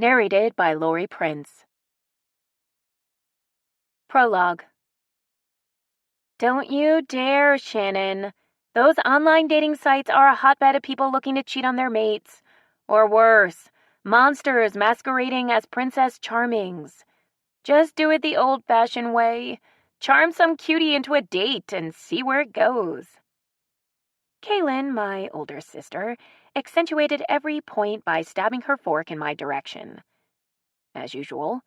Narrated by Lori Prince. Prologue. Don't you dare, Shannon. Those online dating sites are a hotbed of people looking to cheat on their mates. Or worse, monsters masquerading as Princess Charmings. Just do it the old-fashioned way. Charm some cutie into a date and see where it goes. Kaylin, my older sister, accentuated every point by stabbing her fork in my direction. As usual,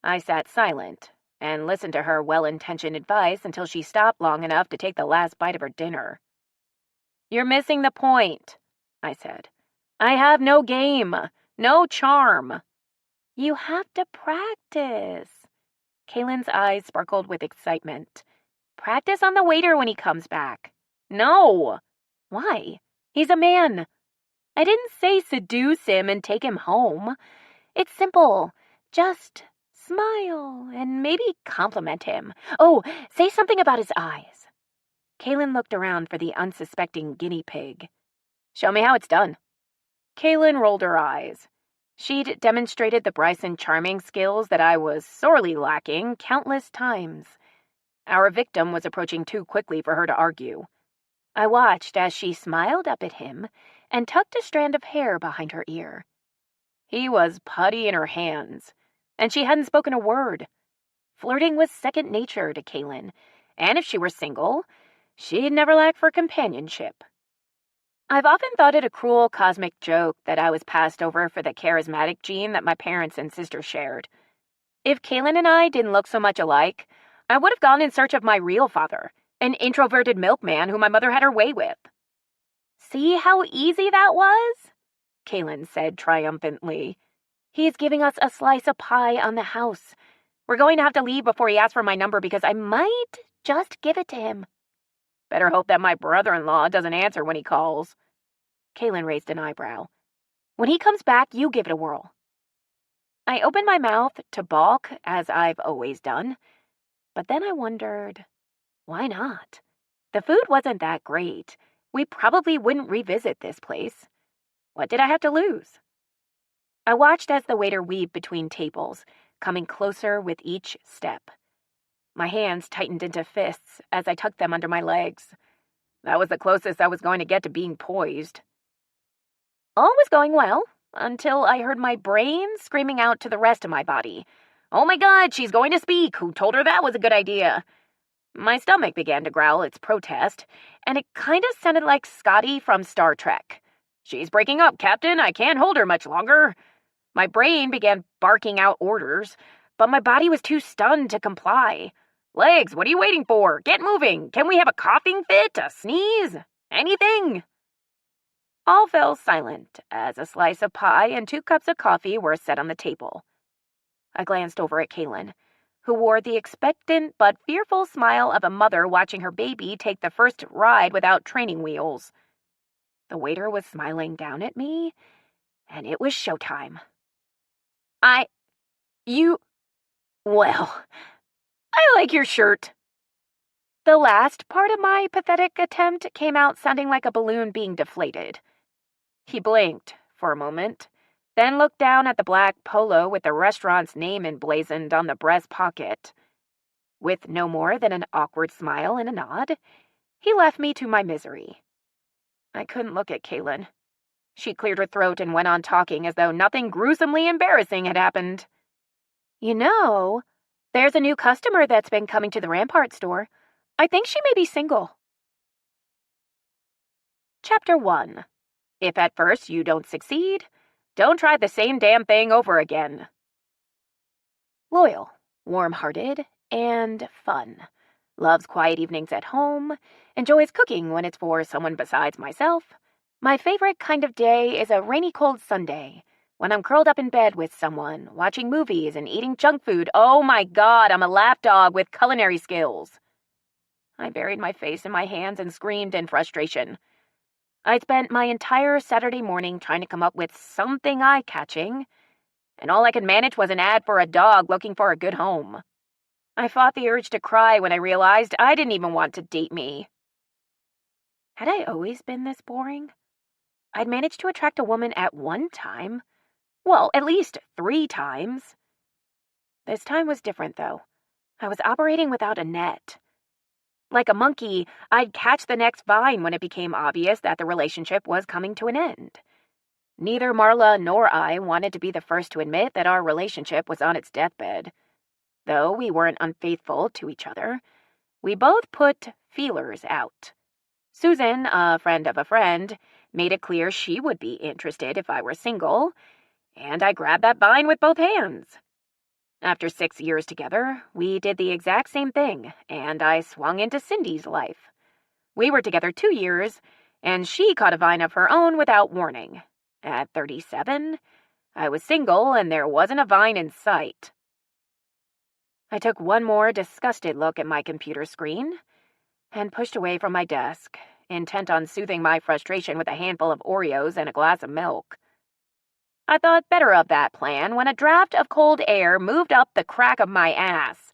I sat silent and listened to her well-intentioned advice until she stopped long enough to take the last bite of her dinner. "You're missing the point," I said. "I have no game, no charm." "You have to practice." Kaylin's eyes sparkled with excitement. "Practice on the waiter when he comes back." "No." "Why? He's a man." "I didn't say seduce him and take him home. It's simple. Just smile and maybe compliment him. Oh, say something about his eyes." Kaylin looked around for the unsuspecting guinea pig. "Show me how it's done." Kaylin rolled her eyes. She'd demonstrated the Bryson charming skills that I was sorely lacking countless times. Our victim was approaching too quickly for her to argue. I watched as she smiled up at him and tucked a strand of hair behind her ear. He was putty in her hands, and she hadn't spoken a word. Flirting was second nature to Kaylin, and if she were single, she'd never lack for companionship. I've often thought it a cruel cosmic joke that I was passed over for the charismatic gene that my parents and sister shared. If Kaylin and I didn't look so much alike, I would have gone in search of my real father, an introverted milkman who my mother had her way with. "See how easy that was?" Kaylin said triumphantly. "He's giving us a slice of pie on the house. We're going to have to leave before he asks for my number because I might just give it to him." "Better hope that my brother-in-law doesn't answer when he calls." Kaylin raised an eyebrow. "When he comes back, you give it a whirl." I opened my mouth to balk, as I've always done. But then I wondered, why not? The food wasn't that great. We probably wouldn't revisit this place. What did I have to lose? I watched as the waiter weaved between tables, coming closer with each step. My hands tightened into fists as I tucked them under my legs. That was the closest I was going to get to being poised. All was going well until I heard my brain screaming out to the rest of my body. "Oh my God, she's going to speak! Who told her that was a good idea?" My stomach began to growl its protest, and it kind of sounded like Scotty from Star Trek. "She's breaking up, Captain. I can't hold her much longer." My brain began barking out orders, but my body was too stunned to comply. "Legs, what are you waiting for? Get moving! Can we have a coughing fit? A sneeze? Anything?" All fell silent as a slice of pie and 2 cups of coffee were set on the table. I glanced over at Kaylin, who wore the expectant but fearful smile of a mother watching her baby take the first ride without training wheels. The waiter was smiling down at me, and it was showtime. Well, I like your shirt." The last part of my pathetic attempt came out sounding like a balloon being deflated. He blinked for a moment, then looked down at the black polo with the restaurant's name emblazoned on the breast pocket. With no more than an awkward smile and a nod, he left me to my misery. I couldn't look at Kaylin. She cleared her throat and went on talking as though nothing gruesomely embarrassing had happened. "You know, there's a new customer that's been coming to the Rampart store. I think she may be single." Chapter 1. If at first you don't succeed, don't try the same damn thing over again. Loyal, warm-hearted, and fun. Loves quiet evenings at home. Enjoys cooking when it's for someone besides myself. My favorite kind of day is a rainy cold Sunday, when I'm curled up in bed with someone, watching movies and eating junk food. Oh my God, I'm a lapdog with culinary skills. I buried my face in my hands and screamed in frustration. I'd spent my entire Saturday morning trying to come up with something eye-catching, and all I could manage was an ad for a dog looking for a good home. I fought the urge to cry when I realized I didn't even want to date me. Had I always been this boring? I'd managed to attract a woman at one time. Well, at least 3 times. This time was different, though. I was operating without a net. Like a monkey, I'd catch the next vine when it became obvious that the relationship was coming to an end. Neither Marla nor I wanted to be the first to admit that our relationship was on its deathbed. Though we weren't unfaithful to each other, we both put feelers out. Susan, a friend of a friend, made it clear she would be interested if I were single, and I grabbed that vine with both hands. After 6 years together, we did the exact same thing, and I swung into Cindy's life. We were together 2 years, and she caught a vine of her own without warning. At 37, I was single, and there wasn't a vine in sight. I took one more disgusted look at my computer screen and pushed away from my desk, intent on soothing my frustration with a handful of Oreos and a glass of milk. I thought better of that plan when a draft of cold air moved up the crack of my ass.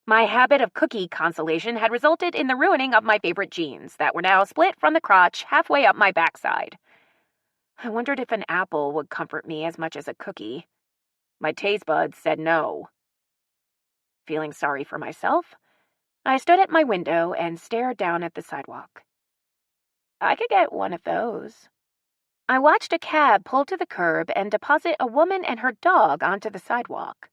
My habit of cookie consolation had resulted in the ruining of my favorite jeans that were now split from the crotch halfway up my backside. I wondered if an apple would comfort me as much as a cookie. My taste buds said no. Feeling sorry for myself, I stood at my window and stared down at the sidewalk. I could get one of those. I watched a cab pull to the curb and deposit a woman and her dog onto the sidewalk.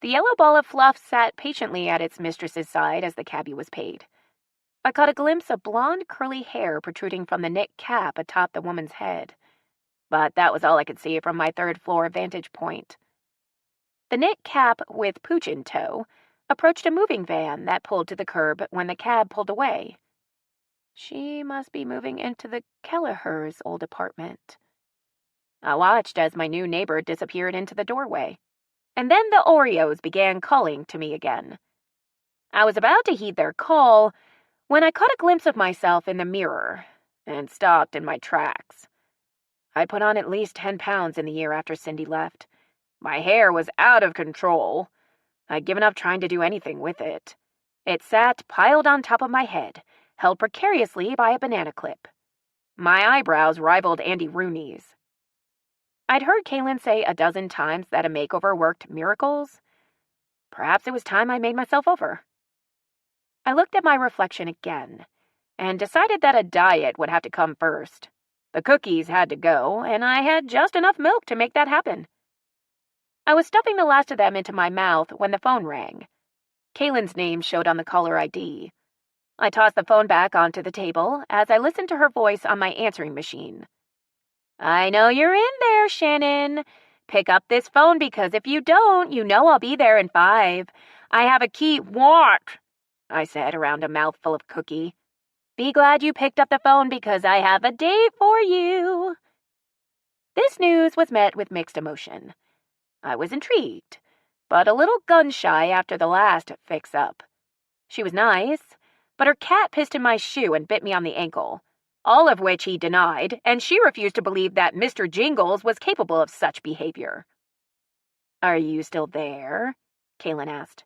The yellow ball of fluff sat patiently at its mistress's side as the cabbie was paid. I caught a glimpse of blonde, curly hair protruding from the knit cap atop the woman's head, but that was all I could see from my third-floor vantage point. The knit cap, with Pooch in tow, approached a moving van that pulled to the curb when the cab pulled away. She must be moving into the Kelleher's old apartment. I watched as my new neighbor disappeared into the doorway, and then the Oreos began calling to me again. I was about to heed their call when I caught a glimpse of myself in the mirror and stopped in my tracks. I'd put on at least 10 pounds in the year after Cindy left. My hair was out of control. I'd given up trying to do anything with it. It sat piled on top of my head, held precariously by a banana clip. My eyebrows rivaled Andy Rooney's. I'd heard Kaylin say a dozen times that a makeover worked miracles. Perhaps it was time I made myself over. I looked at my reflection again and decided that a diet would have to come first. The cookies had to go, and I had just enough milk to make that happen. I was stuffing the last of them into my mouth when the phone rang. Kaylin's name showed on the caller ID. I tossed the phone back onto the table as I listened to her voice on my answering machine. "I know you're in there, Shannon. Pick up this phone because if you don't, you know I'll be there in 5. I have a key." "What?" I said around a mouthful of cookie. "Be glad you picked up the phone because I have a date for you." This news was met with mixed emotion. I was intrigued, but a little gun-shy after the last fix-up. She was nice, but her cat pissed in my shoe and bit me on the ankle, all of which he denied, and she refused to believe that Mr. Jingles was capable of such behavior. "Are you still there?" Kaylin asked.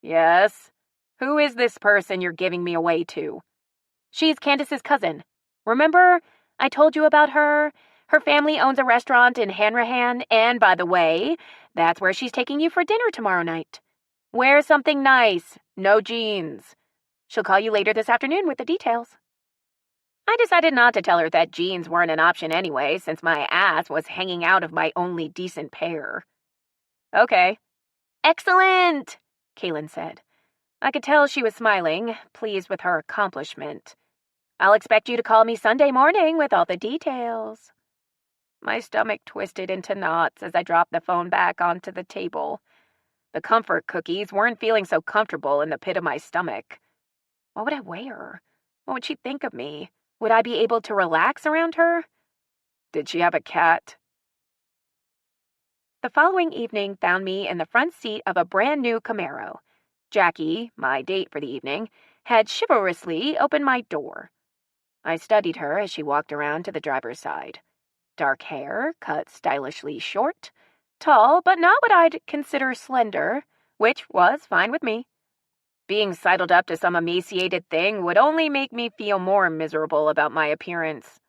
"Yes. Who is this person you're giving me away to?" "She's Candace's cousin. Remember, I told you about her? Her family owns a restaurant in Hanrahan, and by the way, that's where she's taking you for dinner tomorrow night. Wear something nice, no jeans. She'll call you later this afternoon with the details." I decided not to tell her that jeans weren't an option anyway, since my ass was hanging out of my only decent pair. "Okay." "Excellent," Kaylin said. I could tell she was smiling, pleased with her accomplishment. "I'll expect you to call me Sunday morning with all the details." My stomach twisted into knots as I dropped the phone back onto the table. The comfort cookies weren't feeling so comfortable in the pit of my stomach. What would I wear? What would she think of me? Would I be able to relax around her? Did she have a cat? The following evening found me in the front seat of a brand new Camaro. Jackie, my date for the evening, had chivalrously opened my door. I studied her as she walked around to the driver's side. Dark hair, cut stylishly short, tall, but not what I'd consider slender, which was fine with me. Being sidled up to some emaciated thing would only make me feel more miserable about my appearance.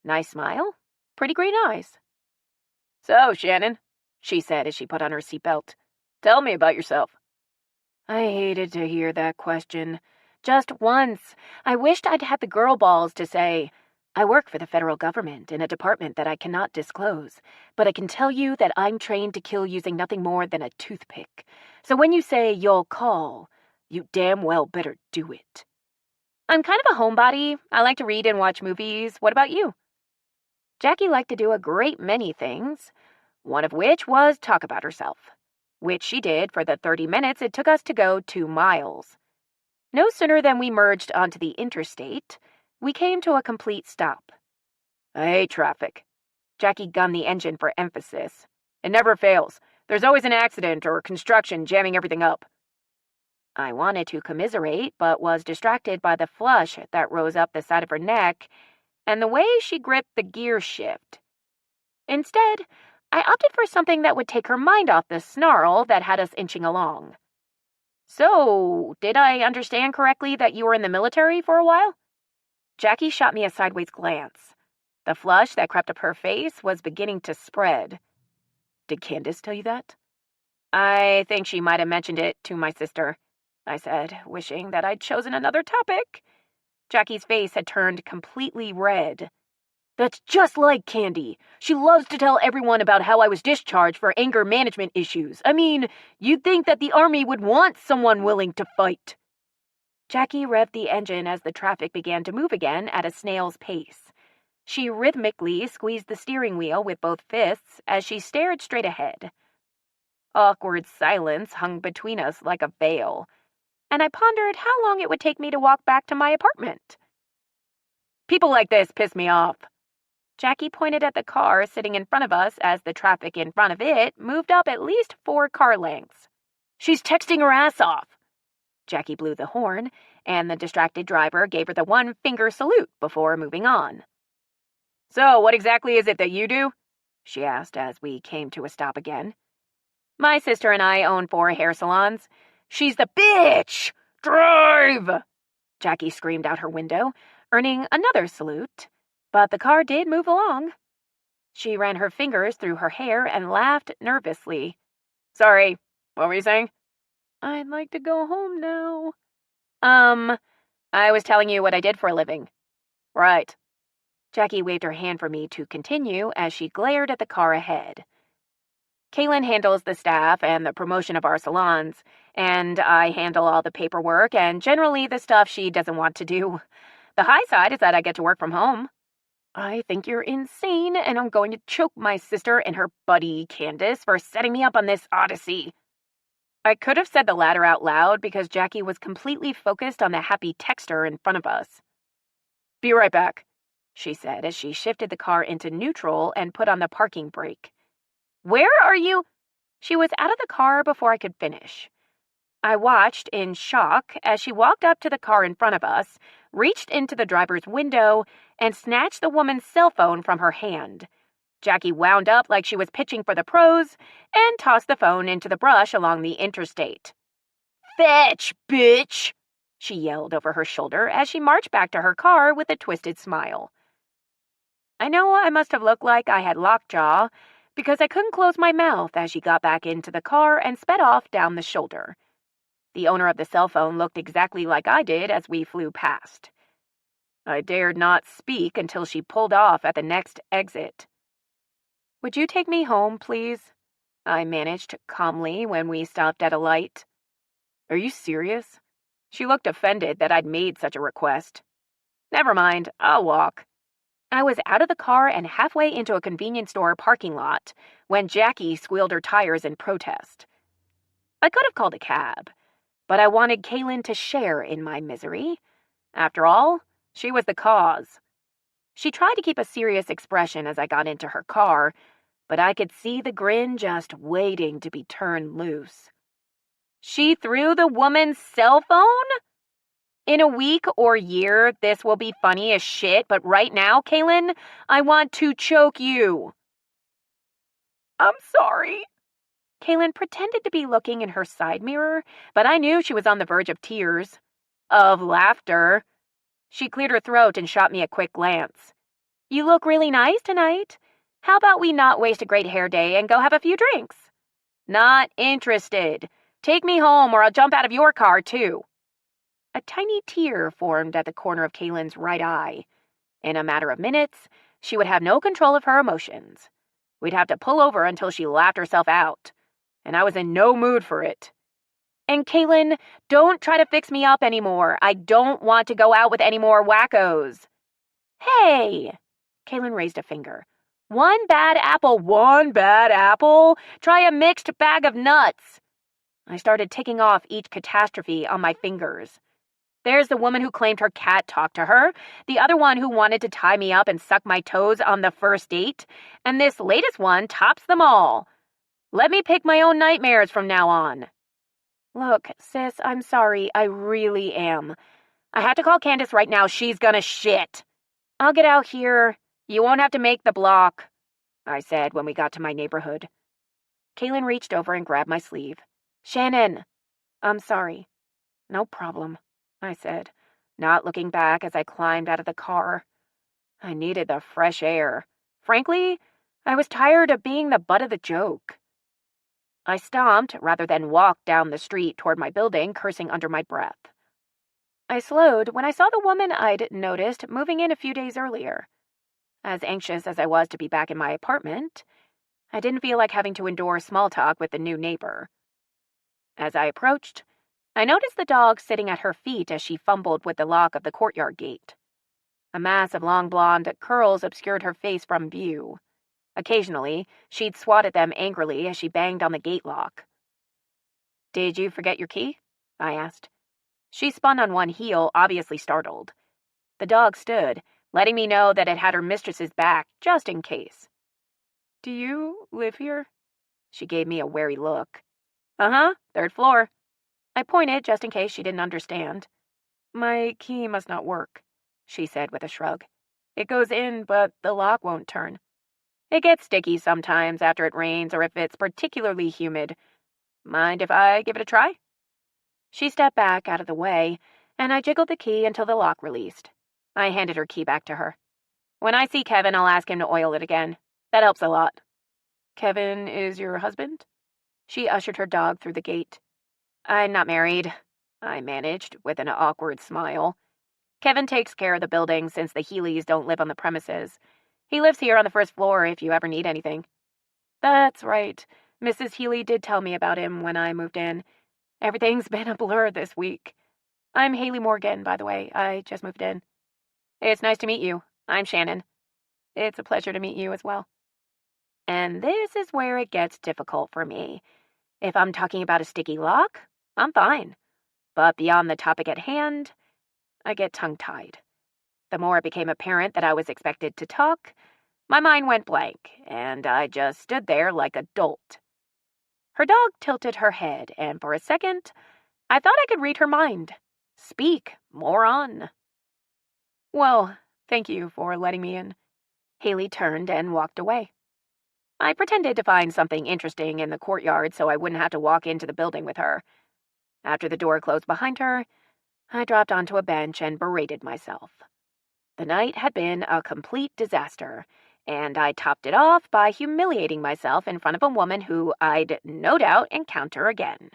Nice smile, pretty green eyes. "So, Shannon," she said as she put on her seatbelt, "tell me about yourself." I hated to hear that question. Just once, I wished I'd had the girl balls to say, "I work for the federal government in a department that I cannot disclose, but I can tell you that I'm trained to kill using nothing more than a toothpick. So when you say you'll call, you damn well better do it." I'm kind of a homebody. I like to read and watch movies. What about you? Jackie liked to do a great many things, one of which was talk about herself, which she did for the 30 minutes it took us to go 2 miles. No sooner than we merged onto the interstate, we came to a complete stop. "I hate traffic." Jackie gunned the engine for emphasis. "It never fails. There's always an accident or construction jamming everything up." I wanted to commiserate, but was distracted by the flush that rose up the side of her neck and the way she gripped the gear shift. Instead, I opted for something that would take her mind off the snarl that had us inching along. "So, did I understand correctly that you were in the military for a while?" Jackie shot me a sideways glance. The flush that crept up her face was beginning to spread. "Did Candace tell you that?" "I think she might have mentioned it to my sister," I said, wishing that I'd chosen another topic. Jackie's face had turned completely red. "That's just like Candy. She loves to tell everyone about how I was discharged for anger management issues. I mean, you'd think that the Army would want someone willing to fight." Jackie revved the engine as the traffic began to move again at a snail's pace. She rhythmically squeezed the steering wheel with both fists as she stared straight ahead. Awkward silence hung between us like a veil, and I pondered how long it would take me to walk back to my apartment. "People like this piss me off." Jackie pointed at the car sitting in front of us as the traffic in front of it moved up at least 4 car lengths. "She's texting her ass off." Jackie blew the horn, and the distracted driver gave her the one-finger salute before moving on. "So, what exactly is it that you do?" she asked as we came to a stop again. "My sister and I own 4 hair salons." "She's the bitch! Drive!" Jackie screamed out her window, earning another salute, but the car did move along. She ran her fingers through her hair and laughed nervously. "Sorry, what were you saying?" "I'd like to go home now." I was telling you what I did for a living." "Right." Jackie waved her hand for me to continue as she glared at the car ahead. "Kaylin handles the staff and the promotion of our salons, and I handle all the paperwork and generally the stuff she doesn't want to do. The high side is that I get to work from home." "I think you're insane, and I'm going to choke my sister and her buddy, Candace, for setting me up on this odyssey." I could have said the latter out loud because Jackie was completely focused on the happy texter in front of us. "Be right back," she said as she shifted the car into neutral and put on the parking brake. "Where are you?" She was out of the car before I could finish. I watched in shock as she walked up to the car in front of us, reached into the driver's window, and snatched the woman's cell phone from her hand. Jackie wound up like she was pitching for the pros and tossed the phone into the brush along the interstate. "Fetch, bitch!" she yelled over her shoulder as she marched back to her car with a twisted smile. I know I must have looked like I had lockjaw because I couldn't close my mouth as she got back into the car and sped off down the shoulder. The owner of the cell phone looked exactly like I did as we flew past. I dared not speak until she pulled off at the next exit. "Would you take me home, please?" I managed calmly when we stopped at a light. "Are you serious?" She looked offended that I'd made such a request. "Never mind, I'll walk." I was out of the car and halfway into a convenience store parking lot when Jackie squealed her tires in protest. I could have called a cab, but I wanted Kaylin to share in my misery. After all, she was the cause. She tried to keep a serious expression as I got into her car, but I could see the grin just waiting to be turned loose. She threw the woman's cell phone? In a week or year, this will be funny as shit, but right now, Kaylin, I want to choke you. "I'm sorry." Kaylin pretended to be looking in her side mirror, but I knew she was on the verge of tears. Of laughter. She cleared her throat and shot me a quick glance. "You look really nice tonight. How about we not waste a great hair day and go have a few drinks? Not interested. Take me home or I'll jump out of your car, too. A tiny tear formed at the corner of Kaylin's right eye. In a matter of minutes, she would have no control of her emotions. We'd have to pull over until she laughed herself out, and I was in no mood for it. And Kaylin, don't try to fix me up anymore. I don't want to go out with any more wackos. Hey! Kaylin raised a finger. One bad apple. Try a mixed bag of nuts. I started ticking off each catastrophe on my fingers. There's the woman who claimed her cat talked to her, the other one who wanted to tie me up and suck my toes on the first date, and this latest one tops them all. Let me pick my own nightmares from now on. Look, sis, I'm sorry. I really am. I have to call Candace right now. She's gonna shit. I'll get out here. You won't have to make the block, I said when we got to my neighborhood. Kaylin reached over and grabbed my sleeve. Shannon, I'm sorry. No problem, I said, not looking back as I climbed out of the car. I needed the fresh air. Frankly, I was tired of being the butt of the joke. I stomped rather than walked down the street toward my building, cursing under my breath. I slowed when I saw the woman I'd noticed moving in a few days earlier. As anxious as I was to be back in my apartment, I didn't feel like having to endure small talk with the new neighbor. As I approached, I noticed the dog sitting at her feet as she fumbled with the lock of the courtyard gate. A mass of long blonde curls obscured her face from view. Occasionally, she'd swat at them angrily as she banged on the gate lock. Did you forget your key? I asked. She spun on one heel, obviously startled. The dog stood, letting me know that it had her mistress's back, just in case. Do you live here? She gave me a wary look. Uh-huh, 3rd floor. I pointed just in case she didn't understand. My key must not work, she said with a shrug. It goes in, but the lock won't turn. It gets sticky sometimes after it rains or if it's particularly humid. Mind if I give it a try? She stepped back out of the way, and I jiggled the key until the lock released. I handed her key back to her. When I see Kevin, I'll ask him to oil it again. That helps a lot. Kevin is your husband? She ushered her dog through the gate. I'm not married, I managed, with an awkward smile. Kevin takes care of the building since the Healys don't live on the premises. He lives here on the 1st floor if you ever need anything. That's right. Mrs. Healy did tell me about him when I moved in. Everything's been a blur this week. I'm Haley Morgan, by the way. I just moved in. It's nice to meet you. I'm Shannon. It's a pleasure to meet you as well. And this is where it gets difficult for me. If I'm talking about a sticky lock, I'm fine. But beyond the topic at hand, I get tongue-tied. The more it became apparent that I was expected to talk, my mind went blank, and I just stood there like a dolt. Her dog tilted her head, and for a second, I thought I could read her mind. Speak, moron. Well, thank you for letting me in. Haley turned and walked away. I pretended to find something interesting in the courtyard so I wouldn't have to walk into the building with her. After the door closed behind her, I dropped onto a bench and berated myself. The night had been a complete disaster, and I topped it off by humiliating myself in front of a woman who I'd no doubt encounter again.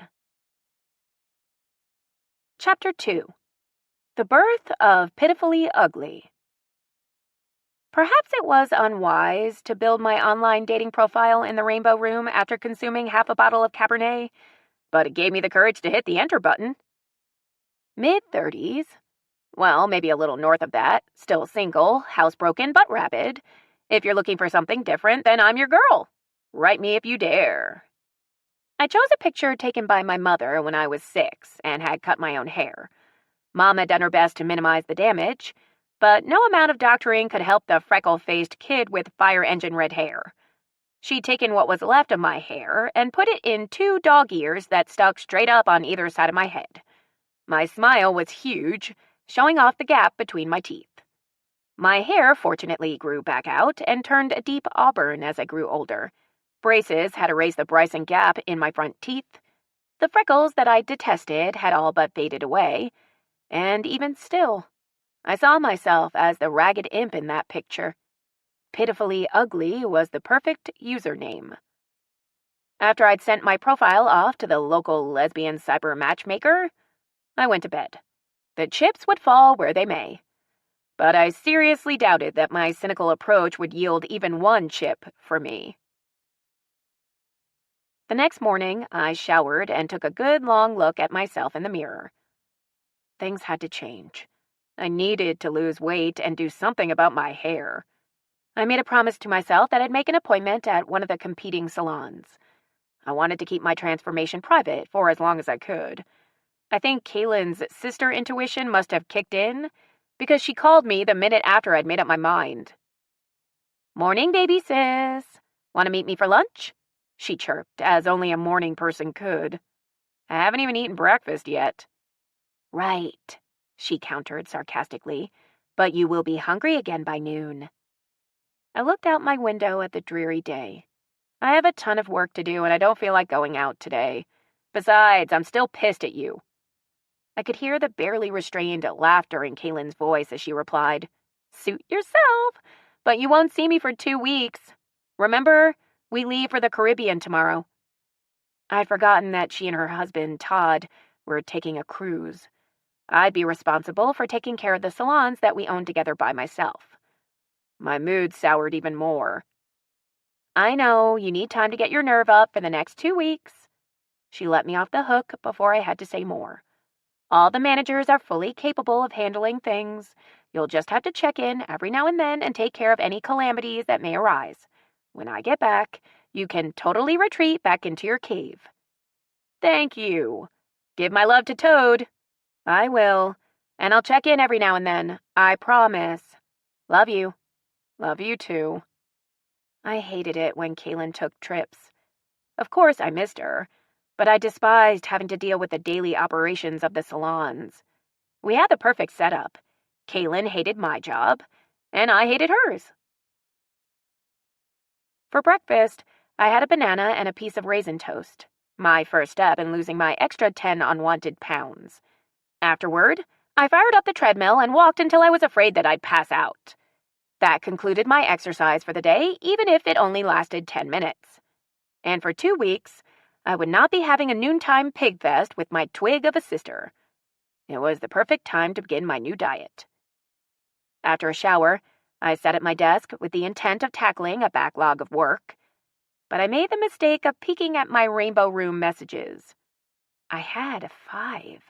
Chapter 2. The Birth of Pitifully Ugly. Perhaps it was unwise to build my online dating profile in the Rainbow Room after consuming half a bottle of Cabernet, but it gave me the courage to hit the enter button. Mid-30s. Well, maybe a little north of that. Still single, housebroken, but rabid. If you're looking for something different, then I'm your girl. Write me if you dare. I chose a picture taken by my mother when I was 6 and had cut my own hair. Mom had done her best to minimize the damage, but no amount of doctoring could help the freckle-faced kid with fire engine red hair. She'd taken what was left of my hair and put it in 2 dog ears that stuck straight up on either side of my head. My smile was huge, showing off the gap between my teeth. My hair fortunately grew back out and turned a deep auburn as I grew older. Braces had erased the Bryson gap in my front teeth. The freckles that I detested had all but faded away, and even still, I saw myself as the ragged imp in that picture. Pitifully Ugly was the perfect username. After I'd sent my profile off to the local lesbian cyber matchmaker, I went to bed. The chips would fall where they may. But I seriously doubted that my cynical approach would yield even one chip for me. The next morning, I showered and took a good long look at myself in the mirror. Things had to change. I needed to lose weight and do something about my hair. I made a promise to myself that I'd make an appointment at one of the competing salons. I wanted to keep my transformation private for as long as I could. I think Kaylin's sister intuition must have kicked in, because she called me the minute after I'd made up my mind. "Morning, baby sis. Want to meet me for lunch?" she chirped, as only a morning person could. "I haven't even eaten breakfast yet." "Right," she countered sarcastically, "but you will be hungry again by noon." I looked out my window at the dreary day. I have a ton of work to do, and I don't feel like going out today. Besides, I'm still pissed at you. I could hear the barely restrained laughter in Kaylin's voice as she replied, "Suit yourself, but you won't see me for 2 weeks. Remember, we leave for the Caribbean tomorrow." I'd forgotten that she and her husband, Todd, were taking a cruise. I'd be responsible for taking care of the salons that we owned together by myself. My mood soured even more. "I know, you need time to get your nerve up for the next 2 weeks." She let me off the hook before I had to say more. "All the managers are fully capable of handling things. You'll just have to check in every now and then and take care of any calamities that may arise. When I get back, you can totally retreat back into your cave." "Thank you. Give my love to Toad." "I will. And I'll check in every now and then. I promise. Love you." "Love you too." I hated it when Kaylin took trips. Of course I missed her, but I despised having to deal with the daily operations of the salons. We had the perfect setup. Kaylin hated my job, and I hated hers. For breakfast, I had a banana and a piece of raisin toast, my first step in losing my extra 10 unwanted pounds. Afterward, I fired up the treadmill and walked until I was afraid that I'd pass out. That concluded my exercise for the day, even if it only lasted 10 minutes. And for 2 weeks, I would not be having a noontime pig fest with my twig of a sister. It was the perfect time to begin my new diet. After a shower, I sat at my desk with the intent of tackling a backlog of work, but I made the mistake of peeking at my Rainbow Room messages. I had 5.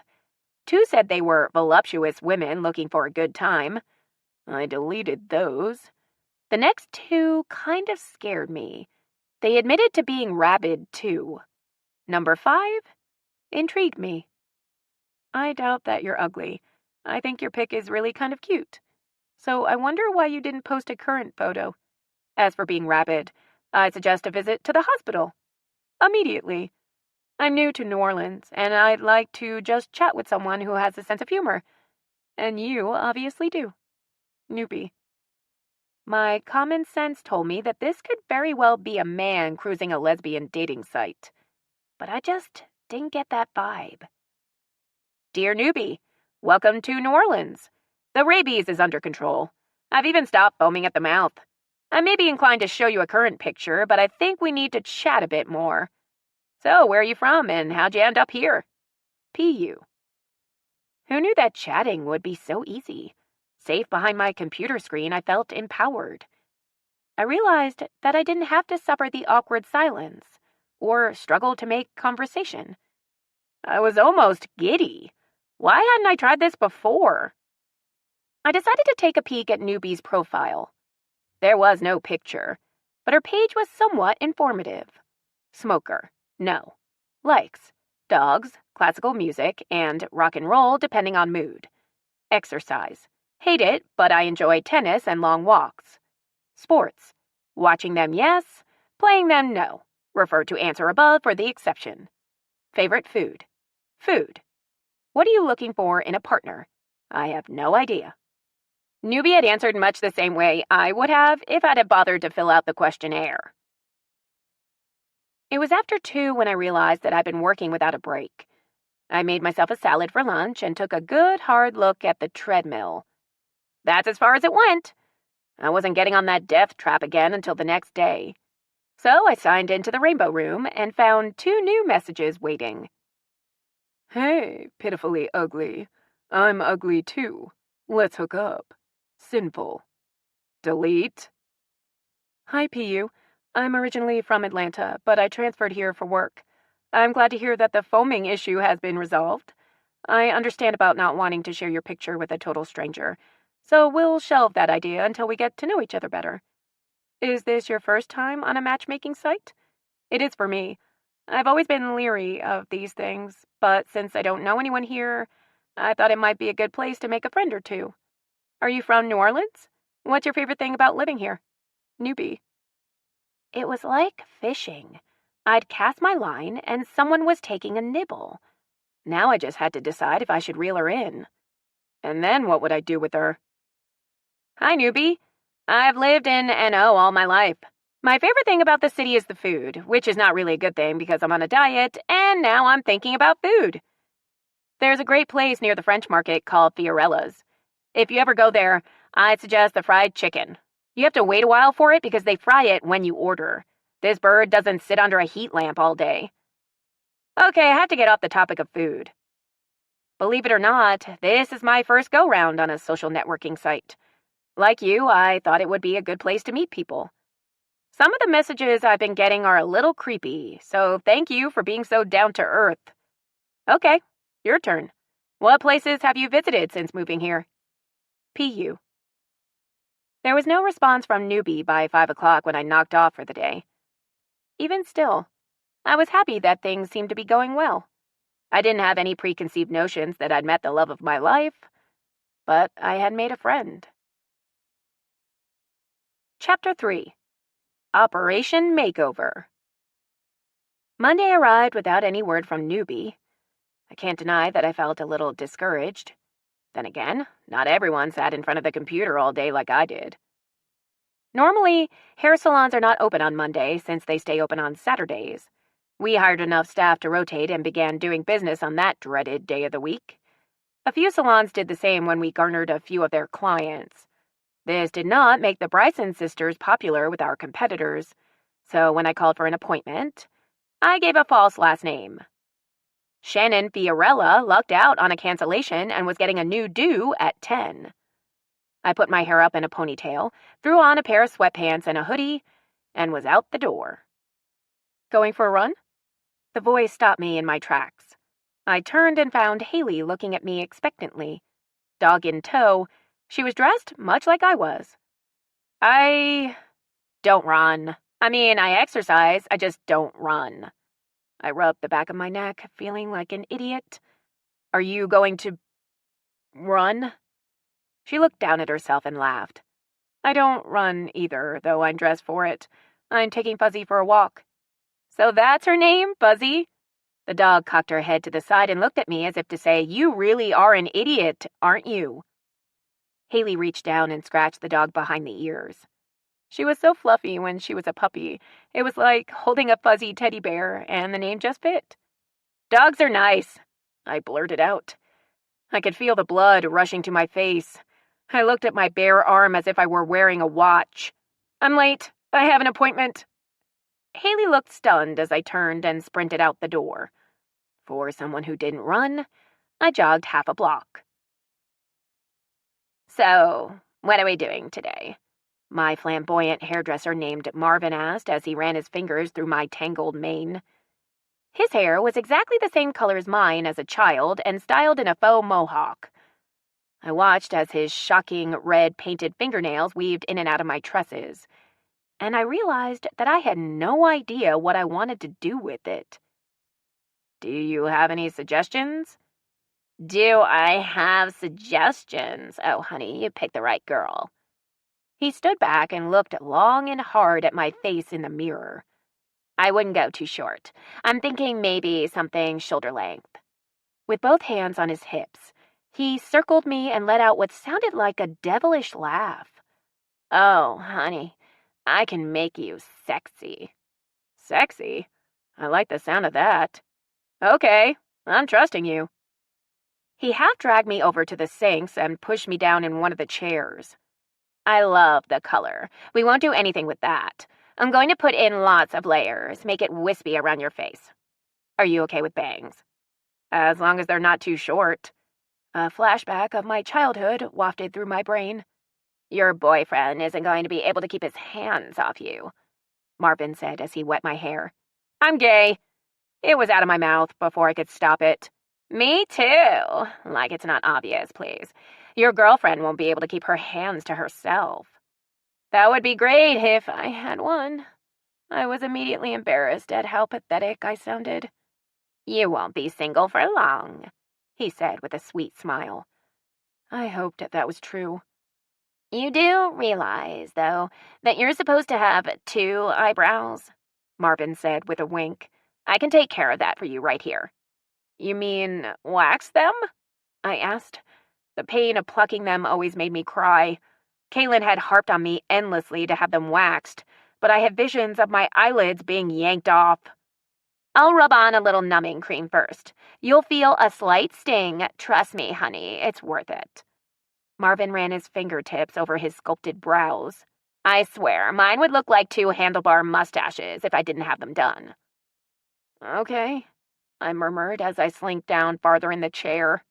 2 said they were voluptuous women looking for a good time. I deleted those. The next 2 kind of scared me. They admitted to being rabid, too. Number 5 intrigued me. "I doubt that you're ugly. I think your pic is really kind of cute. So I wonder why you didn't post a current photo. As for being rabid, I suggest a visit to the hospital. Immediately. I'm new to New Orleans, and I'd like to just chat with someone who has a sense of humor. And you obviously do. Newbie." My common sense told me that this could very well be a man cruising a lesbian dating site. But I just didn't get that vibe. "Dear Newbie, welcome to New Orleans. The rabies is under control. I've even stopped foaming at the mouth. I may be inclined to show you a current picture, but I think we need to chat a bit more. So, where are you from, and how'd you end up here? P.U." Who knew that chatting would be so easy? Safe behind my computer screen, I felt empowered. I realized that I didn't have to suffer the awkward silence or struggle to make conversation. I was almost giddy. Why hadn't I tried this before? I decided to take a peek at Newbie's profile. There was no picture, but her page was somewhat informative. Smoker, no. Likes, dogs, classical music, and rock and roll depending on mood. Exercise, hate it, but I enjoy tennis and long walks. Sports, watching them yes, playing them no. Refer to answer above for the exception. Favorite food, food. What are you looking for in a partner? I have no idea. Newbie had answered much the same way I would have if I'd have bothered to fill out the questionnaire. It was after 2 when I realized that I'd been working without a break. I made myself a salad for lunch and took a good hard look at the treadmill. That's as far as it went. I wasn't getting on that death trap again until the next day. So I signed into the Rainbow Room and found 2 new messages waiting. Hey, pitifully ugly. I'm ugly too. Let's hook up. Sinful. Delete. Hi, PU. I'm originally from Atlanta, but I transferred here for work. I'm glad to hear that the foaming issue has been resolved. I understand about not wanting to share your picture with a total stranger, so we'll shelve that idea until we get to know each other better. Is this your first time on a matchmaking site? It is for me. I've always been leery of these things, but since I don't know anyone here, I thought it might be a good place to make a friend or two. Are you from New Orleans? What's your favorite thing about living here? Newbie. It was like fishing. I'd cast my line, and someone was taking a nibble. Now I just had to decide if I should reel her in. And then what would I do with her? Hi, newbie. I've lived in NO all my life. My favorite thing about the city is the food, which is not really a good thing because I'm on a diet, and now I'm thinking about food. There's a great place near the French market called Fiorella's. If you ever go there, I'd suggest the fried chicken. You have to wait a while for it because they fry it when you order. This bird doesn't sit under a heat lamp all day. Okay, I have to get off the topic of food. Believe it or not, this is my first go-round on a social networking site. Like you, I thought it would be a good place to meet people. Some of the messages I've been getting are a little creepy, so thank you for being so down-to-earth. Okay, your turn. What places have you visited since moving here? PU. There was no response from newbie by 5 o'clock when I knocked off for the day. Even still, I was happy that things seemed to be going well. I didn't have any preconceived notions that I'd met the love of my life, but I had made a friend. Chapter 3. Operation Makeover. Monday arrived without any word from newbie. I can't deny that I felt a little discouraged. Then again, not everyone sat in front of the computer all day like I did. Normally, hair salons are not open on Monday since they stay open on Saturdays. We hired enough staff to rotate and began doing business on that dreaded day of the week. A few salons did the same when we garnered a few of their clients. This did not make the Bryson sisters popular with our competitors, so when I called for an appointment, I gave a false last name. Shannon Fiorella lucked out on a cancellation and was getting a new do at 10. I put my hair up in a ponytail, threw on a pair of sweatpants and a hoodie, and was out the door. Going for a run? The voice stopped me in my tracks. I turned and found Haley looking at me expectantly. Dog in tow, she was dressed much like I was. I don't run. I mean, I exercise, I just don't run. I rubbed the back of my neck, feeling like an idiot. Are you going to run? She looked down at herself and laughed. I don't run either, though I'm dressed for it. I'm taking Fuzzy for a walk. So that's her name, Fuzzy? The dog cocked her head to the side and looked at me as if to say, you really are an idiot, aren't you? Haley reached down and scratched the dog behind the ears. She was so fluffy when she was a puppy. It was like holding a fuzzy teddy bear, and the name just fit. Dogs are nice, I blurted out. I could feel the blood rushing to my face. I looked at my bare arm as if I were wearing a watch. I'm late. I have an appointment. Haley looked stunned as I turned and sprinted out the door. For someone who didn't run, I jogged half a block. So, what are we doing today? My flamboyant hairdresser named Marvin asked as he ran his fingers through my tangled mane. His hair was exactly the same color as mine as a child and styled in a faux mohawk. I watched as his shocking red painted fingernails weaved in and out of my tresses, and I realized that I had no idea what I wanted to do with it. Do you have any suggestions? Do I have suggestions? Oh, honey, you picked the right girl. He stood back and looked long and hard at my face in the mirror. I wouldn't go too short. I'm thinking maybe something shoulder length. With both hands on his hips, he circled me and let out what sounded like a devilish laugh. Oh, honey, I can make you sexy. Sexy? I like the sound of that. Okay, I'm trusting you. He half dragged me over to the sinks and pushed me down in one of the chairs. I love the color. We won't do anything with that. I'm going to put in lots of layers, make it wispy around your face. Are you okay with bangs? As long as they're not too short. A flashback of my childhood wafted through my brain. Your boyfriend isn't going to be able to keep his hands off you, Marvin said as he wet my hair. I'm gay. It was out of my mouth before I could stop it. Me too. Like it's not obvious, please. Your girlfriend won't be able to keep her hands to herself. That would be great if I had one. I was immediately embarrassed at how pathetic I sounded. You won't be single for long, he said with a sweet smile. I hoped that was true. You do realize, though, that you're supposed to have 2 eyebrows, Marvin said with a wink. I can take care of that for you right here. You mean wax them? I asked. The pain of plucking them always made me cry. Kaylin had harped on me endlessly to have them waxed, but I had visions of my eyelids being yanked off. I'll rub on a little numbing cream first. You'll feel a slight sting. Trust me, honey, it's worth it. Marvin ran his fingertips over his sculpted brows. I swear, mine would look like 2 handlebar mustaches if I didn't have them done. Okay, I murmured as I slinked down farther in the chair.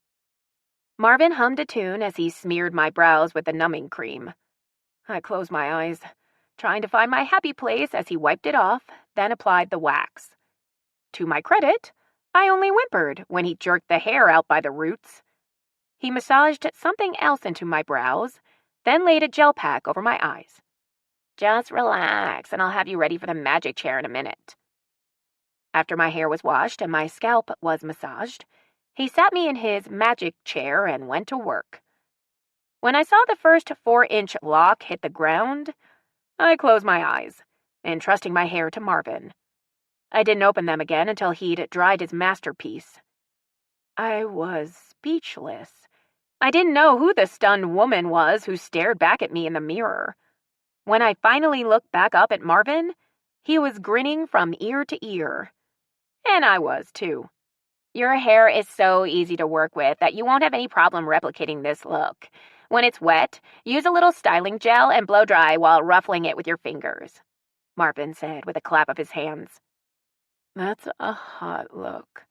Marvin hummed a tune as he smeared my brows with the numbing cream. I closed my eyes, trying to find my happy place as he wiped it off, then applied the wax. To my credit, I only whimpered when he jerked the hair out by the roots. He massaged something else into my brows, then laid a gel pack over my eyes. Just relax, and I'll have you ready for the magic chair in a minute. After my hair was washed and my scalp was massaged, he sat me in his magic chair and went to work. When I saw the first 4-inch lock hit the ground, I closed my eyes, entrusting my hair to Marvin. I didn't open them again until he'd dried his masterpiece. I was speechless. I didn't know who the stunned woman was who stared back at me in the mirror. When I finally looked back up at Marvin, he was grinning from ear to ear. And I was, too. Your hair is so easy to work with that you won't have any problem replicating this look. When it's wet, use a little styling gel and blow dry while ruffling it with your fingers, Marvin said with a clap of his hands. That's a hot look,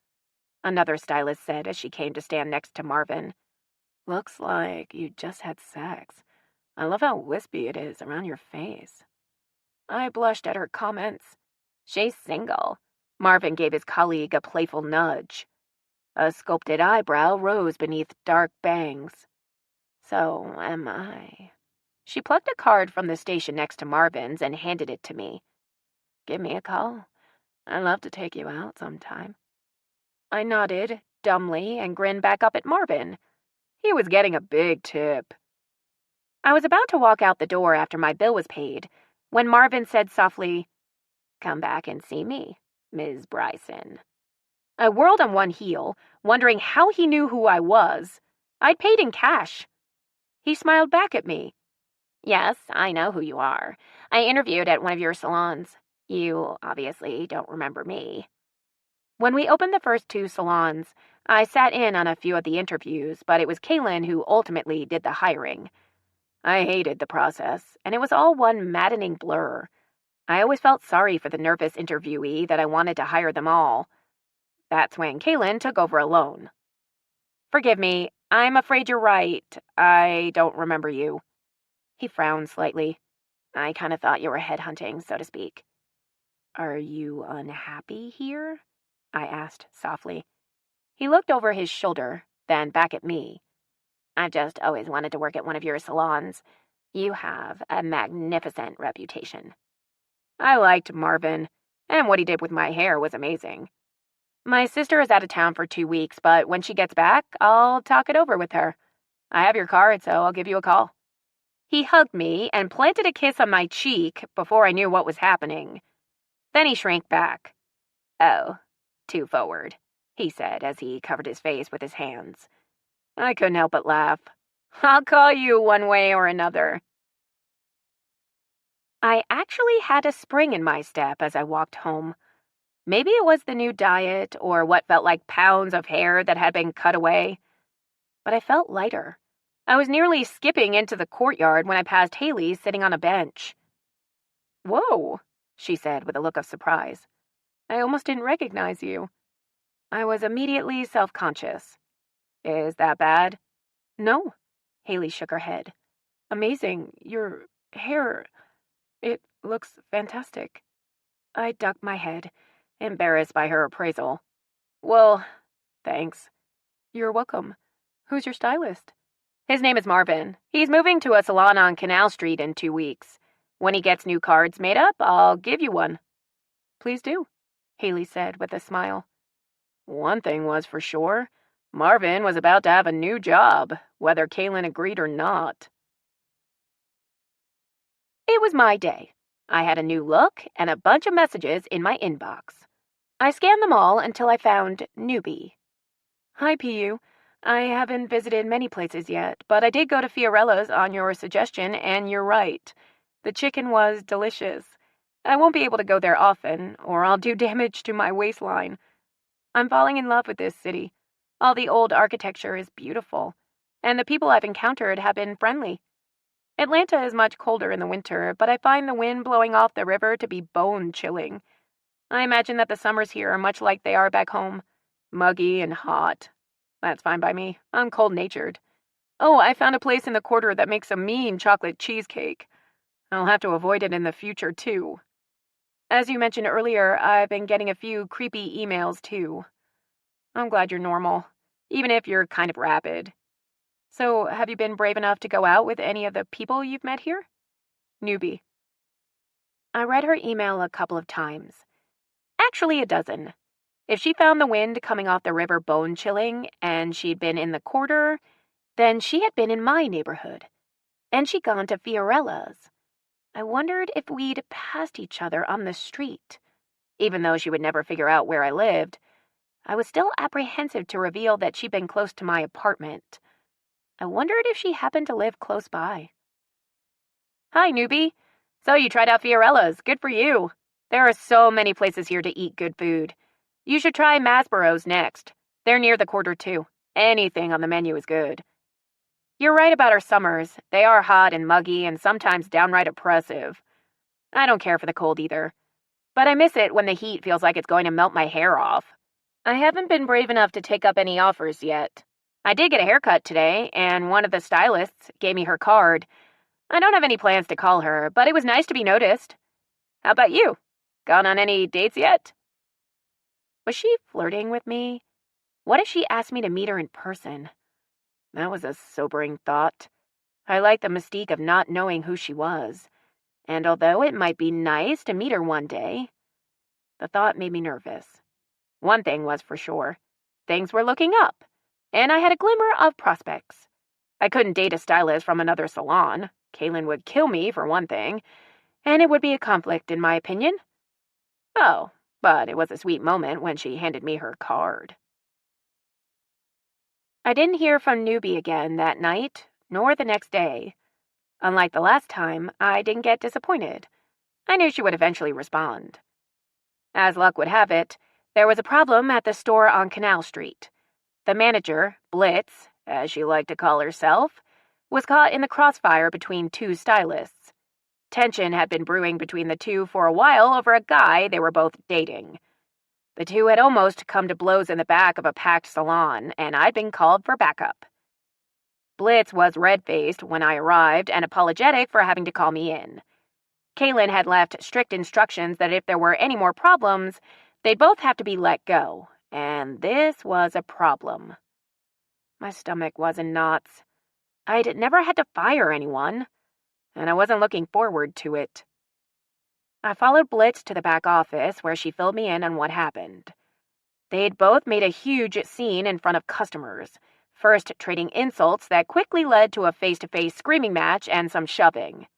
another stylist said as she came to stand next to Marvin. Looks like you just had sex. I love how wispy it is around your face. I blushed at her comments. She's single. Marvin gave his colleague a playful nudge. A sculpted eyebrow rose beneath dark bangs. So am I. She plucked a card from the station next to Marvin's and handed it to me. Give me a call. I'd love to take you out sometime. I nodded, dumbly, and grinned back up at Marvin. He was getting a big tip. I was about to walk out the door after my bill was paid, when Marvin said softly, Come back and see me, Ms. Bryson. I whirled on one heel, wondering how he knew who I was. I'd paid in cash. He smiled back at me. Yes, I know who you are. I interviewed at one of your salons. You obviously don't remember me. When we opened the first 2 salons, I sat in on a few of the interviews, but it was Kaylin who ultimately did the hiring. I hated the process, and it was all one maddening blur. I always felt sorry for the nervous interviewee that I wanted to hire them all. That's when Kaylin took over alone. Forgive me, I'm afraid you're right. I don't remember you. He frowned slightly. I kind of thought you were headhunting, so to speak. Are you unhappy here? I asked softly. He looked over his shoulder, then back at me. I've just always wanted to work at one of your salons. You have a magnificent reputation. I liked Marvin, and what he did with my hair was amazing. My sister is out of town for 2 weeks, but when she gets back, I'll talk it over with her. I have your card, so I'll give you a call. He hugged me and planted a kiss on my cheek before I knew what was happening. Then he shrank back. Oh, too forward, he said as he covered his face with his hands. I couldn't help but laugh. I'll call you one way or another. I actually had a spring in my step as I walked home. Maybe it was the new diet or what felt like pounds of hair that had been cut away. But I felt lighter. I was nearly skipping into the courtyard when I passed Haley sitting on a bench. "Whoa," she said with a look of surprise. "I almost didn't recognize you." I was immediately self-conscious. "Is that bad?" "No." Haley shook her head. "Amazing. Your hair, it looks fantastic." I ducked my head, embarrassed by her appraisal. "Well, thanks." "You're welcome. Who's your stylist?" "His name is Marvin. He's moving to a salon on Canal Street in 2 weeks. When he gets new cards made up, I'll give you one." "Please do," Haley said with a smile. One thing was for sure. Marvin was about to have a new job, whether Kaylin agreed or not. It was my day. I had a new look and a bunch of messages in my inbox. I scanned them all until I found Newbie. "Hi, PU. I haven't visited many places yet, but I did go to Fiorella's on your suggestion, and you're right. The chicken was delicious. I won't be able to go there often, or I'll do damage to my waistline. I'm falling in love with this city. All the old architecture is beautiful, and the people I've encountered have been friendly. Atlanta is much colder in the winter, but I find the wind blowing off the river to be bone-chilling. I imagine that the summers here are much like they are back home, muggy and hot. That's fine by me. I'm cold-natured. Oh, I found a place in the quarter that makes a mean chocolate cheesecake. I'll have to avoid it in the future, too. As you mentioned earlier, I've been getting a few creepy emails, too. I'm glad you're normal, even if you're kind of rapid. So, have you been brave enough to go out with any of the people you've met here?" Newbie. I read her email a couple of times. Actually, a dozen. If she found the wind coming off the river bone-chilling and she'd been in the quarter, then she had been in my neighborhood. And she'd gone to Fiorella's. I wondered if we'd passed each other on the street. Even though she would never figure out where I lived, I was still apprehensive to reveal that she'd been close to my apartment. I wondered if she happened to live close by. "Hi, Newbie. So you tried out Fiorella's. Good for you. There are so many places here to eat good food. You should try Masborough's next. They're near the quarter, too. Anything on the menu is good." "You're right about our summers. They are hot and muggy and sometimes downright oppressive. I don't care for the cold either. But I miss it when the heat feels like it's going to melt my hair off. I haven't been brave enough to take up any offers yet. I did get a haircut today, and one of the stylists gave me her card. I don't have any plans to call her, but it was nice to be noticed. How about you? Gone on any dates yet?" Was she flirting with me? What if she asked me to meet her in person? That was a sobering thought. I liked the mystique of not knowing who she was, and although it might be nice to meet her one day, the thought made me nervous. One thing was for sure. Things were looking up, and I had a glimmer of prospects. I couldn't date a stylist from another salon. Kaylin would kill me, for one thing, and it would be a conflict, in my opinion. Oh, but it was a sweet moment when she handed me her card. I didn't hear from Newbie again that night, nor the next day. Unlike the last time, I didn't get disappointed. I knew she would eventually respond. As luck would have it, there was a problem at the store on Canal Street. The manager, Blitz, as she liked to call herself, was caught in the crossfire between two stylists. Tension had been brewing between the two for a while over a guy they were both dating. The two had almost come to blows in the back of a packed salon, and I'd been called for backup. Blitz was red-faced when I arrived and apologetic for having to call me in. Kaylin had left strict instructions that if there were any more problems, they'd both have to be let go, and this was a problem. My stomach was in knots. I'd never had to fire anyone, and I wasn't looking forward to it. I followed Blitz to the back office, where she filled me in on what happened. They'd both made a huge scene in front of customers, first trading insults that quickly led to a face-to-face screaming match and some shoving.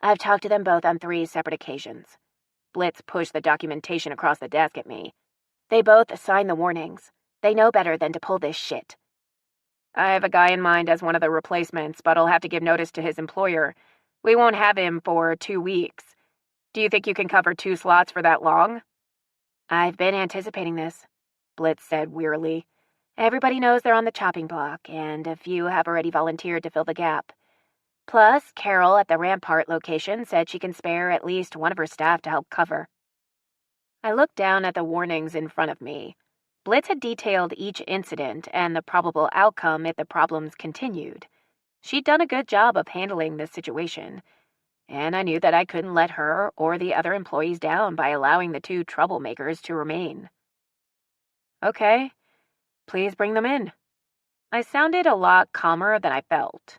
"I've talked to them both on 3 separate occasions." Blitz pushed the documentation across the desk at me. "They both signed the warnings. They know better than to pull this shit." "I have a guy in mind as one of the replacements, but I'll have to give notice to his employer. We won't have him for 2 weeks. Do you think you can cover 2 slots for that long?" "I've been anticipating this," Blitz said wearily. Everybody knows they're on the chopping block, and a few have already volunteered to fill the gap. Plus, Carol at the Rampart location said she can spare at least one of her staff to help cover. I looked down at the warnings in front of me. Blitz had detailed each incident and the probable outcome if the problems continued. She'd done a good job of handling this situation, and I knew that I couldn't let her or the other employees down by allowing the two troublemakers to remain. Okay, please bring them in. I sounded a lot calmer than I felt.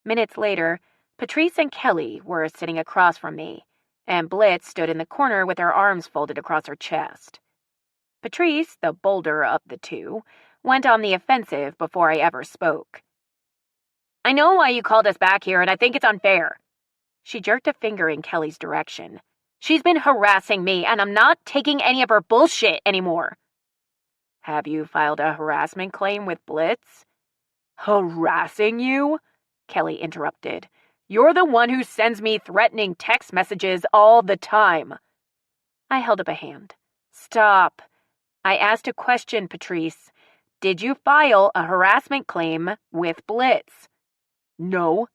Minutes later, Patrice and Kelly were sitting across from me, and Blitz stood in the corner with her arms folded across her chest. Patrice, the bolder of the two, went on the offensive before I ever spoke. I know why you called us back here, and I think it's unfair. She jerked a finger in Kelly's direction. She's been harassing me, and I'm not taking any of her bullshit anymore. Have you filed a harassment claim with Blitz? Harassing you? Kelly interrupted. You're the one who sends me threatening text messages all the time. I held up a hand. Stop. I asked a question, Patrice. Did you file a harassment claim with Blitz? No.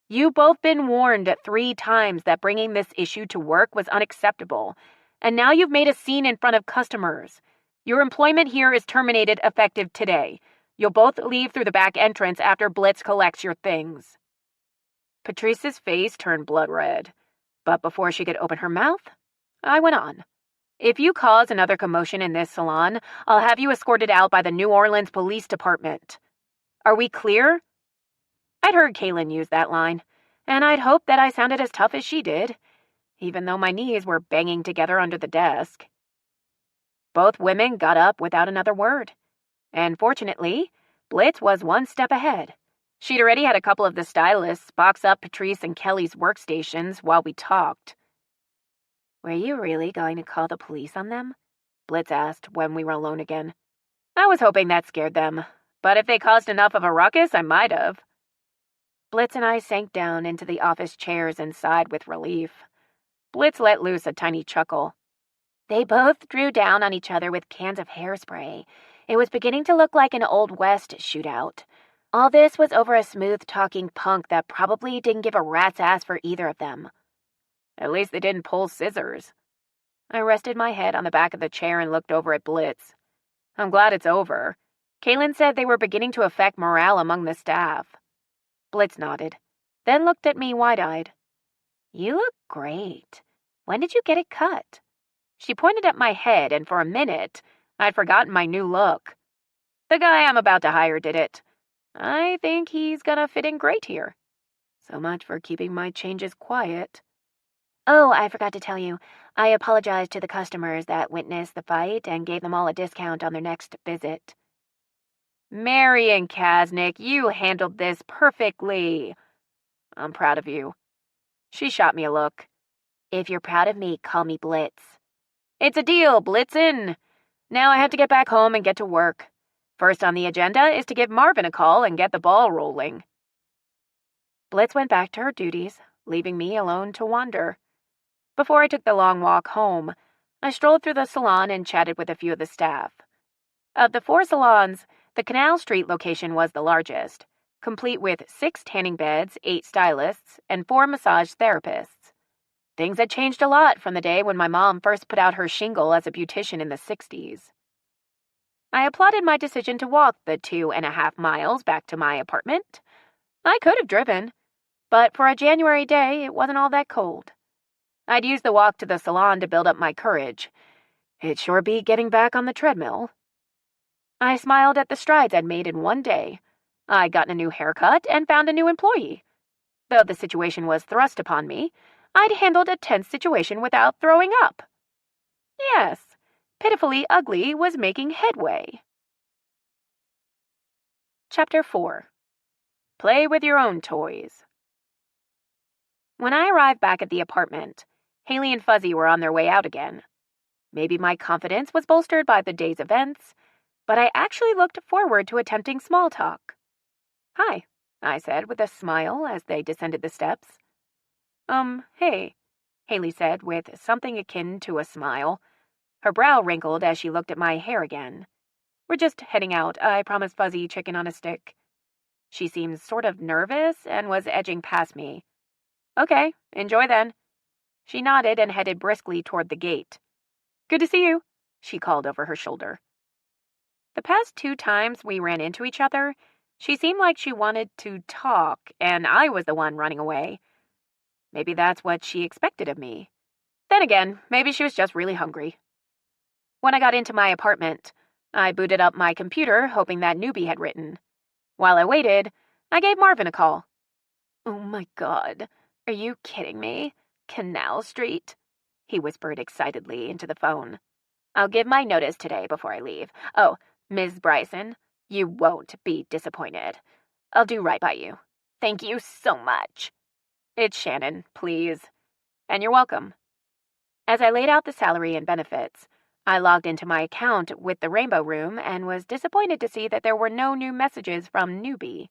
You've both been warned 3 times that bringing this issue to work was unacceptable, and now you've made a scene in front of customers. Your employment here is terminated effective today. You'll both leave through the back entrance after Blitz collects your things. Patrice's face turned blood red, but before she could open her mouth, I went on. If you cause another commotion in this salon, I'll have you escorted out by the New Orleans Police Department. Are we clear? I'd heard Kaylin use that line, and I'd hoped that I sounded as tough as she did, even though my knees were banging together under the desk. Both women got up without another word, and fortunately, Blitz was one step ahead. She'd already had a couple of the stylists box up Patrice and Kelly's workstations while we talked. Were you really going to call the police on them? Blitz asked when we were alone again. I was hoping that scared them, but if they caused enough of a ruckus, I might have. Blitz and I sank down into the office chairs and sighed with relief. Blitz let loose a tiny chuckle. They both drew down on each other with cans of hairspray. It was beginning to look like an Old West shootout. All this was over a smooth-talking punk that probably didn't give a rat's ass for either of them. At least they didn't pull scissors. I rested my head on the back of the chair and looked over at Blitz. I'm glad it's over. Kaylin said they were beginning to affect morale among the staff. Blitz nodded, then looked at me wide-eyed. You look great. When did you get it cut? She pointed at my head, and for a minute, I'd forgotten my new look. The guy I'm about to hire did it. I think he's gonna fit in great here. So much for keeping my changes quiet. Oh, I forgot to tell you. I apologized to the customers that witnessed the fight and gave them all a discount on their next visit. Marian Kasnick, you handled this perfectly. I'm proud of you. She shot me a look. If you're proud of me, call me Blitz. It's a deal, Blitzen. Now I have to get back home and get to work. First on the agenda is to give Marvin a call and get the ball rolling. Blitz went back to her duties, leaving me alone to wander. Before I took the long walk home, I strolled through the salon and chatted with a few of the staff. Of the 4 salons, the Canal Street location was the largest, complete with 6 tanning beds, 8 stylists, and 4 massage therapists. Things had changed a lot from the day when my mom first put out her shingle as a beautician in the 60s. I applauded my decision to walk the 2.5 miles back to my apartment. I could have driven, but for a January day, it wasn't all that cold. I'd used the walk to the salon to build up my courage. It'd sure be getting back on the treadmill. I smiled at the strides I'd made in one day. I'd gotten a new haircut and found a new employee. Though the situation was thrust upon me, I'd handled a tense situation without throwing up. Yes, Pitifully Ugly was making headway. Chapter 4. Play with your own toys. When I arrived back at the apartment, Haley and Fuzzy were on their way out again. Maybe my confidence was bolstered by the day's events, but I actually looked forward to attempting small talk. Hi, I said with a smile as they descended the steps. Hey, Haley said with something akin to a smile. Her brow wrinkled as she looked at my hair again. We're just heading out. I promised Fuzzy chicken on a stick. She seemed sort of nervous and was edging past me. Okay, enjoy then. She nodded and headed briskly toward the gate. Good to see you, she called over her shoulder. The past 2 times we ran into each other, she seemed like she wanted to talk, and I was the one running away. Maybe that's what she expected of me. Then again, maybe she was just really hungry. When I got into my apartment, I booted up my computer, hoping that newbie had written. While I waited, I gave Marvin a call. Oh my God, are you kidding me? Canal Street? He whispered excitedly into the phone. I'll give my notice today before I leave. Oh, Ms. Bryson, you won't be disappointed. I'll do right by you. Thank you so much. It's Shannon, please. And you're welcome. As I laid out the salary and benefits, I logged into my account with the Rainbow Room and was disappointed to see that there were no new messages from Newbie.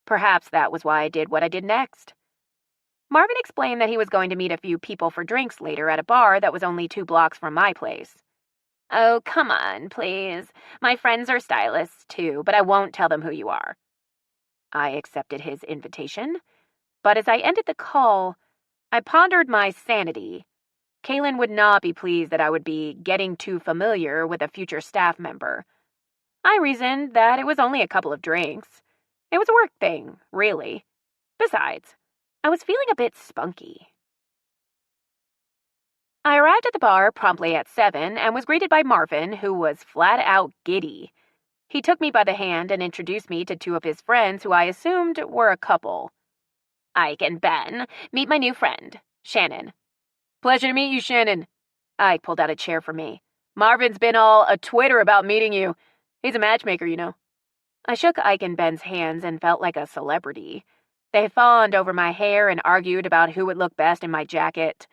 Perhaps that was why I did what I did next. Marvin explained that he was going to meet a few people for drinks later at a bar that was only 2 blocks from my place. Oh, come on, please. My friends are stylists, too, but I won't tell them who you are. I accepted his invitation, but as I ended the call, I pondered my sanity. Kaylin would not be pleased that I would be getting too familiar with a future staff member. I reasoned that it was only a couple of drinks. It was a work thing, really. Besides, I was feeling a bit spunky. I arrived at the bar promptly at 7 and was greeted by Marvin, who was flat out giddy. He took me by the hand and introduced me to 2 of his friends who I assumed were a couple. Ike and Ben, meet my new friend, Shannon. Pleasure to meet you, Shannon. Ike pulled out a chair for me. Marvin's been all a Twitter about meeting you. He's a matchmaker, you know. I shook Ike and Ben's hands and felt like a celebrity. They fawned over my hair and argued about who would look best in my jacket.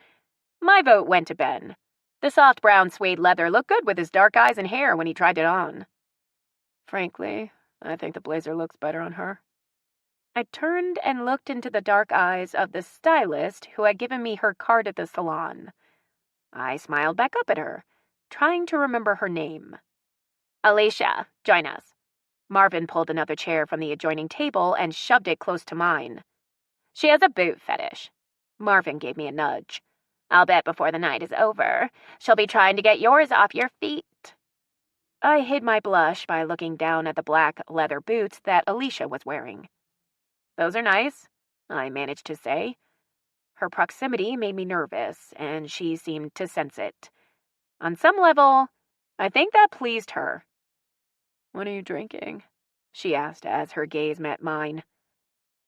My vote went to Ben. The soft brown suede leather looked good with his dark eyes and hair when he tried it on. Frankly, I think the blazer looks better on her. I turned and looked into the dark eyes of the stylist who had given me her card at the salon. I smiled back up at her, trying to remember her name. Alicia, join us. Marvin pulled another chair from the adjoining table and shoved it close to mine. She has a boot fetish. Marvin gave me a nudge. I'll bet before the night is over, she'll be trying to get yours off your feet. I hid my blush by looking down at the black leather boots that Alicia was wearing. Those are nice, I managed to say. Her proximity made me nervous, and she seemed to sense it. On some level, I think that pleased her. What are you drinking? She asked as her gaze met mine.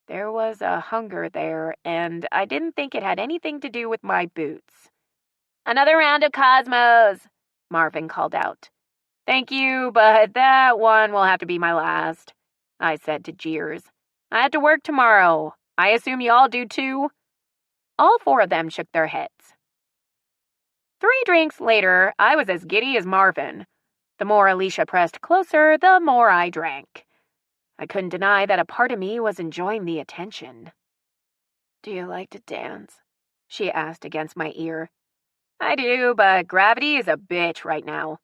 There was a hunger there, and I didn't think it had anything to do with my boots. Another round of Cosmos, Marvin called out. Thank you, but that one will have to be my last, I said to jeers. I have to work tomorrow. I assume you all do too? All 4 of them shook their heads. 3 drinks later, I was as giddy as Marvin. The more Alicia pressed closer, the more I drank. I couldn't deny that a part of me was enjoying the attention. Do you like to dance? She asked against my ear. I do, but gravity is a bitch right now.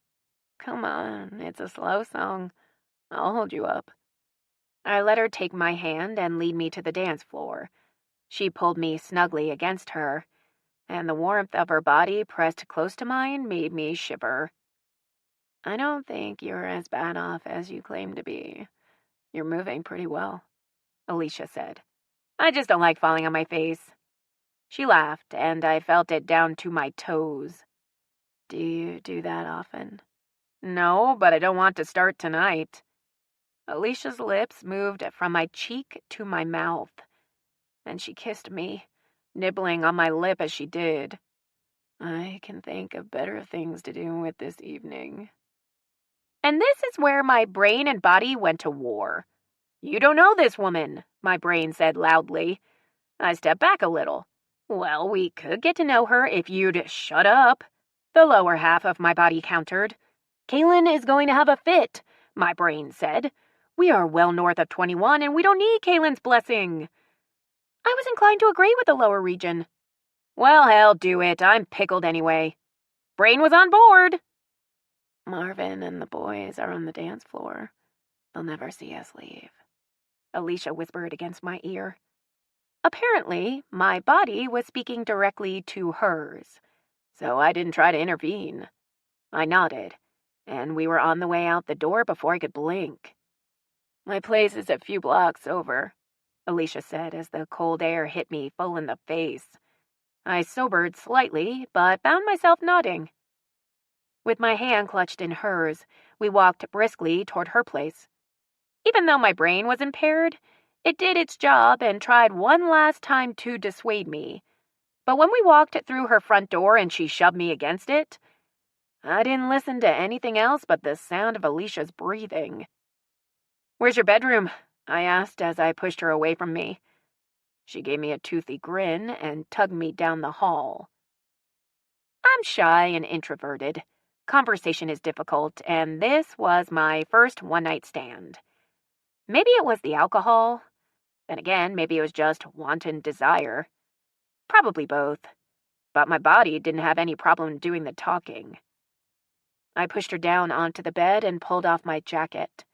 Come on, it's a slow song. I'll hold you up. I let her take my hand and lead me to the dance floor. She pulled me snugly against her, and the warmth of her body pressed close to mine made me shiver. I don't think you're as bad off as you claim to be. You're moving pretty well, Alicia said. I just don't like falling on my face. She laughed, and I felt it down to my toes. Do you do that often? No, but I don't want to start tonight. Alicia's lips moved from my cheek to my mouth, and she kissed me, nibbling on my lip as she did. I can think of better things to do with this evening. And this is where my brain and body went to war. You don't know this woman, my brain said loudly. I stepped back a little. Well, we could get to know her if you'd shut up. The lower half of my body countered. Kaylin is going to have a fit, my brain said. We are well north of 21 and we don't need Kaylin's blessing. I was inclined to agree with the lower region. Well, hell, do it. I'm pickled anyway. Brain was on board. Marvin and the boys are on the dance floor. They'll never see us leave, Alicia whispered against my ear. Apparently, my body was speaking directly to hers, so I didn't try to intervene. I nodded, and we were on the way out the door before I could blink. My place is a few blocks over, Alicia said as the cold air hit me full in the face. I sobered slightly, but found myself nodding. With my hand clutched in hers, we walked briskly toward her place. Even though my brain was impaired, it did its job and tried one last time to dissuade me. But when we walked through her front door and she shoved me against it, I didn't listen to anything else but the sound of Alicia's breathing. "Where's your bedroom?" I asked as I pushed her away from me. She gave me a toothy grin and tugged me down the hall. I'm shy and introverted. Conversation is difficult, and this was my first one-night stand. Maybe it was the alcohol. Then again, maybe it was just wanton desire. Probably both. But my body didn't have any problem doing the talking. I pushed her down onto the bed and pulled off my jacket.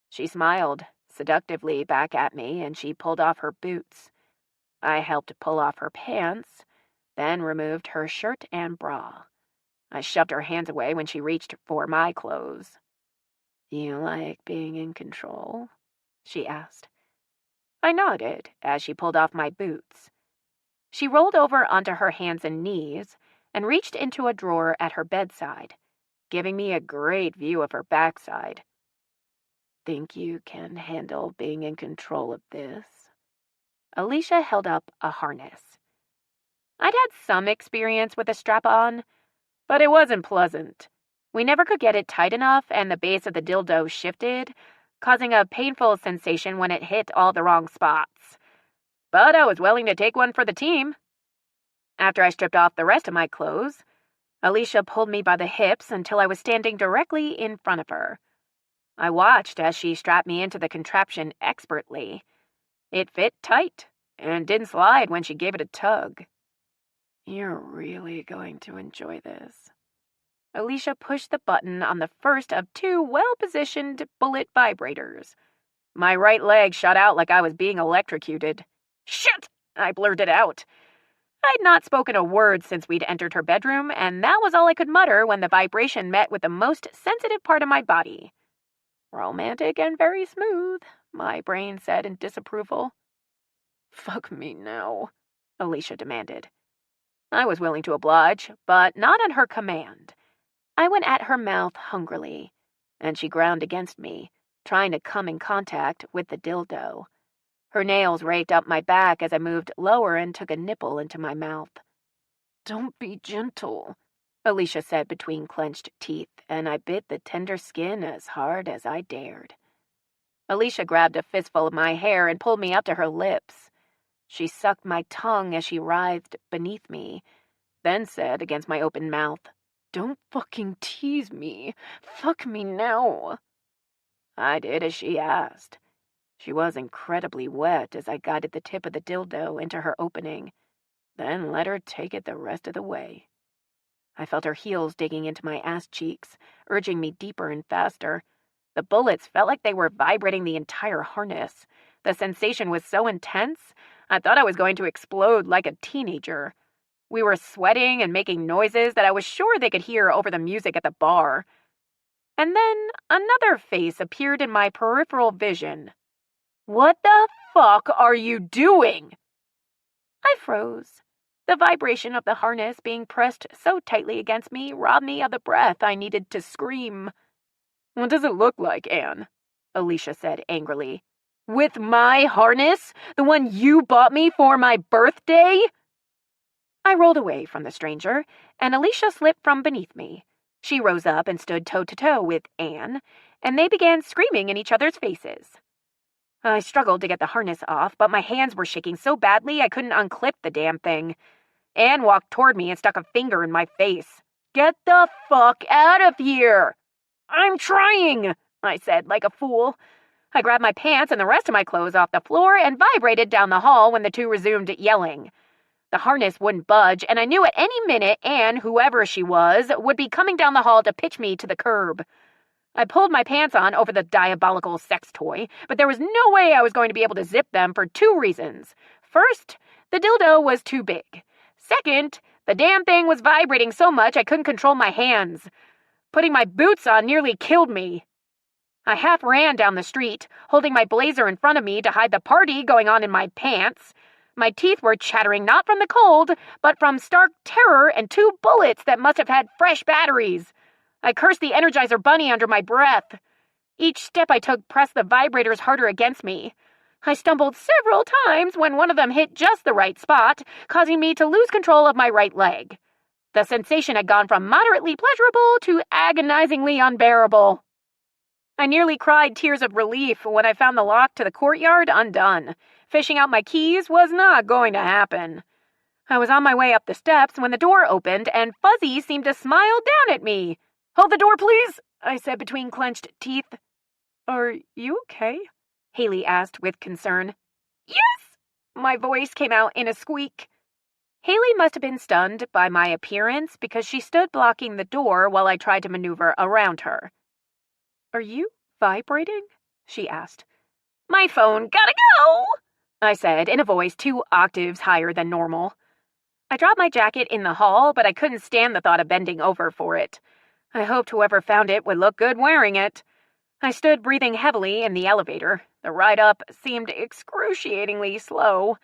She smiled seductively back at me, and she pulled off her boots. I helped pull off her pants, then removed her shirt and bra. I shoved her hands away when she reached for my clothes. "You like being in control?" she asked. I nodded as she pulled off my boots. She rolled over onto her hands and knees and reached into a drawer at her bedside, giving me a great view of her backside. "Think you can handle being in control of this?" Alicia held up a harness. I'd had some experience with a strap-on, but it wasn't pleasant. We never could get it tight enough, and the base of the dildo shifted, causing a painful sensation when it hit all the wrong spots. But I was willing to take one for the team. After I stripped off the rest of my clothes, Alicia pulled me by the hips until I was standing directly in front of her. I watched as she strapped me into the contraption expertly. It fit tight and didn't slide when she gave it a tug. "You're really going to enjoy this." Alicia pushed the button on the first of two well-positioned bullet vibrators. My right leg shot out like I was being electrocuted. "Shit!" I blurted out. I'd not spoken a word since we'd entered her bedroom, and that was all I could mutter when the vibration met with the most sensitive part of my body. "Romantic and very smooth," my brain said in disapproval. "Fuck me now," Alicia demanded. I was willing to oblige, but not on her command. I went at her mouth hungrily, and she ground against me, trying to come in contact with the dildo. Her nails raked up my back as I moved lower and took a nipple into my mouth. "Don't be gentle," Alicia said between clenched teeth, and I bit the tender skin as hard as I dared. Alicia grabbed a fistful of my hair and pulled me up to her lips. She sucked my tongue as she writhed beneath me, then said against my open mouth, "Don't fucking tease me. Fuck me now." I did as she asked. She was incredibly wet as I guided the tip of the dildo into her opening, then let her take it the rest of the way. I felt her heels digging into my ass cheeks, urging me deeper and faster. The bullets felt like they were vibrating the entire harness. The sensation was so intense, I thought I was going to explode like a teenager. We were sweating and making noises that I was sure they could hear over the music at the bar. And then another face appeared in my peripheral vision. "What the fuck are you doing?" I froze. The vibration of the harness being pressed so tightly against me robbed me of the breath I needed to scream. "What does it look like, Anne?" Alicia said angrily. "With my harness? The one you bought me for my birthday?" I rolled away from the stranger, and Alicia slipped from beneath me. She rose up and stood toe-to-toe with Anne, and they began screaming in each other's faces. I struggled to get the harness off, but my hands were shaking so badly I couldn't unclip the damn thing. Anne walked toward me and stuck a finger in my face. "Get the fuck out of here!" "I'm trying," I said like a fool. I grabbed my pants and the rest of my clothes off the floor and vibrated down the hall when the two resumed yelling. The harness wouldn't budge, and I knew at any minute Anne, whoever she was, would be coming down the hall to pitch me to the curb. I pulled my pants on over the diabolical sex toy, but there was no way I was going to be able to zip them for 2 reasons. First, the dildo was too big. Second, the damn thing was vibrating so much I couldn't control my hands. Putting my boots on nearly killed me. I half ran down the street, holding my blazer in front of me to hide the party going on in my pants. My teeth were chattering not from the cold, but from stark terror and 2 bullets that must have had fresh batteries. I cursed the Energizer Bunny under my breath. Each step I took pressed the vibrators harder against me. I stumbled several times when one of them hit just the right spot, causing me to lose control of my right leg. The sensation had gone from moderately pleasurable to agonizingly unbearable. I nearly cried tears of relief when I found the lock to the courtyard undone. Fishing out my keys was not going to happen. I was on my way up the steps when the door opened and Fuzzy seemed to smile down at me. "Hold the door, please," I said between clenched teeth. "Are you okay?" Haley asked with concern. "Yes!" My voice came out in a squeak. Haley must have been stunned by my appearance because she stood blocking the door while I tried to maneuver around her. "Are you vibrating?" she asked. "My phone gotta go," I said in a voice 2 octaves higher than normal. I dropped my jacket in the hall, but I couldn't stand the thought of bending over for it. I hoped whoever found it would look good wearing it. I stood breathing heavily in the elevator. The ride up seemed excruciatingly slow.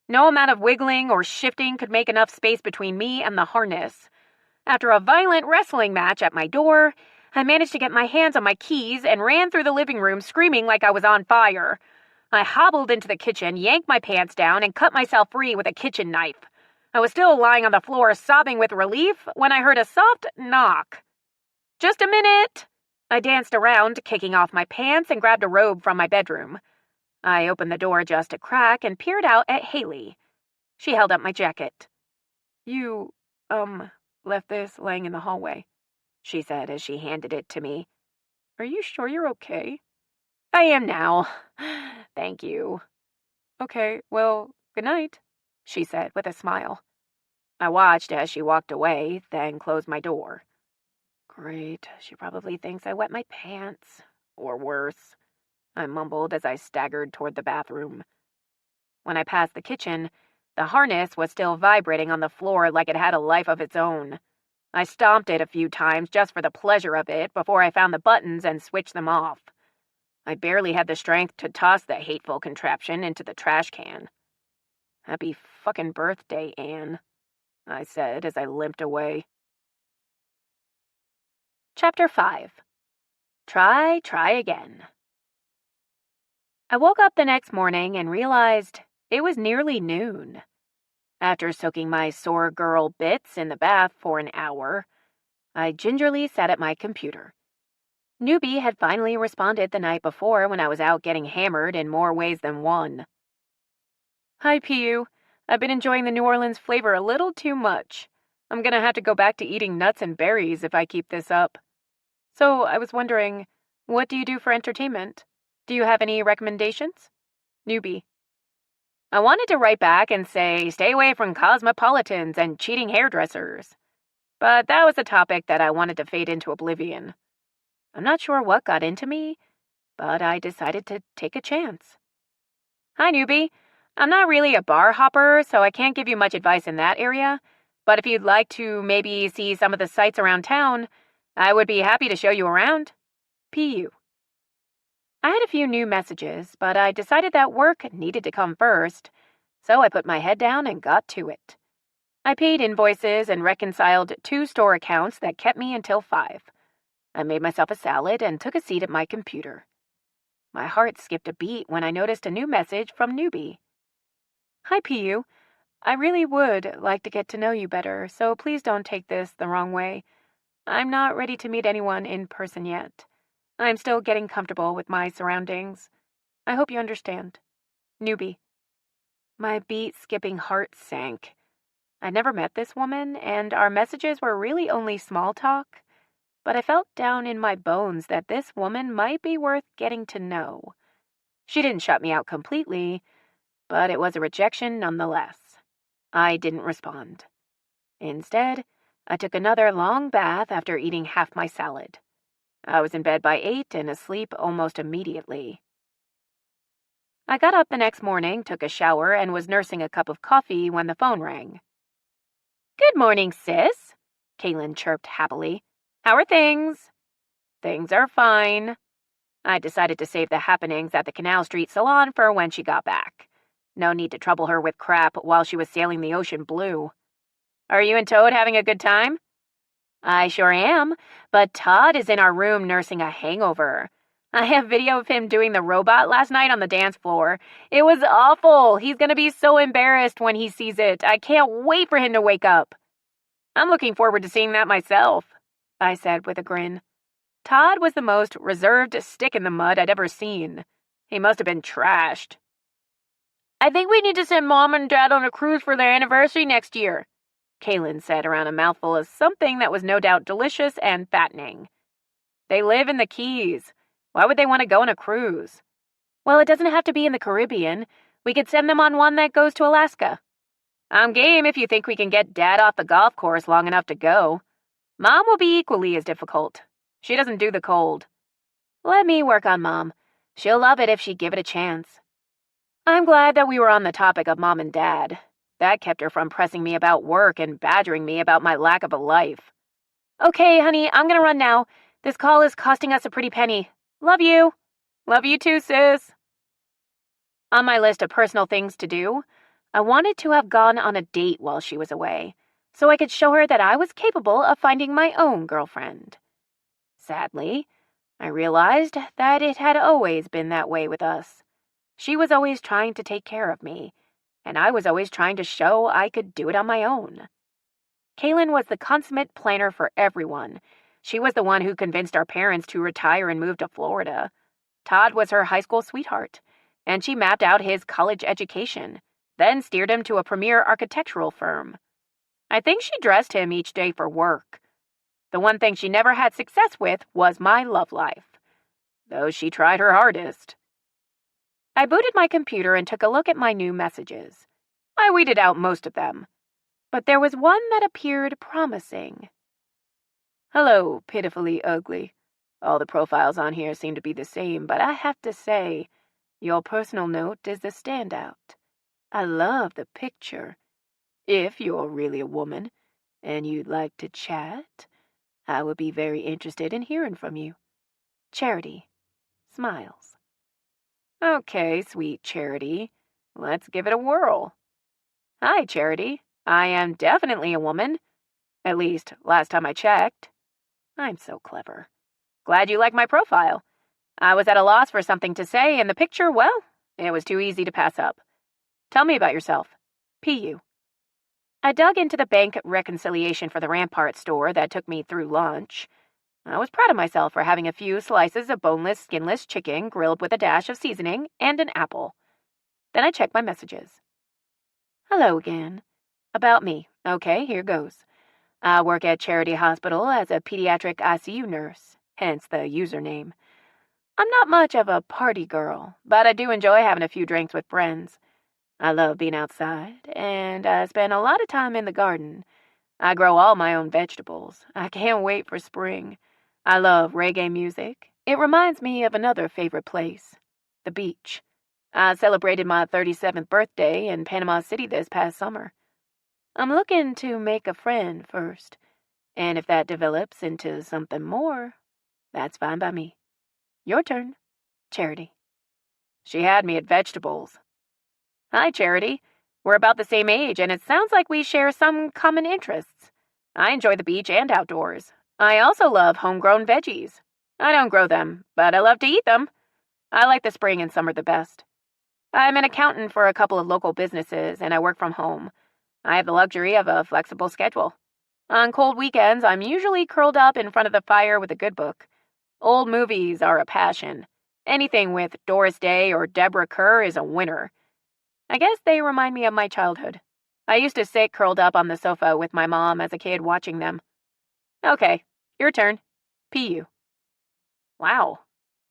No amount of wiggling or shifting could make enough space between me and the harness. After a violent wrestling match at my door, I managed to get my hands on my keys and ran through the living room screaming like I was on fire. I hobbled into the kitchen, yanked my pants down, and cut myself free with a kitchen knife. I was still lying on the floor sobbing with relief when I heard a soft knock. "Just a minute!" I danced around, kicking off my pants, and grabbed a robe from my bedroom. I opened the door just a crack and peered out at Haley. She held up my jacket. "You, left this laying in the hallway," she said as she handed it to me. "Are you sure you're okay?" "I am now. Thank you." "Okay, well, good night," she said with a smile. I watched as she walked away, then closed my door. Great, she probably thinks I wet my pants. Or worse, I mumbled as I staggered toward the bathroom. When I passed the kitchen, the harness was still vibrating on the floor like it had a life of its own. I stomped it a few times just for the pleasure of it before I found the buttons and switched them off. I barely had the strength to toss the hateful contraption into the trash can. "Happy fucking birthday, Anne," I said as I limped away. Chapter 5. Try again. I woke up the next morning and realized it was nearly noon. After soaking my sore girl bits in the bath for an hour, I gingerly sat at my computer. Newbie had finally responded the night before when I was out getting hammered in more ways than one. "Hi, PU. I've been enjoying the New Orleans flavor a little too much. I'm gonna have to go back to eating nuts and berries if I keep this up. So I was wondering, what do you do for entertainment? Do you have any recommendations?" Newbie. I wanted to write back and say, stay away from cosmopolitans and cheating hairdressers. But that was a topic that I wanted to fade into oblivion. I'm not sure what got into me, but I decided to take a chance. "Hi, Newbie. I'm not really a bar hopper, so I can't give you much advice in that area. But if you'd like to maybe see some of the sights around town, I would be happy to show you around. PU." I had a few new messages, but I decided that work needed to come first, so I put my head down and got to it. I paid invoices and reconciled 2 store accounts that kept me until 5. I made myself a salad and took a seat at my computer. My heart skipped a beat when I noticed a new message from Newbie. "Hi, PU. I really would like to get to know you better, so please don't take this the wrong way. I'm not ready to meet anyone in person yet. I'm still getting comfortable with my surroundings. I hope you understand. Newbie." My beat-skipping heart sank. I'd never met this woman, and our messages were really only small talk, but I felt down in my bones that this woman might be worth getting to know. She didn't shut me out completely, but it was a rejection nonetheless. I didn't respond. Instead, I took another long bath after eating half my salad. I was in bed by 8 and asleep almost immediately. I got up the next morning, took a shower, and was nursing a cup of coffee when the phone rang. "Good morning, sis," Kaylin chirped happily. "How are things?" "Things are fine." I decided to save the happenings at the Canal Street salon for when she got back. No need to trouble her with crap while she was sailing the ocean blue. "Are you and Toad having a good time?" "I sure am, but Todd is in our room nursing a hangover. I have video of him doing the robot last night on the dance floor. It was awful. He's going to be so embarrassed when he sees it. I can't wait for him to wake up." "I'm looking forward to seeing that myself," I said with a grin. Todd was the most reserved stick in the mud I'd ever seen. He must have been trashed. "I think we need to send Mom and Dad on a cruise for their anniversary next year," Kaylin said around a mouthful of something that was no doubt delicious and fattening. "They live in the Keys. Why would they want to go on a cruise?" "Well, it doesn't have to be in the Caribbean. We could send them on one that goes to Alaska." "I'm game if you think we can get Dad off the golf course long enough to go. Mom will be equally as difficult. She doesn't do the cold." "Let me work on Mom. She'll love it if she give it a chance." I'm glad that we were on the topic of Mom and Dad. That kept her from pressing me about work and badgering me about my lack of a life. "Okay, honey, I'm gonna run now. This call is costing us a pretty penny. Love you." "Love you too, sis." On my list of personal things to do, I wanted to have gone on a date while she was away, so I could show her that I was capable of finding my own girlfriend. Sadly, I realized that it had always been that way with us. She was always trying to take care of me, and I was always trying to show I could do it on my own. Kaylin was the consummate planner for everyone. She was the one who convinced our parents to retire and move to Florida. Todd was her high school sweetheart, and she mapped out his college education, then steered him to a premier architectural firm. I think she dressed him each day for work. The one thing she never had success with was my love life, though she tried her hardest. I booted my computer and took a look at my new messages. I weeded out most of them, but there was one that appeared promising. "Hello, pitifully ugly. All the profiles on here seem to be the same, but I have to say, your personal note is the standout. I love the picture. If you're really a woman and you'd like to chat, I would be very interested in hearing from you. Charity." Smiles. "Okay, sweet Charity. Let's give it a whirl. Hi, Charity. I am definitely a woman. At least, last time I checked. I'm so clever. Glad you like my profile. I was at a loss for something to say, and the picture, well, it was too easy to pass up. Tell me about yourself. P.U." I dug into the bank reconciliation for the Rampart store that took me through lunch. I was proud of myself for having a few slices of boneless, skinless chicken grilled with a dash of seasoning and an apple. Then I checked my messages. "Hello again. About me. Okay, here goes. I work at Charity Hospital as a pediatric ICU nurse, hence the username. I'm not much of a party girl, but I do enjoy having a few drinks with friends. I love being outside, and I spend a lot of time in the garden. I grow all my own vegetables. I can't wait for spring. I love reggae music. It reminds me of another favorite place, the beach. I celebrated my 37th birthday in Panama City this past summer. I'm looking to make a friend first, and if that develops into something more, that's fine by me. Your turn, Charity." She had me at vegetables. "Hi, Charity. We're about the same age, and it sounds like we share some common interests. I enjoy the beach and outdoors. I also love homegrown veggies. I don't grow them, but I love to eat them. I like the spring and summer the best. I'm an accountant for a couple of local businesses, and I work from home. I have the luxury of a flexible schedule. On cold weekends, I'm usually curled up in front of the fire with a good book. Old movies are a passion. Anything with Doris Day or Deborah Kerr is a winner. I guess they remind me of my childhood. I used to sit curled up on the sofa with my mom as a kid watching them. Okay, your turn. P.U. Wow,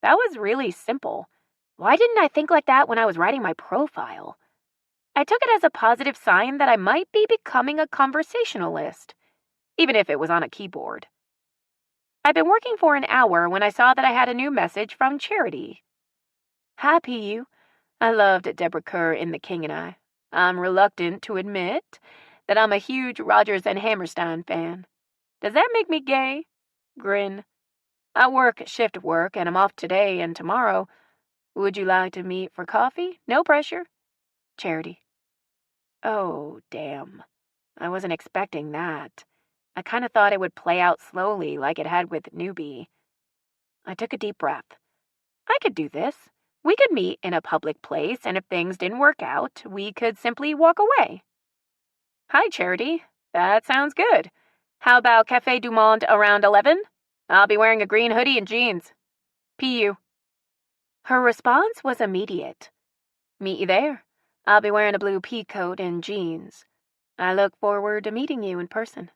that was really simple. Why didn't I think like that when I was writing my profile? I took it as a positive sign that I might be becoming a conversationalist, even if it was on a keyboard. I'd been working for an hour when I saw that I had a new message from Charity. Happy you. I loved Deborah Kerr in The King and I. I'm reluctant to admit that I'm a huge Rodgers and Hammerstein fan. Does that make me gay? Grin. I work shift work and I'm off today and tomorrow. Would you like to meet for coffee? No pressure. Charity. Oh, damn. I wasn't expecting that. I kind of thought it would play out slowly like it had with Newbie. I took a deep breath. I could do this. We could meet in a public place, and if things didn't work out, we could simply walk away. Hi, Charity. That sounds good. How about Café du Monde around 11? I'll be wearing a green hoodie and jeans. P.U. Her response was immediate. Meet you there. I'll be wearing a blue pea coat and jeans. I look forward to meeting you in person.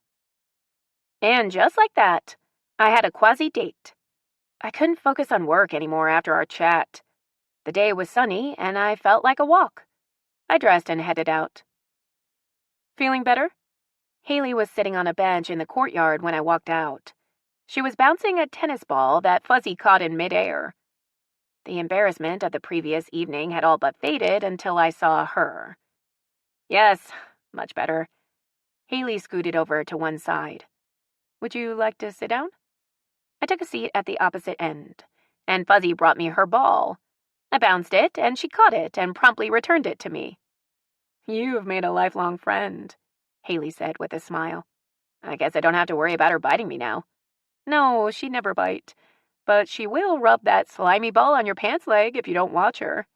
And just like that, I had a quasi-date. I couldn't focus on work anymore after our chat. The day was sunny, and I felt like a walk. I dressed and headed out. Feeling better? Haley was sitting on a bench in the courtyard when I walked out. She was bouncing a tennis ball that Fuzzy caught in midair. The embarrassment of the previous evening had all but faded until I saw her. Yes, much better. Haley scooted over to one side. Would you like to sit down? I took a seat at the opposite end, and Fuzzy brought me her ball. I bounced it, and she caught it and promptly returned it to me. You've made a lifelong friend, Haley said with a smile. I guess I don't have to worry about her biting me now. No, she'd never bite, but she will rub that slimy ball on your pants leg if you don't watch her.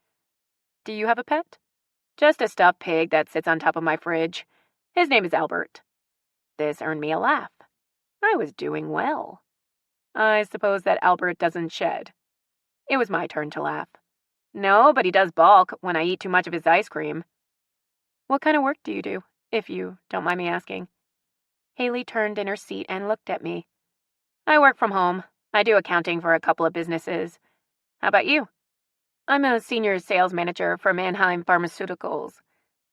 Do you have a pet? Just a stuffed pig that sits on top of my fridge. His name is Albert. This earned me a laugh. I was doing well. I suppose that Albert doesn't shed. It was my turn to laugh. No, but he does balk when I eat too much of his ice cream. What kind of work do you do, if you don't mind me asking? Haley turned in her seat and looked at me. I work from home. I do accounting for a couple of businesses. How about you? I'm a senior sales manager for Mannheim Pharmaceuticals,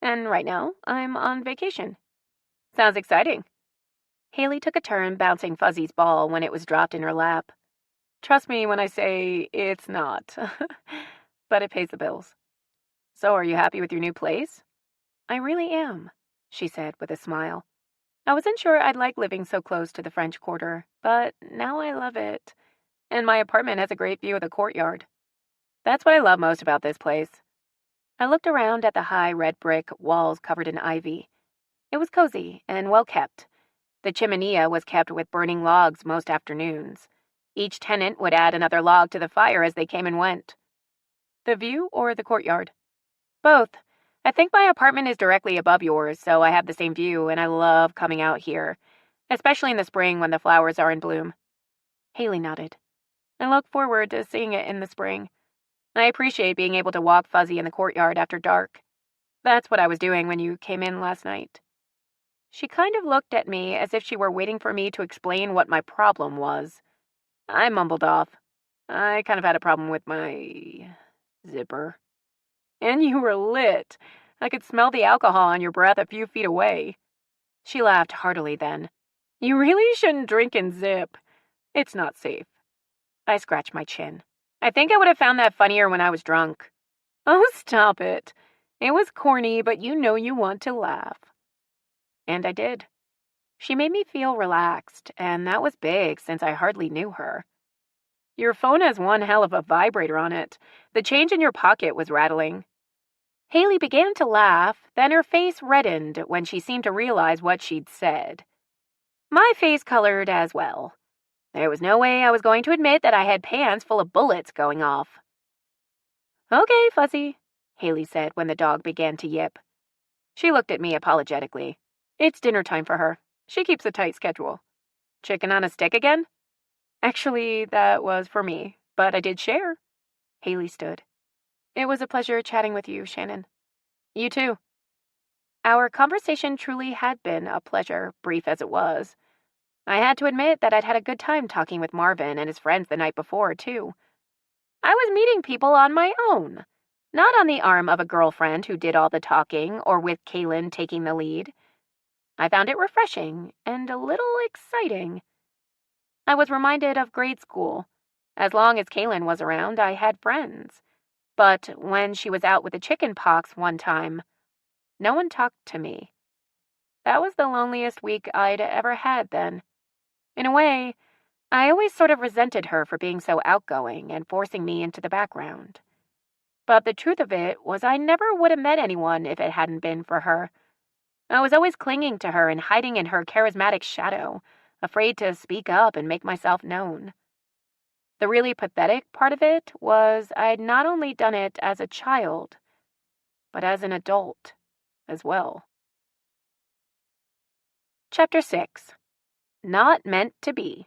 and right now I'm on vacation. Sounds exciting. Haley took a turn bouncing Fuzzy's ball when it was dropped in her lap. Trust me when I say it's not, but it pays the bills. So are you happy with your new place? I really am, she said with a smile. I wasn't sure I'd like living so close to the French Quarter, but now I love it. And my apartment has a great view of the courtyard. That's what I love most about this place. I looked around at the high red brick walls covered in ivy. It was cozy and well kept. The chimenea was kept with burning logs most afternoons. Each tenant would add another log to the fire as they came and went. The view or the courtyard? Both. I think my apartment is directly above yours, so I have the same view, and I love coming out here, especially in the spring when the flowers are in bloom. Haley nodded. I look forward to seeing it in the spring. I appreciate being able to walk Fuzzy in the courtyard after dark. That's what I was doing when you came in last night. She kind of looked at me as if she were waiting for me to explain what my problem was. I mumbled off. I kind of had a problem with my zipper. And you were lit. I could smell the alcohol on your breath a few feet away. She laughed heartily then. You really shouldn't drink and zip. It's not safe. I scratched my chin. I think I would have found that funnier when I was drunk. Oh, stop it. It was corny, but you know you want to laugh. And I did. She made me feel relaxed, and that was big since I hardly knew her. Your phone has one hell of a vibrator on it. The change in your pocket was rattling. Haley began to laugh, then her face reddened when she seemed to realize what she'd said. My face colored as well. There was no way I was going to admit that I had pants full of bullets going off. Okay, Fuzzy, Haley said when the dog began to yip. She looked at me apologetically. It's dinner time for her. She keeps a tight schedule. Chicken on a stick again? Actually, that was for me, but I did share. Haley stood. It was a pleasure chatting with you, Shannon. You too. Our conversation truly had been a pleasure, brief as it was. I had to admit that I'd had a good time talking with Marvin and his friends the night before, too. I was meeting people on my own. not on the arm of a girlfriend who did all the talking or with Kaylin taking the lead. I found it refreshing and a little exciting. I was reminded of grade school. As long as Kaylin was around, I had friends. But when she was out with the chicken pox one time, no one talked to me. That was the loneliest week I'd ever had then. In a way, I always sort of resented her for being so outgoing and forcing me into the background. But the truth of it was I never would have met anyone if it hadn't been for her. I was always clinging to her and hiding in her charismatic shadow, afraid to speak up and make myself known. The really pathetic part of it was I'd not only done it as a child, but as an adult as well. Chapter 6. Not Meant to Be.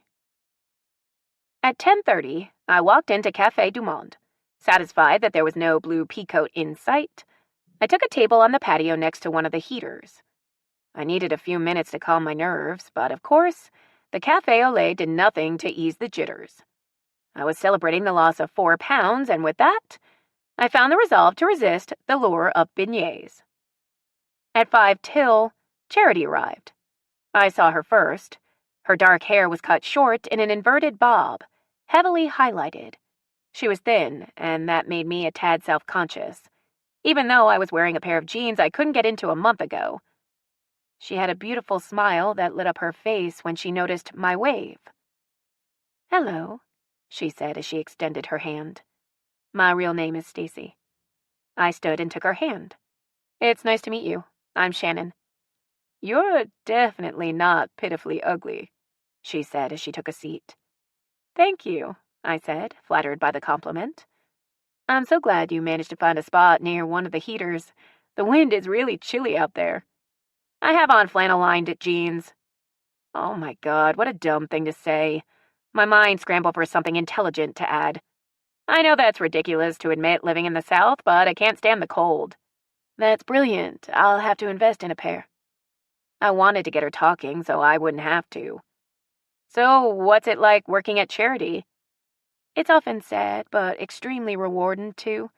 At 10:30, I walked into Café du Monde. Satisfied that there was no blue peacoat in sight, I took a table on the patio next to one of the heaters. I needed a few minutes to calm my nerves, but of course, the Café au lait did nothing to ease the jitters. I was celebrating the loss of 4 pounds, and with that, I found the resolve to resist the lure of beignets. At 5 till, Charity arrived. I saw her first. Her dark hair was cut short in an inverted bob, heavily highlighted. She was thin, and that made me a tad self-conscious, even though I was wearing a pair of jeans I couldn't get into a month ago. She had a beautiful smile that lit up her face when she noticed my wave. "Hello," she said as she extended her hand. "My real name is Stacy." I stood and took her hand. "It's nice to meet you. I'm Shannon." "You're definitely not pitifully ugly," she said as she took a seat. "Thank you," I said, flattered by the compliment. "I'm so glad you managed to find a spot near one of the heaters. The wind is really chilly out there." "I have on flannel-lined jeans." Oh my God, what a dumb thing to say. My mind scrambled for something intelligent to add. "I know that's ridiculous to admit living in the South, but I can't stand the cold." "That's brilliant. I'll have to invest in a pair." I wanted to get her talking so I wouldn't have to. "So, what's it like working at Charity?" "It's often sad, but extremely rewarding, too.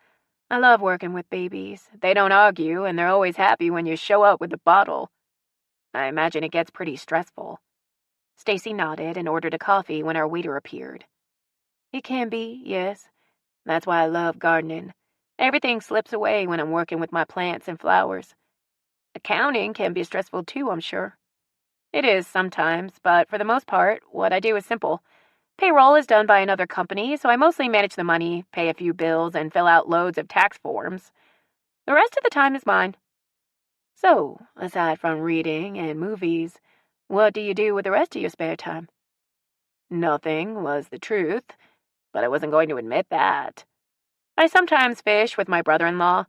I love working with babies. They don't argue, and they're always happy when you show up with the bottle." "I imagine it gets pretty stressful." Stacy nodded and ordered a coffee when our waiter appeared. "It can be, yes. That's why I love gardening. Everything slips away when I'm working with my plants and flowers. Accounting can be stressful too, I'm sure." "It is sometimes, but for the most part, what I do is simple. Payroll is done by another company, so I mostly manage the money, pay a few bills, and fill out loads of tax forms. The rest of the time is mine." "So, aside from reading and movies, what do you do with the rest of your spare time?" "Nothing," was the truth, but I wasn't going to admit that. "I sometimes fish with my brother-in-law.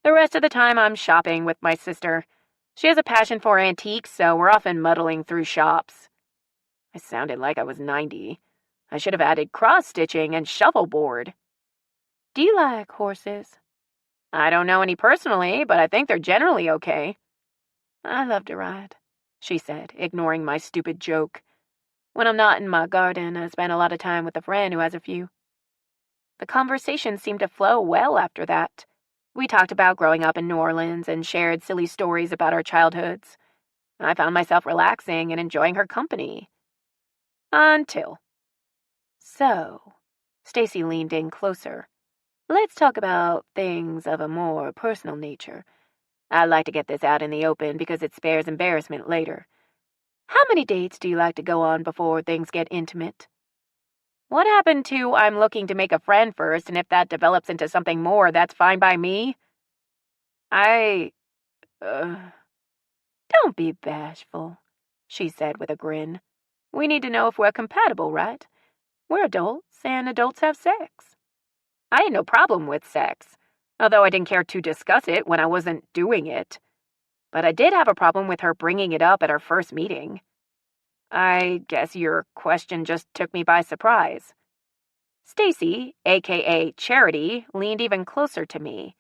The rest of the time I'm shopping with my sister. She has a passion for antiques, so we're often muddling through shops." I sounded like I was 90. I should have added cross-stitching and shuffleboard. "Do you like horses?" "I don't know any personally, but I think they're generally okay." "I love to ride," she said, ignoring my stupid joke. "When I'm not in my garden, I spend a lot of time with a friend who has a few." The conversation seemed to flow well after that. We talked about growing up in New Orleans and shared silly stories about our childhoods. I found myself relaxing and enjoying her company. Until. "So," Stacy leaned in closer, "let's talk about things of a more personal nature. I'd like to get this out in the open because it spares embarrassment later. How many dates do you like to go on before things get intimate?" "What happened to I'm looking to make a friend first, and if that develops into something more, that's fine by me?" I, uh... "Don't be bashful," she said with a grin. "We need to know if we're compatible, right? We're adults, and adults have sex." I had no problem with sex, although I didn't care to discuss it when I wasn't doing it. But I did have a problem with her bringing it up at our first meeting. "I guess your question just took me by surprise." Stacy, aka Charity, leaned even closer to me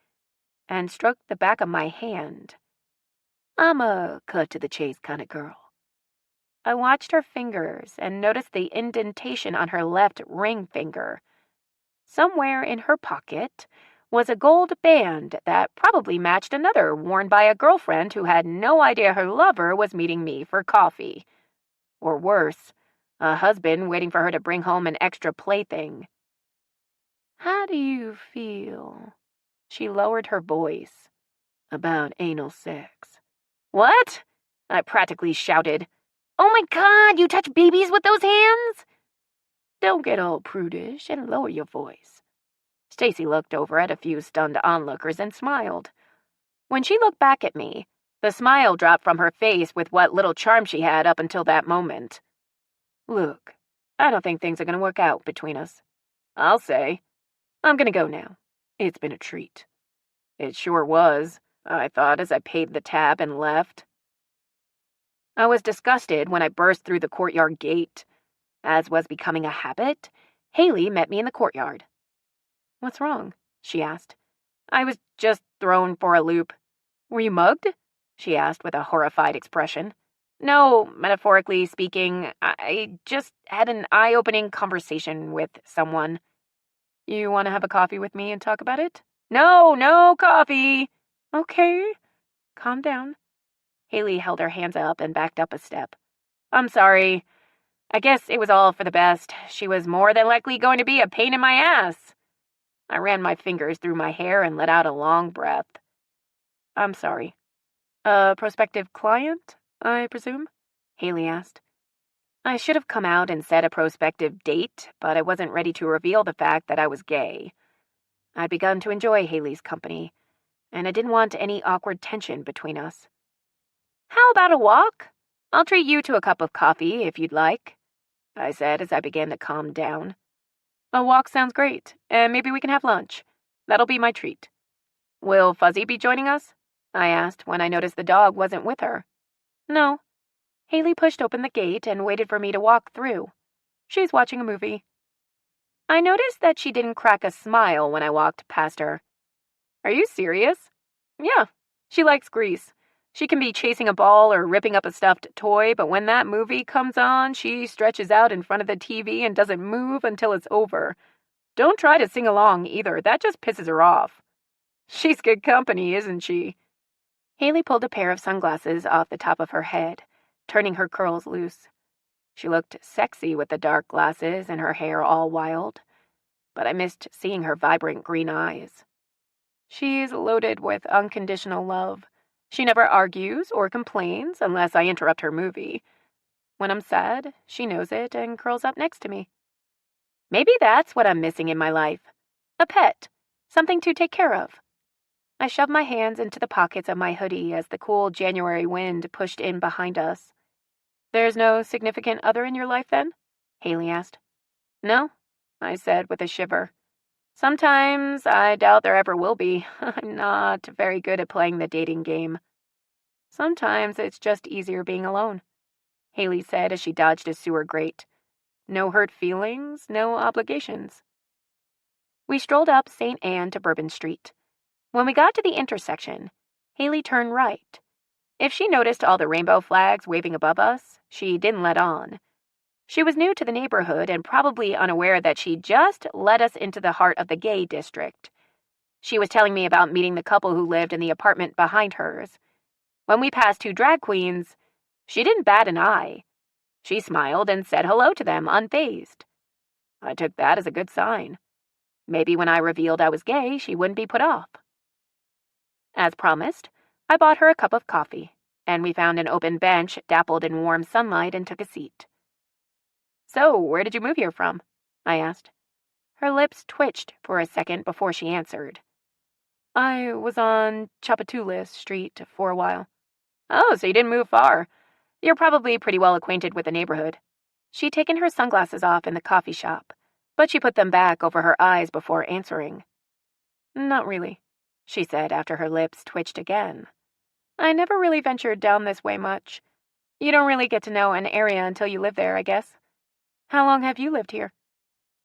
and stroked the back of my hand. "I'm a cut-to-the-chase kind of girl." I watched her fingers and noticed the indentation on her left ring finger. Somewhere in her pocket was a gold band that probably matched another worn by a girlfriend who had no idea her lover was meeting me for coffee. Or worse, a husband waiting for her to bring home an extra plaything. "How do you feel?" She lowered her voice. "About anal sex." "What?" I practically shouted. "Oh my God, you touch babies with those hands?" "Don't get all prudish and lower your voice." Stacy looked over at a few stunned onlookers and smiled. When she looked back at me, the smile dropped from her face with what little charm she had up until that moment. "Look, I don't think things are going to work out between us. I'll say. I'm going to go now. It's been a treat." It sure was, I thought as I paid the tab and left. I was disgusted when I burst through the courtyard gate. As was becoming a habit, Haley met me in the courtyard. "What's wrong?" she asked. "I was just thrown for a loop." "Were you mugged?" she asked with a horrified expression. "No, metaphorically speaking, I just had an eye-opening conversation with someone." "You want to have a coffee with me and talk about it?" No coffee." "Okay, calm down." Haley held her hands up and backed up a step. "I'm sorry. I guess it was all for the best. She was more than likely going to be a pain in my ass." I ran my fingers through my hair and let out a long breath. "I'm sorry. A prospective client, I presume?" Haley asked. I should have come out and said a prospective date, but I wasn't ready to reveal the fact that I was gay. I'd begun to enjoy Haley's company, and I didn't want any awkward tension between us. "How about a walk? I'll treat you to a cup of coffee if you'd like," I said as I began to calm down. "A walk sounds great, and maybe we can have lunch. That'll be my treat." "Will Fuzzy be joining us?" I asked when I noticed the dog wasn't with her. "No." Haley pushed open the gate and waited for me to walk through. "She's watching a movie." I noticed that she didn't crack a smile when I walked past her. "Are you serious?" "Yeah. She likes Grease. She can be chasing a ball or ripping up a stuffed toy, but when that movie comes on, she stretches out in front of the TV and doesn't move until it's over. Don't try to sing along either. That just pisses her off." "She's good company, isn't she?" Haley pulled a pair of sunglasses off the top of her head, turning her curls loose. She looked sexy with the dark glasses and her hair all wild, but I missed seeing her vibrant green eyes. "She's loaded with unconditional love. She never argues or complains unless I interrupt her movie. When I'm sad, she knows it and curls up next to me. Maybe that's what I'm missing in my life. A pet. Something to take care of." I shoved my hands into the pockets of my hoodie as the cool January wind pushed in behind us. "There's no significant other in your life, then?" Haley asked. "No," I said with a shiver. "Sometimes I doubt there ever will be. I'm not very good at playing the dating game." "Sometimes it's just easier being alone," Haley said as she dodged a sewer grate. "No hurt feelings, no obligations." We strolled up St. Anne to Bourbon Street. When we got to the intersection, Haley turned right. If she noticed all the rainbow flags waving above us, she didn't let on. She was new to the neighborhood and probably unaware that she just led us into the heart of the gay district. She was telling me about meeting the couple who lived in the apartment behind hers. When we passed two drag queens, she didn't bat an eye. She smiled and said hello to them, unfazed. I took that as a good sign. Maybe when I revealed I was gay, she wouldn't be put off. As promised, I bought her a cup of coffee, and we found an open bench dappled in warm sunlight and took a seat. "So, where did you move here from?" I asked. Her lips twitched for a second before she answered. "I was on Chapatulas Street for a while." "Oh, so you didn't move far. You're probably pretty well acquainted with the neighborhood." She'd taken her sunglasses off in the coffee shop, but she put them back over her eyes before answering. "Not really," she said after her lips twitched again. "I never really ventured down this way much. You don't really get to know an area until you live there, I guess. How long have you lived here?"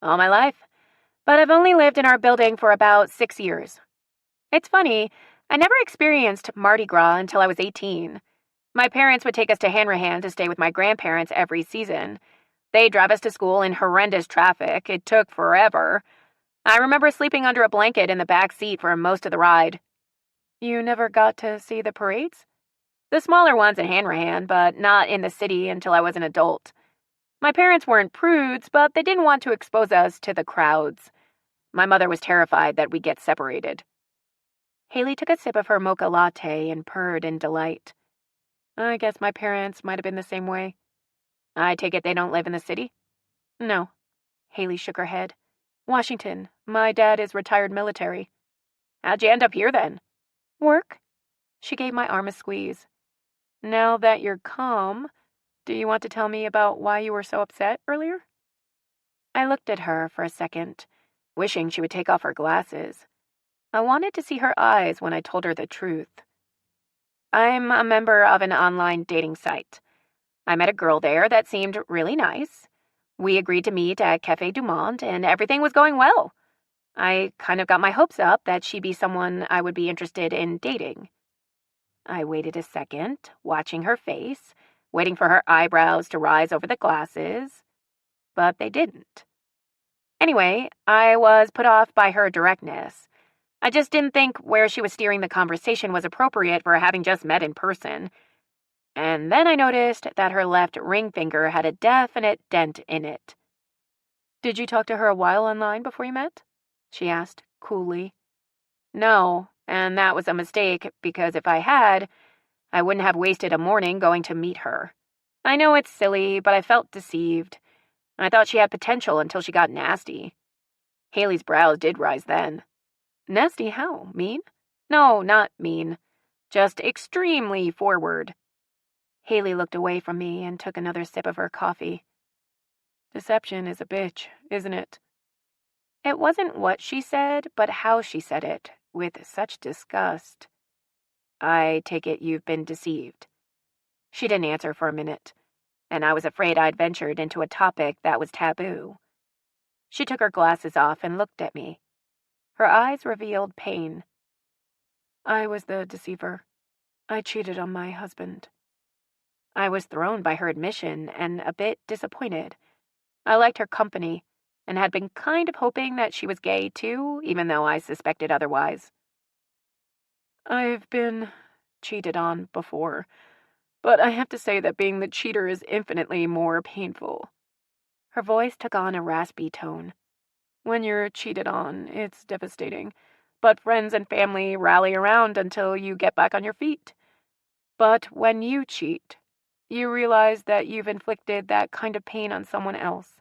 "All my life, but I've only lived in our building for about 6 years. It's funny, I never experienced Mardi Gras until I was 18. My parents would take us to Hanrahan to stay with my grandparents every season. They'd drive us to school in horrendous traffic. It took forever. I remember sleeping under a blanket in the back seat for most of the ride. You never got to see the parades? The smaller ones in Hanrahan, but not in the city until I was an adult. My parents weren't prudes, but they didn't want to expose us to the crowds. My mother was terrified that we'd get separated. Haley took a sip of her mocha latte and purred in delight. I guess my parents might have been the same way. I take it they don't live in the city? No. Haley shook her head. Washington. My dad is retired military. How'd you end up here then? Work. She gave my arm a squeeze. Now that you're calm, do you want to tell me about why you were so upset earlier? I looked at her for a second, wishing she would take off her glasses. I wanted to see her eyes when I told her the truth. I'm a member of an online dating site. I met a girl there that seemed really nice. We agreed to meet at Café Du Monde, and everything was going well. I kind of got my hopes up that she'd be someone I would be interested in dating. I waited a second, watching her face, waiting for her eyebrows to rise over the glasses, but they didn't. Anyway, I was put off by her directness. I just didn't think where she was steering the conversation was appropriate for having just met in person. And then I noticed that her left ring finger had a definite dent in it. Did you talk to her a while online before you met? She asked, coolly. No, and that was a mistake, because if I had, I wouldn't have wasted a morning going to meet her. I know it's silly, but I felt deceived. I thought she had potential until she got nasty. Haley's brows did rise then. Nasty how? Mean? No, not mean. Just extremely forward. Haley looked away from me and took another sip of her coffee. Deception is a bitch, isn't it? It wasn't what she said, but how she said it, with such disgust. I take it you've been deceived. She didn't answer for a minute, and I was afraid I'd ventured into a topic that was taboo. She took her glasses off and looked at me. Her eyes revealed pain. I was the deceiver. I cheated on my husband. I was thrown by her admission and a bit disappointed. I liked her company and had been kind of hoping that she was gay too, even though I suspected otherwise. I've been cheated on before, but I have to say that being the cheater is infinitely more painful. Her voice took on a raspy tone. When you're cheated on, it's devastating, but friends and family rally around until you get back on your feet. But when you cheat, you realize that you've inflicted that kind of pain on someone else,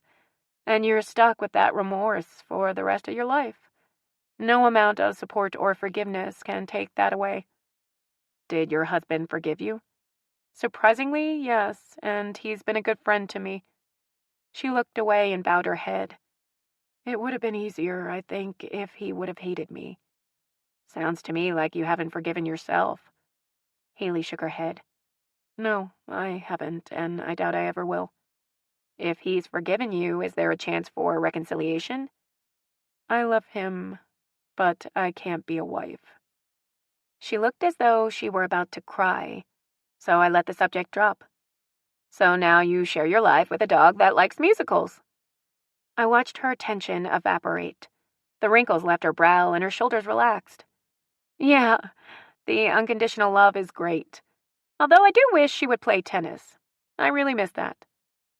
and you're stuck with that remorse for the rest of your life. No amount of support or forgiveness can take that away. Did your husband forgive you? Surprisingly, yes, and he's been a good friend to me. She looked away and bowed her head. It would have been easier, I think, if he would have hated me. Sounds to me like you haven't forgiven yourself. Haley shook her head. No, I haven't, and I doubt I ever will. If he's forgiven you, is there a chance for reconciliation? I love him, but I can't be a wife. She looked as though she were about to cry, so I let the subject drop. So now you share your life with a dog that likes musicals. I watched her tension evaporate. The wrinkles left her brow and her shoulders relaxed. Yeah, the unconditional love is great. Although I do wish she would play tennis. I really miss that.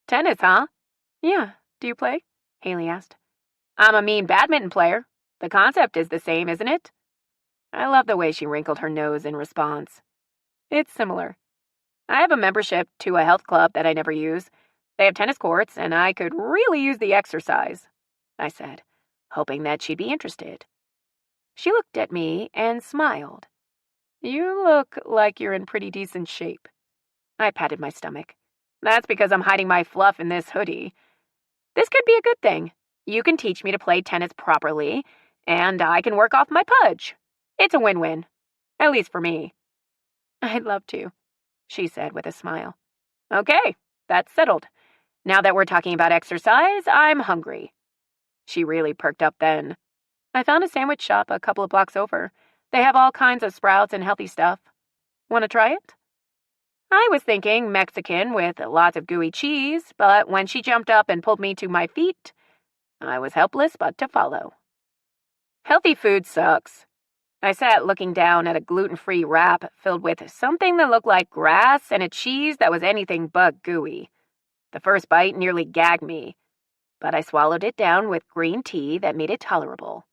Tennis, huh? Yeah. Do you play? Haley asked. I'm a mean badminton player. The concept is the same, isn't it? I love the way she wrinkled her nose in response. It's similar. I have a membership to a health club that I never use. They have tennis courts, and I could really use the exercise, I said, hoping that she'd be interested. She looked at me and smiled. You look like you're in pretty decent shape. I patted my stomach. That's because I'm hiding my fluff in this hoodie. This could be a good thing. You can teach me to play tennis properly, and I can work off my pudge. It's a win-win. At least for me. I'd love to, she said with a smile. Okay, that's settled. Now that we're talking about exercise, I'm hungry. She really perked up then. I found a sandwich shop a couple of blocks over. They have all kinds of sprouts and healthy stuff. Want to try it? I was thinking Mexican with lots of gooey cheese, but when she jumped up and pulled me to my feet, I was helpless but to follow. Healthy food sucks. I sat looking down at a gluten-free wrap filled with something that looked like grass and a cheese that was anything but gooey. The first bite nearly gagged me, but I swallowed it down with green tea that made it tolerable.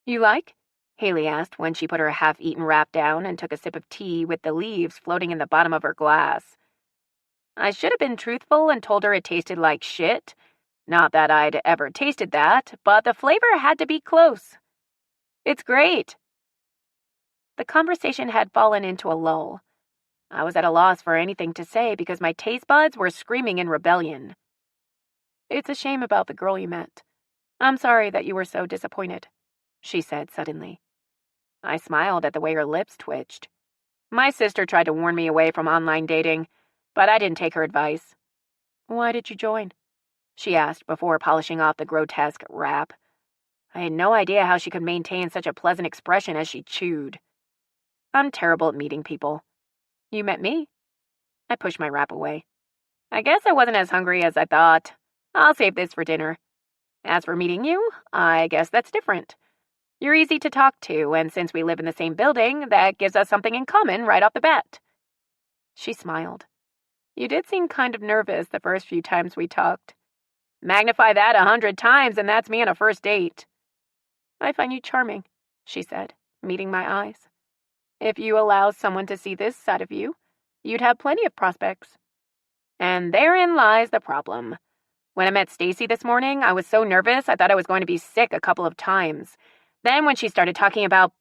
You like? Haley asked when she put her half-eaten wrap down and took a sip of tea with the leaves floating in the bottom of her glass. I should have been truthful and told her it tasted like shit. Not that I'd ever tasted that, but the flavor had to be close. It's great. The conversation had fallen into a lull. I was at a loss for anything to say because my taste buds were screaming in rebellion. It's a shame about the girl you met. I'm sorry that you were so disappointed, she said suddenly. I smiled at the way her lips twitched. My sister tried to warn me away from online dating, but I didn't take her advice. Why did you join? She asked before polishing off the grotesque wrap. I had no idea how she could maintain such a pleasant expression as she chewed. I'm terrible at meeting people. You met me? I pushed my wrap away. I guess I wasn't as hungry as I thought. I'll save this for dinner. As for meeting you, I guess that's different. You're easy to talk to, and since we live in the same building, that gives us something in common right off the bat. She smiled. You did seem kind of nervous the first few times we talked. Magnify that 100 times, and that's me on a first date. I find you charming, she said, meeting my eyes. If you allow someone to see this side of you, you'd have plenty of prospects. And therein lies the problem. When I met Stacy this morning, I was so nervous I thought I was going to be sick a couple of times. Then when she started talking about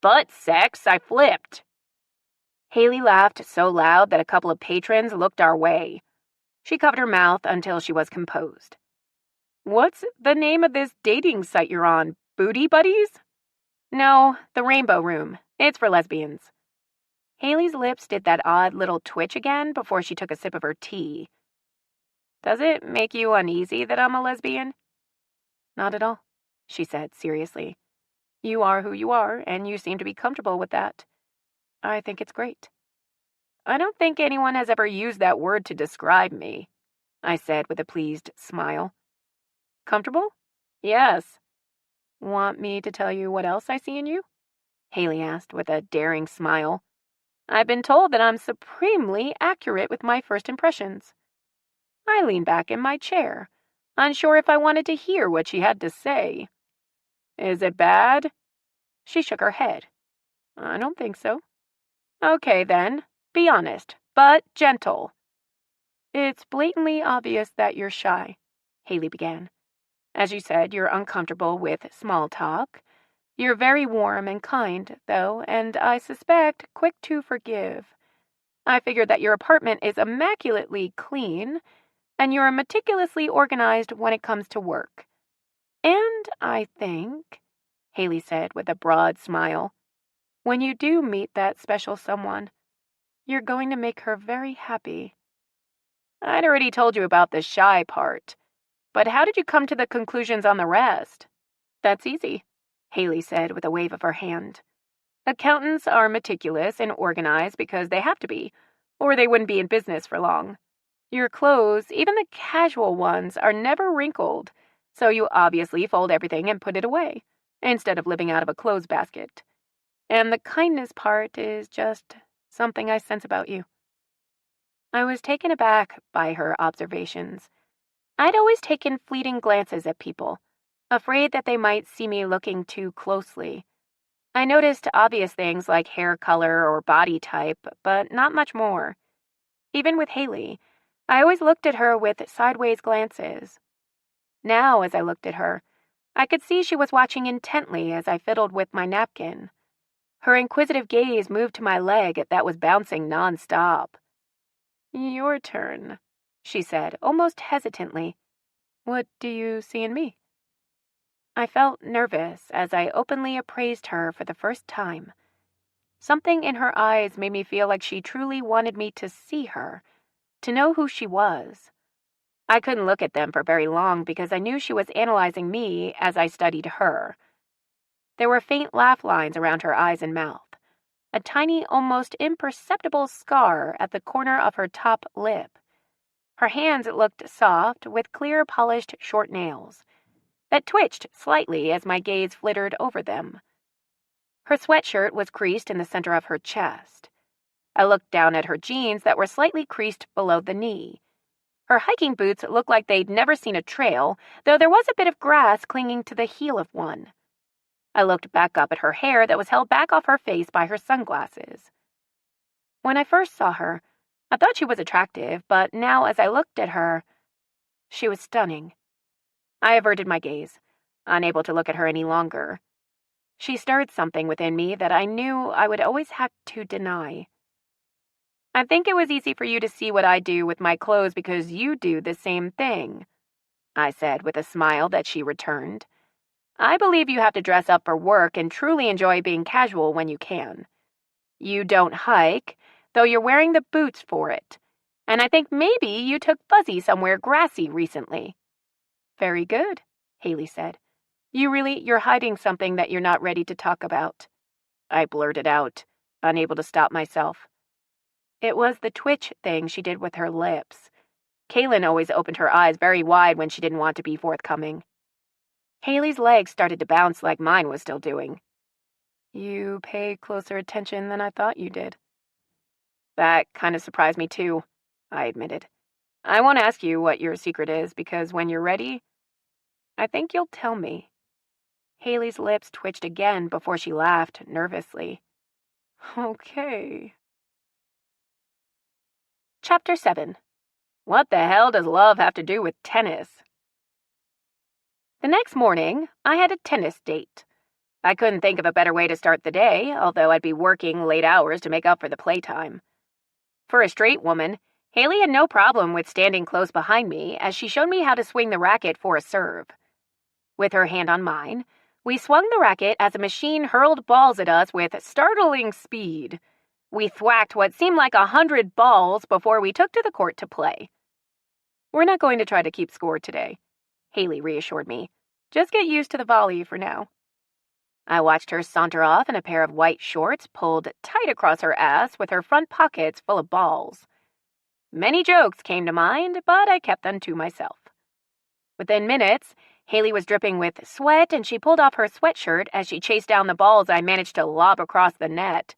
butt sex, I flipped. Haley laughed so loud that a couple of patrons looked our way. She covered her mouth until she was composed. What's the name of this dating site you're on? Booty Buddies? No, the Rainbow Room. It's for lesbians. Haley's lips did that odd little twitch again before she took a sip of her tea. Does it make you uneasy that I'm a lesbian? Not at all, she said seriously. You are who you are, and you seem to be comfortable with that. I think it's great. I don't think anyone has ever used that word to describe me, I said with a pleased smile. Comfortable? Yes. Want me to tell you what else I see in you? Haley asked with a daring smile. I've been told that I'm supremely accurate with my first impressions. I leaned back in my chair, unsure if I wanted to hear what she had to say. Is it bad? She shook her head. I don't think so. Okay, then. Be honest, but gentle. It's blatantly obvious that you're shy, Haley began. As you said, you're uncomfortable with small talk. You're very warm and kind, though, and I suspect quick to forgive. I figured that your apartment is immaculately clean, and you're meticulously organized when it comes to work. And I think, Haley said with a broad smile, when you do meet that special someone, you're going to make her very happy. I'd already told you about the shy part, but how did you come to the conclusions on the rest? That's easy, Haley said with a wave of her hand. Accountants are meticulous and organized because they have to be, or they wouldn't be in business for long. Your clothes, even the casual ones, are never wrinkled, so you obviously fold everything and put it away, instead of living out of a clothes basket. And the kindness part is just something I sense about you. I was taken aback by her observations. I'd always taken fleeting glances at people, afraid that they might see me looking too closely. I noticed obvious things like hair color or body type, but not much more. Even with Haley, I always looked at her with sideways glances. Now, as I looked at her, I could see she was watching intently as I fiddled with my napkin. Her inquisitive gaze moved to my leg that was bouncing nonstop. Your turn, she said, almost hesitantly. What do you see in me? I felt nervous as I openly appraised her for the first time. Something in her eyes made me feel like she truly wanted me to see her, to know who she was. I couldn't look at them for very long because I knew she was analyzing me as I studied her. There were faint laugh lines around her eyes and mouth, a tiny, almost imperceptible scar at the corner of her top lip. Her hands looked soft, with clear, polished, short nails. that twitched slightly as my gaze flittered over them. Her sweatshirt was creased in the center of her chest. I looked down at her jeans that were slightly creased below the knee. Her hiking boots looked like they'd never seen a trail, though there was a bit of grass clinging to the heel of one. I looked back up at her hair that was held back off her face by her sunglasses. When I first saw her, I thought she was attractive, but now as I looked at her, she was stunning. I averted my gaze, unable to look at her any longer. She stirred something within me that I knew I would always have to deny. I think it was easy for you to see what I do with my clothes because you do the same thing, I said with a smile that she returned. I believe you have to dress up for work and truly enjoy being casual when you can. You don't hike, though you're wearing the boots for it. And I think maybe you took Fuzzy somewhere grassy recently. Very good, Haley said. You're hiding something that you're not ready to talk about. I blurted out, unable to stop myself. It was the twitch thing she did with her lips. Kaylin always opened her eyes very wide when she didn't want to be forthcoming. Haley's legs started to bounce like mine was still doing. You pay closer attention than I thought you did. That kind of surprised me too, I admitted. I won't ask you what your secret is because when you're ready, I think you'll tell me. Haley's lips twitched again before she laughed nervously. Okay. Chapter 7. What the hell does love have to do with tennis? The next morning, I had a tennis date. I couldn't think of a better way to start the day, although I'd be working late hours to make up for the playtime. For a straight woman, Haley had no problem with standing close behind me as she showed me how to swing the racket for a serve. With her hand on mine, we swung the racket as a machine hurled balls at us with startling speed. We thwacked what seemed like 100 balls before we took to the court to play. We're not going to try to keep score today, Haley reassured me. Just get used to the volley for now. I watched her saunter off in a pair of white shorts pulled tight across her ass with her front pockets full of balls. Many jokes came to mind, but I kept them to myself. Within minutes, Haley was dripping with sweat and she pulled off her sweatshirt as she chased down the balls I managed to lob across the net.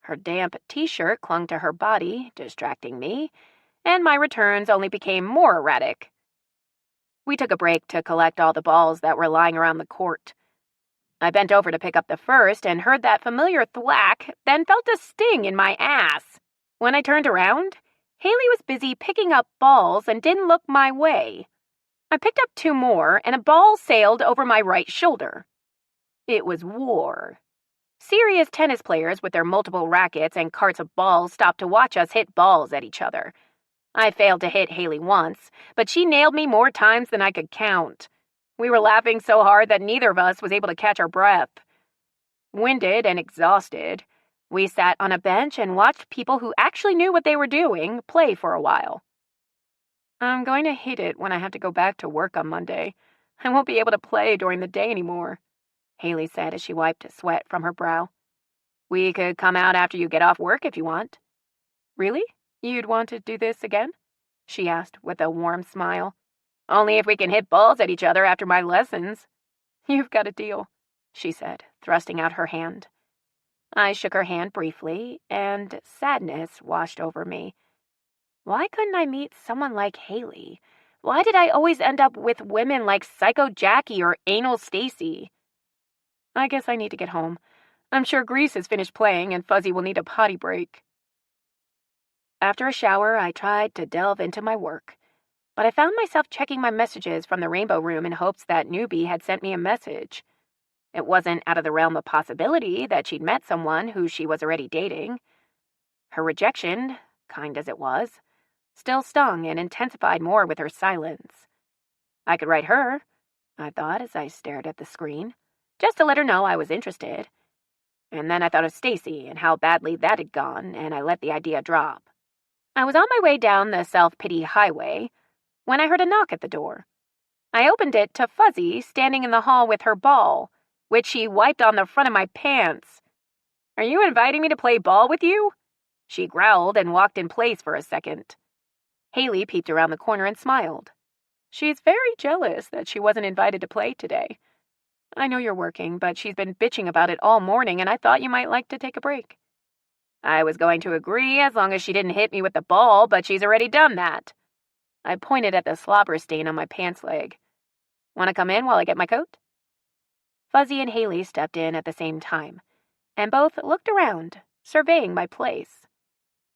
Her damp t-shirt clung to her body, distracting me, and my returns only became more erratic. We took a break to collect all the balls that were lying around the court. I bent over to pick up the first and heard that familiar thwack, then felt a sting in my ass. When I turned around, Haley was busy picking up balls and didn't look my way. I picked up 2 more, and a ball sailed over my right shoulder. It was war. Serious tennis players with their multiple rackets and carts of balls stopped to watch us hit balls at each other. I failed to hit Haley once, but she nailed me more times than I could count. We were laughing so hard that neither of us was able to catch our breath. Winded and exhausted, we sat on a bench and watched people who actually knew what they were doing play for a while. I'm going to hate it when I have to go back to work on Monday. I won't be able to play during the day anymore, Haley said as she wiped sweat from her brow. We could come out after you get off work if you want. Really? You'd want to do this again? She asked with a warm smile. Only if we can hit balls at each other after my lessons. You've got a deal, she said, thrusting out her hand. I shook her hand briefly, and sadness washed over me. Why couldn't I meet someone like Haley? Why did I always end up with women like Psycho Jackie or Anal Stacy? I guess I need to get home. I'm sure Grease has finished playing and Fuzzy will need a potty break. After a shower, I tried to delve into my work, but I found myself checking my messages from the Rainbow Room in hopes that Newbie had sent me a message. It wasn't out of the realm of possibility that she'd met someone who she was already dating. Her rejection, kind as it was, still stung and intensified more with her silence. I could write her, I thought as I stared at the screen, just to let her know I was interested. And then I thought of Stacy and how badly that had gone, and I let the idea drop. I was on my way down the self-pity highway when I heard a knock at the door. I opened it to Fuzzy standing in the hall with her ball, which she wiped on the front of my pants. Are you inviting me to play ball with you? She growled and walked in place for a second. Haley peeped around the corner and smiled. She's very jealous that she wasn't invited to play today. I know you're working, but she's been bitching about it all morning, and I thought you might like to take a break. I was going to agree as long as she didn't hit me with the ball, but she's already done that. I pointed at the slobber stain on my pants leg. Want to come in while I get my coat? Fuzzy and Haley stepped in at the same time, and both looked around, surveying my place.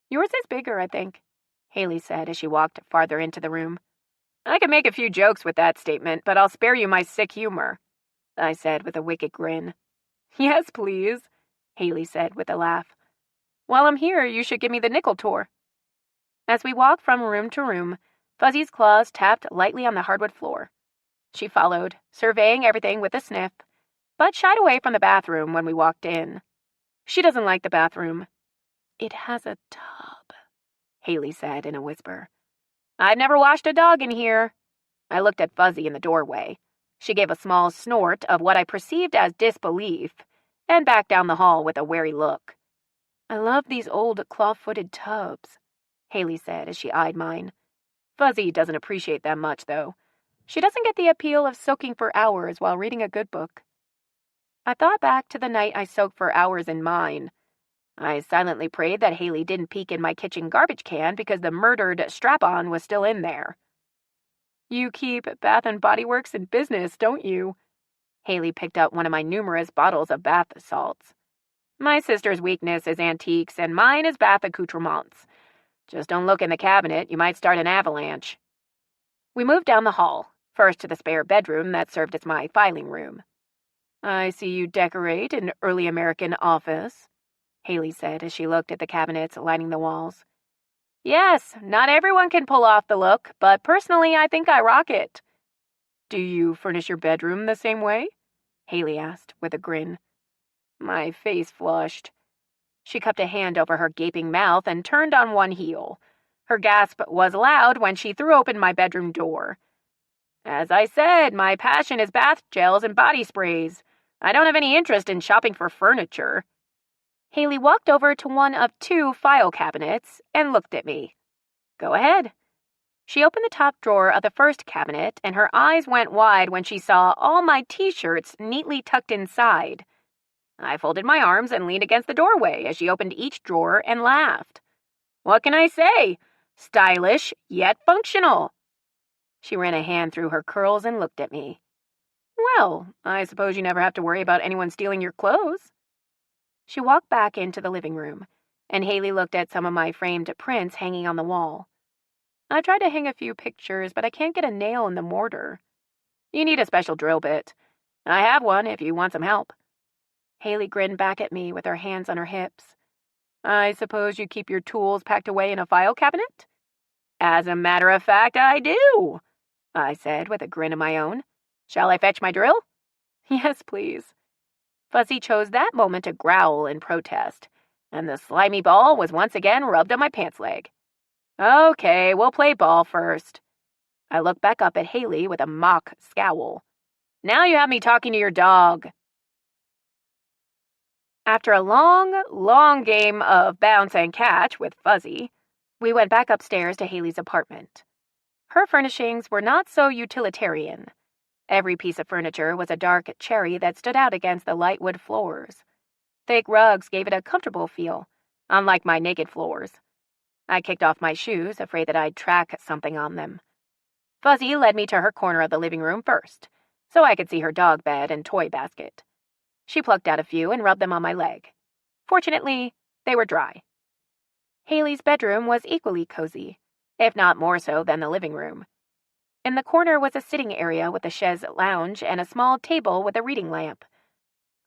Yours is bigger, I think, Haley said as she walked farther into the room. I can make a few jokes with that statement, but I'll spare you my sick humor, I said with a wicked grin. Yes, please, Haley said with a laugh. While I'm here, you should give me the nickel tour. As we walked from room to room, Fuzzy's claws tapped lightly on the hardwood floor. She followed, surveying everything with a sniff, but shied away from the bathroom when we walked in. She doesn't like the bathroom. It has a tub, Haley said in a whisper. I've never washed a dog in here. I looked at Fuzzy in the doorway. She gave a small snort of what I perceived as disbelief, and backed down the hall with a wary look. I love these old claw-footed tubs, Haley said as she eyed mine. Fuzzy doesn't appreciate them much, though. She doesn't get the appeal of soaking for hours while reading a good book. I thought back to the night I soaked for hours in mine. I silently prayed that Haley didn't peek in my kitchen garbage can because the murdered strap-on was still in there. You keep Bath & Body Works in business, don't you? Haley picked up one of my numerous bottles of bath salts. My sister's weakness is antiques, and mine is bath accoutrements. Just don't look in the cabinet, you might start an avalanche. We moved down the hall, first to the spare bedroom that served as my filing room. I see you decorate an early American office, Haley said as she looked at the cabinets lining the walls. Yes, not everyone can pull off the look, but personally I think I rock it. Do you furnish your bedroom the same way? Haley asked with a grin. My face flushed. She cupped a hand over her gaping mouth and turned on one heel. Her gasp was loud when she threw open my bedroom door. As I said, my passion is bath gels and body sprays. I don't have any interest in shopping for furniture. Haley walked over to one of two file cabinets and looked at me. Go ahead. She opened the top drawer of the first cabinet, and her eyes went wide when she saw all my t-shirts neatly tucked inside. I folded my arms and leaned against the doorway as she opened each drawer and laughed. What can I say? Stylish, yet functional. She ran a hand through her curls and looked at me. Well, I suppose you never have to worry about anyone stealing your clothes. She walked back into the living room, and Haley looked at some of my framed prints hanging on the wall. I tried to hang a few pictures, but I can't get a nail in the mortar. You need a special drill bit. I have one if you want some help. Haley grinned back at me with her hands on her hips. I suppose you keep your tools packed away in a file cabinet? As a matter of fact, I do, I said with a grin of my own. Shall I fetch my drill? Yes, please. Fuzzy chose that moment to growl in protest, and the slimy ball was once again rubbed on my pants leg. Okay, we'll play ball first. I looked back up at Haley with a mock scowl. Now you have me talking to your dog. After a long game of bounce and catch with Fuzzy, we went back upstairs to Haley's apartment. Her furnishings were not so utilitarian. Every piece of furniture was a dark cherry that stood out against the light wood floors. Thick rugs gave it a comfortable feel, unlike my naked floors. I kicked off my shoes, afraid that I'd track something on them. Fuzzy led me to her corner of the living room first, so I could see her dog bed and toy basket. She plucked out a few and rubbed them on my leg. Fortunately, they were dry. Haley's bedroom was equally cozy, if not more so than the living room. In the corner was a sitting area with a chaise lounge and a small table with a reading lamp.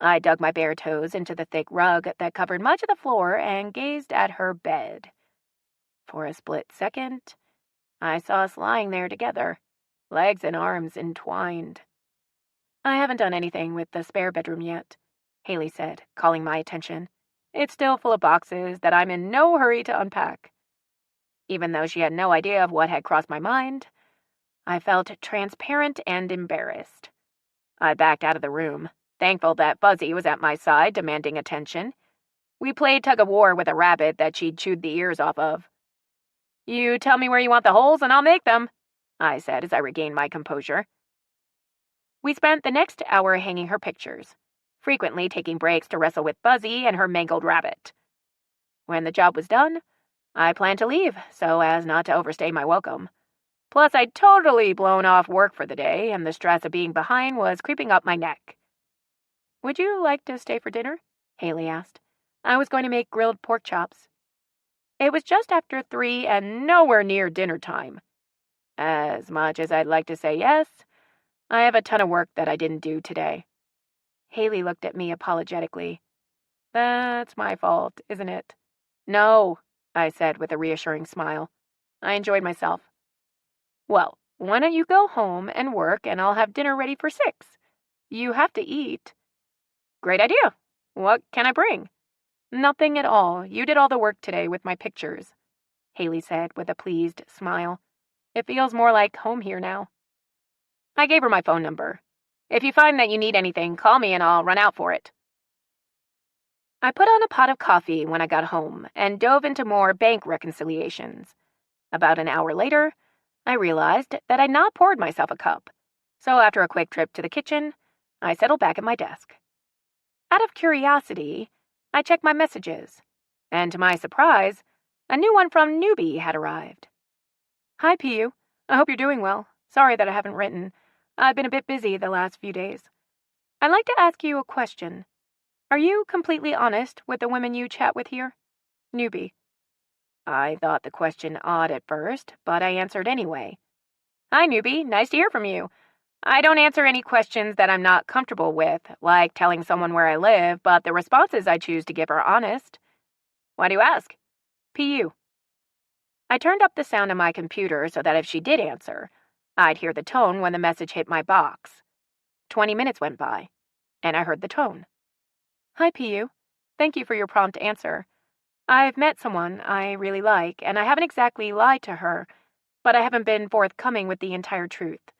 I dug my bare toes into the thick rug that covered much of the floor and gazed at her bed. For a split second, I saw us lying there together, legs and arms entwined. I haven't done anything with the spare bedroom yet, Haley said, calling my attention. It's still full of boxes that I'm in no hurry to unpack. Even though she had no idea of what had crossed my mind, I felt transparent and embarrassed. I backed out of the room, thankful that Fuzzy was at my side, demanding attention. We played tug-of-war with a rabbit that she'd chewed the ears off of. You tell me where you want the holes and I'll make them, I said as I regained my composure. We spent the next hour hanging her pictures, frequently taking breaks to wrestle with Buzzy and her mangled rabbit. When the job was done, I planned to leave so as not to overstay my welcome. Plus, I'd totally blown off work for the day, and the stress of being behind was creeping up my neck. Would you like to stay for dinner? Haley asked. I was going to make grilled pork chops. It was just after 3 and nowhere near dinner time. As much as I'd like to say yes, I have a ton of work that I didn't do today. Haley looked at me apologetically. That's my fault, isn't it? No, I said with a reassuring smile. I enjoyed myself. Well, why don't you go home and work and I'll have dinner ready for 6? You have to eat. Great idea. What can I bring? Nothing at all. You did all the work today with my pictures, Haley said with a pleased smile. It feels more like home here now. I gave her my phone number. If you find that you need anything, call me and I'll run out for it. I put on a pot of coffee when I got home and dove into more bank reconciliations. About an hour later, I realized that I'd not poured myself a cup. So after a quick trip to the kitchen, I settled back at my desk. Out of curiosity, I checked my messages, and to my surprise, a new one from Newbie had arrived. Hi, Pu. I hope you're doing well. Sorry that I haven't written. I've been a bit busy the last few days. I'd like to ask you a question. Are you completely honest with the women you chat with here? Newbie. I thought the question odd at first, but I answered anyway. Hi, Newbie. Nice to hear from you. I don't answer any questions that I'm not comfortable with, like telling someone where I live, but the responses I choose to give are honest. Why do you ask? Pu. I turned up the sound on my computer so that if she did answer, I'd hear the tone when the message hit my box. 20 minutes went by, and I heard the tone. Hi, Pu. Thank you for your prompt answer. I've met someone I really like, and I haven't exactly lied to her, but I haven't been forthcoming with the entire truth.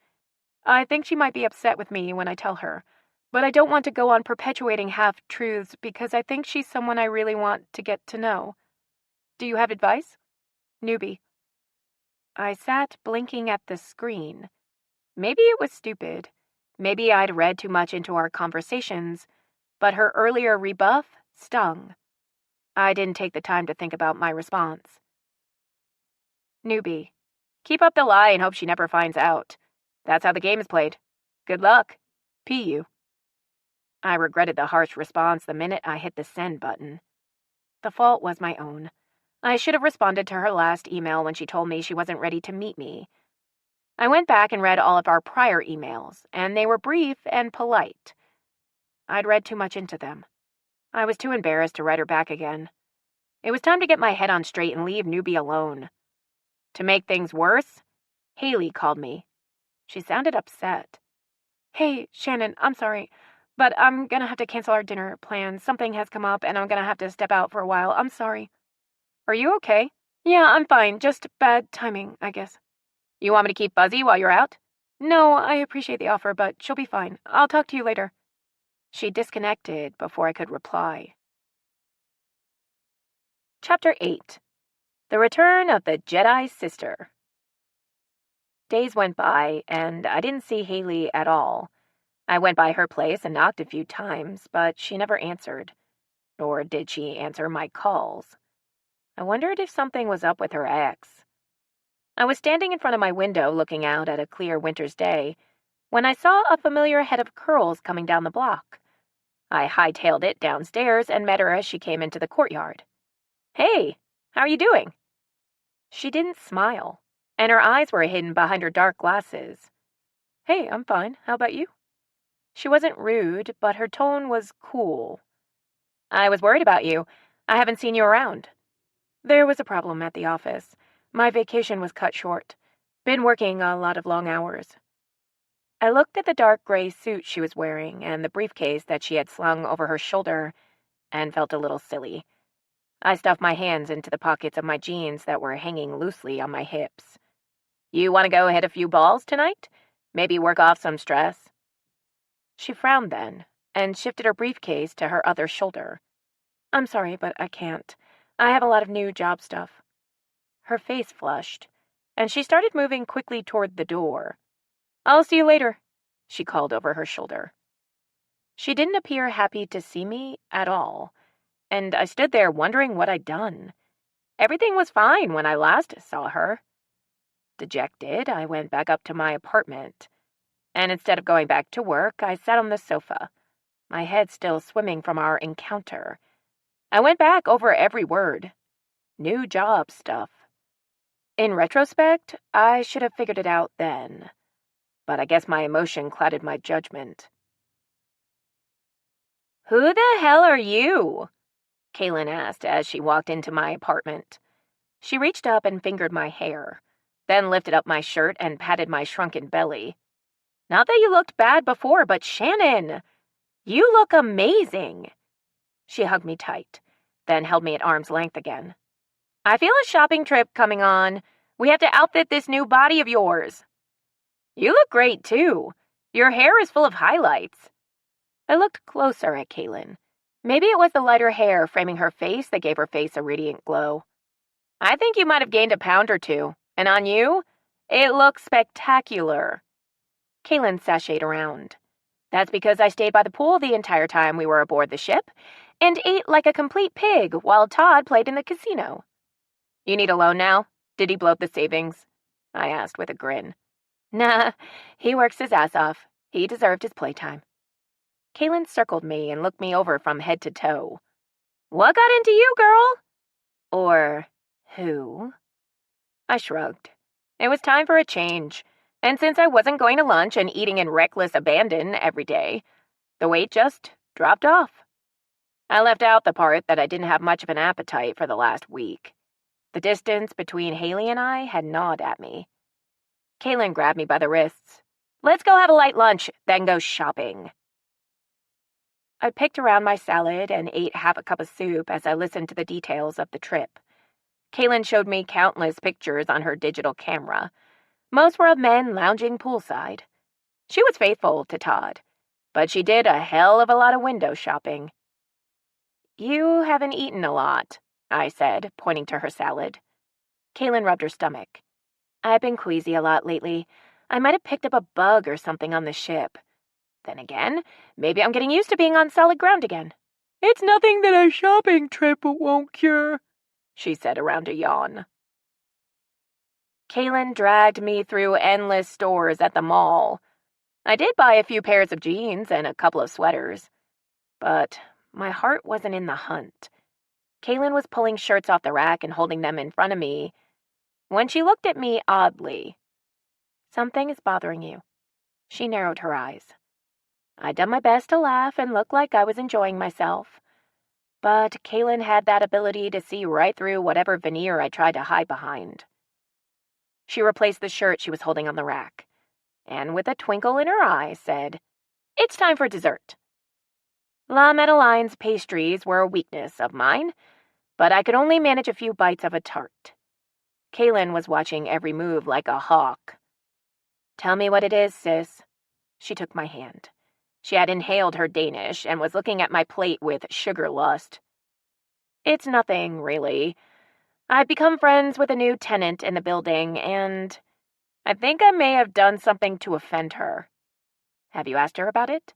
I think she might be upset with me when I tell her, but I don't want to go on perpetuating half-truths because I think she's someone I really want to get to know. Do you have advice? Newbie. I sat blinking at the screen. Maybe it was stupid. Maybe I'd read too much into our conversations, but her earlier rebuff stung. I didn't take the time to think about my response. Newbie. Keep up the lie and hope she never finds out. That's how the game is played. Good luck. Pu. I regretted the harsh response the minute I hit the send button. The fault was my own. I should have responded to her last email when she told me she wasn't ready to meet me. I went back and read all of our prior emails, and they were brief and polite. I'd read too much into them. I was too embarrassed to write her back again. It was time to get my head on straight and leave Newbie alone. To make things worse, Haley called me. She sounded upset. Hey, Shannon, I'm sorry, but I'm gonna have to cancel our dinner plans. Something has come up, and I'm gonna have to step out for a while. I'm sorry. Are you okay? Yeah, I'm fine. Just bad timing, I guess. You want me to keep Buzzy while you're out? No, I appreciate the offer, but she'll be fine. I'll talk to you later. She disconnected before I could reply. Chapter 8. The Return of the Jedi Sister. Days went by, and I didn't see Haley at all. I went by her place and knocked a few times, but she never answered. Nor did she answer my calls. I wondered if something was up with her ex. I was standing in front of my window looking out at a clear winter's day when I saw a familiar head of curls coming down the block. I hightailed it downstairs and met her as she came into the courtyard. Hey, how are you doing? She didn't smile, and her eyes were hidden behind her dark glasses. Hey, I'm fine. How about you? She wasn't rude, but her tone was cool. I was worried about you. I haven't seen you around. There was a problem at the office. My vacation was cut short. Been working a lot of long hours. I looked at the dark gray suit she was wearing and the briefcase that she had slung over her shoulder and felt a little silly. I stuffed my hands into the pockets of my jeans that were hanging loosely on my hips. You want to go hit a few balls tonight? Maybe work off some stress? She frowned then and shifted her briefcase to her other shoulder. I'm sorry, but I can't. I have a lot of new job stuff. Her face flushed. and she started moving quickly toward the door. "I'll see you later," she called over her shoulder. She didn't appear happy to see me at all, and I stood there wondering what I'd done. Everything was fine when I last saw her. Dejected, I went back up to my apartment, and instead of going back to work, I sat on the sofa, my head still swimming from our encounter. I went back over every word. New job stuff. In retrospect, I should have figured it out then, but I guess my emotion clouded my judgment. "Who the hell are you?" Kaylin asked as she walked into my apartment. She reached up and fingered my hair, then lifted up my shirt and patted my shrunken belly. "Not that you looked bad before, but Shannon, you look amazing." She hugged me tight, then held me at arm's length again. "I feel a shopping trip coming on. We have to outfit this new body of yours." "You look great, too. Your hair is full of highlights." I looked closer at Kaylin. Maybe it was the lighter hair framing her face that gave her face a radiant glow. "I think you might have gained a pound or two, and on you, it looks spectacular." Kaylin sashayed around. "That's because I stayed by the pool the entire time we were aboard the ship, and ate like a complete pig while Todd played in the casino." "You need a loan now? Did he bloat the savings?" I asked with a grin. "Nah, he works his ass off. He deserved his playtime." Kaylin circled me and looked me over from head to toe. "What got into you, girl?" Or who? I shrugged. It was time for a change, and since I wasn't going to lunch and eating in reckless abandon every day, the weight just dropped off. I left out the part that I didn't have much of an appetite for the last week. The distance between Haley and I had gnawed at me. Kaylin grabbed me by the wrists. "Let's go have a light lunch, then go shopping." I picked around my salad and ate half a cup of soup as I listened to the details of the trip. Kaylin showed me countless pictures on her digital camera. Most were of men lounging poolside. She was faithful to Todd, but she did a hell of a lot of window shopping. "You haven't eaten a lot," I said, pointing to her salad. Kaylin rubbed her stomach. "I've been queasy a lot lately. I might have picked up a bug or something on the ship. Then again, maybe I'm getting used to being on solid ground again." "It's nothing that a shopping trip won't cure," she said around a yawn. Kaylin dragged me through endless stores at the mall. I did buy a few pairs of jeans and a couple of sweaters, but my heart wasn't in the hunt. Kaylin was pulling shirts off the rack and holding them in front of me when she looked at me oddly. "Something is bothering you." She narrowed her eyes. I'd done my best to laugh and look like I was enjoying myself, but Kaylin had that ability to see right through whatever veneer I tried to hide behind. She replaced the shirt she was holding on the rack, and with a twinkle in her eye said, "It's time for dessert." La Madeleine's pastries were a weakness of mine, but I could only manage a few bites of a tart. Kaylin was watching every move like a hawk. "Tell me what it is, sis." She took my hand. She had inhaled her Danish and was looking at my plate with sugar lust. "It's nothing, really. I've become friends with a new tenant in the building, and I think I may have done something to offend her." "Have you asked her about it?"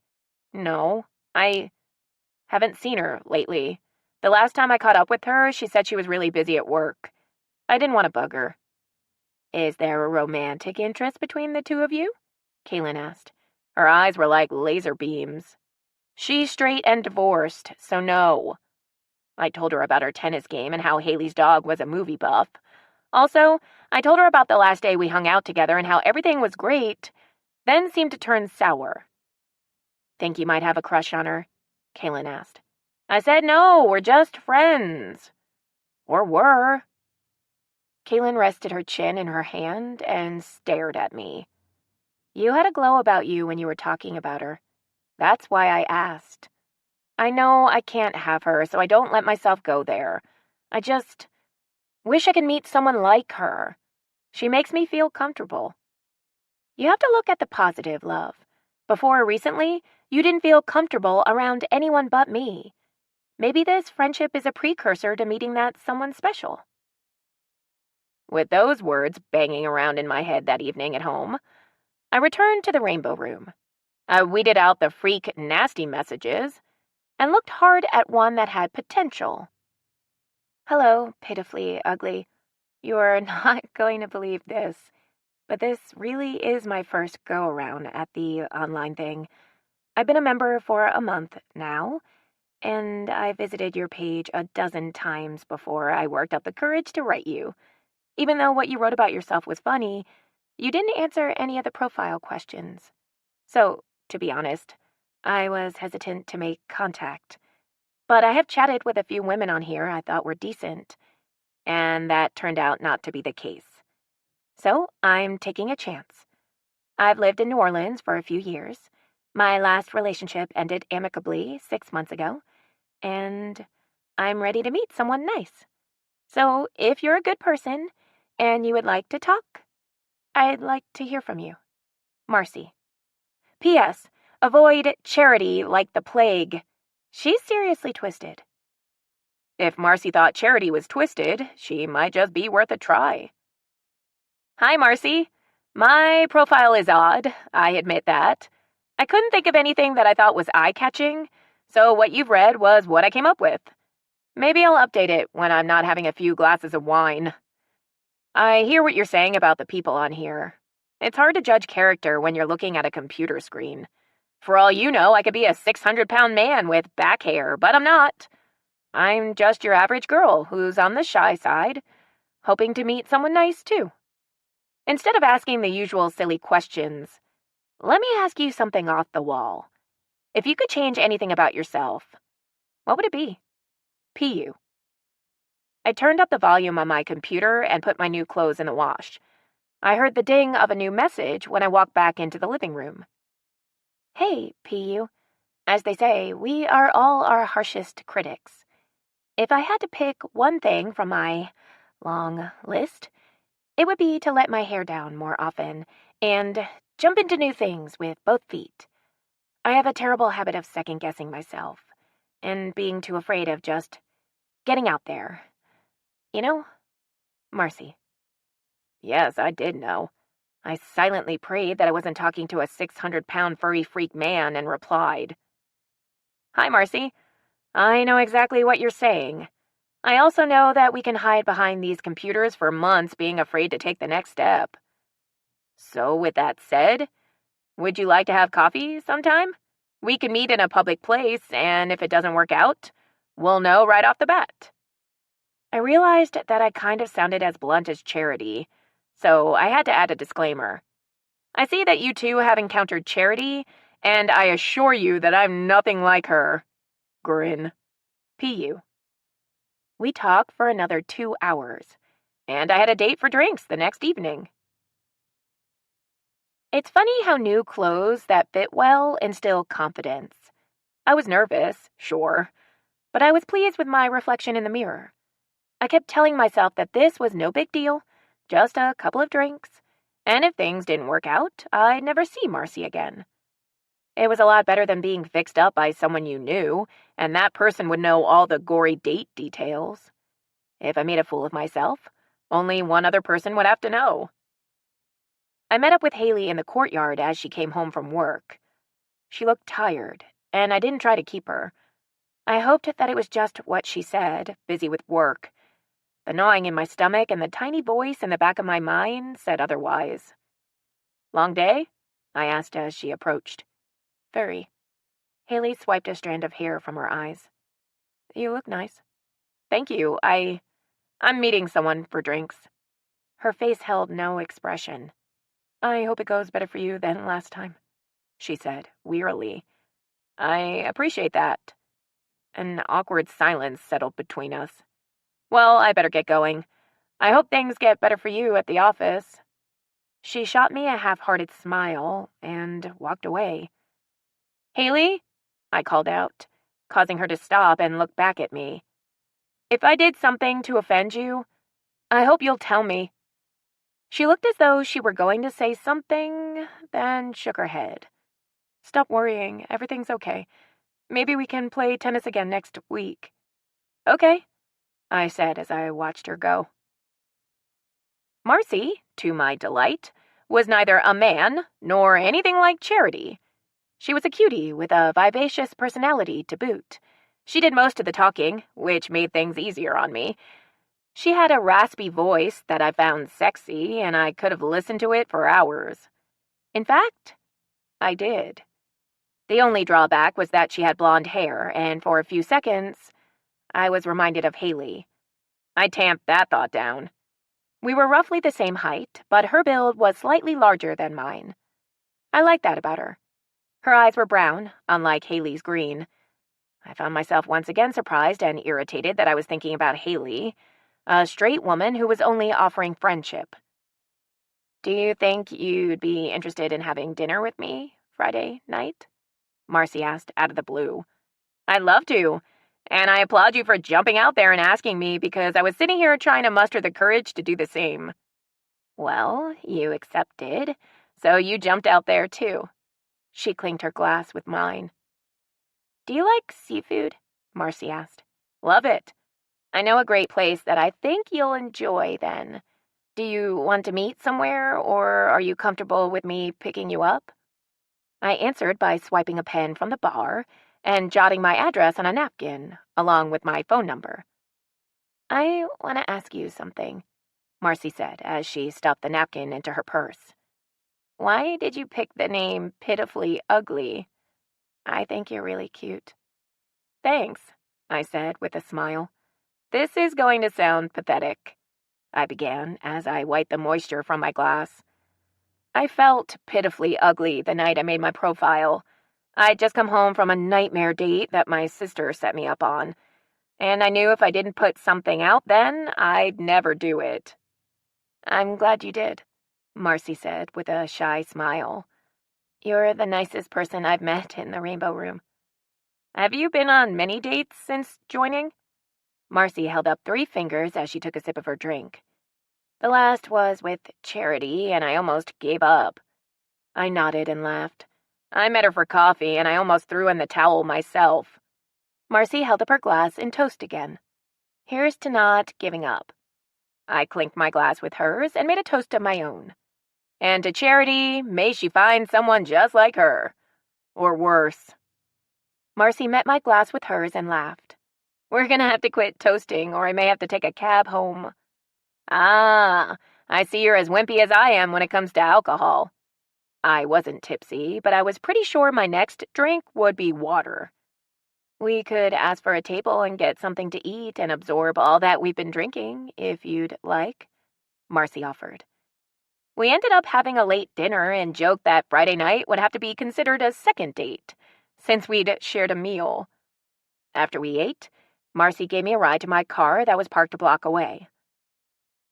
"No, I haven't seen her lately. The last time I caught up with her, she said she was really busy at work. I didn't want to bug her." "Is there a romantic interest between the two of you?" Kaylin asked. Her eyes were like laser beams. "She's straight and divorced, so no." I told her about her tennis game and how Haley's dog was a movie buff. Also, I told her about the last day we hung out together and how everything was great, then seemed to turn sour. "Think you might have a crush on her?" Kaylin asked. I said no, we're just friends. Or were. Kaylin rested her chin in her hand and stared at me. "You had a glow about you when you were talking about her. That's why I asked. I know I can't have her, so I don't let myself go there. I just wish I could meet someone like her. She makes me feel comfortable. You have to look at the positive, love. Before recently, you didn't feel comfortable around anyone but me. Maybe this friendship is a precursor to meeting that someone special." With those words banging around in my head that evening at home, I returned to the rainbow room. I weeded out the freak nasty messages and looked hard at one that had potential. Hello, pitifully ugly. You're not going to believe this, but this really is my first go-around at the online thing. I've been a member for a month now, and I visited your page a dozen times before I worked up the courage to write you. Even though what you wrote about yourself was funny, you didn't answer any of the profile questions. So, to be honest, I was hesitant to make contact. But I have chatted with a few women on here I thought were decent, and that turned out not to be the case. So, I'm taking a chance. I've lived in New Orleans for a few years. My last relationship ended amicably 6 months ago, and I'm ready to meet someone nice. So, if you're a good person and you would like to talk, I'd like to hear from you. Marcy. P.S. Avoid Charity like the plague. She's seriously twisted. If Marcy thought Charity was twisted, she might just be worth a try. Hi, Marcy. My profile is odd, I admit that. I couldn't think of anything that I thought was eye-catching, so what you've read was what I came up with. Maybe I'll update it when I'm not having a few glasses of wine. I hear what you're saying about the people on here. It's hard to judge character when you're looking at a computer screen. For all you know, I could be a 600-pound man with back hair, but I'm not. I'm just your average girl who's on the shy side, hoping to meet someone nice, too. Instead of asking the usual silly questions, let me ask you something off the wall. If you could change anything about yourself, what would it be? P.U. I turned up the volume on my computer and put my new clothes in the wash. I heard the ding of a new message when I walked back into the living room. Hey, P.U. As they say, we are all our harshest critics. If I had to pick one thing from my long list, it would be to let my hair down more often and jump into new things with both feet. I have a terrible habit of second-guessing myself and being too afraid of just getting out there. You know? Marcy. Yes, I did know. I silently prayed that I wasn't talking to a 600-pound furry freak man and replied. Hi, Marcy. I know exactly what you're saying. I also know that we can hide behind these computers for months being afraid to take the next step. So, with that said, would you like to have coffee sometime? We can meet in a public place, and if it doesn't work out, we'll know right off the bat. I realized that I kind of sounded as blunt as Charity, so I had to add a disclaimer. I see that you two have encountered Charity, and I assure you that I'm nothing like her. Grin. P.U. We talked for another 2 hours, and I had a date for drinks the next evening. It's funny how new clothes that fit well instill confidence. I was nervous, sure, but I was pleased with my reflection in the mirror. I kept telling myself that this was no big deal, just a couple of drinks, and if things didn't work out, I'd never see Marcy again. It was a lot better than being fixed up by someone you knew, and that person would know all the gory date details. If I made a fool of myself, only one other person would have to know. I met up with Haley in the courtyard as she came home from work. She looked tired, and I didn't try to keep her. I hoped that it was just what she said, busy with work. The gnawing in my stomach and the tiny voice in the back of my mind said otherwise. Long day? I asked as she approached. Very. Haley swiped a strand of hair from her eyes. You look nice. Thank you. I'm meeting someone for drinks. Her face held no expression. I hope it goes better for you than last time, she said, wearily. I appreciate that. An awkward silence settled between us. Well, I better get going. I hope things get better for you at the office. She shot me a half-hearted smile and walked away. Haley? I called out, causing her to stop and look back at me. If I did something to offend you, I hope you'll tell me. She looked as though she were going to say something, then shook her head. Stop worrying. Everything's okay. Maybe we can play tennis again next week. Okay, I said as I watched her go. Marcy, to my delight, was neither a man nor anything like Charity. She was a cutie with a vivacious personality to boot. She did most of the talking, which made things easier on me. She had a raspy voice that I found sexy, and I could have listened to it for hours. In fact, I did. The only drawback was that she had blonde hair, and for a few seconds, I was reminded of Haley. I tamped that thought down. We were roughly the same height, but her build was slightly larger than mine. I liked that about her. Her eyes were brown, unlike Haley's green. I found myself once again surprised and irritated that I was thinking about Haley, a straight woman who was only offering friendship. "Do you think you'd be interested in having dinner with me Friday night?" Marcy asked out of the blue. "I'd love to, and I applaud you for jumping out there and asking me because I was sitting here trying to muster the courage to do the same." "Well, you accepted, so you jumped out there too." She clinked her glass with mine. "Do you like seafood?" Marcy asked. "Love it. I know a great place that I think you'll enjoy then. Do you want to meet somewhere, or are you comfortable with me picking you up?" I answered by swiping a pen from the bar and jotting my address on a napkin, along with my phone number. "I want to ask you something," Marcy said as she stuffed the napkin into her purse. "Why did you pick the name Pitifully Ugly? I think you're really cute." "Thanks," I said with a smile. "This is going to sound pathetic," I began as I wiped the moisture from my glass. I felt pitifully ugly the night I made my profile. I'd just come home from a nightmare date that my sister set me up on, and I knew if I didn't put something out then, I'd never do it. "I'm glad you did," Marcy said with a shy smile. "You're the nicest person I've met in the Rainbow Room." "Have you been on many dates since joining?" Marcy held up 3 fingers as she took a sip of her drink. "The last was with Charity, and I almost gave up." I nodded and laughed. "I met her for coffee, and I almost threw in the towel myself." Marcy held up her glass in toast again. "Here's to not giving up." I clinked my glass with hers and made a toast of my own. "And to Charity, may she find someone just like her. Or worse." Marcy met my glass with hers and laughed. "We're gonna have to quit toasting, or I may have to take a cab home." "Ah, I see you're as wimpy as I am when it comes to alcohol." I wasn't tipsy, but I was pretty sure my next drink would be water. "We could ask for a table and get something to eat and absorb all that we've been drinking, if you'd like," Marcy offered. We ended up having a late dinner and joked that Friday night would have to be considered a second date, since we'd shared a meal. After we ate, Marcy gave me a ride to my car that was parked a block away.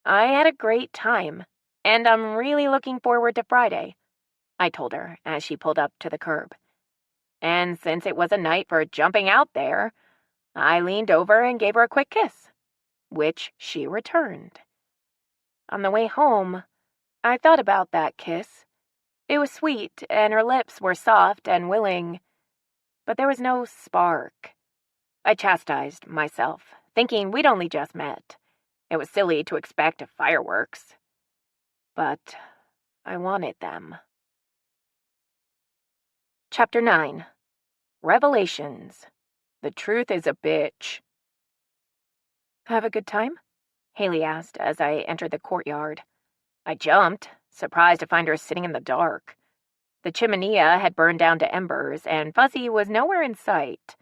"I had a great time, and I'm really looking forward to Friday," I told her as she pulled up to the curb. And since it was a night for jumping out there, I leaned over and gave her a quick kiss, which she returned. On the way home, I thought about that kiss. It was sweet, and her lips were soft and willing, but there was no spark. I chastised myself, thinking we'd only just met. It was silly to expect fireworks. But I wanted them. Chapter 9. Revelations. The truth is a bitch. "Have a good time?" Haley asked as I entered the courtyard. I jumped, surprised to find her sitting in the dark. The chimenea had burned down to embers, and Fuzzy was nowhere in sight.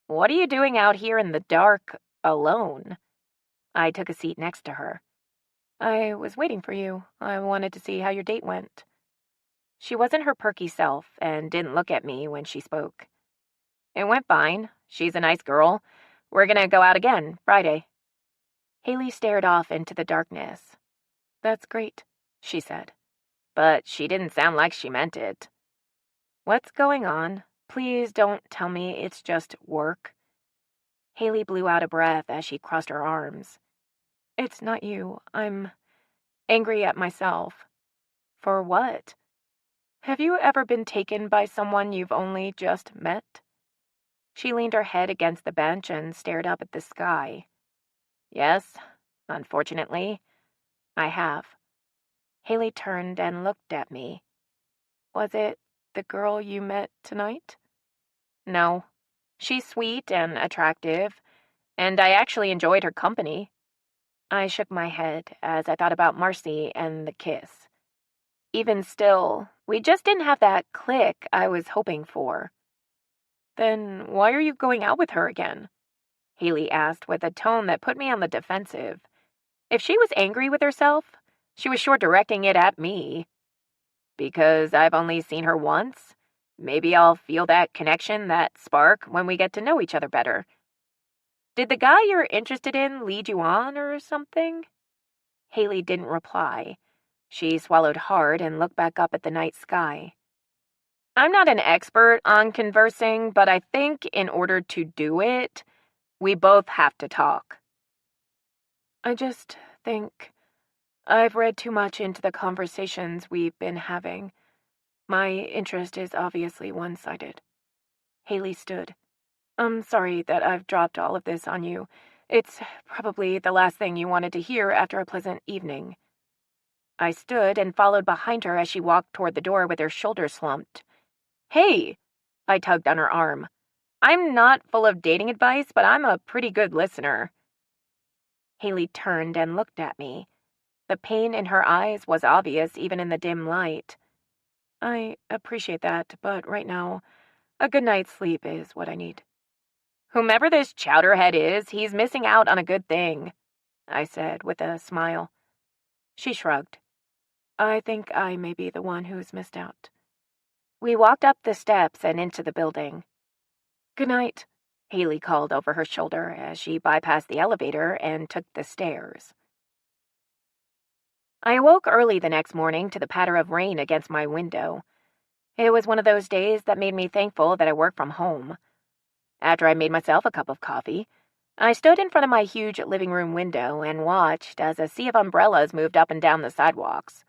"What are you doing out here in the dark, alone?" I took a seat next to her. "I was waiting for you. I wanted to see how your date went." She wasn't her perky self and didn't look at me when she spoke. "It went fine. She's a nice girl. We're gonna go out again Friday." Haley stared off into the darkness. "That's great," she said. But she didn't sound like she meant it. "What's going on? Please don't tell me it's just work." Haley blew out a breath as she crossed her arms. "It's not you. I'm angry at myself." "For what?" "Have you ever been taken by someone you've only just met?" She leaned her head against the bench and stared up at the sky. "Yes, unfortunately. I have. Haley turned and looked at me. Was it the girl you met tonight? No. She's sweet and attractive, and I actually enjoyed her company. I shook my head as I thought about Marcy and the kiss. Even still, we just didn't have that click I was hoping for. Then why are you going out with her again? Haley asked with a tone that put me on the defensive. If she was angry with herself, she was sure directing it at me. Because I've only seen her once. Maybe I'll feel that connection, that spark, when we get to know each other better. Did the guy you're interested in lead you on or something? Haley didn't reply. She swallowed hard and looked back up at the night sky. I'm not an expert on conversing, but I think in order to do it, we both have to talk. I just think I've read too much into the conversations we've been having. My interest is obviously one-sided. Haley stood. I'm sorry that I've dropped all of this on you. It's probably the last thing you wanted to hear after a pleasant evening. I stood and followed behind her as she walked toward the door with her shoulders slumped. Hey! I tugged on her arm. I'm not full of dating advice, but I'm a pretty good listener. Haley turned and looked at me. The pain in her eyes was obvious even in the dim light. I appreciate that, but right now, a good night's sleep is what I need. Whomever this chowderhead is, he's missing out on a good thing, I said with a smile. She shrugged. I think I may be the one who's missed out. We walked up the steps and into the building. Good night, Haley called over her shoulder as she bypassed the elevator and took the stairs. I awoke early the next morning to the patter of rain against my window. It was one of those days that made me thankful that I work from home. After I made myself a cup of coffee, I stood in front of my huge living room window and watched as a sea of umbrellas moved up and down the sidewalks.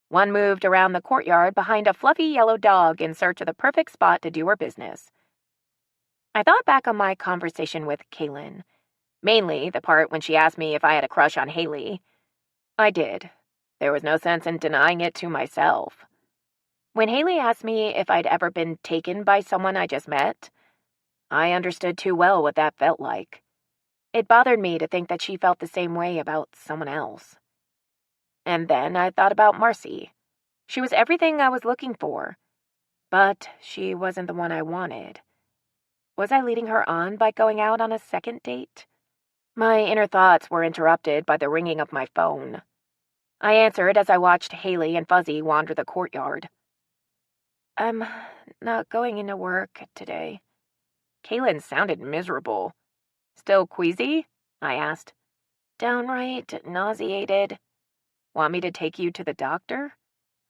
One moved around the courtyard behind a fluffy yellow dog in search of the perfect spot to do her business. I thought back on my conversation with Kaylin, mainly the part when she asked me if I had a crush on Haley. I did. There was no sense in denying it to myself. When Haley asked me if I'd ever been taken by someone I just met, I understood too well what that felt like. It bothered me to think that she felt the same way about someone else. And then I thought about Marcy. She was everything I was looking for, but she wasn't the one I wanted. Was I leading her on by going out on a second date? My inner thoughts were interrupted by the ringing of my phone. I answered as I watched Haley and Fuzzy wander the courtyard. I'm not going into work today. Kaylin sounded miserable. Still queasy? I asked. Downright nauseated. Want me to take you to the doctor?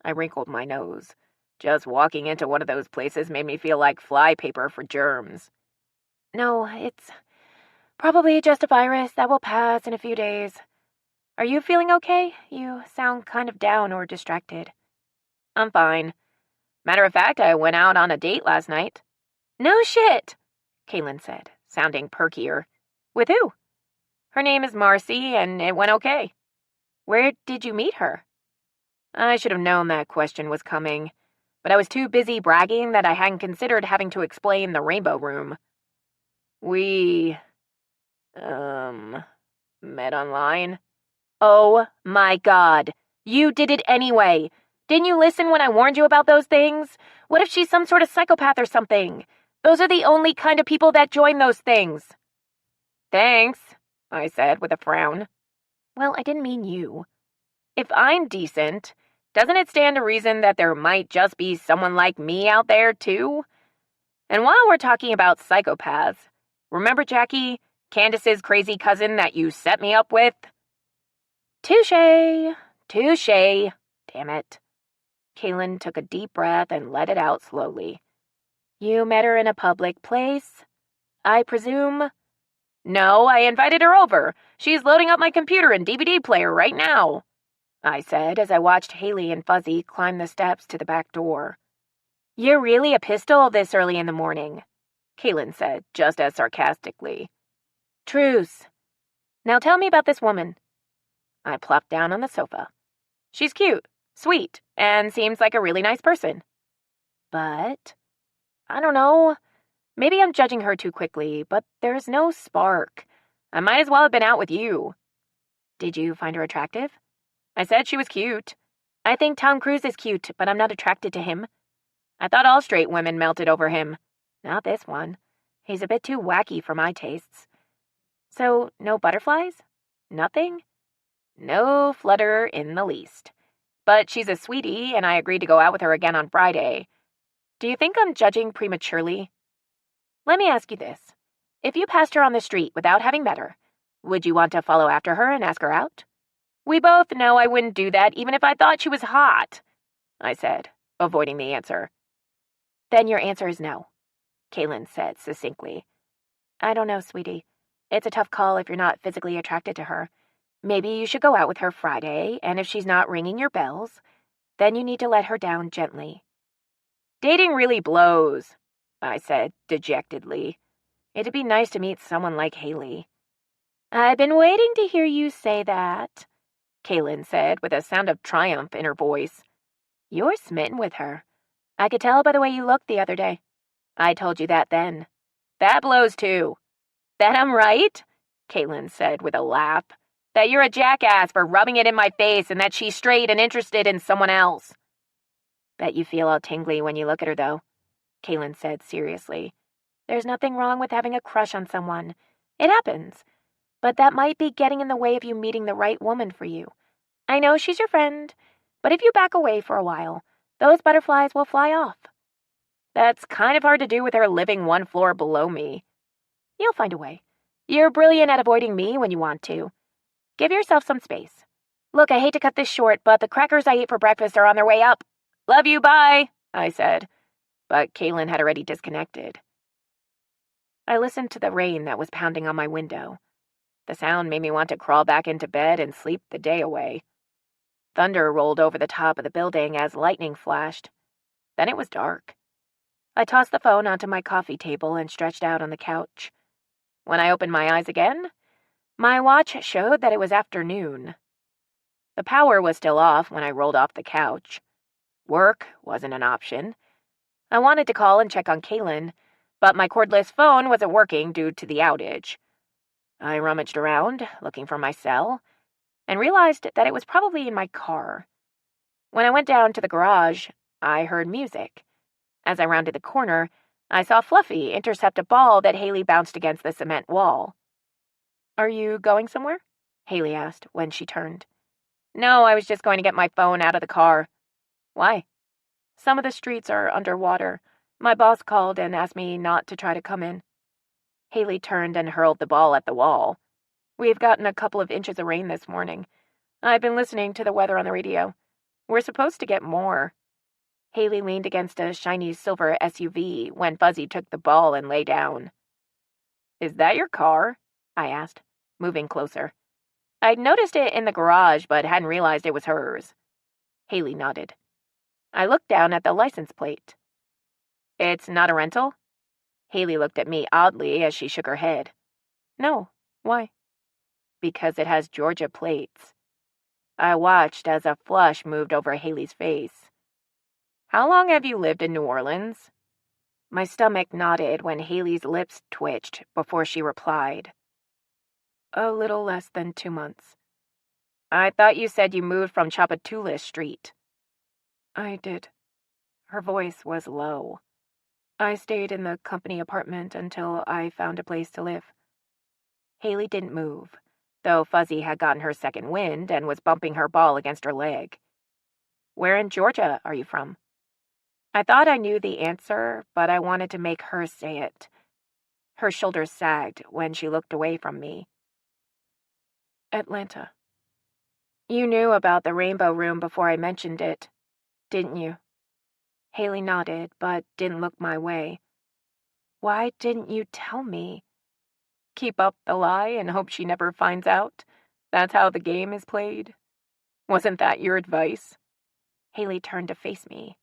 I wrinkled my nose. Just walking into one of those places made me feel like flypaper for germs. No, it's probably just a virus that will pass in a few days. Are you feeling okay? You sound kind of down or distracted. I'm fine. Matter of fact, I went out on a date last night. No shit, Kaylin said, sounding perkier. With who? Her name is Marcy, and it went okay. Where did you meet her? I should have known that question was coming, but I was too busy bragging that I hadn't considered having to explain the Rainbow Room. We, met online. Oh my God. You did it anyway. Didn't you listen when I warned you about those things? What if she's some sort of psychopath or something? Those are the only kind of people that join those things. Thanks, I said with a frown. Well, I didn't mean you. If I'm decent, doesn't it stand to reason that there might just be someone like me out there, too? And while we're talking about psychopaths, remember Jackie, Candace's crazy cousin that you set me up with? Touché. Touché. Damn it. Kaylin took a deep breath and let it out slowly. You met her in a public place, I presume? No, I invited her over. She's loading up my computer and DVD player right now, I said as I watched Haley and Fuzzy climb the steps to the back door. You're really a pistol this early in the morning, Kaylin said, just as sarcastically. Truce. Now tell me about this woman. I plopped down on the sofa. She's cute, sweet, and seems like a really nice person. But, I don't know, maybe I'm judging her too quickly, but there's no spark. I might as well have been out with you. Did you find her attractive? I said she was cute. I think Tom Cruise is cute, but I'm not attracted to him. I thought all straight women melted over him. Not this one. He's a bit too wacky for my tastes. So, no butterflies? Nothing? No flutter in the least. But she's a sweetie, and I agreed to go out with her again on Friday. Do you think I'm judging prematurely? Let me ask you this. If you passed her on the street without having met her, would you want to follow after her and ask her out? We both know I wouldn't do that even if I thought she was hot, I said, avoiding the answer. Then your answer is no, Kaylin said succinctly. I don't know, sweetie. It's a tough call if you're not physically attracted to her. Maybe you should go out with her Friday, and if she's not ringing your bells, then you need to let her down gently. Dating really blows, I said dejectedly. It'd be nice to meet someone like Haley. I've been waiting to hear you say that, Kaylin said with a sound of triumph in her voice. You're smitten with her. I could tell by the way you looked the other day. I told you that then. That blows too. That I'm right? Kaylin said with a laugh. That you're a jackass for rubbing it in my face and that she's straight and interested in someone else. Bet you feel all tingly when you look at her, though, Kaylin said seriously. There's nothing wrong with having a crush on someone. It happens. But that might be getting in the way of you meeting the right woman for you. I know she's your friend, but if you back away for a while, those butterflies will fly off. That's kind of hard to do with her living one floor below me. You'll find a way. You're brilliant at avoiding me when you want to. Give yourself some space. Look, I hate to cut this short, but the crackers I ate for breakfast are on their way up. Love you, bye, I said. But Kaylin had already disconnected. I listened to the rain that was pounding on my window. The sound made me want to crawl back into bed and sleep the day away. Thunder rolled over the top of the building as lightning flashed. Then it was dark. I tossed the phone onto my coffee table and stretched out on the couch. When I opened my eyes again, my watch showed that it was afternoon. The power was still off when I rolled off the couch. Work wasn't an option. I wanted to call and check on Kaylin, but my cordless phone wasn't working due to the outage. I rummaged around, looking for my cell, and realized that it was probably in my car. When I went down to the garage, I heard music. As I rounded the corner, I saw Fluffy intercept a ball that Haley bounced against the cement wall. Are you going somewhere? Haley asked when she turned. No, I was just going to get my phone out of the car. Why? Some of the streets are underwater. My boss called and asked me not to try to come in. Haley turned and hurled the ball at the wall. We've gotten a couple of inches of rain this morning. I've been listening to the weather on the radio. We're supposed to get more. Haley leaned against a shiny silver SUV when Fuzzy took the ball and lay down. Is that your car? I asked, moving closer. I'd noticed it in the garage, but hadn't realized it was hers. Haley nodded. I looked down at the license plate. It's not a rental? Haley looked at me oddly as she shook her head. No. Why? Because it has Georgia plates. I watched as a flush moved over Haley's face. How long have you lived in New Orleans? My stomach knotted when Haley's lips twitched before she replied. A little less than 2 months. I thought you said you moved from Chapatoulas Street. I did. Her voice was low. I stayed in the company apartment until I found a place to live. Haley didn't move, though Fuzzy had gotten her second wind and was bumping her ball against her leg. Where in Georgia are you from? I thought I knew the answer, but I wanted to make her say it. Her shoulders sagged when she looked away from me. Atlanta. You knew about the Rainbow Room before I mentioned it, didn't you? Haley nodded, but didn't look my way. Why didn't you tell me? Keep up the lie and hope she never finds out? That's how the game is played? Wasn't that your advice? Haley turned to face me.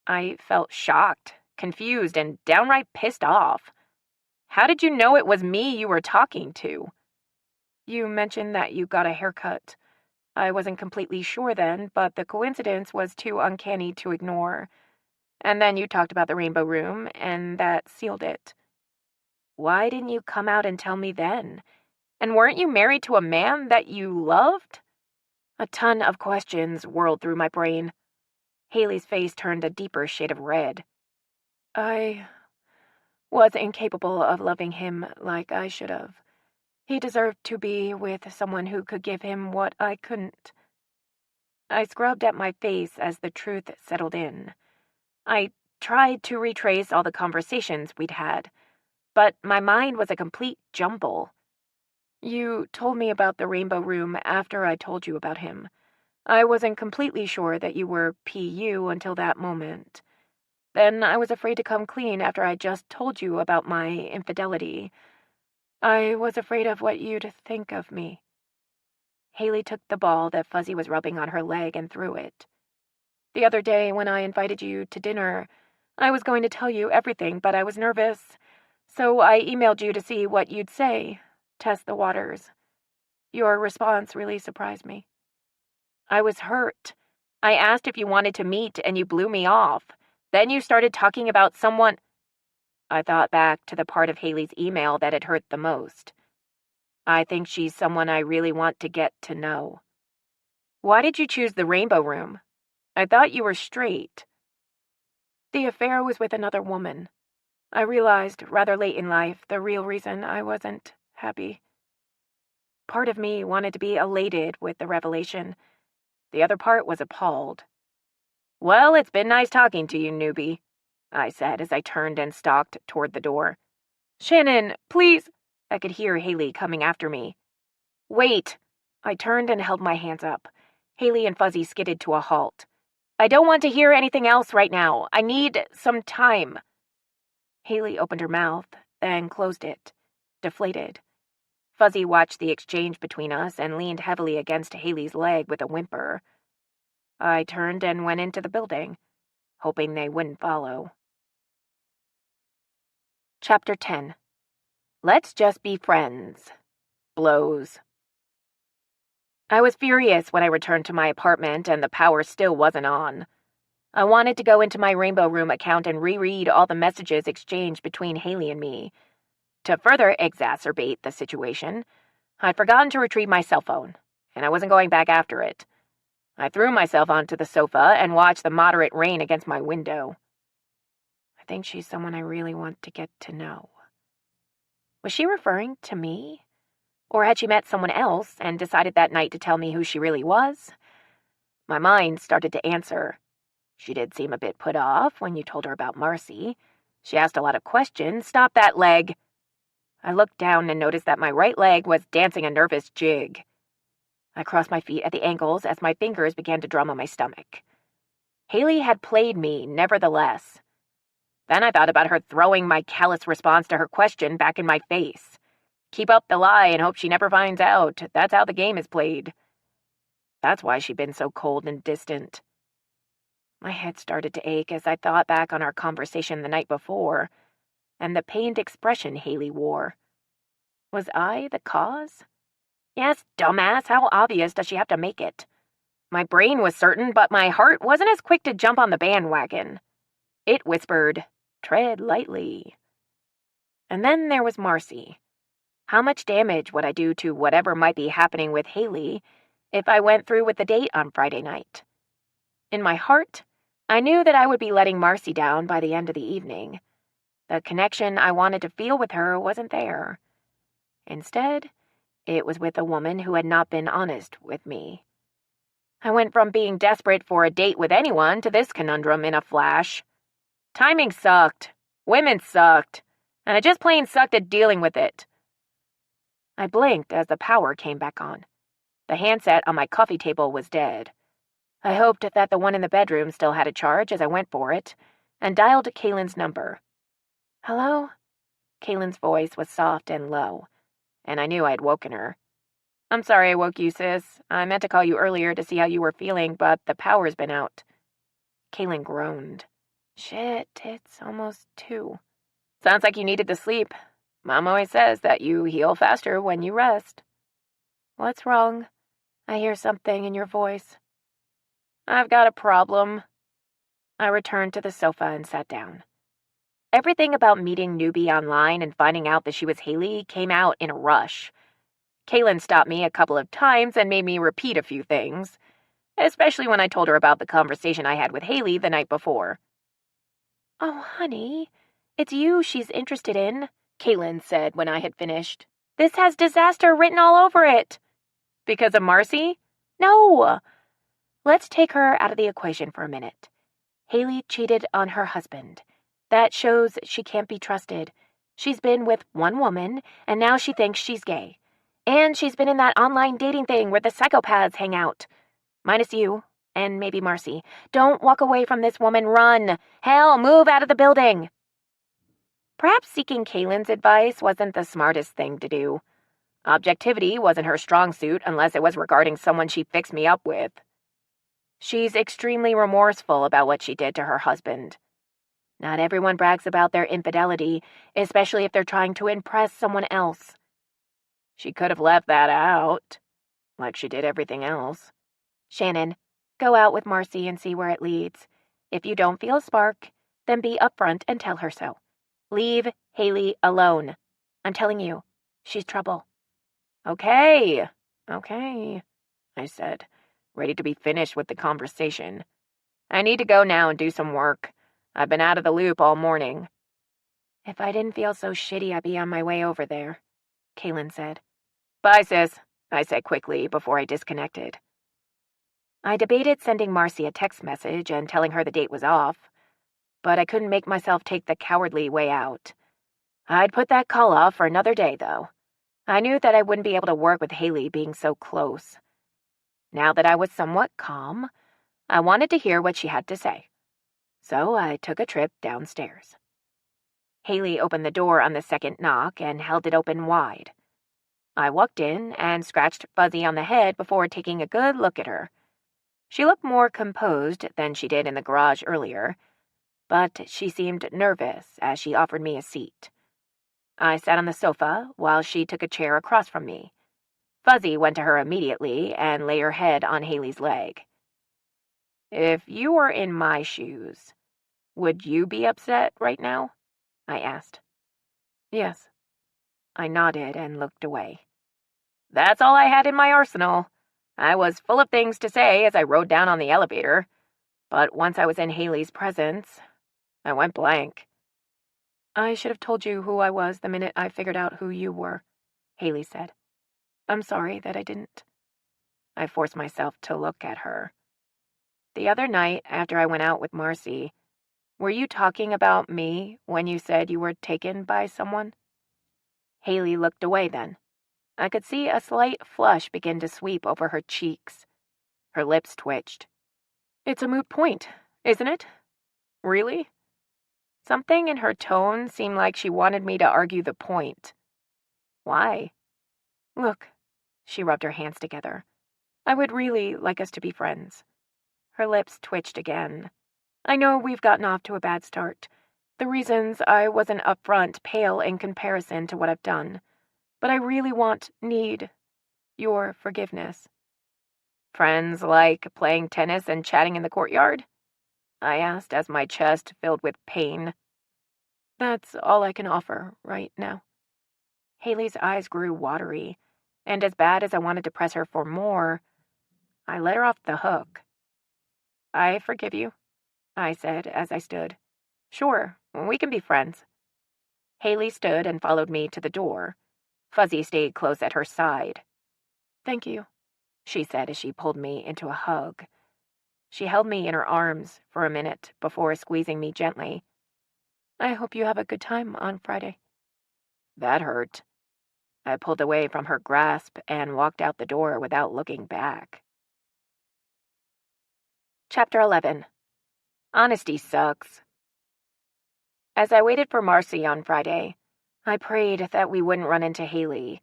I felt shocked, confused, and downright pissed off. How did you know it was me you were talking to? You mentioned that you got a haircut. I wasn't completely sure then, but the coincidence was too uncanny to ignore. And then you talked about the Rainbow Room, and that sealed it. Why didn't you come out and tell me then? And weren't you married to a man that you loved? A ton of questions whirled through my brain. Haley's face turned a deeper shade of red. I was incapable of loving him like I should have. He deserved to be with someone who could give him what I couldn't. I scrubbed at my face as the truth settled in. I tried to retrace all the conversations we'd had, but my mind was a complete jumble. You told me about the Rainbow Room after I told you about him. I wasn't completely sure that you were PU until that moment. Then I was afraid to come clean after I just told you about my infidelity. I was afraid of what you'd think of me. Haley took the ball that Fuzzy was rubbing on her leg and threw it. The other day when I invited you to dinner, I was going to tell you everything, but I was nervous. So I emailed you to see what you'd say, test the waters. Your response really surprised me. I was hurt. I asked if you wanted to meet and you blew me off. Then you started talking about someone. I thought back to the part of Haley's email that had hurt the most. I think she's someone I really want to get to know. Why did you choose the Rainbow Room? I thought you were straight. The affair was with another woman. I realized rather late in life the real reason I wasn't happy. Part of me wanted to be elated with the revelation. The other part was appalled. Well, it's been nice talking to you, newbie, I said as I turned and stalked toward the door. Shannon, please. I could hear Haley coming after me. Wait. I turned and held my hands up. Haley and Fuzzy skidded to a halt. I don't want to hear anything else right now. I need some time. Haley opened her mouth, then closed it, deflated. Fuzzy watched the exchange between us and leaned heavily against Haley's leg with a whimper. I turned and went into the building, hoping they wouldn't follow. Chapter 10. Let's just be friends. Blows. I was furious when I returned to my apartment and the power still wasn't on. I wanted to go into my Rainbow Room account and reread all the messages exchanged between Haley and me. To further exacerbate the situation, I'd forgotten to retrieve my cell phone, and I wasn't going back after it. I threw myself onto the sofa and watched the moderate rain against my window. I think she's someone I really want to get to know. Was she referring to me? Or had she met someone else and decided that night to tell me who she really was? My mind started to answer. She did seem a bit put off when you told her about Marcy. She asked a lot of questions. Stop that leg. I looked down and noticed that my right leg was dancing a nervous jig. I crossed my feet at the ankles as my fingers began to drum on my stomach. Haley had played me, nevertheless. Then I thought about her throwing my callous response to her question back in my face. Keep up the lie and hope she never finds out. That's how the game is played. That's why she'd been so cold and distant. My head started to ache as I thought back on our conversation the night before, and the pained expression Haley wore. Was I the cause? Yes, dumbass, how obvious does she have to make it? My brain was certain, but my heart wasn't as quick to jump on the bandwagon. It whispered, tread lightly. And then there was Marcy. How much damage would I do to whatever might be happening with Haley if I went through with the date on Friday night? In my heart, I knew that I would be letting Marcy down by the end of the evening. The connection I wanted to feel with her wasn't there. Instead, it was with a woman who had not been honest with me. I went from being desperate for a date with anyone to this conundrum in a flash. Timing sucked. Women sucked. And I just plain sucked at dealing with it. I blinked as the power came back on. The handset on my coffee table was dead. I hoped that the one in the bedroom still had a charge as I went for it, and dialed Kaylin's number. Hello? Kaylin's voice was soft and low, and I knew I had woken her. I'm sorry I woke you, sis. I meant to call you earlier to see how you were feeling, but the power's been out. Kaylin groaned. Shit, it's almost 2. Sounds like you needed the sleep. Mom always says that you heal faster when you rest. What's wrong? I hear something in your voice. I've got a problem. I returned to the sofa and sat down. Everything about meeting newbie online and finding out that she was Haley came out in a rush. Kaylin stopped me a couple of times and made me repeat a few things, especially when I told her about the conversation I had with Haley the night before. Oh, honey, it's you she's interested in, Kaylin said when I had finished. This has disaster written all over it. Because of Marcy? No. Let's take her out of the equation for a minute. Haley cheated on her husband. That shows she can't be trusted. She's been with one woman, and now she thinks she's gay. And she's been in that online dating thing where the psychopaths hang out. Minus you, and maybe Marcy. Don't walk away from this woman, run. Hell, move out of the building. Perhaps seeking Kaylin's advice wasn't the smartest thing to do. Objectivity wasn't her strong suit unless it was regarding someone she fixed me up with. She's extremely remorseful about what she did to her husband. Not everyone brags about their infidelity, especially if they're trying to impress someone else. She could have left that out, like she did everything else. Shannon, go out with Marcy and see where it leads. If you don't feel a spark, then be upfront and tell her so. Leave Haley alone. I'm telling you, she's trouble. Okay, I said, ready to be finished with the conversation. I need to go now and do some work. I've been out of the loop all morning. If I didn't feel so shitty, I'd be on my way over there, Kaylin said. Bye, sis, I said quickly before I disconnected. I debated sending Marcy a text message and telling her the date was off, but I couldn't make myself take the cowardly way out. I'd put that call off for another day, though. I knew that I wouldn't be able to work with Haley being so close. Now that I was somewhat calm, I wanted to hear what she had to say. So I took a trip downstairs. Haley opened the door on the second knock and held it open wide. I walked in and scratched Fuzzy on the head before taking a good look at her. She looked more composed than she did in the garage earlier, but she seemed nervous as she offered me a seat. I sat on the sofa while she took a chair across from me. Fuzzy went to her immediately and lay her head on Haley's leg. If you were in my shoes, would you be upset right now? I asked. Yes. I nodded and looked away. That's all I had in my arsenal. I was full of things to say as I rode down on the elevator, but once I was in Haley's presence, I went blank. I should have told you who I was the minute I figured out who you were, Haley said. I'm sorry that I didn't. I forced myself to look at her. The other night, after I went out with Marcy, were you talking about me when you said you were taken by someone? Haley looked away then. I could see a slight flush begin to sweep over her cheeks. Her lips twitched. It's a moot point, isn't it? Really? Something in her tone seemed like she wanted me to argue the point. Why? Look, she rubbed her hands together. I would really like us to be friends. Her lips twitched again. I know we've gotten off to a bad start. The reasons I wasn't upfront pale in comparison to what I've done. But I really need your forgiveness. Friends like playing tennis and chatting in the courtyard? I asked as my chest filled with pain. That's all I can offer right now. Haley's eyes grew watery, and as bad as I wanted to press her for more, I let her off the hook. I forgive you, I said as I stood. Sure, we can be friends. Haley stood and followed me to the door. Fuzzy stayed close at her side. Thank you, she said as she pulled me into a hug. She held me in her arms for a minute before squeezing me gently. I hope you have a good time on Friday. That hurt. I pulled away from her grasp and walked out the door without looking back. Chapter 11. Honesty sucks. As I waited for Marcy on Friday, I prayed that we wouldn't run into Haley.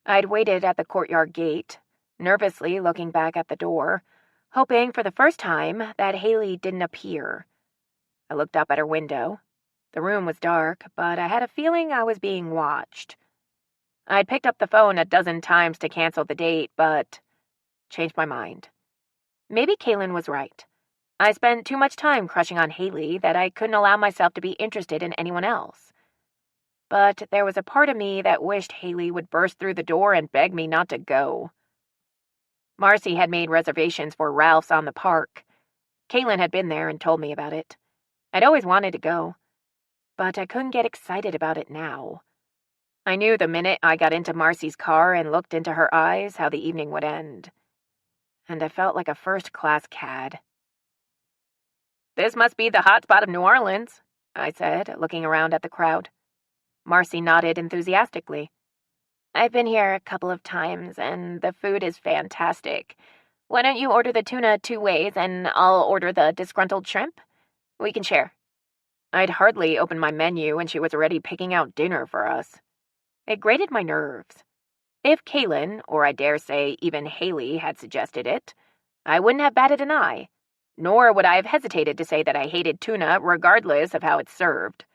I'd waited at the courtyard gate, nervously looking back at the door, hoping for the first time that Haley didn't appear. I looked up at her window. The room was dark, but I had a feeling I was being watched. I'd picked up the phone a dozen times to cancel the date, but changed my mind. Maybe Kaylin was right. I spent too much time crushing on Haley that I couldn't allow myself to be interested in anyone else. But there was a part of me that wished Haley would burst through the door and beg me not to go. Marcy had made reservations for Ralph's on the park. Kaylin had been there and told me about it. I'd always wanted to go, but I couldn't get excited about it now. I knew the minute I got into Marcy's car and looked into her eyes how the evening would end. And I felt like a first-class cad. "This must be the hot spot of New Orleans," I said, looking around at the crowd. Marcy nodded enthusiastically. "I've been here a couple of times, and the food is fantastic. Why don't you order the tuna 2 ways, and I'll order the disgruntled shrimp? We can share." I'd hardly opened my menu when she was already picking out dinner for us. It grated my nerves. If Kaylin, or I dare say even Haley, had suggested it, I wouldn't have batted an eye, nor would I have hesitated to say that I hated tuna regardless of how it's served.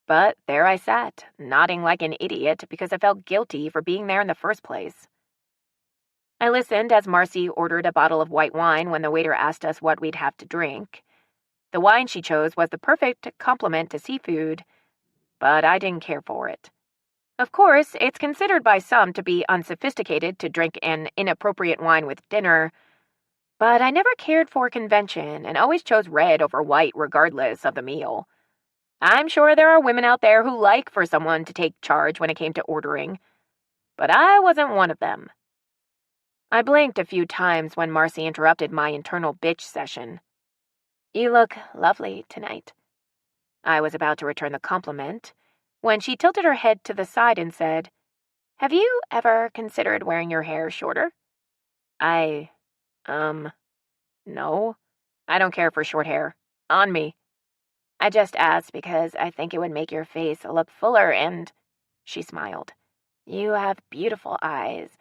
But there I sat, nodding like an idiot because I felt guilty for being there in the first place. I listened as Marcy ordered a bottle of white wine when the waiter asked us what we'd have to drink. The wine she chose was the perfect complement to seafood, but I didn't care for it. Of course, it's considered by some to be unsophisticated to drink an inappropriate wine with dinner, but I never cared for convention and always chose red over white regardless of the meal. I'm sure there are women out there who like for someone to take charge when it came to ordering, but I wasn't one of them. I blinked a few times when Marcy interrupted my internal bitch session. "You look lovely tonight." I was about to return the compliment when she tilted her head to the side and said, "Have you ever considered wearing your hair shorter?" No. I don't care for short hair. On me. I just asked because I think it would make your face look fuller and—" She smiled. "You have beautiful eyes,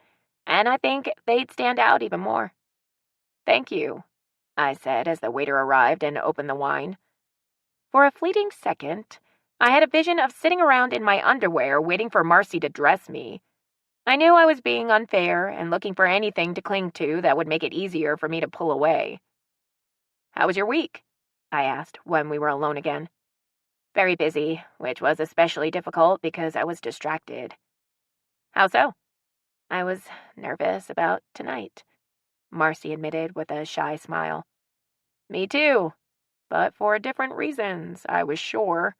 and I think they'd stand out even more." "Thank you," I said as the waiter arrived and opened the wine. For a fleeting second, I had a vision of sitting around in my underwear waiting for Marcy to dress me. I knew I was being unfair and looking for anything to cling to that would make it easier for me to pull away. "How was your week?" I asked when we were alone again. "Very busy, which was especially difficult because I was distracted." "How so?" "I was nervous about tonight," Marcy admitted with a shy smile. "Me too, but for different reasons, I was sure."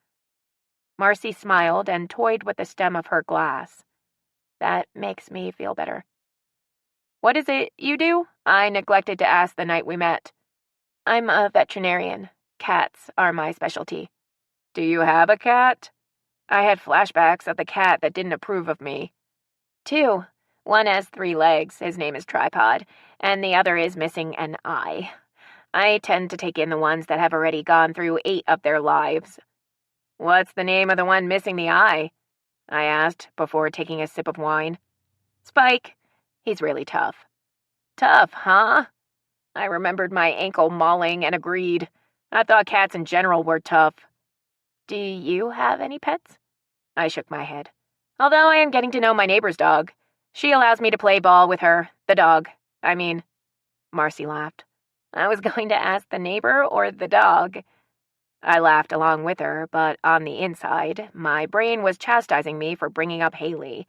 Marcy smiled and toyed with the stem of her glass. "That makes me feel better." "What is it you do? I neglected to ask the night we met." "I'm a veterinarian. Cats are my specialty." "Do you have a cat?" I had flashbacks of the cat that didn't approve of me. "2. One has 3 legs, his name is Tripod, and the other is missing an eye. I tend to take in the ones that have already gone through 8 of their lives." "What's the name of the one missing the eye?" I asked before taking a sip of wine. "Spike. He's really tough." "Tough, huh?" I remembered my ankle mauling and agreed. I thought cats in general were tough. "Do you have any pets?" I shook my head. "Although I am getting to know my neighbor's dog. She allows me to play ball with her, the dog. Marcy laughed. I was going to ask the neighbor or the dog. I laughed along with her, but on the inside, my brain was chastising me for bringing up Haley.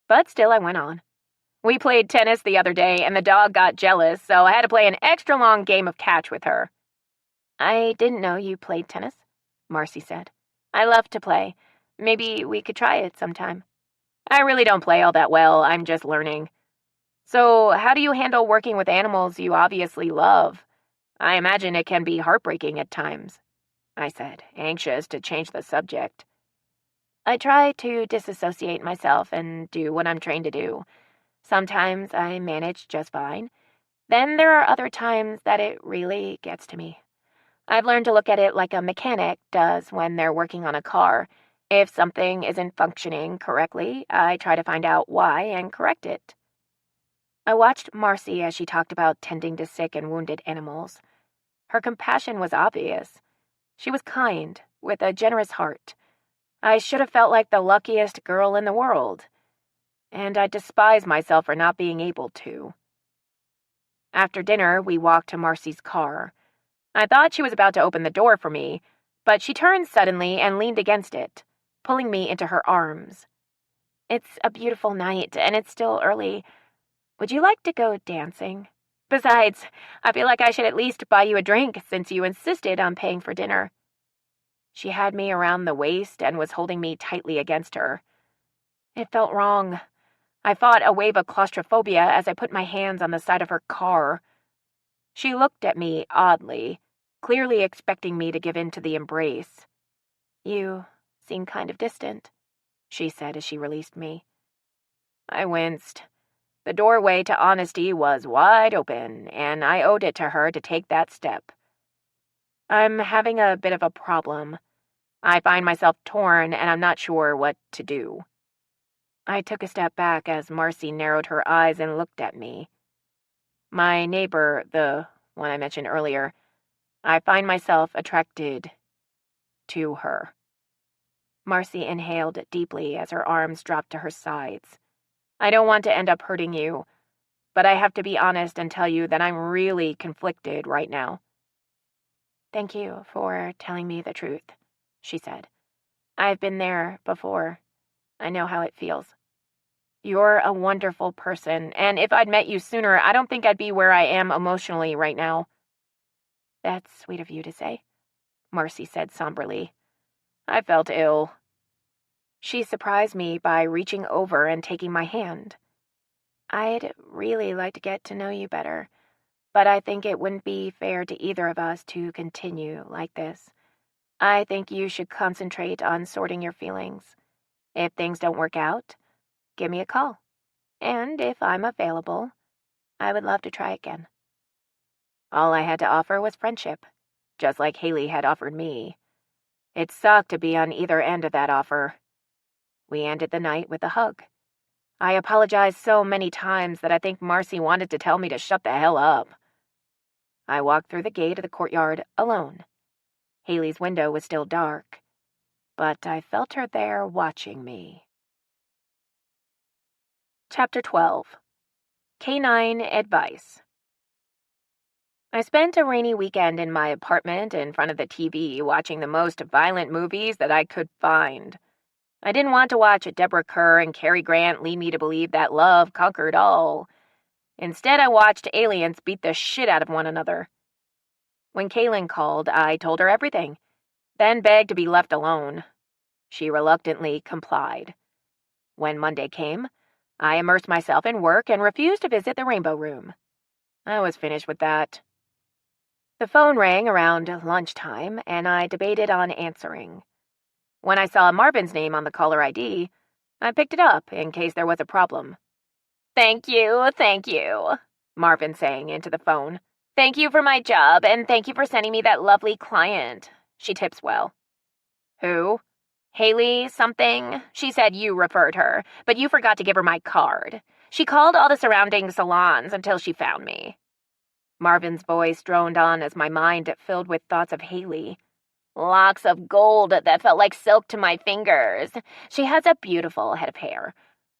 But still I went on. "We played tennis the other day, and the dog got jealous, so I had to play an extra long game of catch with her." "I didn't know you played tennis," Marcy said. "I love to play. Maybe we could try it sometime." "I really don't play all that well. I'm just learning." "So, how do you handle working with animals you obviously love? I imagine it can be heartbreaking at times," I said, anxious to change the subject. "I try to disassociate myself and do what I'm trained to do. Sometimes I manage just fine. Then there are other times that it really gets to me. I've learned to look at it like a mechanic does when they're working on a car. If something isn't functioning correctly, I try to find out why and correct it." I watched Marcy as she talked about tending to sick and wounded animals. Her compassion was obvious. She was kind, with a generous heart. I should have felt like the luckiest girl in the world. And I despise myself for not being able to. After dinner, we walked to Marcy's car. I thought she was about to open the door for me, but she turned suddenly and leaned against it, pulling me into her arms. "It's a beautiful night, and it's still early. Would you like to go dancing? Besides, I feel like I should at least buy you a drink since you insisted on paying for dinner." She had me around the waist and was holding me tightly against her. It felt wrong. I fought a wave of claustrophobia as I put my hands on the side of her car. She looked at me oddly, clearly expecting me to give in to the embrace. "You seem kind of distant," she said as she released me. I winced. The doorway to honesty was wide open, and I owed it to her to take that step. "I'm having a bit of a problem. I find myself torn, and I'm not sure what to do." I took a step back as Marcy narrowed her eyes and looked at me. "My neighbor, the one I mentioned earlier, I find myself attracted to her." Marcy inhaled deeply as her arms dropped to her sides. "I don't want to end up hurting you, but I have to be honest and tell you that I'm really conflicted right now." "Thank you for telling me the truth," she said. "I've been there before. I know how it feels." "You're a wonderful person, and if I'd met you sooner, I don't think I'd be where I am emotionally right now." "That's sweet of you to say," Marcy said somberly. I felt ill. She surprised me by reaching over and taking my hand. "I'd really like to get to know you better, but I think it wouldn't be fair to either of us to continue like this. I think you should concentrate on sorting your feelings. If things don't work out, give me a call. And if I'm available, I would love to try again." All I had to offer was friendship, just like Haley had offered me. It sucked to be on either end of that offer. We ended the night with a hug. I apologized so many times that I think Marcy wanted to tell me to shut the hell up. I walked through the gate of the courtyard alone. Haley's window was still dark, but I felt her there watching me. Chapter 12. Canine Advice. I spent a rainy weekend in my apartment in front of the TV watching the most violent movies that I could find. I didn't want to watch Deborah Kerr and Cary Grant lead me to believe that love conquered all. Instead, I watched aliens beat the shit out of one another. When Kaylin called, I told her everything, then begged to be left alone. She reluctantly complied. When Monday came, I immersed myself in work and refused to visit the Rainbow Room. I was finished with that. The phone rang around lunchtime, and I debated on answering. When I saw Marvin's name on the caller ID, I picked it up in case there was a problem. Thank you," Marvin sang into the phone. "Thank you for my job, and thank you for sending me that lovely client. She tips well." "Who?" "Haley something. She said you referred her, but you forgot to give her my card. She called all the surrounding salons until she found me." Marvin's voice droned on as my mind filled with thoughts of Haley. "Locks of gold that felt like silk to my fingers. She has a beautiful head of hair.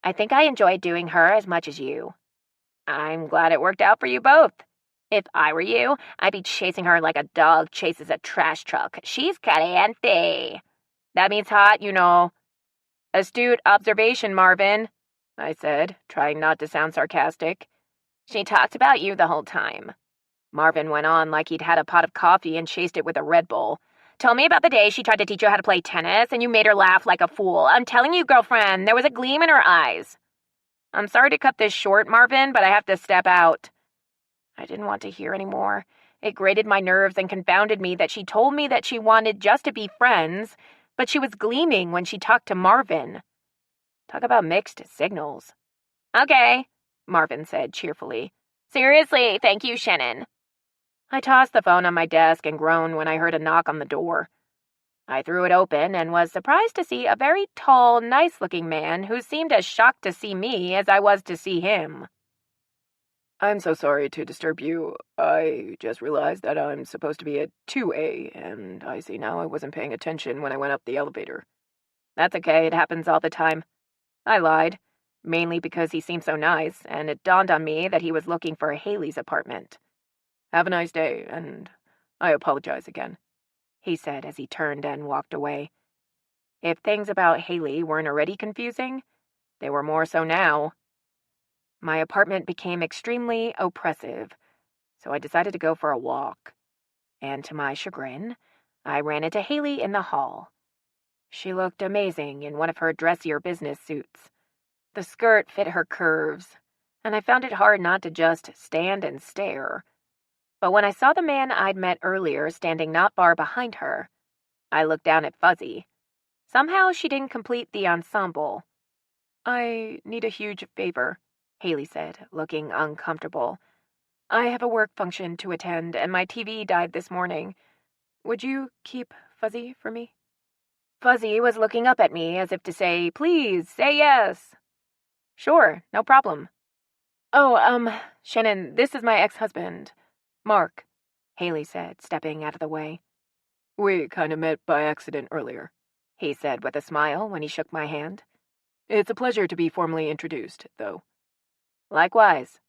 I think I enjoyed doing her as much as you." "I'm glad it worked out for you both. If I were you, I'd be chasing her like a dog chases a trash truck. She's caliente." "That means hot, you know." "Astute observation, Marvin," I said, trying not to sound sarcastic. "She talked about you the whole time." Marvin went on like he'd had a pot of coffee and chased it with a Red Bull. "Told me about the day she tried to teach you how to play tennis and you made her laugh like a fool. I'm telling you, girlfriend, there was a gleam in her eyes." "I'm sorry to cut this short, Marvin, but I have to step out." I didn't want to hear any more. It grated my nerves and confounded me that she told me that she wanted just to be friends, but she was gleaming when she talked to Marvin. Talk about mixed signals. "Okay," Marvin said cheerfully. "Seriously, thank you, Shannon." I tossed the phone on my desk and groaned when I heard a knock on the door. I threw it open and was surprised to see a very tall, nice-looking man who seemed as shocked to see me as I was to see him. "I'm so sorry to disturb you. I just realized that I'm supposed to be at 2A, and I see now I wasn't paying attention when I went up the elevator." "That's okay, it happens all the time." I lied. mainly because he seemed so nice, and it dawned on me that he was looking for Haley's apartment. "Have a nice day, and I apologize again," he said as he turned and walked away. If things about Haley weren't already confusing, they were more so now. My apartment became extremely oppressive, so I decided to go for a walk. And to my chagrin, I ran into Haley in the hall. She looked amazing in one of her dressier business suits. The skirt fit her curves, and I found it hard not to just stand and stare. But when I saw the man I'd met earlier standing not far behind her, I looked down at Fuzzy. Somehow she didn't complete the ensemble. "I need a huge favor," Haley said, looking uncomfortable. "I have a work function to attend, and my TV died this morning. Would you keep Fuzzy for me?" Fuzzy was looking up at me as if to say, "Please, say yes." "Sure, no problem." "Oh, Shannon, this is my ex-husband, Mark," Haley said, stepping out of the way. "We kind of met by accident earlier," he said with a smile when he shook my hand. "It's a pleasure to be formally introduced, though." "Likewise,"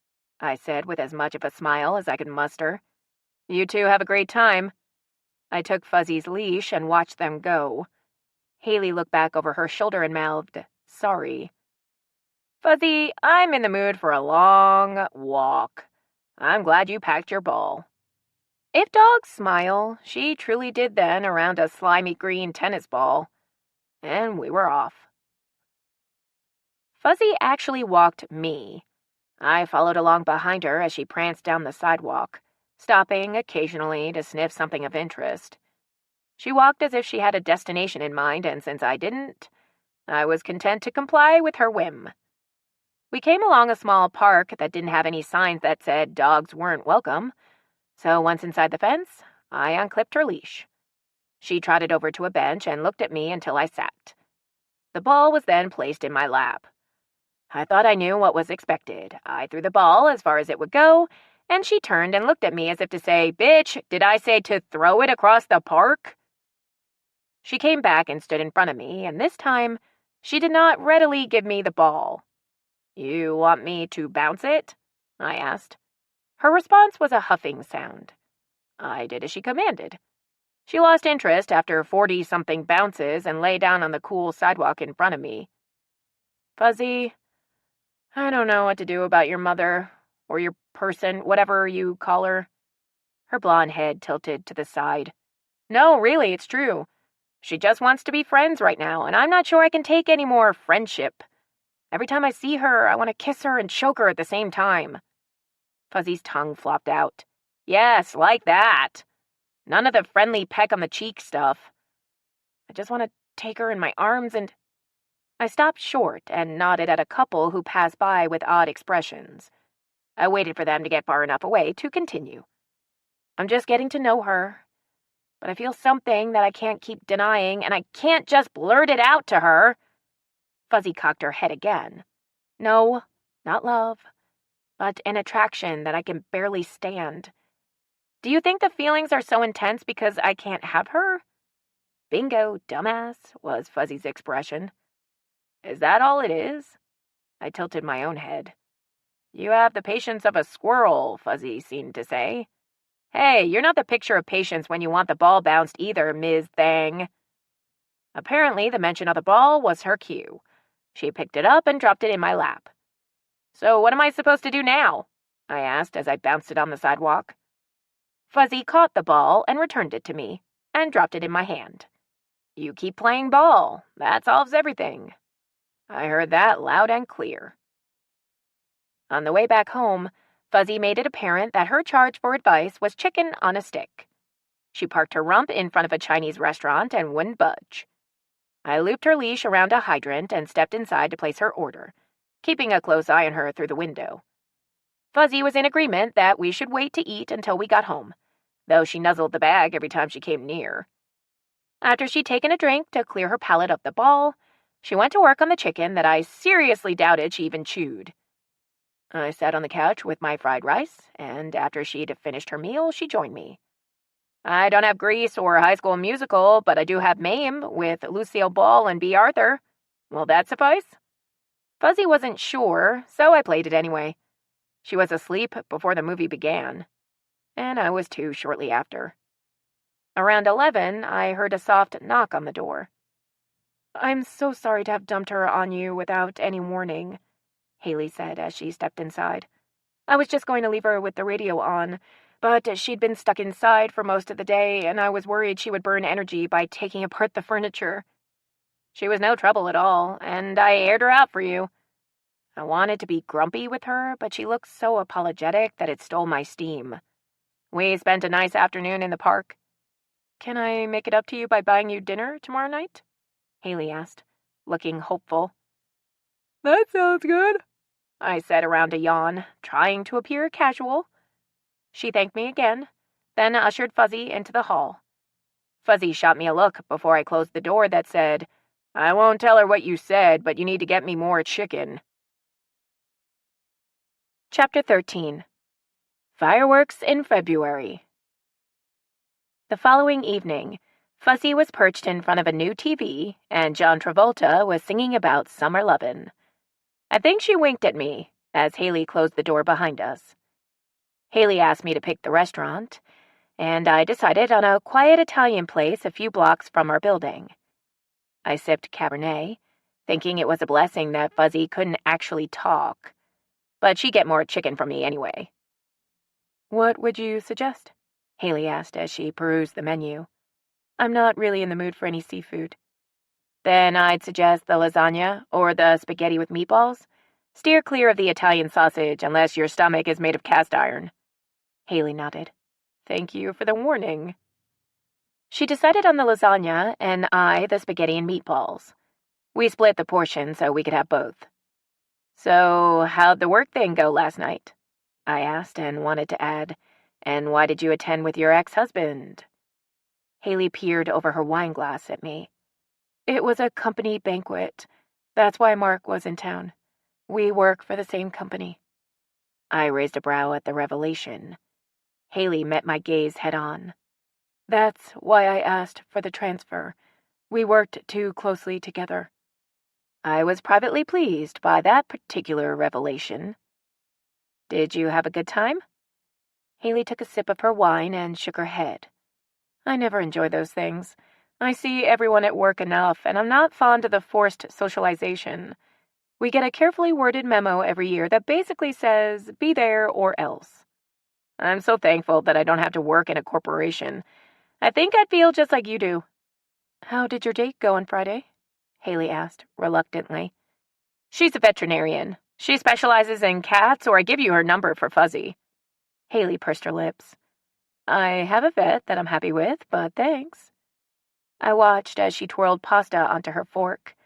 I said with as much of a smile as I could muster. "You two have a great time." I took Fuzzy's leash and watched them go. Haley looked back over her shoulder and mouthed, "Sorry." "Fuzzy, I'm in the mood for a long walk. I'm glad you packed your ball." If dogs smile, she truly did then around a slimy green tennis ball. And we were off. Fuzzy actually walked me. I followed along behind her as she pranced down the sidewalk, stopping occasionally to sniff something of interest. She walked as if she had a destination in mind, and since I didn't, I was content to comply with her whim. We came along a small park that didn't have any signs that said dogs weren't welcome, so once inside the fence, I unclipped her leash. She trotted over to a bench and looked at me until I sat. The ball was then placed in my lap. I thought I knew what was expected. I threw the ball as far as it would go, and she turned and looked at me as if to say, "Bitch, did I say to throw it across the park?" She came back and stood in front of me, and this time, she did not readily give me the ball. "You want me to bounce it?" I asked. Her response was a huffing sound. I did as she commanded. She lost interest after 40-something bounces and lay down on the cool sidewalk in front of me. "Fuzzy, I don't know what to do about your mother, or your person, whatever you call her." Her blonde head tilted to the side. "No, really, it's true. She just wants to be friends right now, and I'm not sure I can take any more friendship. Every time I see her, I want to kiss her and choke her at the same time." Fuzzy's tongue flopped out. "Yes, like that. None of the friendly peck on the cheek stuff. I just want to take her in my arms and—" I stopped short and nodded at a couple who passed by with odd expressions. I waited for them to get far enough away to continue. "I'm just getting to know her, but I feel something that I can't keep denying, and I can't just blurt it out to her." Fuzzy cocked her head again. "No, not love, but an attraction that I can barely stand. Do you think the feelings are so intense because I can't have her?" "Bingo, dumbass," was Fuzzy's expression. "Is that all it is?" I tilted my own head. "You have the patience of a squirrel," Fuzzy seemed to say. "Hey, you're not the picture of patience when you want the ball bounced either, Ms. Thang." Apparently, the mention of the ball was her cue. She picked it up and dropped it in my lap. "So what am I supposed to do now?" I asked as I bounced it on the sidewalk. Fuzzy caught the ball and returned it to me, and dropped it in my hand. "You keep playing ball. That solves everything." I heard that loud and clear. On the way back home, Fuzzy made it apparent that her charge for advice was chicken on a stick. She parked her rump in front of a Chinese restaurant and wouldn't budge. I looped her leash around a hydrant and stepped inside to place her order, keeping a close eye on her through the window. Fuzzy was in agreement that we should wait to eat until we got home, though she nuzzled the bag every time she came near. After she'd taken a drink to clear her palate of the ball, she went to work on the chicken that I seriously doubted she even chewed. I sat on the couch with my fried rice, and after she'd finished her meal, she joined me. I don't have Grease or High School Musical, but I do have MAME with Lucille Ball and B. Arthur. Will that suffice? Fuzzy wasn't sure, so I played it anyway. She was asleep before the movie began, and I was too shortly after. Around 11, I heard a soft knock on the door. "I'm so sorry to have dumped her on you without any warning," Haley said as she stepped inside. "I was just going to leave her with the radio on, but she'd been stuck inside for most of the day, and I was worried she would burn energy by taking apart the furniture. She was no trouble at all, and I aired her out for you. I wanted to be grumpy with her, but she looked so apologetic that it stole my steam. We spent a nice afternoon in the park. Can I make it up to you by buying you dinner tomorrow night?" Haley asked, looking hopeful. "That sounds good," I said around a yawn, trying to appear casual. She thanked me again, then ushered Fuzzy into the hall. Fuzzy shot me a look before I closed the door that said, "I won't tell her what you said, but you need to get me more chicken." Chapter 13. Fireworks in February. The following evening, Fuzzy was perched in front of a new TV, and John Travolta was singing about summer lovin'. I think she winked at me as Haley closed the door behind us. Haley asked me to pick the restaurant, and I decided on a quiet Italian place a few blocks from our building. I sipped Cabernet, thinking it was a blessing that Fuzzy couldn't actually talk, but she'd get more chicken from me anyway. "What would you suggest?" Haley asked as she perused the menu. "I'm not really in the mood for any seafood." "Then I'd suggest the lasagna or the spaghetti with meatballs. Steer clear of the Italian sausage unless your stomach is made of cast iron." Haley nodded. "Thank you for the warning." She decided on the lasagna, and I the spaghetti and meatballs. We split the portion so we could have both. "So, how'd the work thing go last night?" I asked and wanted to add, "And why did you attend with your ex-husband?" Haley peered over her wine glass at me. "It was a company banquet. That's why Mark was in town. We work for the same company." I raised a brow at the revelation. Haley met my gaze head-on. "That's why I asked for the transfer. We worked too closely together." I was privately pleased by that particular revelation. "Did you have a good time?" Haley took a sip of her wine and shook her head. "I never enjoy those things. I see everyone at work enough, and I'm not fond of the forced socialization. We get a carefully worded memo every year that basically says, be there or else. I'm so thankful that I don't have to work in a corporation. I think I'd feel just like you do." "How did your date go on Friday?" Haley asked, reluctantly. "She's a veterinarian. She specializes in cats, or I give you her number for Fuzzy." Haley pursed her lips. "I have a vet that I'm happy with, but thanks." I watched as she twirled pasta onto her fork,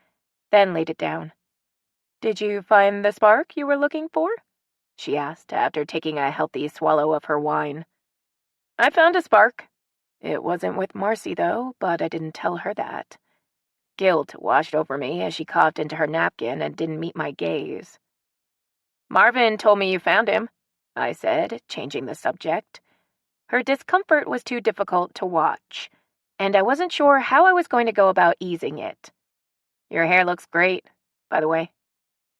then laid it down. "Did you find the spark you were looking for?" she asked after taking a healthy swallow of her wine. "I found a spark. It wasn't with Marcy, though, but I didn't tell her that." Guilt washed over me as she coughed into her napkin and didn't meet my gaze. "Marvin told me you found him," I said, changing the subject. Her discomfort was too difficult to watch, and I wasn't sure how I was going to go about easing it. "Your hair looks great, by the way."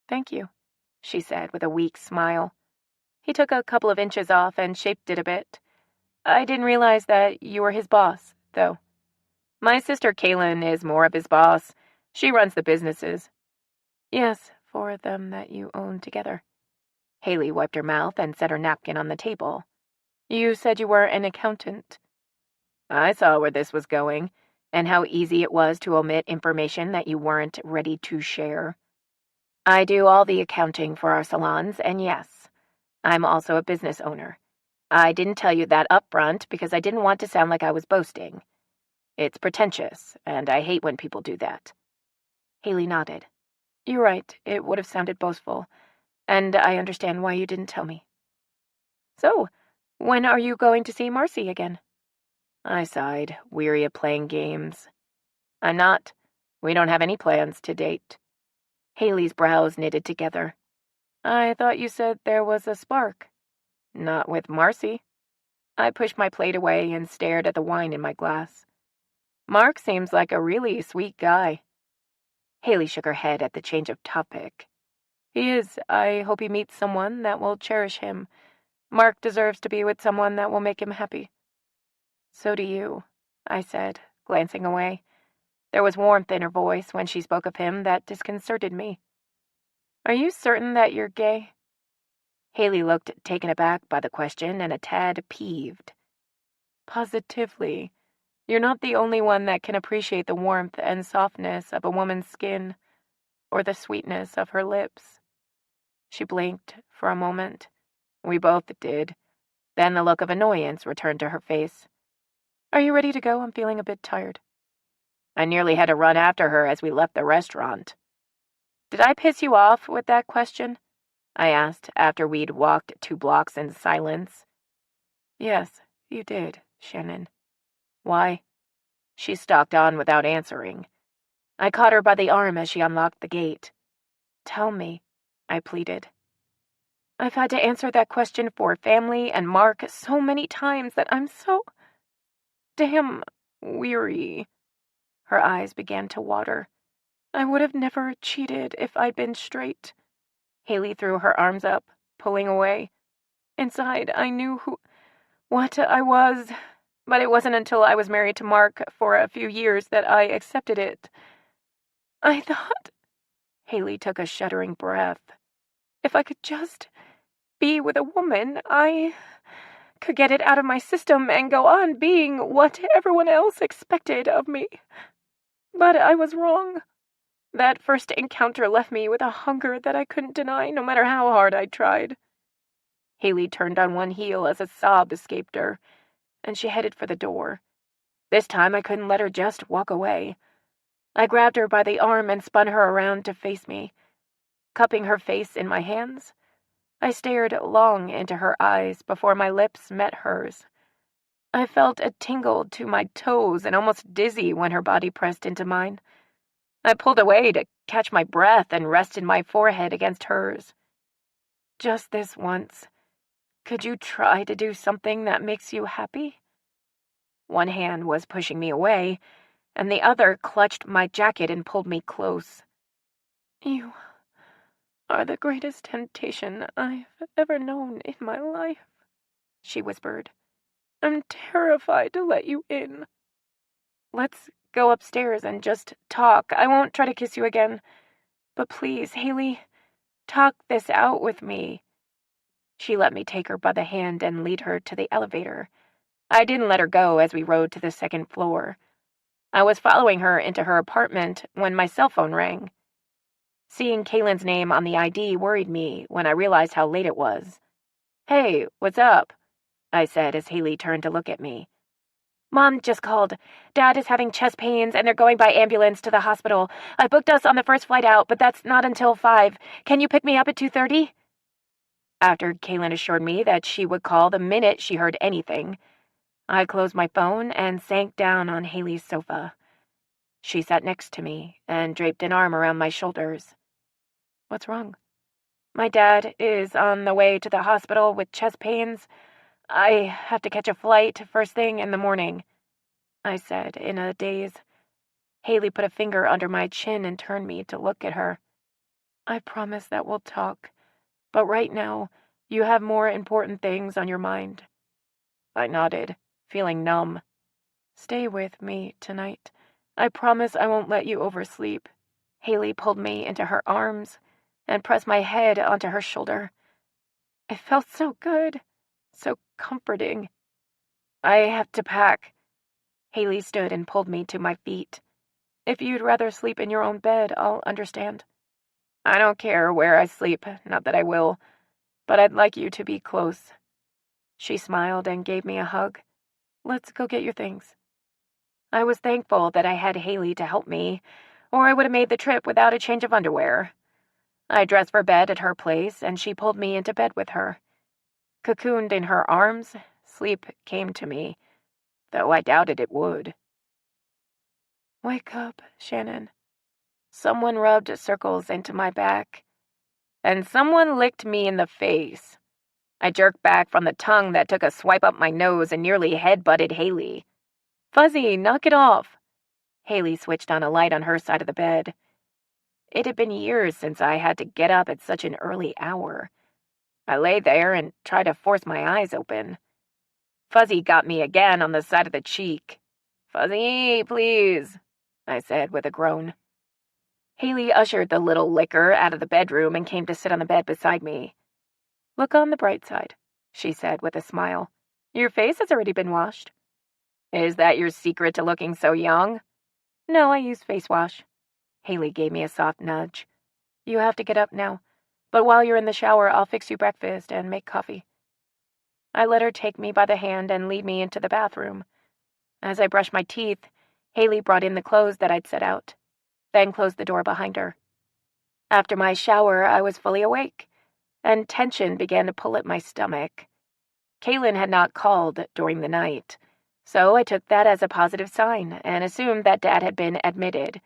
"Thank you," she said with a weak smile. "He took a couple of inches off and shaped it a bit. I didn't realize that you were his boss, though." "My sister Kaylin is more of his boss. She runs the businesses." "Yes, four of them that you own together." Haley wiped her mouth and set her napkin on the table. "You said you were an accountant." I saw where this was going, and how easy it was to omit information that you weren't ready to share. "I do all the accounting for our salons, and yes, I'm also a business owner. I didn't tell you that up front because I didn't want to sound like I was boasting. It's pretentious, and I hate when people do that." Haley nodded. "You're right, it would have sounded boastful, and I understand why you didn't tell me." "So, when are you going to see Marcy again?" I sighed, weary of playing games. "I'm not. We don't have any plans to date." Haley's brows knitted together. "I thought you said there was a spark." "Not with Marcy." I pushed my plate away and stared at the wine in my glass. "Mark seems like a really sweet guy." Haley shook her head at the change of topic. He is. I hope he meets someone that will cherish him. Mark deserves to be with someone that will make him happy. So do you, I said, glancing away. There was warmth in her voice when she spoke of him that disconcerted me. Are you certain that you're gay? Haley looked taken aback by the question and a tad peeved. Positively. You're not the only one that can appreciate the warmth and softness of a woman's skin, or the sweetness of her lips. She blinked for a moment. We both did. Then the look of annoyance returned to her face. Are you ready to go? I'm feeling a bit tired. I nearly had to run after her as we left the restaurant. Did I piss you off with that question? I asked after we'd walked 2 blocks in silence. Yes, you did, Shannon. Why? She stalked on without answering. I caught her by the arm as she unlocked the gate. Tell me, I pleaded. I've had to answer that question for family and Mark so many times that I'm so damn weary. Her eyes began to water. I would have never cheated if I'd been straight. Haley threw her arms up, pulling away. Inside, I knew what I was, but it wasn't until I was married to Mark for a few years that I accepted it. I thought... Haley took a shuddering breath. If I could just be with a woman, I could get it out of my system and go on being what everyone else expected of me. But I was wrong. That first encounter left me with a hunger that I couldn't deny no matter how hard I tried. Haley turned on one heel as a sob escaped her, and she headed for the door. This time I couldn't let her just walk away. I grabbed her by the arm and spun her around to face me. Cupping her face in my hands, I stared long into her eyes before my lips met hers. I felt a tingle to my toes and almost dizzy when her body pressed into mine. I pulled away to catch my breath and rested my forehead against hers. Just this once, could you try to do something that makes you happy? One hand was pushing me away, and the other clutched my jacket and pulled me close. You are the greatest temptation I've ever known in my life, she whispered. I'm terrified to let you in. Let's go upstairs and just talk. I won't try to kiss you again. But please, Haley, talk this out with me. She let me take her by the hand and lead her to the elevator. I didn't let her go as we rode to the 2nd floor. I was following her into her apartment when my cell phone rang. Seeing Kaylin's name on the ID worried me when I realized how late it was. Hey, what's up? I said as Haley turned to look at me. Mom just called. Dad is having chest pains and they're going by ambulance to the hospital. I booked us on the first flight out, but that's not until 5. Can you pick me up at 2:30? After Kaylin assured me that she would call the minute she heard anything, I closed my phone and sank down on Haley's sofa. She sat next to me and draped an arm around my shoulders. What's wrong? My dad is on the way to the hospital with chest pains. I have to catch a flight first thing in the morning, I said in a daze. Haley put a finger under my chin and turned me to look at her. I promise that we'll talk, but right now you have more important things on your mind. I nodded, feeling numb. Stay with me tonight. I promise I won't let you oversleep. Haley pulled me into her arms and pressed my head onto her shoulder. It felt so good, so comforting. I have to pack. Haley stood and pulled me to my feet. If you'd rather sleep in your own bed, I'll understand. I don't care where I sleep, not that I will, but I'd like you to be close. She smiled and gave me a hug. Let's go get your things. I was thankful that I had Haley to help me, or I would have made the trip without a change of underwear. I dressed for bed at her place, and she pulled me into bed with her. Cocooned in her arms, sleep came to me, though I doubted it would. Wake up, Shannon. Someone rubbed circles into my back, and someone licked me in the face. I jerked back from the tongue that took a swipe up my nose and nearly head-butted Haley. Fuzzy, knock it off. Haley switched on a light on her side of the bed. It had been years since I had to get up at such an early hour. I lay there and tried to force my eyes open. Fuzzy got me again on the side of the cheek. "Fuzzy, please," I said with a groan. Haley ushered the little licker out of the bedroom and came to sit on the bed beside me. "Look on the bright side," she said with a smile. "Your face has already been washed." "Is that your secret to looking so young?" "No, I use face wash." Haley gave me a soft nudge. "You have to get up now, but while you're in the shower, I'll fix you breakfast and make coffee." I let her take me by the hand and lead me into the bathroom. As I brushed my teeth, Haley brought in the clothes that I'd set out, then closed the door behind her. After my shower, I was fully awake, and tension began to pull at my stomach. Kaylin had not called during the night, so I took that as a positive sign and assumed that Dad had been admitted.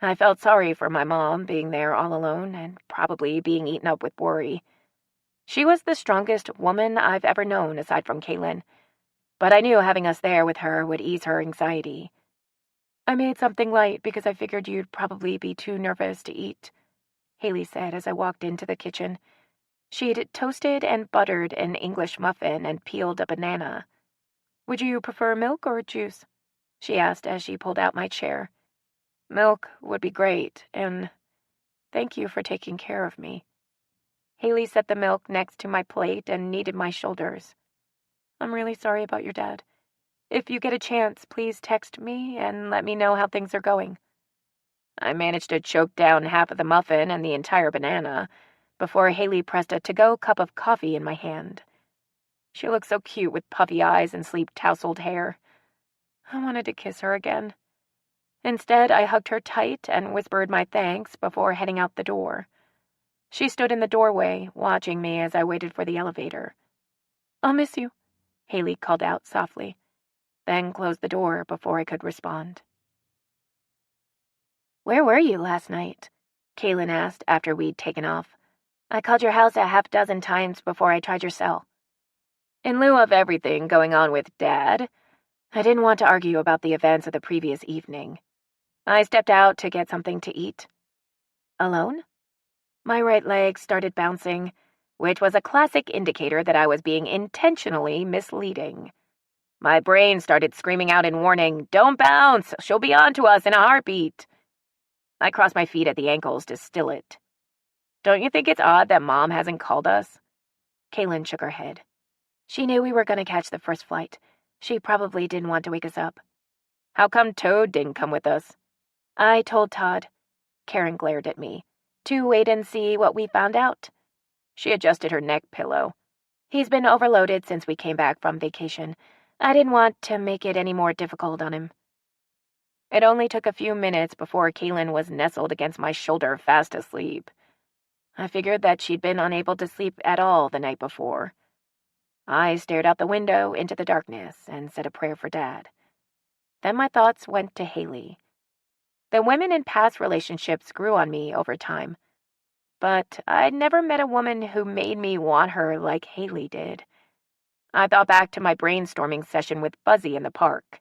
I felt sorry for my mom being there all alone and probably being eaten up with worry. She was the strongest woman I've ever known aside from Kaylin, but I knew having us there with her would ease her anxiety. "I made something light because I figured you'd probably be too nervous to eat," Haley said as I walked into the kitchen. She'd toasted and buttered an English muffin and peeled a banana. "Would you prefer milk or juice?" she asked as she pulled out my chair. "Milk would be great, and thank you for taking care of me." Haley set the milk next to my plate and kneaded my shoulders. "I'm really sorry about your dad. If you get a chance, please text me and let me know how things are going." I managed to choke down half of the muffin and the entire banana before Haley pressed a to-go cup of coffee in my hand. She looked so cute with puffy eyes and sleep-tousled hair. I wanted to kiss her again. Instead, I hugged her tight and whispered my thanks before heading out the door. She stood in the doorway, watching me as I waited for the elevator. "I'll miss you," Haley called out softly, then closed the door before I could respond. "Where were you last night?" Kaylin asked after we'd taken off. "I called your house a half dozen times before I tried your cell." In lieu of everything going on with Dad, I didn't want to argue about the events of the previous evening. I stepped out to get something to eat. "Alone?" My right leg started bouncing, which was a classic indicator that I was being intentionally misleading. My brain started screaming out in warning, "Don't bounce! She'll be on to us in a heartbeat." I crossed my feet at the ankles to still it. "Don't you think it's odd that Mom hasn't called us?" Kaylin shook her head. "She knew we were going to catch the first flight. She probably didn't want to wake us up." "How come Toad didn't come with us?" "I told Todd," Karen glared at me, "to wait and see what we found out." She adjusted her neck pillow. "He's been overloaded since we came back from vacation. I didn't want to make it any more difficult on him." It only took a few minutes before Kaylin was nestled against my shoulder fast asleep. I figured that she'd been unable to sleep at all the night before. I stared out the window into the darkness and said a prayer for Dad. Then my thoughts went to Haley. The women in past relationships grew on me over time, but I'd never met a woman who made me want her like Haley did. I thought back to my brainstorming session with Fuzzy in the park.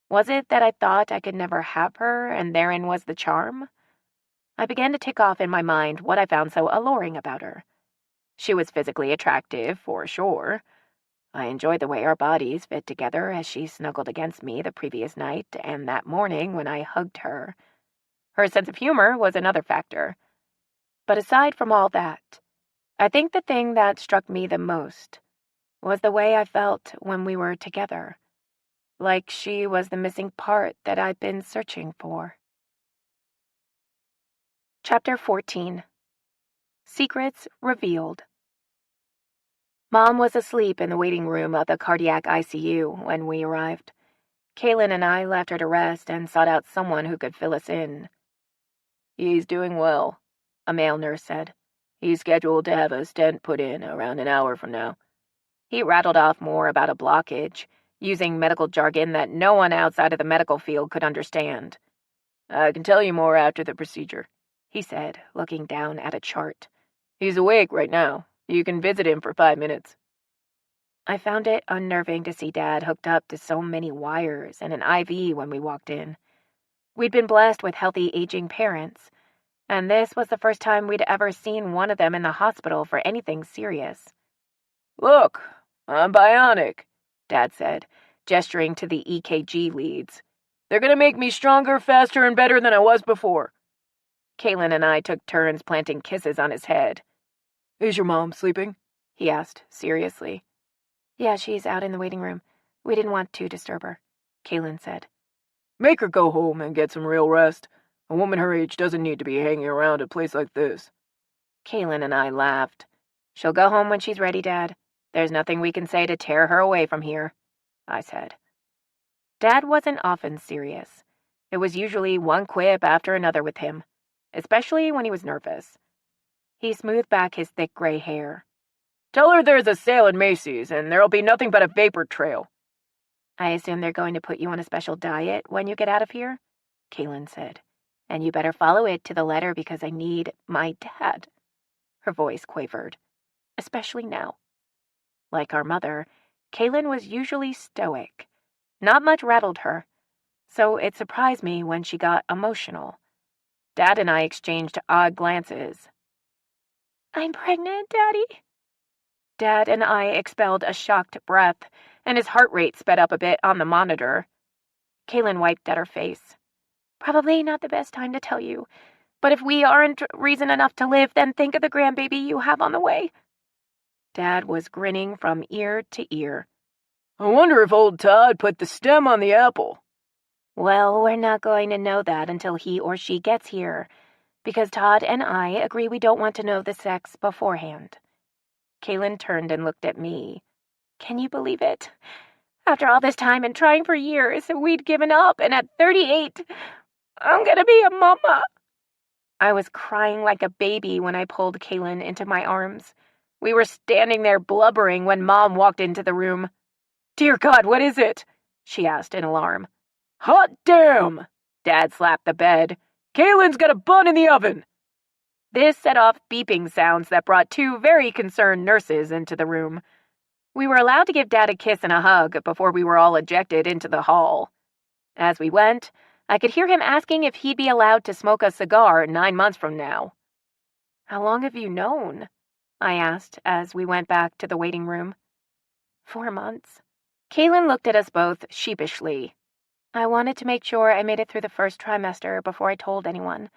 Was it that I thought I could never have her, and therein was the charm? I began to tick off in my mind what I found so alluring about her. She was physically attractive, for sure. I enjoyed the way our bodies fit together as she snuggled against me the previous night and that morning when I hugged her. Her sense of humor was another factor. But aside from all that, I think the thing that struck me the most was the way I felt when we were together, like she was the missing part that I'd been searching for. Chapter 14. Secrets Revealed. Mom was asleep in the waiting room of the cardiac ICU when we arrived. Kaylin and I left her to rest and sought out someone who could fill us in. "He's doing well," a male nurse said. "He's scheduled to have a stent put in around an hour from now." He rattled off more about a blockage, using medical jargon that no one outside of the medical field could understand. "I can tell you more after the procedure," he said, looking down at a chart. "He's awake right now. You can visit him for 5 minutes." I found it unnerving to see Dad hooked up to so many wires and an IV when we walked in. We'd been blessed with healthy aging parents, And this was the first time we'd ever seen one of them in the hospital for anything serious. "Look, I'm bionic," Dad said, gesturing to the EKG leads. "They're gonna make me stronger, faster, and better than I was before." Kaylin and I took turns planting kisses on his head. "Is your mom sleeping?" he asked, seriously. Yeah, she's out in the waiting room. We didn't want to disturb her, Kaylin said. "Make her go home and get some real rest. A woman her age doesn't need to be hanging around a place like this." Kaylin and I laughed. She'll go home when she's ready, Dad. There's nothing we can say to tear her away from here, I said. Dad wasn't often serious. It was usually one quip after another with him, especially when he was nervous. He smoothed back his thick gray hair. "Tell her there's a sale at Macy's, and there'll be nothing but a vapor trail." I assume they're going to put you on a special diet when you get out of here, Kaylin said. And you better follow it to the letter because I need my dad. Her voice quavered, especially now. Like our mother, Kaylin was usually stoic. Not much rattled her, so it surprised me when she got emotional. Dad and I exchanged odd glances. I'm pregnant, Daddy. Dad and I expelled a shocked breath, and his heart rate sped up a bit on the monitor. Kaylin wiped at her face. Probably not the best time to tell you, but if we aren't reason enough to live, then think of the grandbaby you have on the way. Dad was grinning from ear to ear. "I wonder if old Todd put the stem on the apple." Well, we're not going to know that until he or she gets here, because Todd and I agree we don't want to know the sex beforehand. Kaylin turned and looked at me. Can you believe it? After all this time and trying for years, we'd given up, and at 38, I'm gonna be a mama. I was crying like a baby when I pulled Kaylin into my arms. We were standing there blubbering when Mom walked into the room. Dear God, what is it? She asked in alarm. Hot damn! Dad slapped the bed. Kaylin's got a bun in the oven. This set off beeping sounds that brought two very concerned nurses into the room. We were allowed to give Dad a kiss and a hug before we were all ejected into the hall. As we went, I could hear him asking if he'd be allowed to smoke a cigar 9 months from now. How long have you known? I asked as we went back to the waiting room. 4 months. Kaylin looked at us both sheepishly. I wanted to make sure I made it through the first trimester before I told anyone.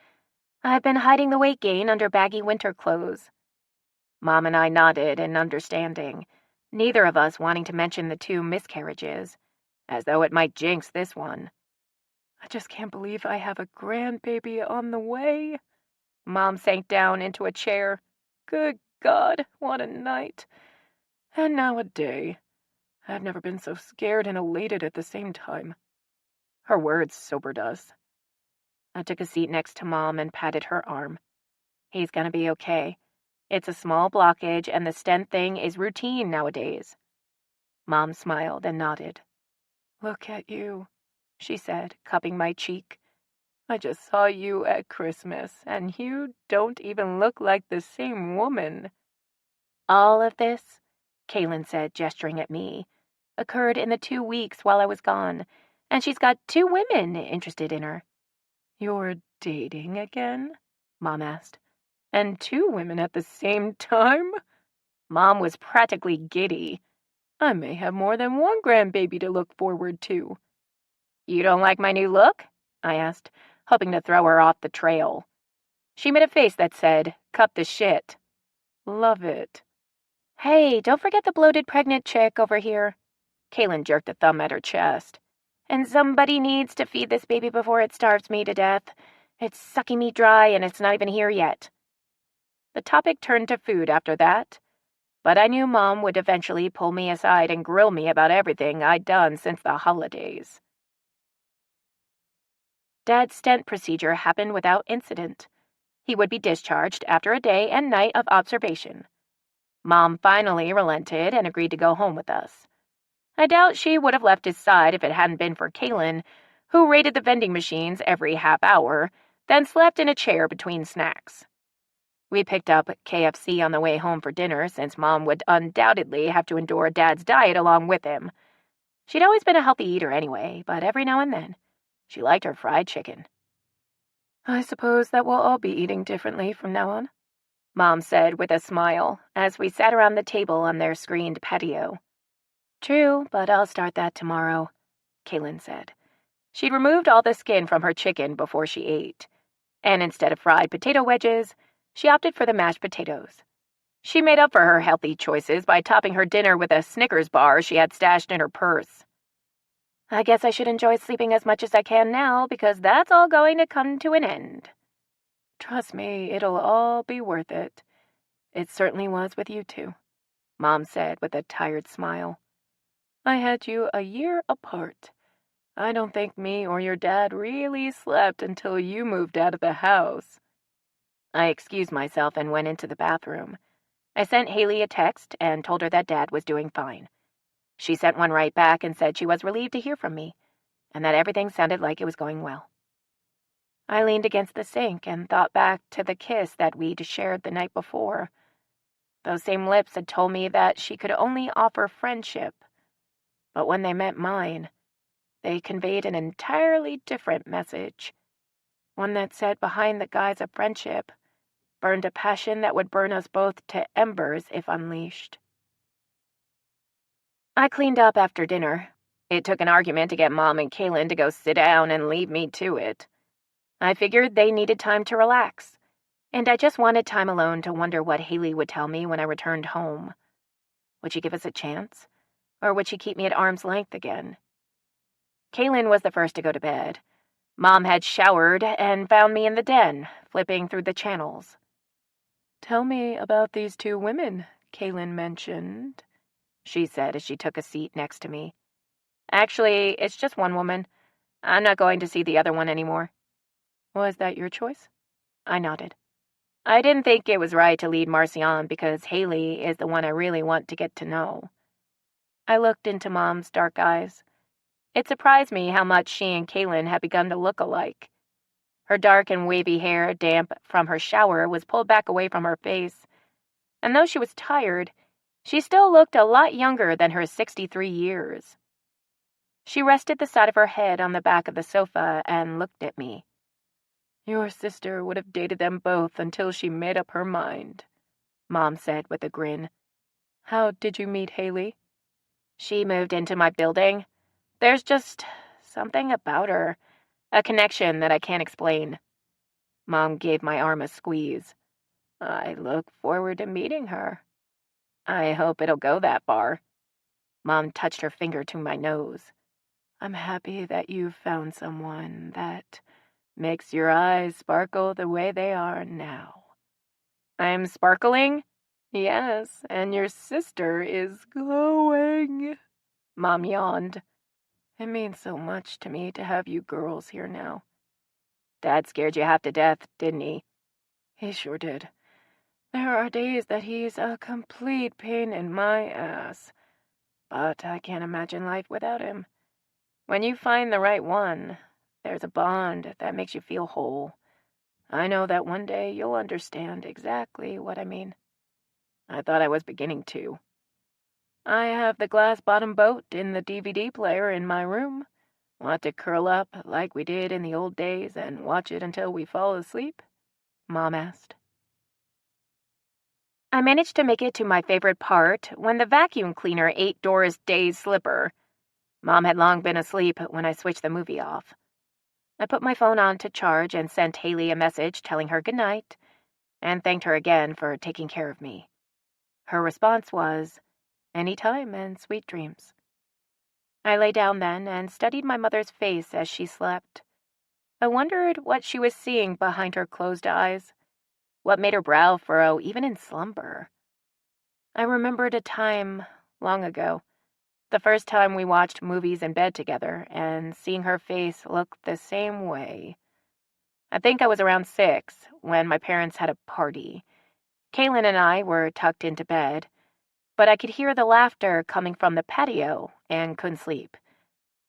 I've been hiding the weight gain under baggy winter clothes. Mom and I nodded in understanding, neither of us wanting to mention the 2 miscarriages, as though it might jinx this one. I just can't believe I have a grandbaby on the way. Mom sank down into a chair. Good God, what a night. And now a day. I've never been so scared and elated at the same time. Her words sobered us. I took a seat next to Mom and patted her arm. He's gonna be okay. It's a small blockage and the stent thing is routine nowadays. Mom smiled and nodded. Look at you, she said, cupping my cheek. I just saw you at Christmas, and you don't even look like the same woman. All of this, Kaylin said, gesturing at me, occurred in the 2 weeks while I was gone, and she's got 2 women interested in her. You're dating again? Mom asked. And 2 women at the same time? Mom was practically giddy. I may have more than one grandbaby to look forward to. You don't like my new look? I asked, hoping to throw her off the trail. She made a face that said, cut the shit. Love it. Hey, don't forget the bloated pregnant chick over here. Kaylin jerked a thumb at her chest. And somebody needs to feed this baby before it starves me to death. It's sucking me dry and it's not even here yet. The topic turned to food after that, but I knew Mom would eventually pull me aside and grill me about everything I'd done since the holidays. Dad's stent procedure happened without incident. He would be discharged after a day and night of observation. Mom finally relented and agreed to go home with us. I doubt she would have left his side if it hadn't been for Kaylin, who raided the vending machines every half hour, then slept in a chair between snacks. We picked up KFC on the way home for dinner since Mom would undoubtedly have to endure Dad's diet along with him. She'd always been a healthy eater anyway, but every now and then, she liked her fried chicken. I suppose that we'll all be eating differently from now on, Mom said with a smile as we sat around the table on their screened patio. True, but I'll start that tomorrow, Kaylin said. She'd removed all the skin from her chicken before she ate, and instead of fried potato wedges, she opted for the mashed potatoes. She made up for her healthy choices by topping her dinner with a Snickers bar she had stashed in her purse. I guess I should enjoy sleeping as much as I can now, because that's all going to come to an end. Trust me, it'll all be worth it. It certainly was with you two, Mom said with a tired smile. I had you a year apart. I don't think me or your dad really slept until you moved out of the house. I excused myself and went into the bathroom. I sent Haley a text and told her that Dad was doing fine. She sent one right back and said she was relieved to hear from me, and that everything sounded like it was going well. I leaned against the sink and thought back to the kiss that we'd shared the night before. Those same lips had told me that she could only offer friendship, but when they met mine, they conveyed an entirely different message, one that said behind the guise of friendship burned a passion that would burn us both to embers if unleashed. I cleaned up after dinner. It took an argument to get Mom and Kaylin to go sit down and leave me to it. I figured they needed time to relax, and I just wanted time alone to wonder what Haley would tell me when I returned home. Would she give us a chance, or would she keep me at arm's length again? Kaylin was the first to go to bed. Mom had showered and found me in the den, flipping through the channels. Tell me about these two women Kaylin mentioned, she said as she took a seat next to me. Actually, it's just one woman. I'm not going to see the other one anymore. Was that your choice? I nodded. I didn't think it was right to lead Marcy on because Haley is the one I really want to get to know. I looked into Mom's dark eyes. It surprised me how much she and Kaylin had begun to look alike. Her dark and wavy hair, damp from her shower, was pulled back away from her face, and though she was tired, she still looked a lot younger than her 63 years. She rested the side of her head on the back of the sofa and looked at me. Your sister would have dated them both until she made up her mind, Mom said with a grin. How did you meet Haley? She moved into my building. There's just something about her, a connection that I can't explain. Mom gave my arm a squeeze. I look forward to meeting her. I hope it'll go that far. Mom touched her finger to my nose. I'm happy that you've found someone that makes your eyes sparkle the way they are now. I'm sparkling? Yes, and your sister is glowing. Mom yawned. It means so much to me to have you girls here now. Dad scared you half to death, didn't he? He sure did. There are days that he's a complete pain in my ass, but I can't imagine life without him. When you find the right one, there's a bond that makes you feel whole. I know that one day you'll understand exactly what I mean. I thought I was beginning to. I have the glass-bottom boat in the DVD player in my room. Want to curl up like we did in the old days and watch it until we fall asleep? Mom asked. I managed to make it to my favorite part when the vacuum cleaner ate Doris Day's slipper. Mom had long been asleep when I switched the movie off. I put my phone on to charge and sent Haley a message telling her goodnight and thanked her again for taking care of me. Her response was, anytime and sweet dreams. I lay down then and studied my mother's face as she slept. I wondered what she was seeing behind her closed eyes, what made her brow furrow even in slumber. I remembered a time long ago, the first time we watched movies in bed together, and seeing her face look the same way. I think I was around 6 when my parents had a party. Kaylin and I were tucked into bed, but I could hear the laughter coming from the patio and couldn't sleep.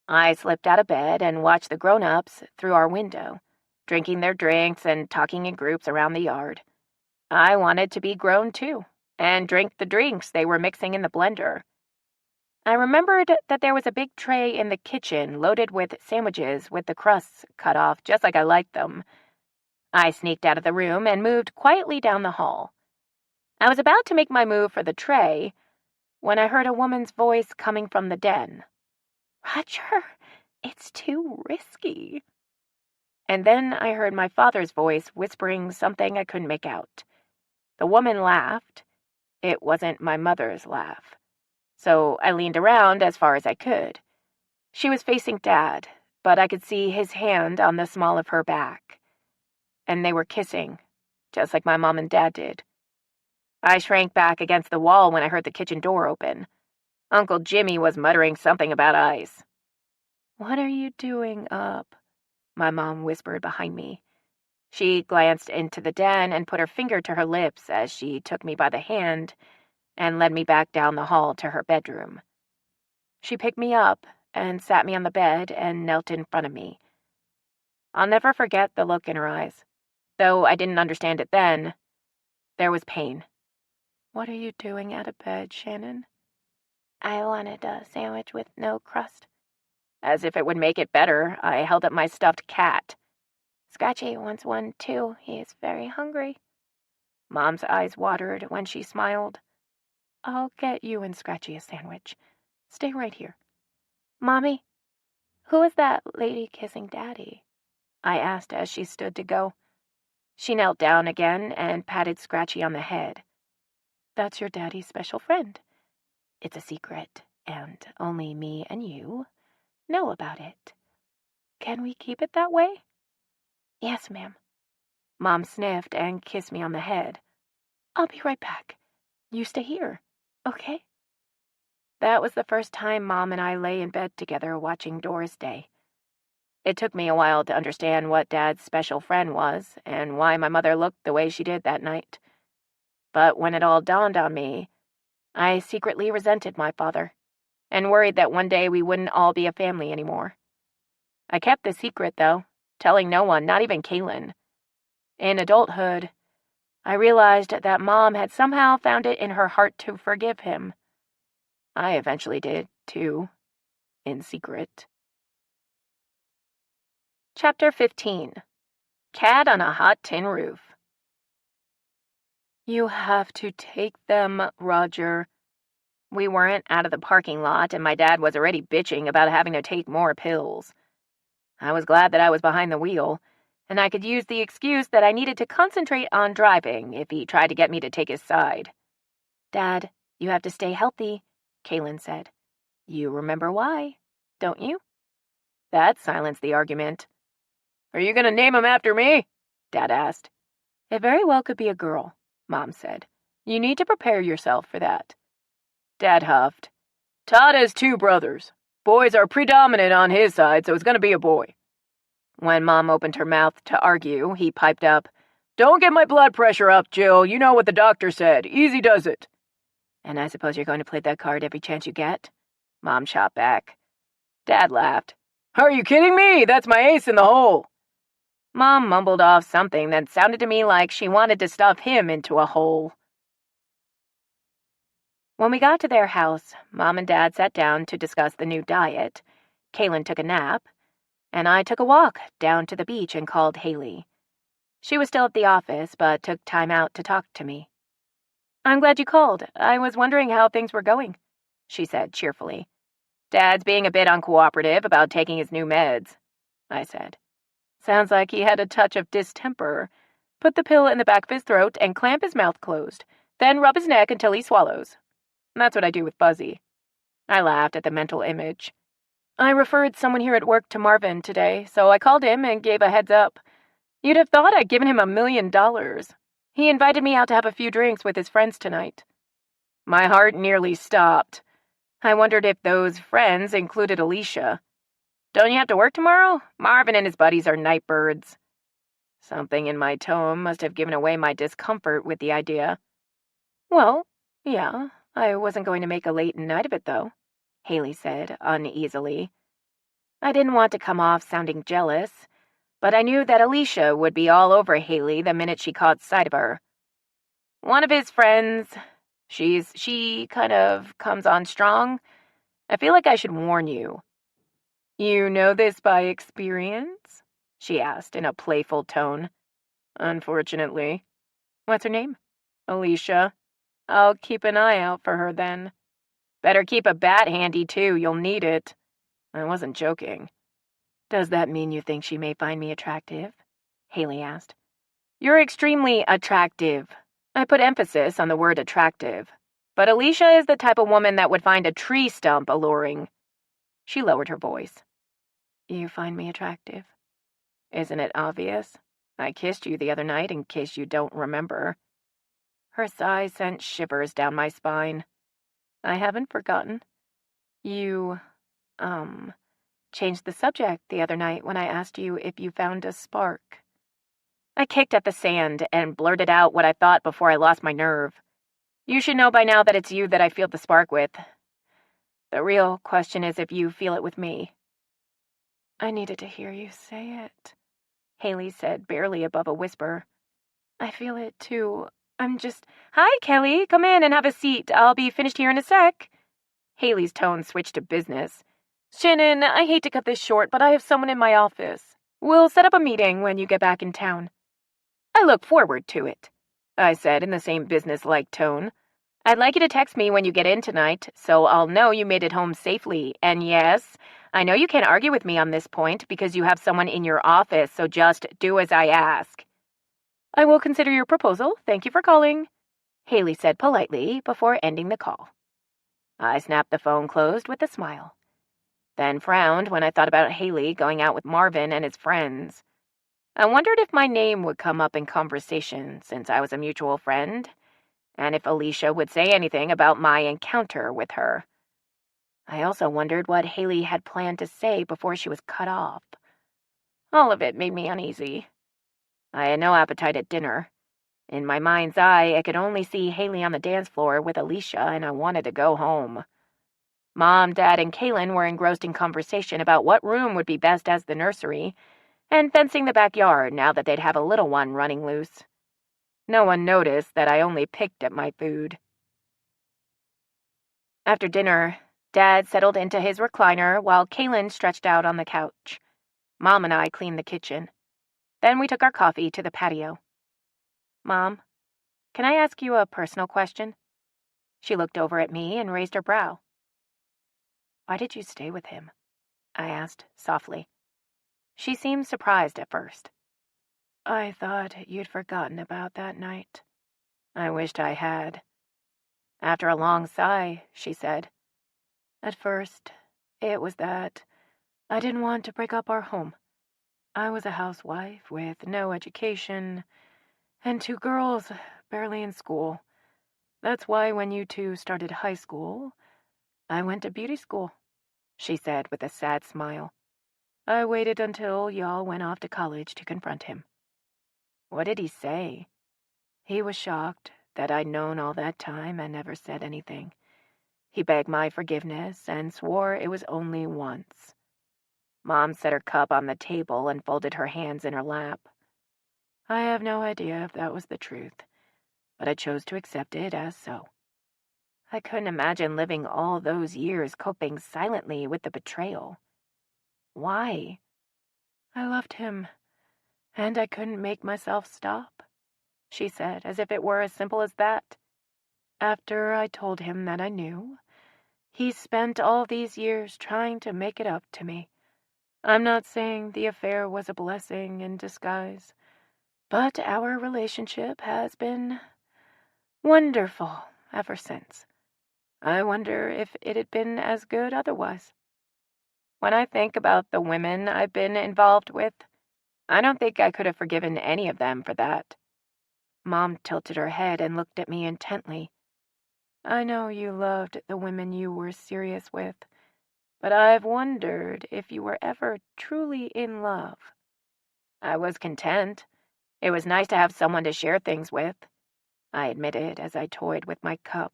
I slipped out of bed and watched the grown-ups through our window, drinking their drinks and talking in groups around the yard. I wanted to be grown too, and drink the drinks they were mixing in the blender. I remembered that there was a big tray in the kitchen loaded with sandwiches with the crusts cut off just like I liked them. I sneaked out of the room and moved quietly down the hall. I was about to make my move for the tray when I heard a woman's voice coming from the den. "Roger, it's too risky." And then I heard my father's voice whispering something I couldn't make out. The woman laughed. It wasn't my mother's laugh. So I leaned around as far as I could. She was facing Dad, but I could see his hand on the small of her back. And they were kissing, just like my mom and Dad did. I shrank back against the wall when I heard the kitchen door open. Uncle Jimmy was muttering something about ice. "What are you doing up?" my mom whispered behind me. She glanced into the den and put her finger to her lips as she took me by the hand and led me back down the hall to her bedroom. She picked me up and sat me on the bed and knelt in front of me. I'll never forget the look in her eyes. Though I didn't understand it then, there was pain. "What are you doing out of bed, Shannon?" "I wanted a sandwich with no crust." As if it would make it better, I held up my stuffed cat. "Scratchy wants one, too. He is very hungry." Mom's eyes watered when she smiled. "I'll get you and Scratchy a sandwich. Stay right here." "Mommy, who is that lady kissing Daddy?" I asked as she stood to go. She knelt down again and patted Scratchy on the head. "That's your daddy's special friend. It's a secret, and only me and you know about it. Can we keep it that way?" "Yes, ma'am." Mom sniffed and kissed me on the head. "I'll be right back. You stay here, okay?" That was the first time Mom and I lay in bed together watching Doris Day. It took me a while to understand what Dad's special friend was and why my mother looked the way she did that night. But when it all dawned on me, I secretly resented my father and worried that one day we wouldn't all be a family anymore. I kept the secret, though, telling no one, not even Kaylin. In adulthood, I realized that Mom had somehow found it in her heart to forgive him. I eventually did, too, in secret. Chapter 15. Cat on a Hot Tin Roof. "You have to take them, Roger." We weren't out of the parking lot, and my dad was already bitching about having to take more pills. I was glad that I was behind the wheel, and I could use the excuse that I needed to concentrate on driving if he tried to get me to take his side. "Dad, you have to stay healthy," Kaylin said. "You remember why, don't you?" That silenced the argument. "Are you going to name him after me?" Dad asked. "It very well could be a girl," Mom said. "You need to prepare yourself for that." Dad huffed. "Todd has two brothers. Boys are predominant on his side, so it's going to be a boy." When Mom opened her mouth to argue, he piped up, "Don't get my blood pressure up, Jill. You know what the doctor said. Easy does it." "And I suppose you're going to play that card every chance you get?" Mom shot back. Dad laughed. "Are you kidding me? That's my ace in the hole." Mom mumbled off something that sounded to me like she wanted to stuff him into a hole. When we got to their house, Mom and Dad sat down to discuss the new diet. Kaylin took a nap, and I took a walk down to the beach and called Haley. She was still at the office, but took time out to talk to me. "I'm glad you called. I was wondering how things were going," she said cheerfully. "Dad's being a bit uncooperative about taking his new meds," I said. "Sounds like he had a touch of distemper. Put the pill in the back of his throat and clamp his mouth closed, then rub his neck until he swallows. That's what I do with Buzzy." I laughed at the mental image. "I referred someone here at work to Marvin today, so I called him and gave a heads up. You'd have thought I'd given him $1 million. He invited me out to have a few drinks with his friends tonight." My heart nearly stopped. I wondered if those friends included Alicia. "Don't you have to work tomorrow? Marvin and his buddies are night birds." Something in my tone must have given away my discomfort with the idea. "Well, yeah, I wasn't going to make a late night of it, though," Haley said uneasily. I didn't want to come off sounding jealous, but I knew that Alicia would be all over Haley the minute she caught sight of her. "One of his friends, she kind of comes on strong. I feel like I should warn you." "You know this by experience?" she asked in a playful tone. Unfortunately. What's her name? Alicia. I'll keep an eye out for her then. Better keep a bat handy, too. You'll need it. I wasn't joking. Does that mean you think she may find me attractive? Haley asked. You're extremely attractive. I put emphasis on the word attractive. But Alicia is the type of woman that would find a tree stump alluring. She lowered her voice. You find me attractive? Isn't it obvious? I kissed you the other night in case you don't remember. Her sigh sent shivers down my spine. I haven't forgotten. You, changed the subject the other night when I asked you if you found a spark. I kicked at the sand and blurted out what I thought before I lost my nerve. You should know by now that it's you that I feel the spark with. The real question is if you feel it with me. I needed to hear you say it, Haley said, barely above a whisper. I feel it too. Hi, Kelly. Come in and have a seat. I'll be finished here in a sec. Haley's tone switched to business. Shannon, I hate to cut this short, but I have someone in my office. We'll set up a meeting when you get back in town. I look forward to it, I said in the same business-like tone. I'd like you to text me when you get in tonight, so I'll know you made it home safely. And yes, I know you can't argue with me on this point because you have someone in your office, so just do as I ask. I will consider your proposal. Thank you for calling, Haley said politely before ending the call. I snapped the phone closed with a smile, then frowned when I thought about Haley going out with Marvin and his friends. I wondered if my name would come up in conversation since I was a mutual friend, and if Alicia would say anything about my encounter with her. I also wondered what Haley had planned to say before she was cut off. All of it made me uneasy. I had no appetite at dinner. In my mind's eye, I could only see Haley on the dance floor with Alicia, and I wanted to go home. Mom, Dad, and Kaylin were engrossed in conversation about what room would be best as the nursery, and fencing the backyard now that they'd have a little one running loose. No one noticed that I only picked at my food. After dinner, Dad settled into his recliner while Kaylin stretched out on the couch. Mom and I cleaned the kitchen. Then we took our coffee to the patio. Mom, can I ask you a personal question? She looked over at me and raised her brow. Why did you stay with him? I asked softly. She seemed surprised at first. I thought you'd forgotten about that night. I wished I had. After a long sigh, she said, At first, it was that I didn't want to break up our home. I was a housewife with no education, and 2 girls barely in school. That's why when you two started high school, I went to beauty school, she said with a sad smile. I waited until y'all went off to college to confront him. What did he say? He was shocked that I'd known all that time and never said anything. He begged my forgiveness and swore it was only once. Mom set her cup on the table and folded her hands in her lap. I have no idea if that was the truth, but I chose to accept it as so. I couldn't imagine living all those years coping silently with the betrayal. Why? I loved him, and I couldn't make myself stop, she said, as if it were as simple as that. After I told him that I knew, he spent all these years trying to make it up to me. I'm not saying the affair was a blessing in disguise, but our relationship has been wonderful ever since. I wonder if it had been as good otherwise. When I think about the women I've been involved with, I don't think I could have forgiven any of them for that. Mom tilted her head and looked at me intently. I know you loved the women you were serious with, but I've wondered if you were ever truly in love. I was content. It was nice to have someone to share things with, I admitted as I toyed with my cup.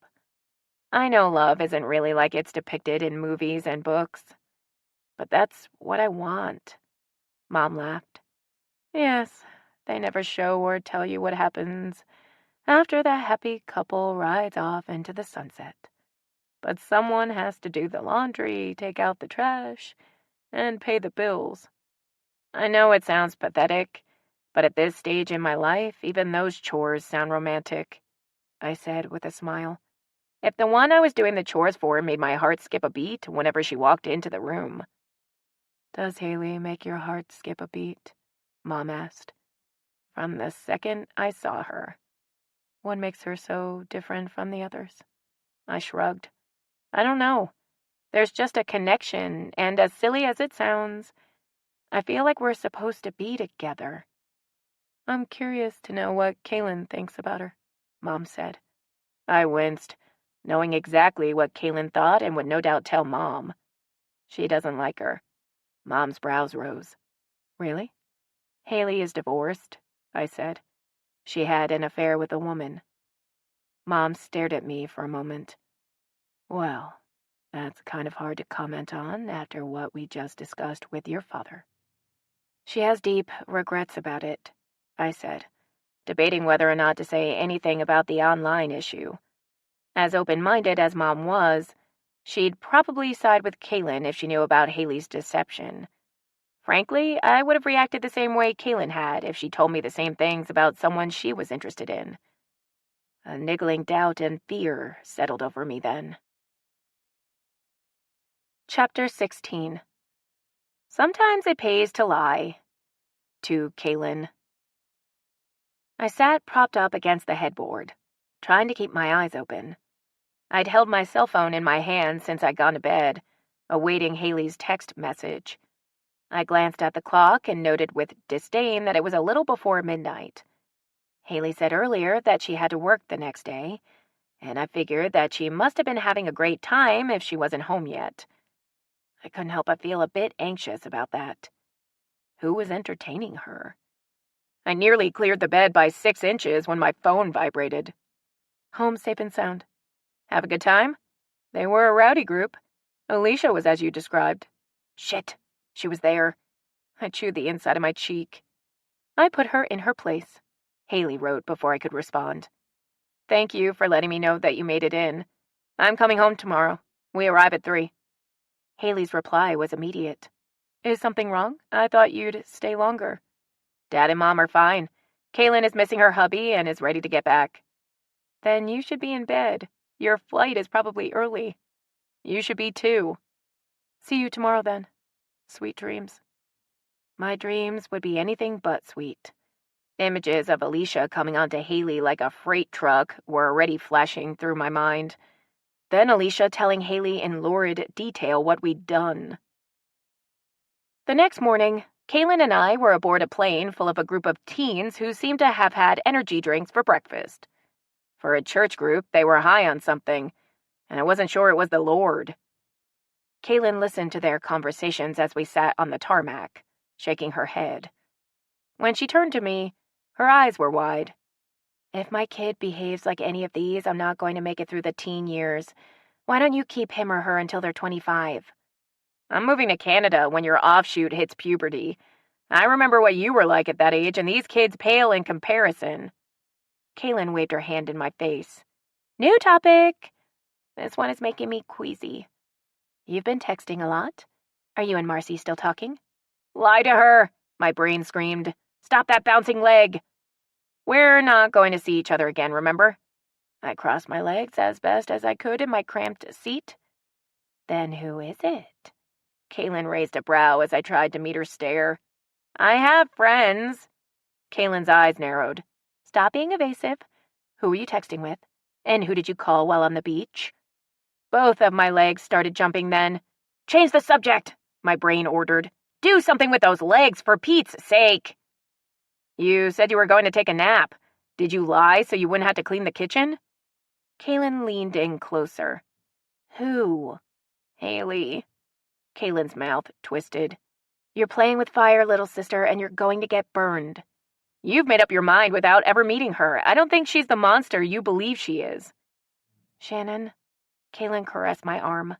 I know love isn't really like it's depicted in movies and books, but that's what I want. Mom laughed. Yes, they never show or tell you what happens after the happy couple rides off into the sunset. But someone has to do the laundry, take out the trash, and pay the bills. I know it sounds pathetic, But at this stage in my life, even those chores sound romantic, I said with a smile. If the one I was doing the chores for made my heart skip a beat whenever she walked into the room. Does Haley make your heart skip a beat? Mom asked. From the second I saw her. What makes her so different from the others? I shrugged. I don't know. There's just a connection, and as silly as it sounds, I feel like we're supposed to be together. I'm curious to know what Kaylin thinks about her, Mom said. I winced, knowing exactly what Kaylin thought and would no doubt tell Mom. She doesn't like her. Mom's brows rose. Really? Haley is divorced, I said. She had an affair with a woman. Mom stared at me for a moment. Well, that's kind of hard to comment on after what we just discussed with your father. She has deep regrets about it, I said, debating whether or not to say anything about the online issue. As open-minded as Mom was, she'd probably side with Kaylin if she knew about Haley's deception. Frankly, I would have reacted the same way Kaylin had if she told me the same things about someone she was interested in. A niggling doubt and fear settled over me then. Chapter 16. Sometimes it pays to lie. To Kaylin. I sat propped up against the headboard, trying to keep my eyes open. I'd held my cell phone in my hand since I'd gone to bed, awaiting Haley's text message. I glanced at the clock and noted with disdain that it was a little before midnight. Haley said earlier that she had to work the next day, and I figured that she must have been having a great time if she wasn't home yet. I couldn't help but feel a bit anxious about that. Who was entertaining her? I nearly cleared the bed by 6 inches when my phone vibrated. Home safe and sound. Have a good time? They were a rowdy group. Alicia was as you described. Shit, she was there. I chewed the inside of my cheek. I put her in her place, Haley wrote before I could respond. Thank you for letting me know that you made it in. I'm coming home tomorrow. We arrive at 3. Haley's reply was immediate. Is something wrong? I thought you'd stay longer. Dad and Mom are fine. Kaylin is missing her hubby and is ready to get back. Then you should be in bed. Your flight is probably early. You should be too. See you tomorrow then. Sweet dreams. My dreams would be anything but sweet. Images of Alicia coming onto Haley like a freight truck were already flashing through my mind. Then Alicia telling Haley in lurid detail what we'd done. The next morning, Kaylin and I were aboard a plane full of a group of teens who seemed to have had energy drinks for breakfast. For a church group, they were high on something, and I wasn't sure it was the Lord. Kaylin listened to their conversations as we sat on the tarmac, shaking her head. When she turned to me, her eyes were wide. If my kid behaves like any of these, I'm not going to make it through the teen years. Why don't you keep him or her until they're 25? I'm moving to Canada when your offshoot hits puberty. I remember what you were like at that age, and these kids pale in comparison. Kaylin waved her hand in my face. New topic. This one is making me queasy. You've been texting a lot. Are you and Marcy still talking? Lie to her, my brain screamed. Stop that bouncing leg. We're not going to see each other again, remember? I crossed my legs as best as I could in my cramped seat. Then who is it? Kaylin raised a brow as I tried to meet her stare. I have friends. Kaylin's eyes narrowed. Stop being evasive. Who were you texting with? And who did you call while on the beach? Both of my legs started jumping then. Change the subject, my brain ordered. Do something with those legs, for Pete's sake. You said you were going to take a nap. Did you lie so you wouldn't have to clean the kitchen? Kaylin leaned in closer. Who? Haley. Kaylin's mouth twisted. You're playing with fire, little sister, and you're going to get burned. You've made up your mind without ever meeting her. I don't think she's the monster you believe she is. Shannon, Kaylin caressed my arm.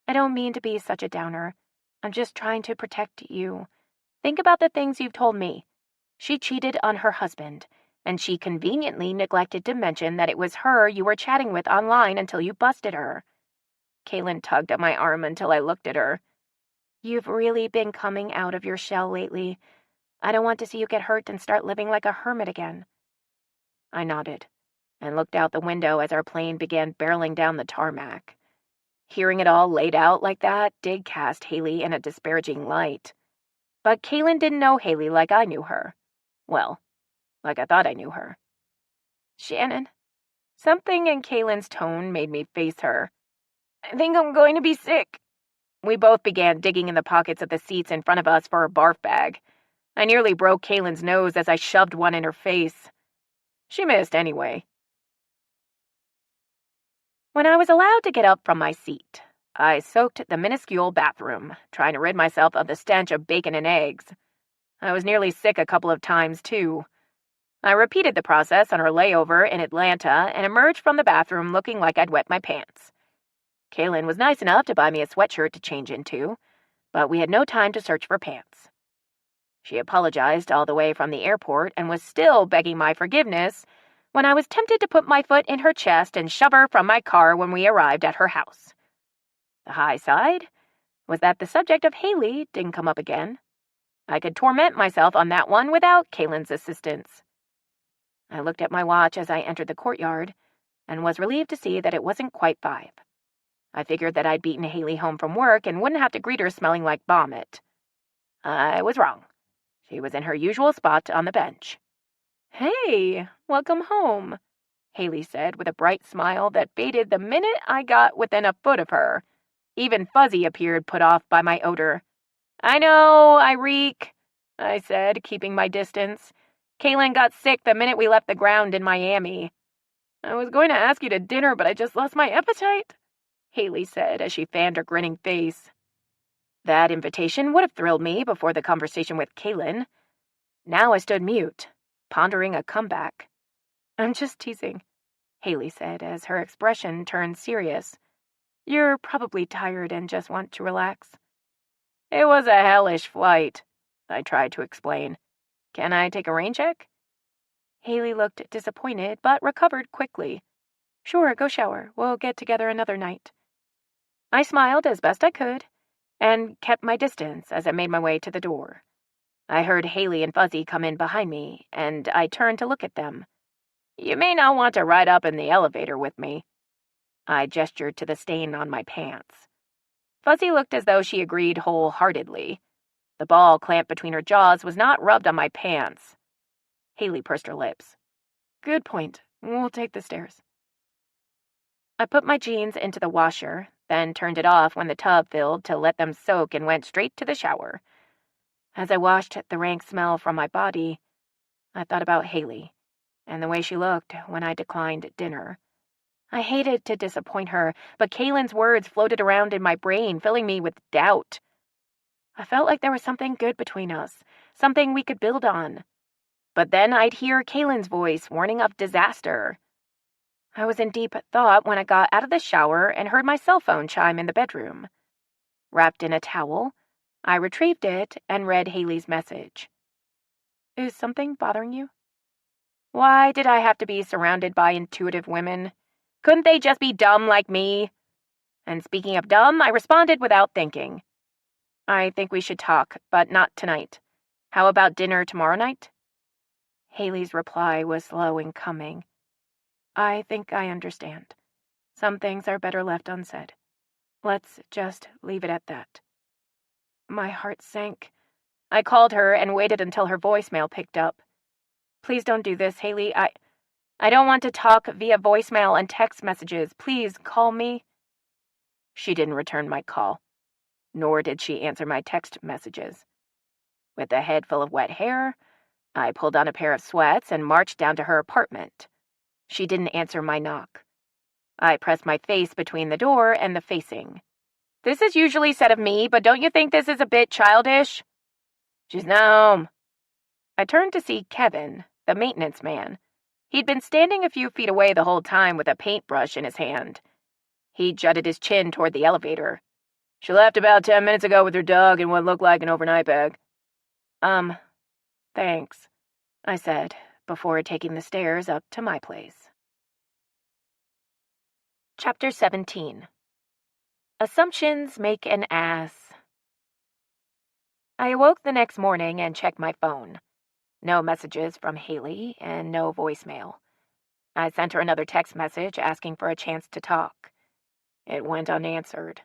I don't mean to be such a downer. I'm just trying to protect you. Think about the things you've told me. She cheated on her husband, and she conveniently neglected to mention that it was her you were chatting with online until you busted her. Kaylin tugged at my arm until I looked at her. You've really been coming out of your shell lately. I don't want to see you get hurt and start living like a hermit again. I nodded and looked out the window as our plane began barreling down the tarmac. Hearing it all laid out like that did cast Haley in a disparaging light. But Kaylin didn't know Haley like I knew her. Well, like I thought I knew her. Shannon. Something in Kaylin's tone made me face her. I think I'm going to be sick. We both began digging in the pockets of the seats in front of us for a barf bag. I nearly broke Kaylin's nose as I shoved one in her face. She missed anyway. When I was allowed to get up from my seat, I soaked the minuscule bathroom, trying to rid myself of the stench of bacon and eggs. I was nearly sick a couple of times, too. I repeated the process on our layover in Atlanta and emerged from the bathroom looking like I'd wet my pants. Kaylin was nice enough to buy me a sweatshirt to change into, but we had no time to search for pants. She apologized all the way from the airport and was still begging my forgiveness when I was tempted to put my foot in her chest and shove her from my car when we arrived at her house. The high side was that the subject of Haley didn't come up again. I could torment myself on that one without Kaylin's assistance. I looked at my watch as I entered the courtyard and was relieved to see that it wasn't quite 5. I figured that I'd beaten Haley home from work and wouldn't have to greet her smelling like vomit. I was wrong. She was in her usual spot on the bench. Hey, welcome home, Haley said with a bright smile that faded the minute I got within a foot of her. Even Fuzzy appeared put off by my odor. I know, I reek, I said, keeping my distance. Kaylin got sick the minute we left the ground in Miami. I was going to ask you to dinner, but I just lost my appetite, Haley said as she fanned her grinning face. That invitation would have thrilled me before the conversation with Kaylin. Now I stood mute, pondering a comeback. I'm just teasing, Haley said as her expression turned serious. You're probably tired and just want to relax. It was a hellish flight, I tried to explain. Can I take a rain check? Haley looked disappointed, but recovered quickly. Sure, go shower. We'll get together another night. I smiled as best I could and kept my distance as I made my way to the door. I heard Haley and Fuzzy come in behind me, and I turned to look at them. You may not want to ride up in the elevator with me. I gestured to the stain on my pants. Fuzzy looked as though she agreed wholeheartedly. The ball clamped between her jaws was not rubbed on my pants. Haley pursed her lips. Good point. We'll take the stairs. I put my jeans into the washer, then turned it off when the tub filled to let them soak and went straight to the shower. As I washed the rank smell from my body, I thought about Haley and the way she looked when I declined dinner. I hated to disappoint her, but Kaylin's words floated around in my brain, filling me with doubt. I felt like there was something good between us, something we could build on. But then I'd hear Kaylin's voice warning of disaster. I was in deep thought when I got out of the shower and heard my cell phone chime in the bedroom. Wrapped in a towel, I retrieved it and read Haley's message. Is something bothering you? Why did I have to be surrounded by intuitive women? Couldn't they just be dumb like me? And speaking of dumb, I responded without thinking. I think we should talk, but not tonight. How about dinner tomorrow night? Haley's reply was slow in coming. I think I understand. Some things are better left unsaid. Let's just leave it at that. My heart sank. I called her and waited until her voicemail picked up. Please don't do this, Haley. I don't want to talk via voicemail and text messages. Please call me. She didn't return my call, nor did she answer my text messages. With a head full of wet hair, I pulled on a pair of sweats and marched down to her apartment. She didn't answer my knock. I pressed my face between the door and the facing. This is usually said of me, but don't you think this is a bit childish? She's not home. I turned to see Kevin, the maintenance man. He'd been standing a few feet away the whole time with a paintbrush in his hand. He jutted his chin toward the elevator. She left about 10 minutes ago with her dog in what looked like an overnight bag. Thanks, I said, before taking the stairs up to my place. Chapter 17. Assumptions make an ass. I awoke the next morning and checked my phone. No messages from Haley and no voicemail. I sent her another text message asking for a chance to talk. It went unanswered.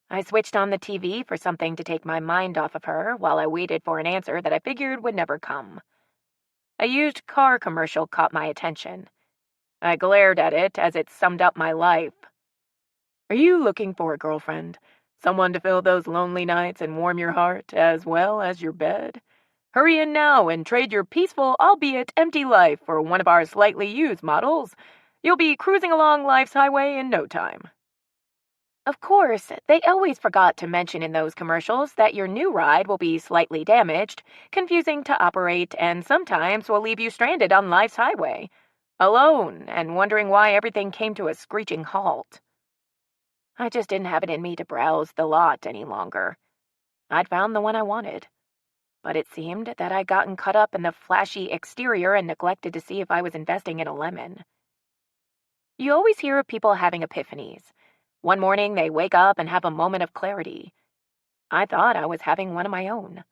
I switched on the TV for something to take my mind off of her while I waited for an answer that I figured would never come. A used car commercial caught my attention. I glared at it as it summed up my life. Are you looking for a girlfriend? Someone to fill those lonely nights and warm your heart as well as your bed? Hurry in now and trade your peaceful, albeit empty life for one of our slightly used models. You'll be cruising along life's highway in no time. Of course, they always forgot to mention in those commercials that your new ride will be slightly damaged, confusing to operate, and sometimes will leave you stranded on life's highway, alone and wondering why everything came to a screeching halt. I just didn't have it in me to browse the lot any longer. I'd found the one I wanted. But it seemed that I'd gotten caught up in the flashy exterior and neglected to see if I was investing in a lemon. You always hear of people having epiphanies. One morning they wake up and have a moment of clarity. I thought I was having one of my own.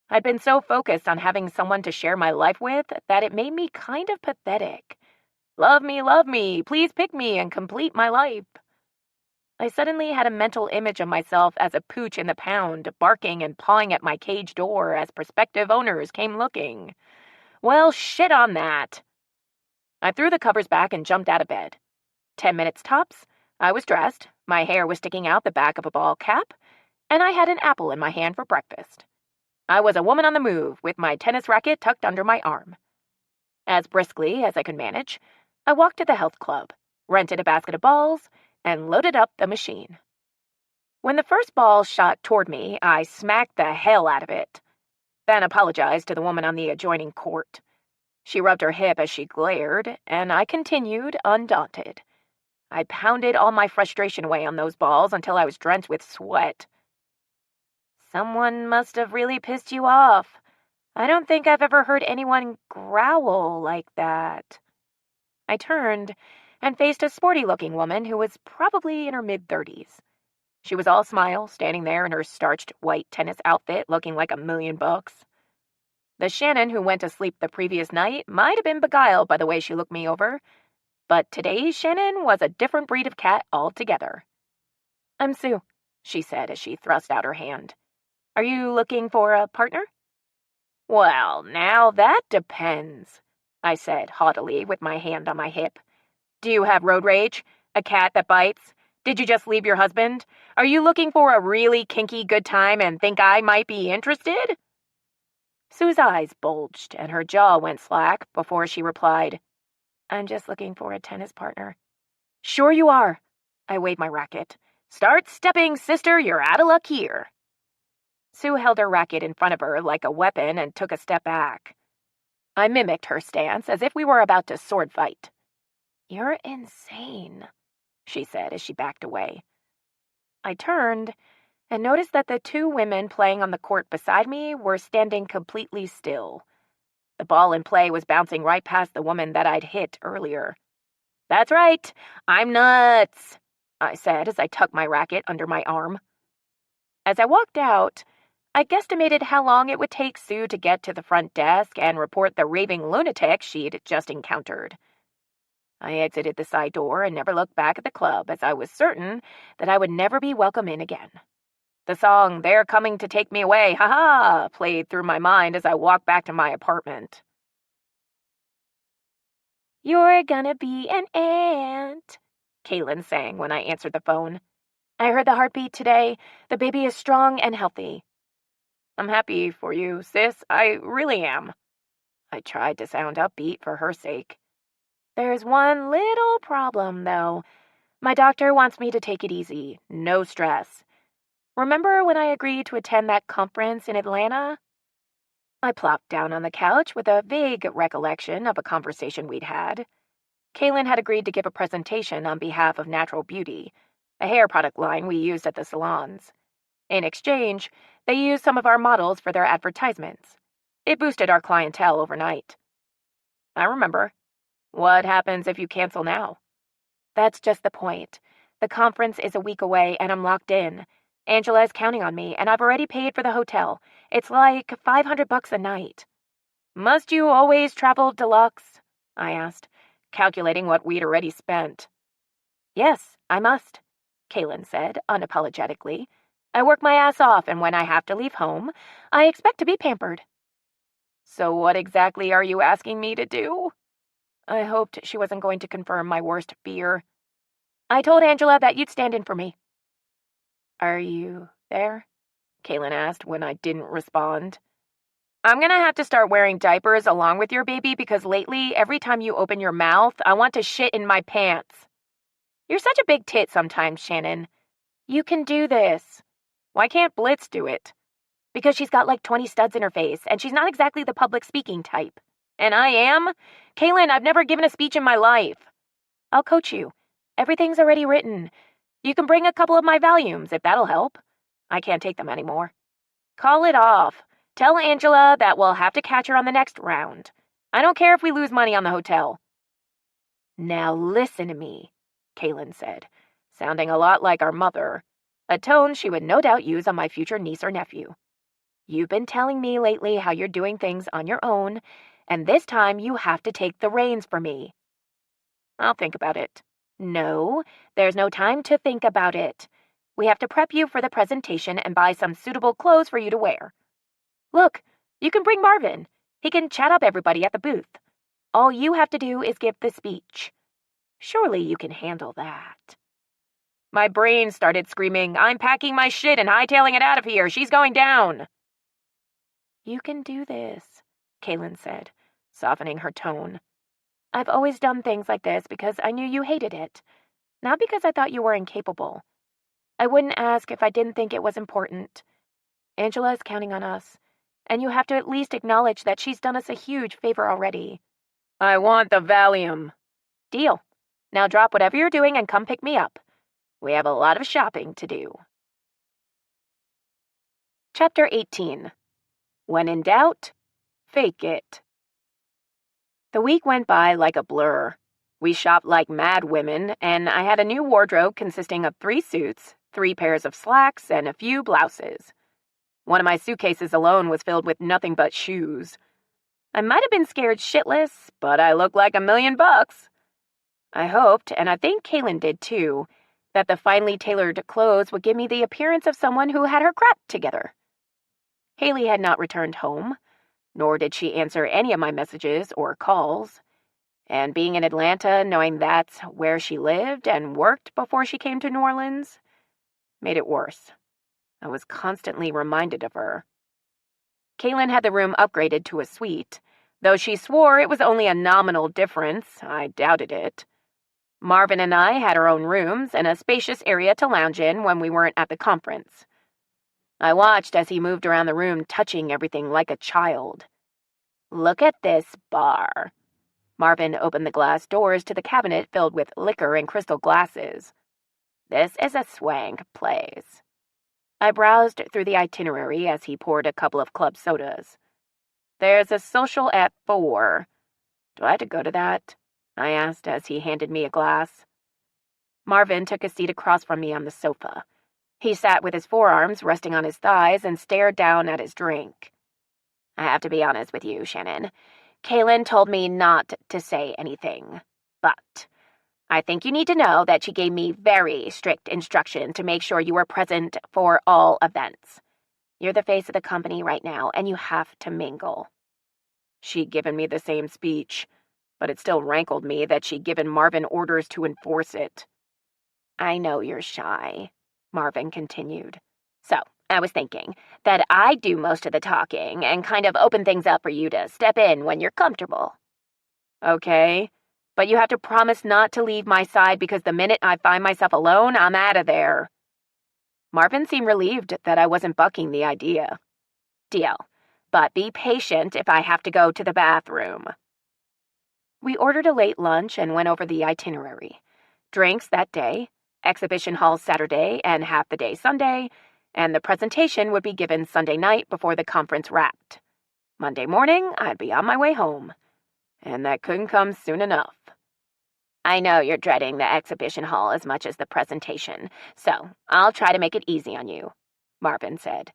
I'd been so focused on having someone to share my life with that it made me kind of pathetic. Love me, please pick me and complete my life. I suddenly had a mental image of myself as a pooch in the pound, barking and pawing at my cage door as prospective owners came looking. Well, shit on that. I threw the covers back and jumped out of bed. 10 minutes tops, I was dressed, my hair was sticking out the back of a ball cap, and I had an apple in my hand for breakfast. I was a woman on the move, with my tennis racket tucked under my arm. As briskly as I could manage, I walked to the health club, rented a basket of balls, and loaded up the machine. When the first ball shot toward me, I smacked the hell out of it, then apologized to the woman on the adjoining court. She rubbed her hip as she glared, and I continued undaunted. I pounded all my frustration away on those balls until I was drenched with sweat. Someone must have really pissed you off. I don't think I've ever heard anyone growl like that. I turned and faced a sporty-looking woman who was probably in her mid-30s. She was all smile, standing there in her starched white tennis outfit looking like $1,000,000. The Shannon who went to sleep the previous night might have been beguiled by the way she looked me over, but today's Shannon was a different breed of cat altogether. I'm Sue, she said as she thrust out her hand. Are you looking for a partner? Well, now that depends, I said haughtily with my hand on my hip. Do you have road rage? A cat that bites? Did you just leave your husband? Are you looking for a really kinky good time and think I might be interested? Sue's eyes bulged and her jaw went slack before she replied, I'm just looking for a tennis partner. Sure you are. I waved my racket. Start stepping, sister, you're out of luck here. Sue held her racket in front of her like a weapon and took a step back. I mimicked her stance as if we were about to sword fight. You're insane, she said as she backed away. I turned and noticed that the two women playing on the court beside me were standing completely still. The ball in play was bouncing right past the woman that I'd hit earlier. That's right, I'm nuts, I said as I tucked my racket under my arm. As I walked out, I guesstimated how long it would take Sue to get to the front desk and report the raving lunatic she'd just encountered. I exited the side door and never looked back at the club as I was certain that I would never be welcome in again. The song, They're Coming to Take Me Away, ha-ha, played through my mind as I walked back to my apartment. You're gonna be an ant, Kaylin sang when I answered the phone. I heard the heartbeat today. The baby is strong and healthy. I'm happy for you, sis. I really am. I tried to sound upbeat for her sake. There's one little problem, though. My doctor wants me to take it easy, no stress. Remember when I agreed to attend that conference in Atlanta? I plopped down on the couch with a vague recollection of a conversation we'd had. Kaylin had agreed to give a presentation on behalf of Natural Beauty, a hair product line we used at the salons. In exchange, they used some of our models for their advertisements. It boosted our clientele overnight. I remember. What happens if you cancel now? That's just the point. The conference is a week away and I'm locked in. Angela is counting on me, and I've already paid for the hotel. It's like $500 a night. Must you always travel deluxe? I asked, calculating what we'd already spent. Yes, I must, Kaylin said, unapologetically. I work my ass off, and when I have to leave home, I expect to be pampered. So what exactly are you asking me to do? I hoped she wasn't going to confirm my worst fear. I told Angela that you'd stand in for me. Are you there? Kaylin asked when I didn't respond. I'm gonna have to start wearing diapers along with your baby because lately, every time you open your mouth, I want to shit in my pants. You're such a big tit sometimes, Shannon. You can do this. Why can't Blitz do it? Because she's got like 20 studs in her face, and she's not exactly the public speaking type. And I am? Kaylin, I've never given a speech in my life. I'll coach you. Everything's already written. You can bring a couple of my volumes, if that'll help. I can't take them anymore. Call it off. Tell Angela that we'll have to catch her on the next round. I don't care if we lose money on the hotel. Now listen to me, Kaylin said, sounding a lot like our mother, a tone she would no doubt use on my future niece or nephew. You've been telling me lately how you're doing things on your own, and this time you have to take the reins for me. I'll think about it. No, there's no time to think about it. We have to prep you for the presentation and buy some suitable clothes for you to wear. Look, you can bring Marvin. He can chat up everybody at the booth. All you have to do is give the speech. Surely you can handle that. My brain started screaming, I'm packing my shit and hightailing it out of here. She's going down. You can do this, Kaylin said, softening her tone. I've always done things like this because I knew you hated it, not because I thought you were incapable. I wouldn't ask if I didn't think it was important. Angela is counting on us, and you have to at least acknowledge that she's done us a huge favor already. I want the Valium. Deal. Now drop whatever you're doing and come pick me up. We have a lot of shopping to do. Chapter 18. When in doubt, fake it. The week went by like a blur. We shopped like mad women, and I had a new wardrobe consisting of 3 suits, 3 pairs of slacks, and a few blouses. One of my suitcases alone was filled with nothing but shoes. I might have been scared shitless, but I looked like $1 million. I hoped, and I think Kaylin did too, that the finely tailored clothes would give me the appearance of someone who had her crap together. Haley had not returned home, nor did she answer any of my messages or calls. And being in Atlanta, knowing that's where she lived and worked before she came to New Orleans, made it worse. I was constantly reminded of her. Kaylin had the room upgraded to a suite. Though she swore it was only a nominal difference, I doubted it. Marvin and I had our own rooms and a spacious area to lounge in when we weren't at the conference. I watched as he moved around the room, touching everything like a child. Look at this bar. Marvin opened the glass doors to the cabinet filled with liquor and crystal glasses. This is a swank place. I browsed through the itinerary as he poured a couple of club sodas. There's a social at 4. Do I have to go to that? I asked as he handed me a glass. Marvin took a seat across from me on the sofa. He sat with his forearms resting on his thighs and stared down at his drink. I have to be honest with you, Shannon. Kaylin told me not to say anything, but I think you need to know that she gave me very strict instruction to make sure you were present for all events. You're the face of the company right now, and you have to mingle. She'd given me the same speech, but it still rankled me that she'd given Marvin orders to enforce it. I know you're shy, Marvin continued. So, I was thinking that I'd do most of the talking and kind of open things up for you to step in when you're comfortable. Okay, but you have to promise not to leave my side because the minute I find myself alone, I'm out of there. Marvin seemed relieved that I wasn't bucking the idea. Deal, but be patient if I have to go to the bathroom. We ordered a late lunch and went over the itinerary. Drinks that day, exhibition hall Saturday and half the day Sunday, and the presentation would be given Sunday night before the conference wrapped. Monday morning, I'd be on my way home. And that couldn't come soon enough. I know you're dreading the exhibition hall as much as the presentation, so I'll try to make it easy on you, Marvin said.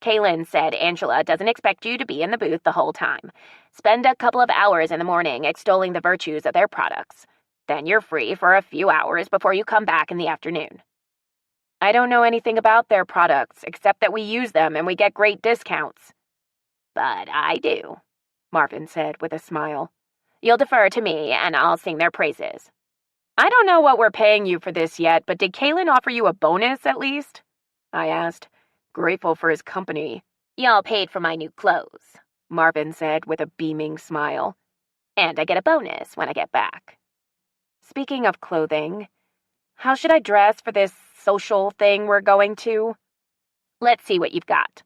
Kaylin said Angela doesn't expect you to be in the booth the whole time. Spend a couple of hours in the morning extolling the virtues of their products. Then you're free for a few hours before you come back in the afternoon. I don't know anything about their products, except that we use them and we get great discounts. But I do, Marvin said with a smile. You'll defer to me, and I'll sing their praises. I don't know what we're paying you for this yet, but did Kaylin offer you a bonus, at least? I asked, grateful for his company. Y'all paid for my new clothes, Marvin said with a beaming smile. And I get a bonus when I get back. Speaking of clothing, how should I dress for this social thing we're going to? Let's see what you've got.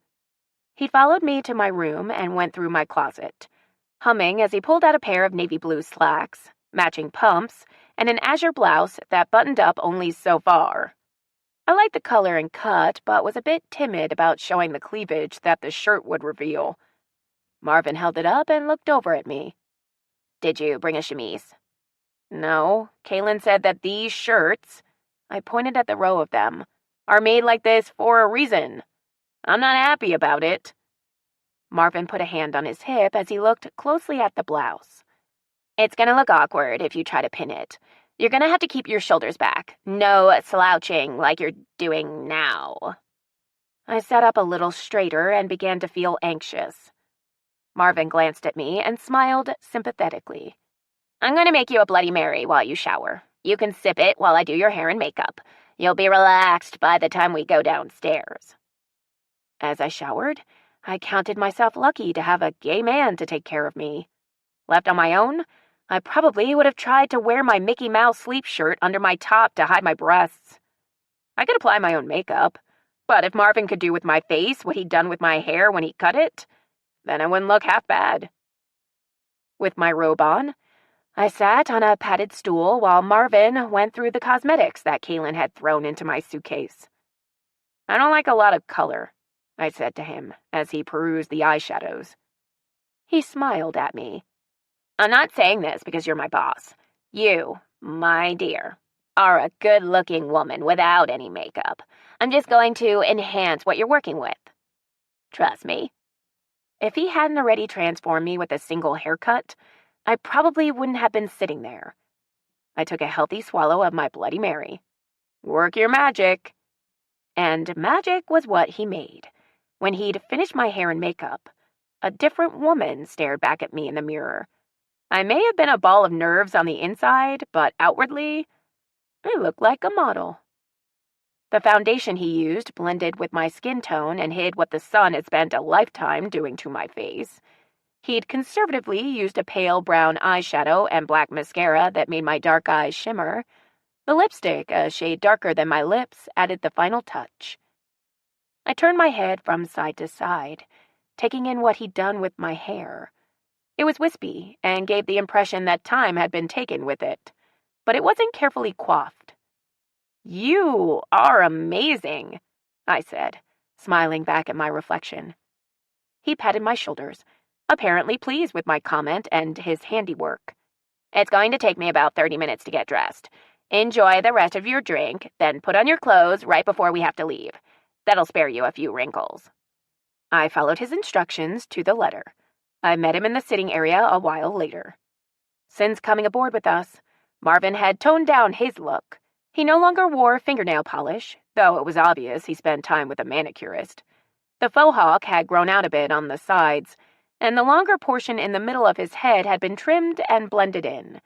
He followed me to my room and went through my closet, humming as he pulled out a pair of navy blue slacks, matching pumps, and an azure blouse that buttoned up only so far. I liked the color and cut, but was a bit timid about showing the cleavage that the shirt would reveal. Marvin held it up and looked over at me. Did you bring a chemise? No, Kaylin said that these shirts, I pointed at the row of them, are made like this for a reason. I'm not happy about it. Marvin put a hand on his hip as he looked closely at the blouse. It's gonna look awkward if you try to pin it. You're gonna have to keep your shoulders back. No slouching like you're doing now. I sat up a little straighter and began to feel anxious. Marvin glanced at me and smiled sympathetically. I'm going to make you a Bloody Mary while you shower. You can sip it while I do your hair and makeup. You'll be relaxed by the time we go downstairs. As I showered, I counted myself lucky to have a gay man to take care of me. Left on my own, I probably would have tried to wear my Mickey Mouse sleep shirt under my top to hide my breasts. I could apply my own makeup, but if Marvin could do with my face what he'd done with my hair when he cut it, then I wouldn't look half bad. With my robe on, I sat on a padded stool while Marvin went through the cosmetics that Kaylin had thrown into my suitcase. I don't like a lot of color, I said to him as he perused the eyeshadows. He smiled at me. I'm not saying this because you're my boss. You, my dear, are a good-looking woman without any makeup. I'm just going to enhance what you're working with. Trust me. If he hadn't already transformed me with a single haircut, I probably wouldn't have been sitting there. I took a healthy swallow of my Bloody Mary. Work your magic. And magic was what he made. When he'd finished my hair and makeup, a different woman stared back at me in the mirror. I may have been a ball of nerves on the inside, but outwardly, I looked like a model. The foundation he used blended with my skin tone and hid what the sun had spent a lifetime doing to my face. He'd conservatively used a pale brown eyeshadow and black mascara that made my dark eyes shimmer. The lipstick, a shade darker than my lips, added the final touch. I turned my head from side to side, taking in what he'd done with my hair. It was wispy and gave the impression that time had been taken with it, but it wasn't carefully coiffed. You are amazing, I said, smiling back at my reflection. He patted my shoulders, apparently pleased with my comment and his handiwork. It's going to take me about 30 minutes to get dressed. Enjoy the rest of your drink, then put on your clothes right before we have to leave. That'll spare you a few wrinkles. I followed his instructions to the letter. I met him in the sitting area a while later. Since coming aboard with us, Marvin had toned down his look. He no longer wore fingernail polish, though it was obvious he spent time with a manicurist. The faux hawk had grown out a bit on the sides, and the longer portion in the middle of his head had been trimmed and blended in.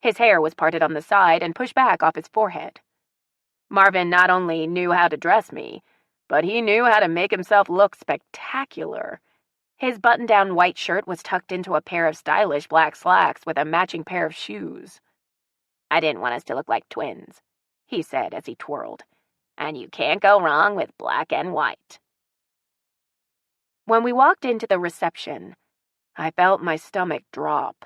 His hair was parted on the side and pushed back off his forehead. Marvin not only knew how to dress me, but he knew how to make himself look spectacular. His button-down white shirt was tucked into a pair of stylish black slacks with a matching pair of shoes. I didn't want us to look like twins, he said as he twirled, and you can't go wrong with black and white. When we walked into the reception, I felt my stomach drop.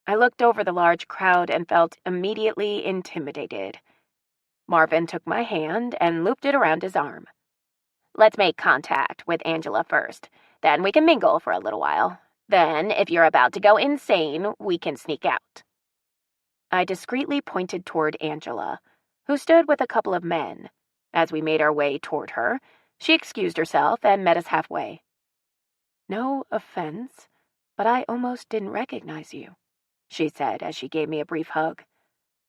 I looked over the large crowd and felt immediately intimidated. Marvin took my hand and looped it around his arm. Let's make contact with Angela first. Then we can mingle for a little while. Then, if you're about to go insane, we can sneak out. I discreetly pointed toward Angela, who stood with a couple of men. As we made our way toward her, She excused herself and met us halfway. "No offense, but I almost didn't recognize you," she said as she gave me a brief hug.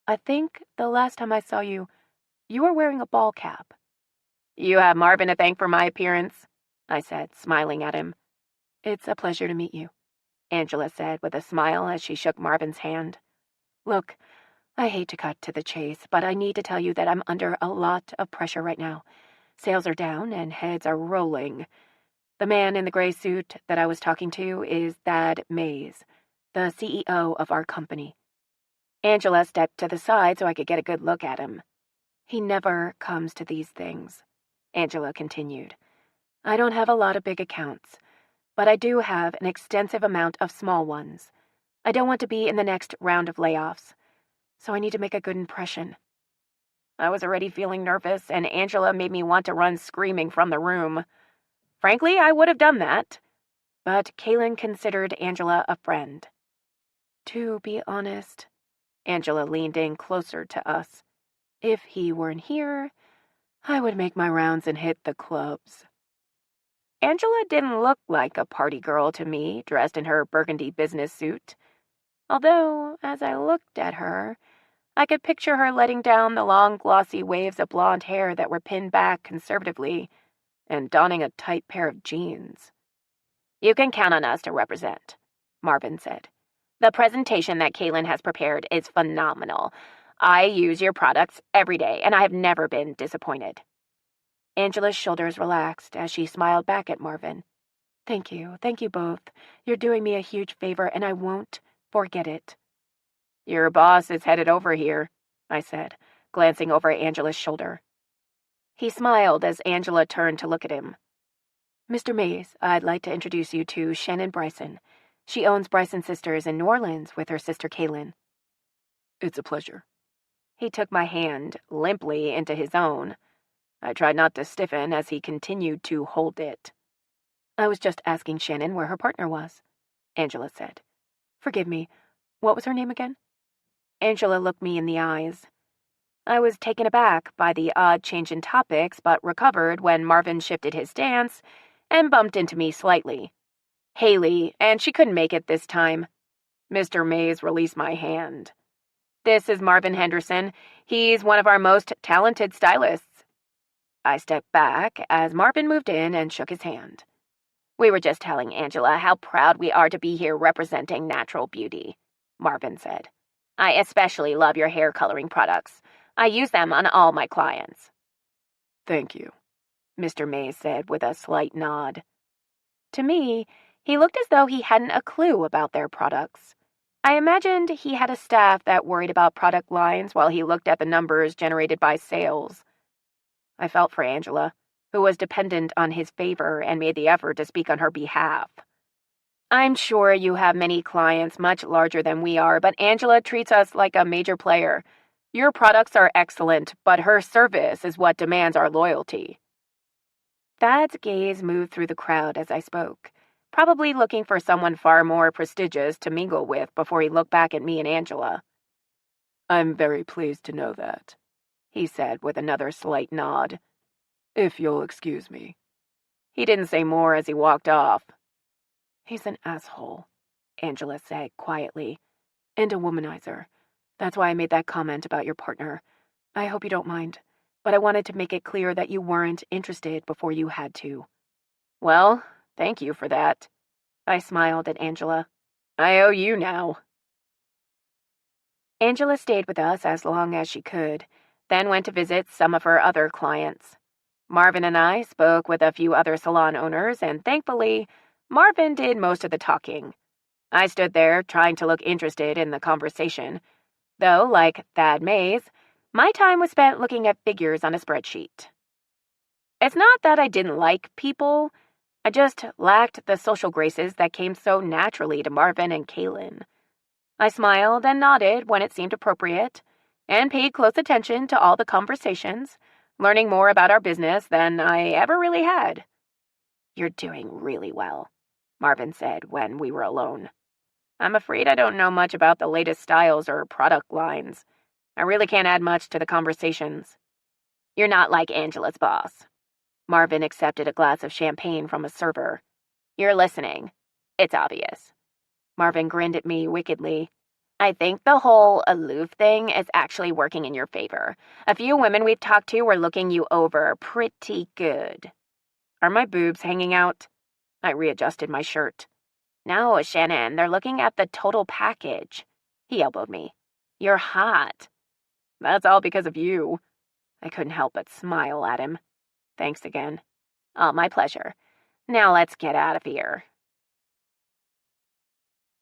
"I think the last time I saw you, you were wearing a ball cap." "You have Marvin to thank for my appearance," I said, smiling at him. "It's a pleasure to meet you," Angela said with a smile as she shook Marvin's hand. "Look, I hate to cut to the chase, but I need to tell you that I'm under a lot of pressure right now. Sales are down and heads are rolling. The man in the gray suit that I was talking to is Thad Mays, the CEO of our company." Angela stepped to the side so I could get a good look at him. "He never comes to these things," Angela continued. "I don't have a lot of big accounts, but I do have an extensive amount of small ones. I don't want to be in the next round of layoffs, so I need to make a good impression." I was already feeling nervous, and Angela made me want to run screaming from the room. Frankly, I would have done that, but Kaylin considered Angela a friend. "To be honest," Angela leaned in closer to us, "if he weren't here, I would make my rounds and hit the clubs." Angela didn't look like a party girl to me, dressed in her burgundy business suit. Although, as I looked at her, I could picture her letting down the long, glossy waves of blonde hair that were pinned back conservatively and donning a tight pair of jeans. "You can count on us to represent," Marvin said. "The presentation that Kaylin has prepared is phenomenal. I use your products every day, and I have never been disappointed." Angela's shoulders relaxed as she smiled back at Marvin. Thank you both. You're doing me a huge favor, and I won't forget it." "Your boss is headed over here," I said, glancing over Angela's shoulder. He smiled as Angela turned to look at him. "Mr. Mays, I'd like to introduce you to Shannon Bryson. She owns Bryson Sisters in New Orleans with her sister Kaylin." "It's a pleasure." He took my hand limply into his own. I tried not to stiffen as he continued to hold it. "I was just asking Shannon where her partner was," Angela said. "Forgive me, what was her name again?" Angela looked me in the eyes. I was taken aback by the odd change in topics, but recovered when Marvin shifted his stance and bumped into me slightly. "Haley, and she couldn't make it this time." Mr. Mays released my hand. "This is Marvin Henderson. He's one of our most talented stylists." I stepped back as Marvin moved in and shook his hand. "We were just telling Angela how proud we are to be here representing natural beauty," Marvin said. "I especially love your hair coloring products. I use them on all my clients." "Thank you," Mr. Mays said with a slight nod. To me, he looked as though he hadn't a clue about their products. I imagined he had a staff that worried about product lines while he looked at the numbers generated by sales. I felt for Angela, who was dependent on his favor and made the effort to speak on her behalf. "I'm sure you have many clients much larger than we are, but Angela treats us like a major player. Your products are excellent, but her service is what demands our loyalty." Thad's gaze moved through the crowd as I spoke, probably looking for someone far more prestigious to mingle with before he looked back at me and Angela. "I'm very pleased to know that," he said with another slight nod. "If you'll excuse me." He didn't say more as he walked off. "He's an asshole," Angela said quietly, "and a womanizer. That's why I made that comment about your partner. I hope you don't mind, but I wanted to make it clear that you weren't interested before you had to." "Well, thank you for that." I smiled at Angela. "I owe you now." Angela stayed with us as long as she could, then went to visit some of her other clients. Marvin and I spoke with a few other salon owners, and thankfully, Marvin did most of the talking. I stood there trying to look interested in the conversation, though, like Thad Mays, my time was spent looking at figures on a spreadsheet. It's not that I didn't like people, I just lacked the social graces that came so naturally to Marvin and Kaylin. I smiled and nodded when it seemed appropriate, and paid close attention to all the conversations, learning more about our business than I ever really had. "You're doing really well," Marvin said when we were alone. "I'm afraid I don't know much about the latest styles or product lines. I really can't add much to the conversations." "You're not like Angela's boss." Marvin accepted a glass of champagne from a server. "You're listening. It's obvious." Marvin grinned at me wickedly. "I think the whole aloof thing is actually working in your favor. A few women we've talked to were looking you over pretty good." "Are my boobs hanging out?" I readjusted my shirt. "No, Shannon, they're looking at the total package." He elbowed me. "You're hot." "That's all because of you." I couldn't help but smile at him. "Thanks again." "Oh, my pleasure. Now let's get out of here."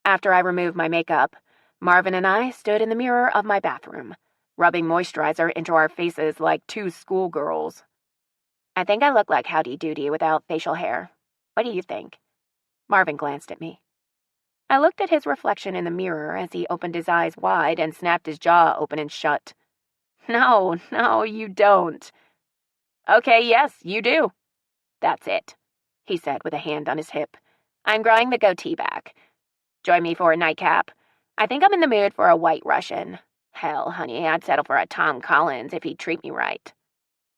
After I removed my makeup, Marvin and I stood in the mirror of my bathroom, rubbing moisturizer into our faces like two schoolgirls. "I think I look like Howdy Doody without facial hair. What do you think?" Marvin glanced at me. I looked at his reflection in the mirror as he opened his eyes wide and snapped his jaw open and shut. No, you don't." "Okay, yes, you do." "That's it," he said with a hand on his hip. "I'm growing the goatee back. Join me for a nightcap. I think I'm in the mood for a White Russian. Hell, honey, I'd settle for a Tom Collins if he'd treat me right."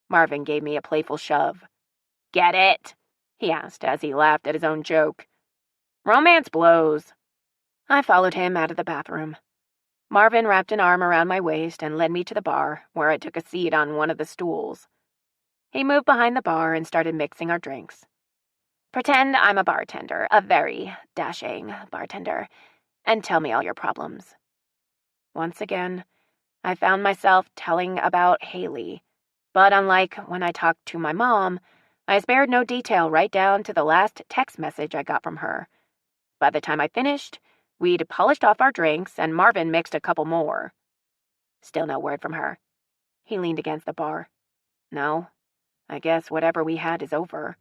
Marvin gave me a playful shove. "Get it?" he asked as he laughed at his own joke. "Romance blows." I followed him out of the bathroom. Marvin wrapped an arm around my waist and led me to the bar, where I took a seat on one of the stools. He moved behind the bar and started mixing our drinks. "Pretend I'm a bartender, a very dashing bartender, and tell me all your problems." Once again, I found myself telling about Haley, but unlike when I talked to my mom, I spared no detail right down to the last text message I got from her. By the time I finished, we'd polished off our drinks and Marvin mixed a couple more. Still no word from her. He leaned against the bar. "No, I guess whatever we had is over."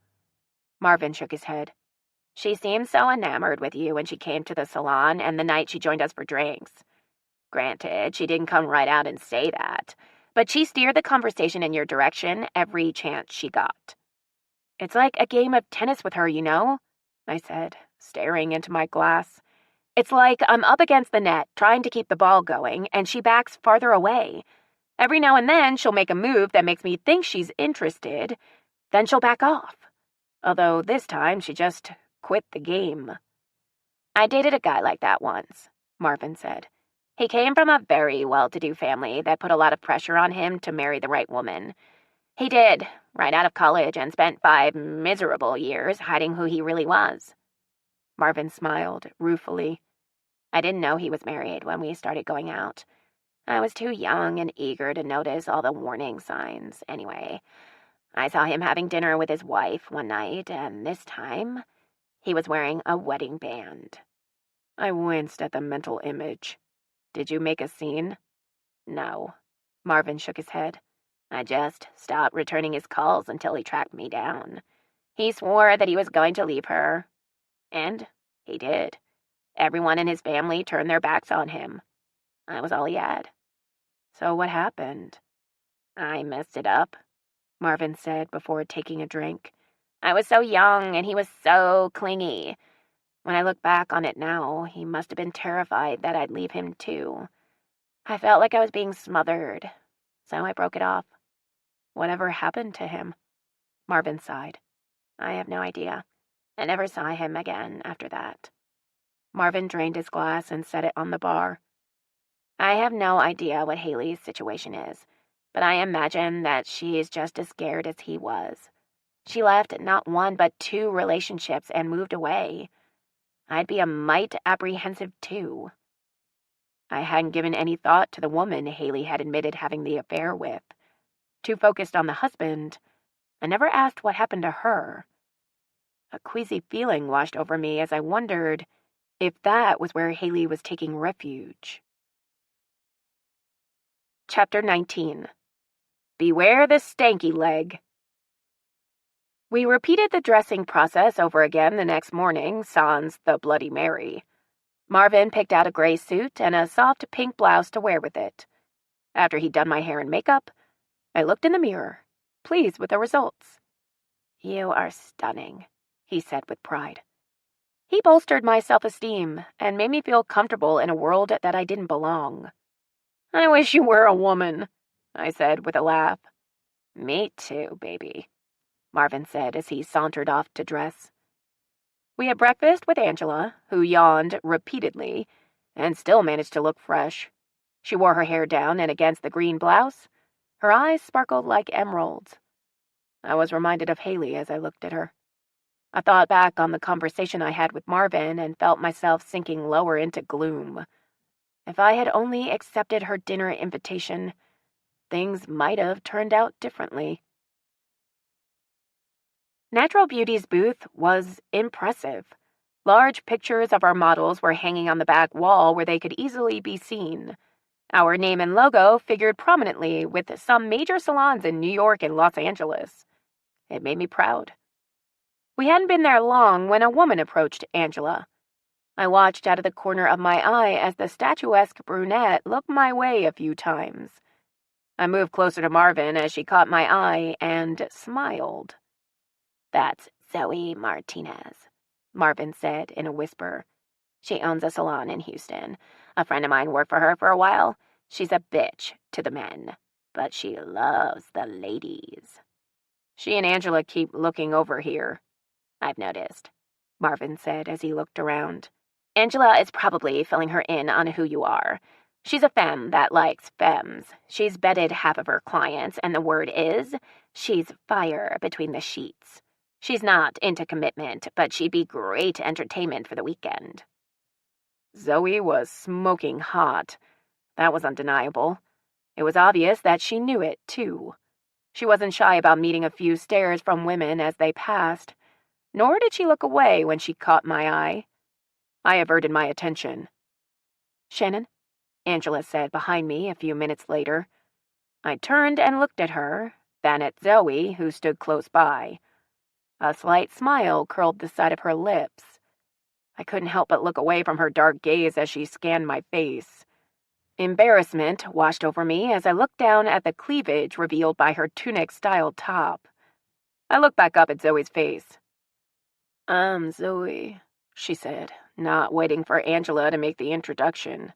Marvin shook his head. "She seemed so enamored with you when she came to the salon and the night she joined us for drinks. Granted, she didn't come right out and say that, but she steered the conversation in your direction every chance she got." "It's like a game of tennis with her, you know," I said, staring into my glass. "It's like I'm up against the net, trying to keep the ball going, and she backs farther away. Every now and then, she'll make a move that makes me think she's interested. Then she'll back off. Although this time, she just quit the game." "I dated a guy like that once," Marvin said. "He came from a very well-to-do family that put a lot of pressure on him to marry the right woman. He did, right out of college, and spent 5 miserable years hiding who he really was." Marvin smiled ruefully. "I didn't know he was married when we started going out. I was too young and eager to notice all the warning signs. Anyway, I saw him having dinner with his wife one night, and this time, he was wearing a wedding band." I winced at the mental image. "Did you make a scene?" "No." Marvin shook his head. "I just stopped returning his calls until he tracked me down. He swore that he was going to leave her. And he did. Everyone in his family turned their backs on him. I was all he had." "So what happened?" "I messed it up," Marvin said before taking a drink. "I was so young and he was so clingy. When I look back on it now, he must have been terrified that I'd leave him too. I felt like I was being smothered, so I broke it off." "Whatever happened to him?" Marvin sighed. "I have no idea. I never saw him again after that." Marvin drained his glass and set it on the bar. "I have no idea what Haley's situation is, but I imagine that she is just as scared as he was. She left not 1 but 2 relationships and moved away. I'd be a mite apprehensive too." I hadn't given any thought to the woman Haley had admitted having the affair with. Too focused on the husband, I never asked what happened to her. A queasy feeling washed over me as I wondered if that was where Haley was taking refuge. Chapter 19. Beware the stanky leg. We repeated the dressing process over again the next morning, sans the Bloody Mary. Marvin picked out a gray suit and a soft pink blouse to wear with it. After he'd done my hair and makeup, I looked in the mirror, pleased with the results. "You are stunning," he said with pride. He bolstered my self-esteem and made me feel comfortable in a world that I didn't belong. "I wish you were a woman," I said with a laugh. "Me too, baby." Marvin said as he sauntered off to dress. We had breakfast with Angela, who yawned repeatedly and still managed to look fresh. She wore her hair down, and against the green blouse, her eyes sparkled like emeralds. I was reminded of Haley as I looked at her. I thought back on the conversation I had with Marvin and felt myself sinking lower into gloom. If I had only accepted her dinner invitation, things might have turned out differently. Natural Beauty's booth was impressive. Large pictures of our models were hanging on the back wall where they could easily be seen. Our name and logo figured prominently with some major salons in New York and Los Angeles. It made me proud. We hadn't been there long when a woman approached Angela. I watched out of the corner of my eye as the statuesque brunette looked my way a few times. I moved closer to Marvin as she caught my eye and smiled. "That's Zoe Martinez," Marvin said in a whisper. "She owns a salon in Houston. A friend of mine worked for her for a while. She's a bitch to the men, but she loves the ladies. She and Angela keep looking over here, I've noticed," Marvin said as he looked around. "Angela is probably filling her in on who you are. She's a femme that likes femmes. She's bedded half of her clients, and the word is, she's fire between the sheets. She's not into commitment, but she'd be great entertainment for the weekend." Zoe was smoking hot. That was undeniable. It was obvious that she knew it, too. She wasn't shy about meeting a few stares from women as they passed, nor did she look away when she caught my eye. I averted my attention. "Shannon?" Angela said behind me a few minutes later. I turned and looked at her, then at Zoe, who stood close by. A slight smile curled the side of her lips. I couldn't help but look away from her dark gaze as she scanned my face. Embarrassment washed over me as I looked down at the cleavage revealed by her tunic-style top. I looked back up at Zoe's face. "I'm Zoe," she said, not waiting for Angela to make the introduction.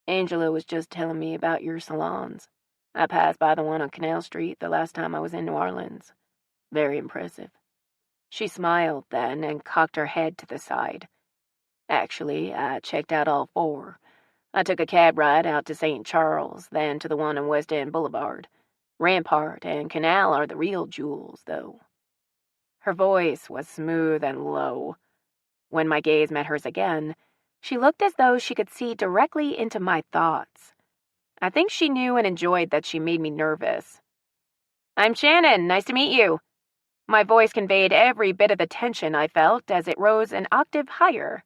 "Angela was just telling me about your salons. I passed by the one on Canal Street the last time I was in New Orleans. Very impressive." She smiled then and cocked her head to the side. "Actually, I checked out all 4. I took a cab ride out to St. Charles, then to the one on West End Boulevard. Rampart and Canal are the real jewels, though." Her voice was smooth and low. When my gaze met hers again, she looked as though she could see directly into my thoughts. I think she knew and enjoyed that she made me nervous. "I'm Shannon. Nice to meet you." My voice conveyed every bit of the tension I felt as it rose an octave higher.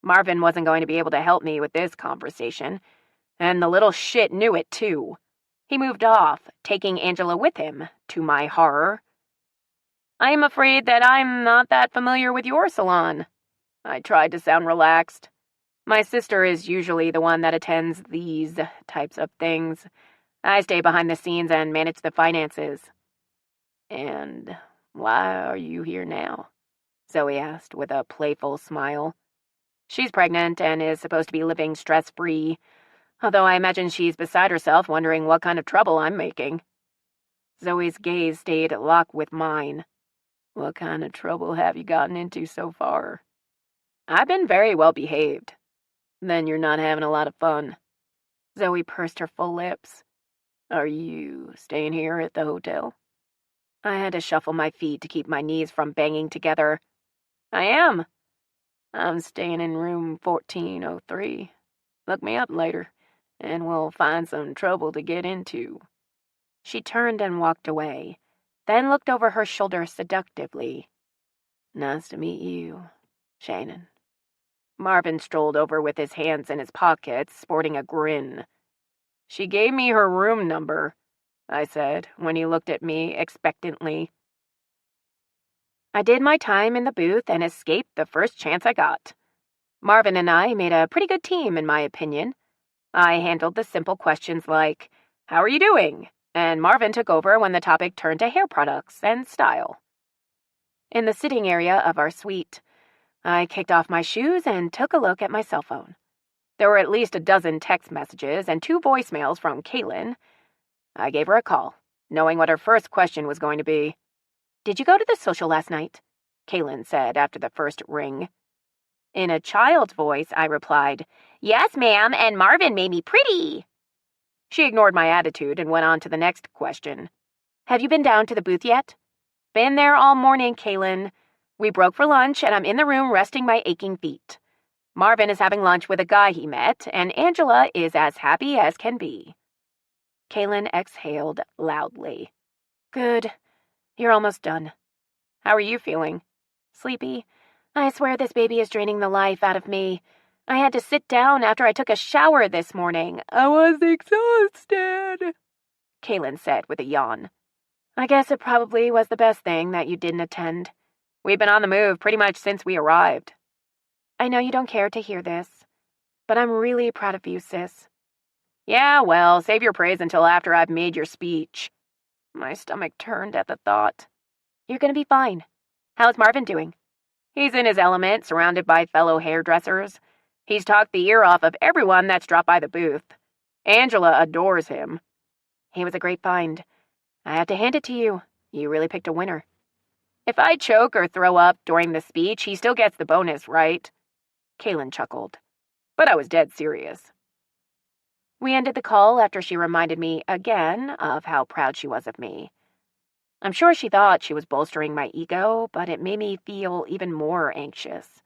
Marvin wasn't going to be able to help me with this conversation, and the little shit knew it, too. He moved off, taking Angela with him, to my horror. "I am afraid that I'm not that familiar with your salon." I tried to sound relaxed. My sister is usually the one that attends these types of things. I stay behind the scenes and manage the finances. "And why are you here now?" Zoe asked with a playful smile. "She's pregnant and is supposed to be living stress-free, although I imagine she's beside herself wondering what kind of trouble I'm making." Zoe's gaze stayed locked with mine. "What kind of trouble have you gotten into so far?" "I've been very well behaved." "Then you're not having a lot of fun." Zoe pursed her full lips. "Are you staying here at the hotel?" I had to shuffle my feet to keep my knees from banging together. "I am." "I'm staying in room 1403. Look me up later, and we'll find some trouble to get into." She turned and walked away, then looked over her shoulder seductively. "Nice to meet you, Shannon." Marvin strolled over with his hands in his pockets, sporting a grin. "She gave me her room number," I said, when he looked at me expectantly. I did my time in the booth and escaped the first chance I got. Marvin and I made a pretty good team, in my opinion. I handled the simple questions like, "How are you doing?" and Marvin took over when the topic turned to hair products and style. In the sitting area of our suite, I kicked off my shoes and took a look at my cell phone. There were at least a dozen text messages and 2 voicemails from Caitlin. I gave her a call, knowing what her first question was going to be. Did you go to the social last night? Kaylin said after the first ring. In a child's voice, I replied, Yes, ma'am, and Marvin made me pretty. She ignored my attitude and went on to the next question. Have you been down to the booth yet? Been there all morning, Kaylin. We broke for lunch, and I'm in the room resting my aching feet. Marvin is having lunch with a guy he met, and Angela is as happy as can be. Kaylin exhaled loudly. Good. You're almost done. How are you feeling? Sleepy. I swear this baby is draining the life out of me. I had to sit down after I took a shower this morning. I was exhausted, Kaylin said with a yawn. I guess it probably was the best thing that you didn't attend. We've been on the move pretty much since we arrived. I know you don't care to hear this, but I'm really proud of you, sis. Yeah, well, save your praise until after I've made your speech. My stomach turned at the thought. You're gonna be fine. How's Marvin doing? He's in his element, surrounded by fellow hairdressers. He's talked the ear off of everyone that's dropped by the booth. Angela adores him. He was a great find. I have to hand it to you. You really picked a winner. If I choke or throw up during the speech, he still gets the bonus, right? Kaylin chuckled. But I was dead serious. We ended the call after she reminded me again of how proud she was of me. I'm sure she thought she was bolstering my ego, but it made me feel even more anxious.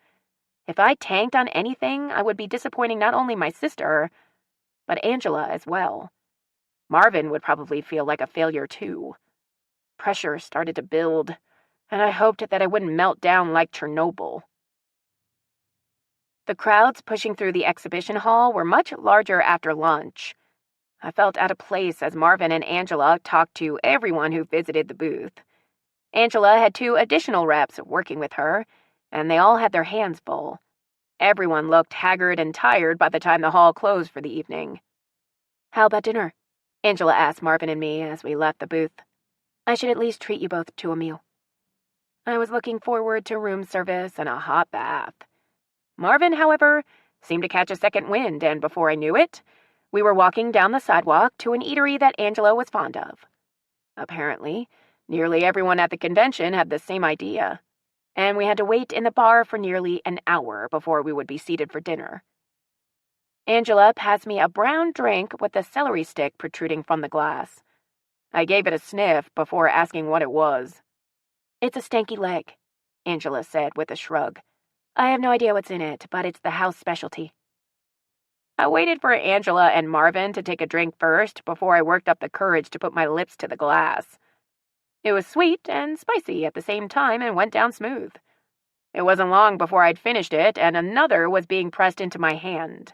If I tanked on anything, I would be disappointing not only my sister, but Angela as well. Marvin would probably feel like a failure too. Pressure started to build, and I hoped that I wouldn't melt down like Chernobyl. The crowds pushing through the exhibition hall were much larger after lunch. I felt out of place as Marvin and Angela talked to everyone who visited the booth. Angela had 2 additional reps working with her, and they all had their hands full. Everyone looked haggard and tired by the time the hall closed for the evening. How about dinner? Angela asked Marvin and me as we left the booth. I should at least treat you both to a meal. I was looking forward to room service and a hot bath. Marvin, however, seemed to catch a second wind, and before I knew it, we were walking down the sidewalk to an eatery that Angela was fond of. Apparently, nearly everyone at the convention had the same idea, and we had to wait in the bar for nearly an hour before we would be seated for dinner. Angela passed me a brown drink with a celery stick protruding from the glass. I gave it a sniff before asking what it was. It's a stanky leg, Angela said with a shrug. I have no idea what's in it, but it's the house specialty. I waited for Angela and Marvin to take a drink first before I worked up the courage to put my lips to the glass. It was sweet and spicy at the same time and went down smooth. It wasn't long before I'd finished it and another was being pressed into my hand.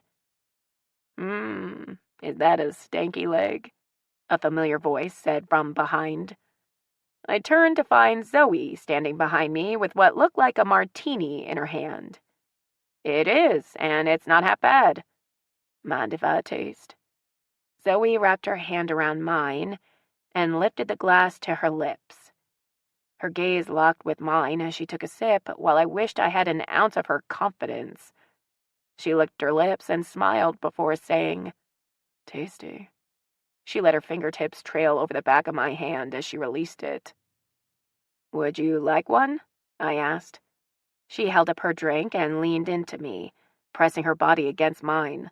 Is that a stanky leg? A familiar voice said from behind. I turned to find Zoe standing behind me with what looked like a martini in her hand. It is, and it's not half bad. Mind if I taste? Zoe wrapped her hand around mine and lifted the glass to her lips. Her gaze locked with mine as she took a sip, while I wished I had an ounce of her confidence. She licked her lips and smiled before saying, Tasty. She let her fingertips trail over the back of my hand as she released it. Would you like one? I asked. She held up her drink and leaned into me, pressing her body against mine.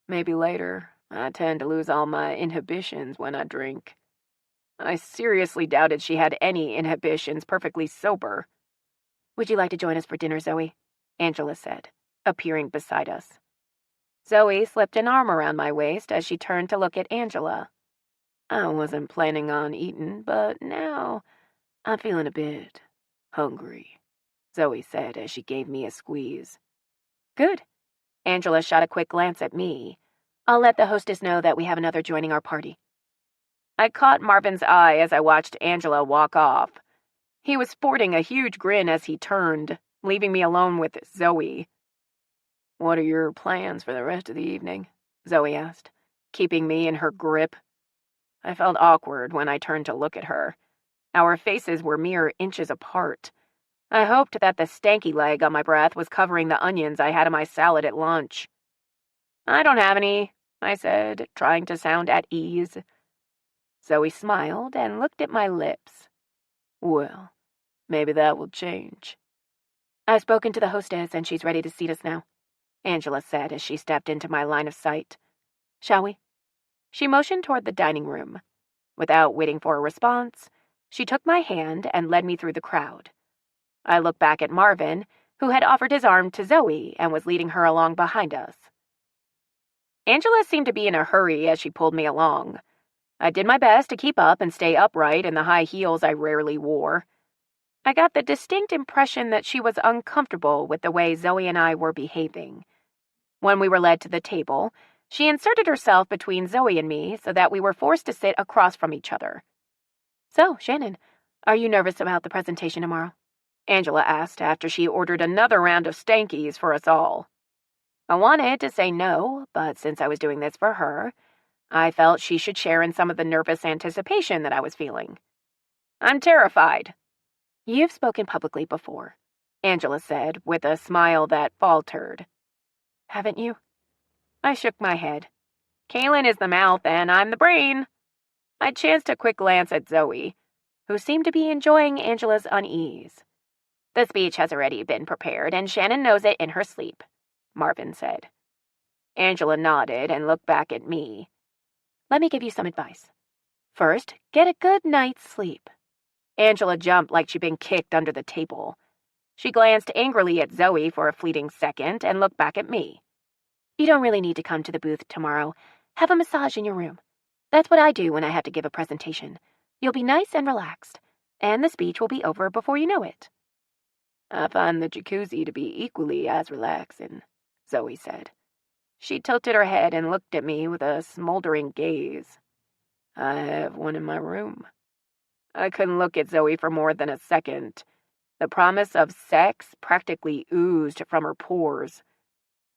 Maybe later. I tend to lose all my inhibitions when I drink. I seriously doubted she had any inhibitions perfectly sober. Would you like to join us for dinner, Zoe? Angela said, appearing beside us. Zoe slipped an arm around my waist as she turned to look at Angela. I wasn't planning on eating, but now I'm feeling a bit hungry, Zoe said as she gave me a squeeze. Good. Angela shot a quick glance at me. I'll let the hostess know that we have another joining our party. I caught Marvin's eye as I watched Angela walk off. He was sporting a huge grin as he turned, leaving me alone with Zoe. What are your plans for the rest of the evening? Zoe asked, keeping me in her grip. I felt awkward when I turned to look at her. Our faces were mere inches apart. I hoped that the stanky leg on my breath was covering the onions I had in my salad at lunch. I don't have any, I said, trying to sound at ease. Zoe smiled and looked at my lips. Well, Maybe that will change. I've spoken to the hostess and she's ready to seat us now, Angela said as she stepped into my line of sight. Shall we? She motioned toward the dining room. Without waiting for a response, she took my hand and led me through the crowd. I looked back at Marvin, who had offered his arm to Zoe and was leading her along behind us. Angela seemed to be in a hurry as she pulled me along. I did my best to keep up and stay upright in the high heels I rarely wore. I got the distinct impression that she was uncomfortable with the way Zoe and I were behaving. When we were led to the table, she inserted herself between Zoe and me so that we were forced to sit across from each other. So, Shannon, are you nervous about the presentation tomorrow? Angela asked after she ordered another round of Stankies for us all. I wanted to say no, but since I was doing this for her, I felt she should share in some of the nervous anticipation that I was feeling. I'm terrified. You've spoken publicly before, Angela said with a smile that faltered. Haven't you? I shook my head. Kaylin is the mouth and I'm the brain. I chanced a quick glance at Zoe, who seemed to be enjoying Angela's unease. The speech has already been prepared and Shannon knows it in her sleep, Marvin said. Angela nodded and looked back at me. Let me give you some advice. First, get a good night's sleep. Angela jumped like she'd been kicked under the table. She glanced angrily at Zoe for a fleeting second and looked back at me. You don't really need to come to the booth tomorrow. Have a massage in your room. That's what I do when I have to give a presentation. You'll be nice and relaxed, and the speech will be over before you know it. I find the jacuzzi to be equally as relaxing, Zoe said. She tilted her head and looked at me with a smoldering gaze. I have one in my room. I couldn't look at Zoe for more than a second. The promise of sex practically oozed from her pores.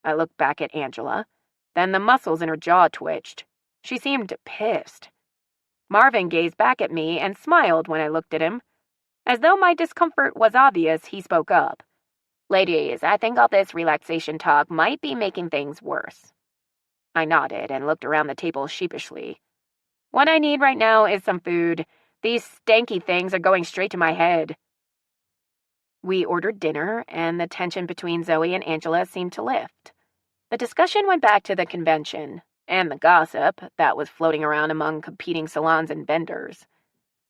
I looked back at Angela. Then the muscles in her jaw twitched. She seemed pissed. Marvin gazed back at me and smiled when I looked at him. As though my discomfort was obvious, he spoke up. Ladies, I think all this relaxation talk might be making things worse. I nodded and looked around the table sheepishly. What I need right now is some food. These stanky things are going straight to my head. We ordered dinner, and the tension between Zoe and Angela seemed to lift. The discussion went back to the convention, and the gossip that was floating around among competing salons and vendors.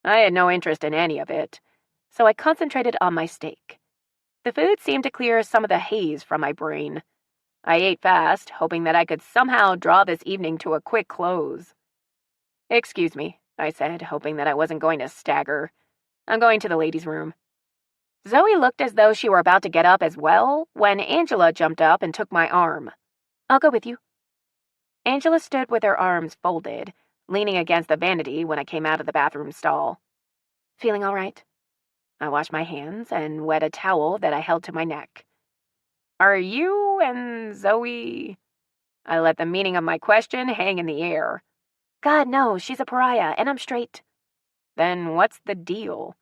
I had no interest in any of it, so I concentrated on my steak. The food seemed to clear some of the haze from my brain. I ate fast, hoping that I could somehow draw this evening to a quick close. Excuse me, I said, hoping that I wasn't going to stagger. I'm going to the ladies' room. Zoe looked as though she were about to get up as well when Angela jumped up and took my arm. I'll go with you. Angela stood with her arms folded, leaning against the vanity when I came out of the bathroom stall. Feeling all right? I washed my hands and wet a towel that I held to my neck. Are you and Zoe? I let the meaning of my question hang in the air. God, no, she's a pariah, and I'm straight. Then what's the deal?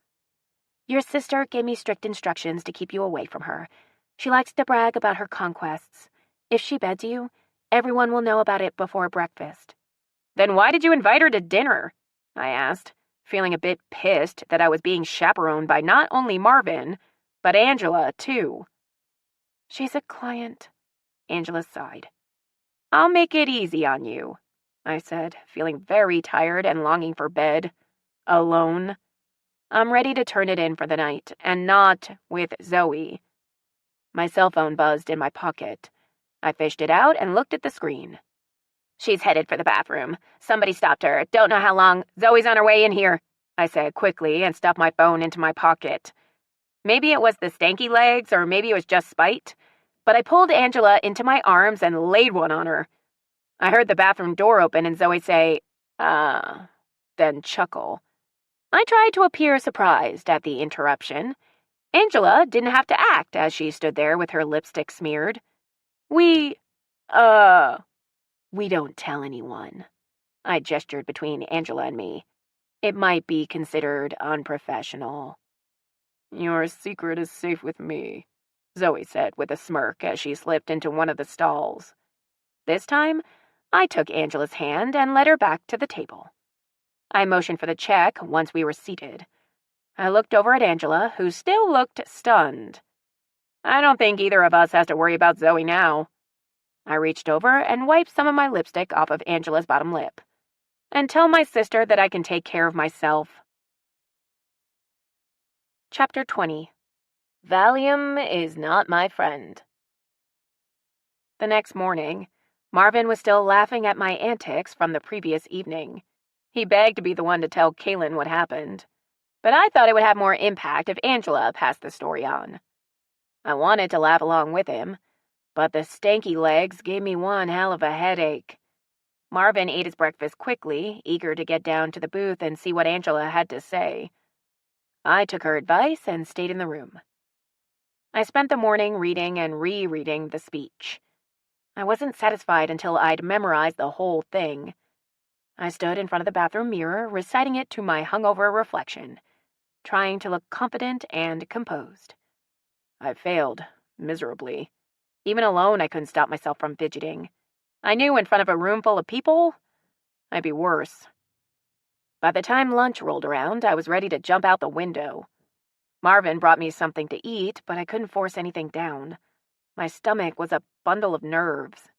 Your sister gave me strict instructions to keep you away from her. She likes to brag about her conquests. If she beds you, everyone will know about it before breakfast. Then why did you invite her to dinner? I asked, feeling a bit pissed that I was being chaperoned by not only Marvin, but Angela, too. She's a client, Angela sighed. I'll make it easy on you, I said, feeling very tired and longing for bed. Alone. I'm ready to turn it in for the night, and not with Zoe. My cell phone buzzed in my pocket. I fished it out and looked at the screen. She's headed for the bathroom. Somebody stopped her. Don't know how long. Zoe's on her way in here, I said quickly and stuffed my phone into my pocket. Maybe it was the stanky legs, or maybe it was just spite, but I pulled Angela into my arms and laid one on her. I heard the bathroom door open and Zoe say, then chuckle. I tried to appear surprised at the interruption. Angela didn't have to act as she stood there with her lipstick smeared. We don't tell anyone. I gestured between Angela and me. It might be considered unprofessional. Your secret is safe with me, Zoe said with a smirk as she slipped into one of the stalls. This time, I took Angela's hand and led her back to the table. I motioned for the check once we were seated. I looked over at Angela, who still looked stunned. I don't think either of us has to worry about Zoe now. I reached over and wiped some of my lipstick off of Angela's bottom lip. And tell my sister that I can take care of myself. Chapter 20. Valium is not my friend. The next morning, Marvin was still laughing at my antics from the previous evening. He begged to be the one to tell Kaylin what happened, but I thought it would have more impact if Angela passed the story on. I wanted to laugh along with him, but the stanky legs gave me one hell of a headache. Marvin ate his breakfast quickly, eager to get down to the booth and see what Angela had to say. I took her advice and stayed in the room. I spent the morning reading and rereading the speech. I wasn't satisfied until I'd memorized the whole thing. I stood in front of the bathroom mirror, reciting it to my hungover reflection, trying to look confident and composed. I failed, miserably. Even alone, I couldn't stop myself from fidgeting. I knew in front of a room full of people, I'd be worse. By the time lunch rolled around, I was ready to jump out the window. Marvin brought me something to eat, but I couldn't force anything down. My stomach was a bundle of nerves.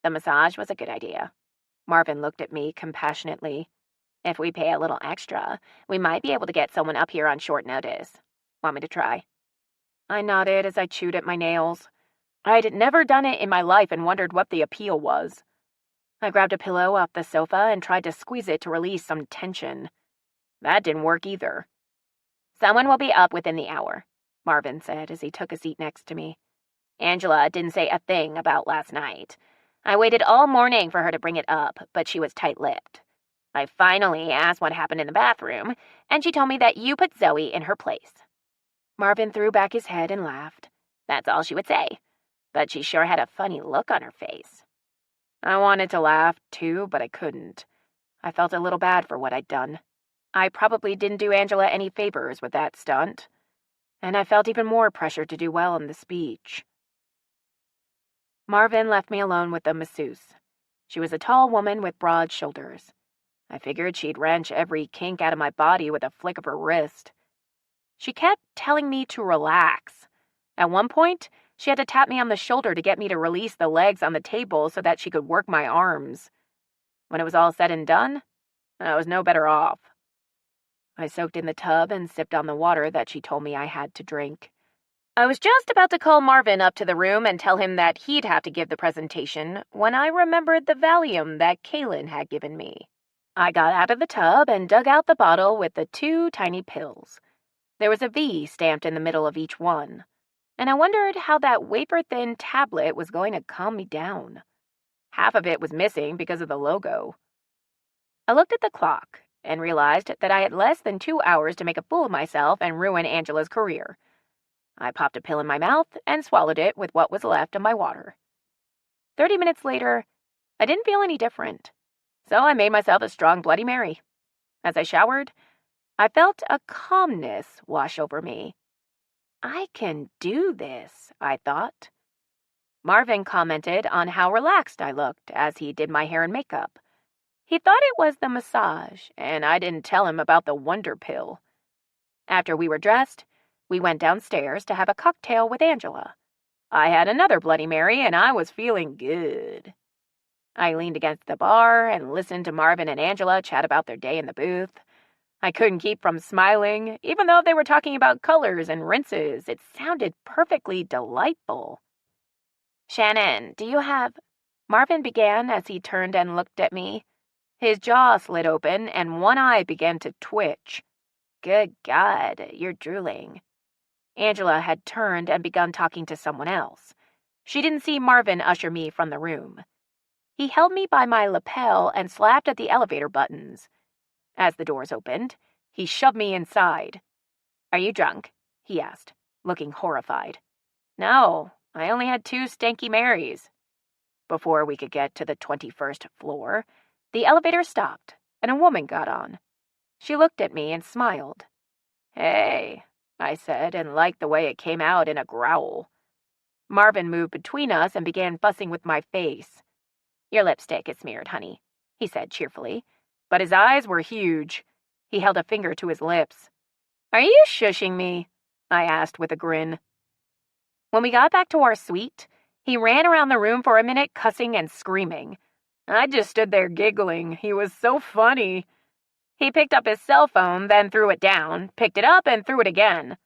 The massage was a good idea. Marvin looked at me compassionately. If we pay a little extra, we might be able to get someone up here on short notice. Want me to try? I nodded as I chewed at my nails. I'd never done it in my life and wondered what the appeal was. I grabbed a pillow off the sofa and tried to squeeze it to release some tension. That didn't work either. Someone will be up within the hour, Marvin said as he took a seat next to me. Angela didn't say a thing about last night. I waited all morning for her to bring it up, but she was tight-lipped. I finally asked what happened in the bathroom, and she told me that you put Zoe in her place. Marvin threw back his head and laughed. That's all she would say, but she sure had a funny look on her face. I wanted to laugh, too, but I couldn't. I felt a little bad for what I'd done. I probably didn't do Angela any favors with that stunt, and I felt even more pressure to do well in the speech. Marvin left me alone with the masseuse. She was a tall woman with broad shoulders. I figured she'd wrench every kink out of my body with a flick of her wrist. She kept telling me to relax. At one point, she had to tap me on the shoulder to get me to release the legs on the table so that she could work my arms. When it was all said and done, I was no better off. I soaked in the tub and sipped on the water that she told me I had to drink. I was just about to call Marvin up to the room and tell him that he'd have to give the presentation when I remembered the Valium that Kaylin had given me. I got out of the tub and dug out the bottle with the 2 tiny pills. There was a V stamped in the middle of each one, and I wondered how that wafer-thin tablet was going to calm me down. Half of it was missing because of the logo. I looked at the clock and realized that I had less than 2 hours to make a fool of myself and ruin Angela's career. I popped a pill in my mouth and swallowed it with what was left of my water. 30 minutes later, I didn't feel any different, so I made myself a strong Bloody Mary. As I showered, I felt a calmness wash over me. I can do this, I thought. Marvin commented on how relaxed I looked as he did my hair and makeup. He thought it was the massage, and I didn't tell him about the wonder pill. After we were dressed, we went downstairs to have a cocktail with Angela. I had another Bloody Mary, and I was feeling good. I leaned against the bar and listened to Marvin and Angela chat about their day in the booth. I couldn't keep from smiling, even though they were talking about colors and rinses. It sounded perfectly delightful. Shannon, do you have... Marvin began as he turned and looked at me. His jaw slid open, and one eye began to twitch. Good God, you're drooling. Angela had turned and begun talking to someone else. She didn't see Marvin usher me from the room. He held me by my lapel and slapped at the elevator buttons. As the doors opened, he shoved me inside. Are you drunk? He asked, looking horrified. No, I only had 2 stanky Marys. Before we could get to the 21st floor, the elevator stopped, and a woman got on. She looked at me and smiled. Hey, I said, and liked the way it came out in a growl. Marvin moved between us and began fussing with my face. Your lipstick is smeared, honey, he said cheerfully, but his eyes were huge. He held a finger to his lips. Are you shushing me? I asked with a grin. When we got back to our suite, he ran around the room for a minute, cussing and screaming. I just stood there giggling. He was so funny. He picked up his cell phone, then threw it down, picked it up, and threw it again.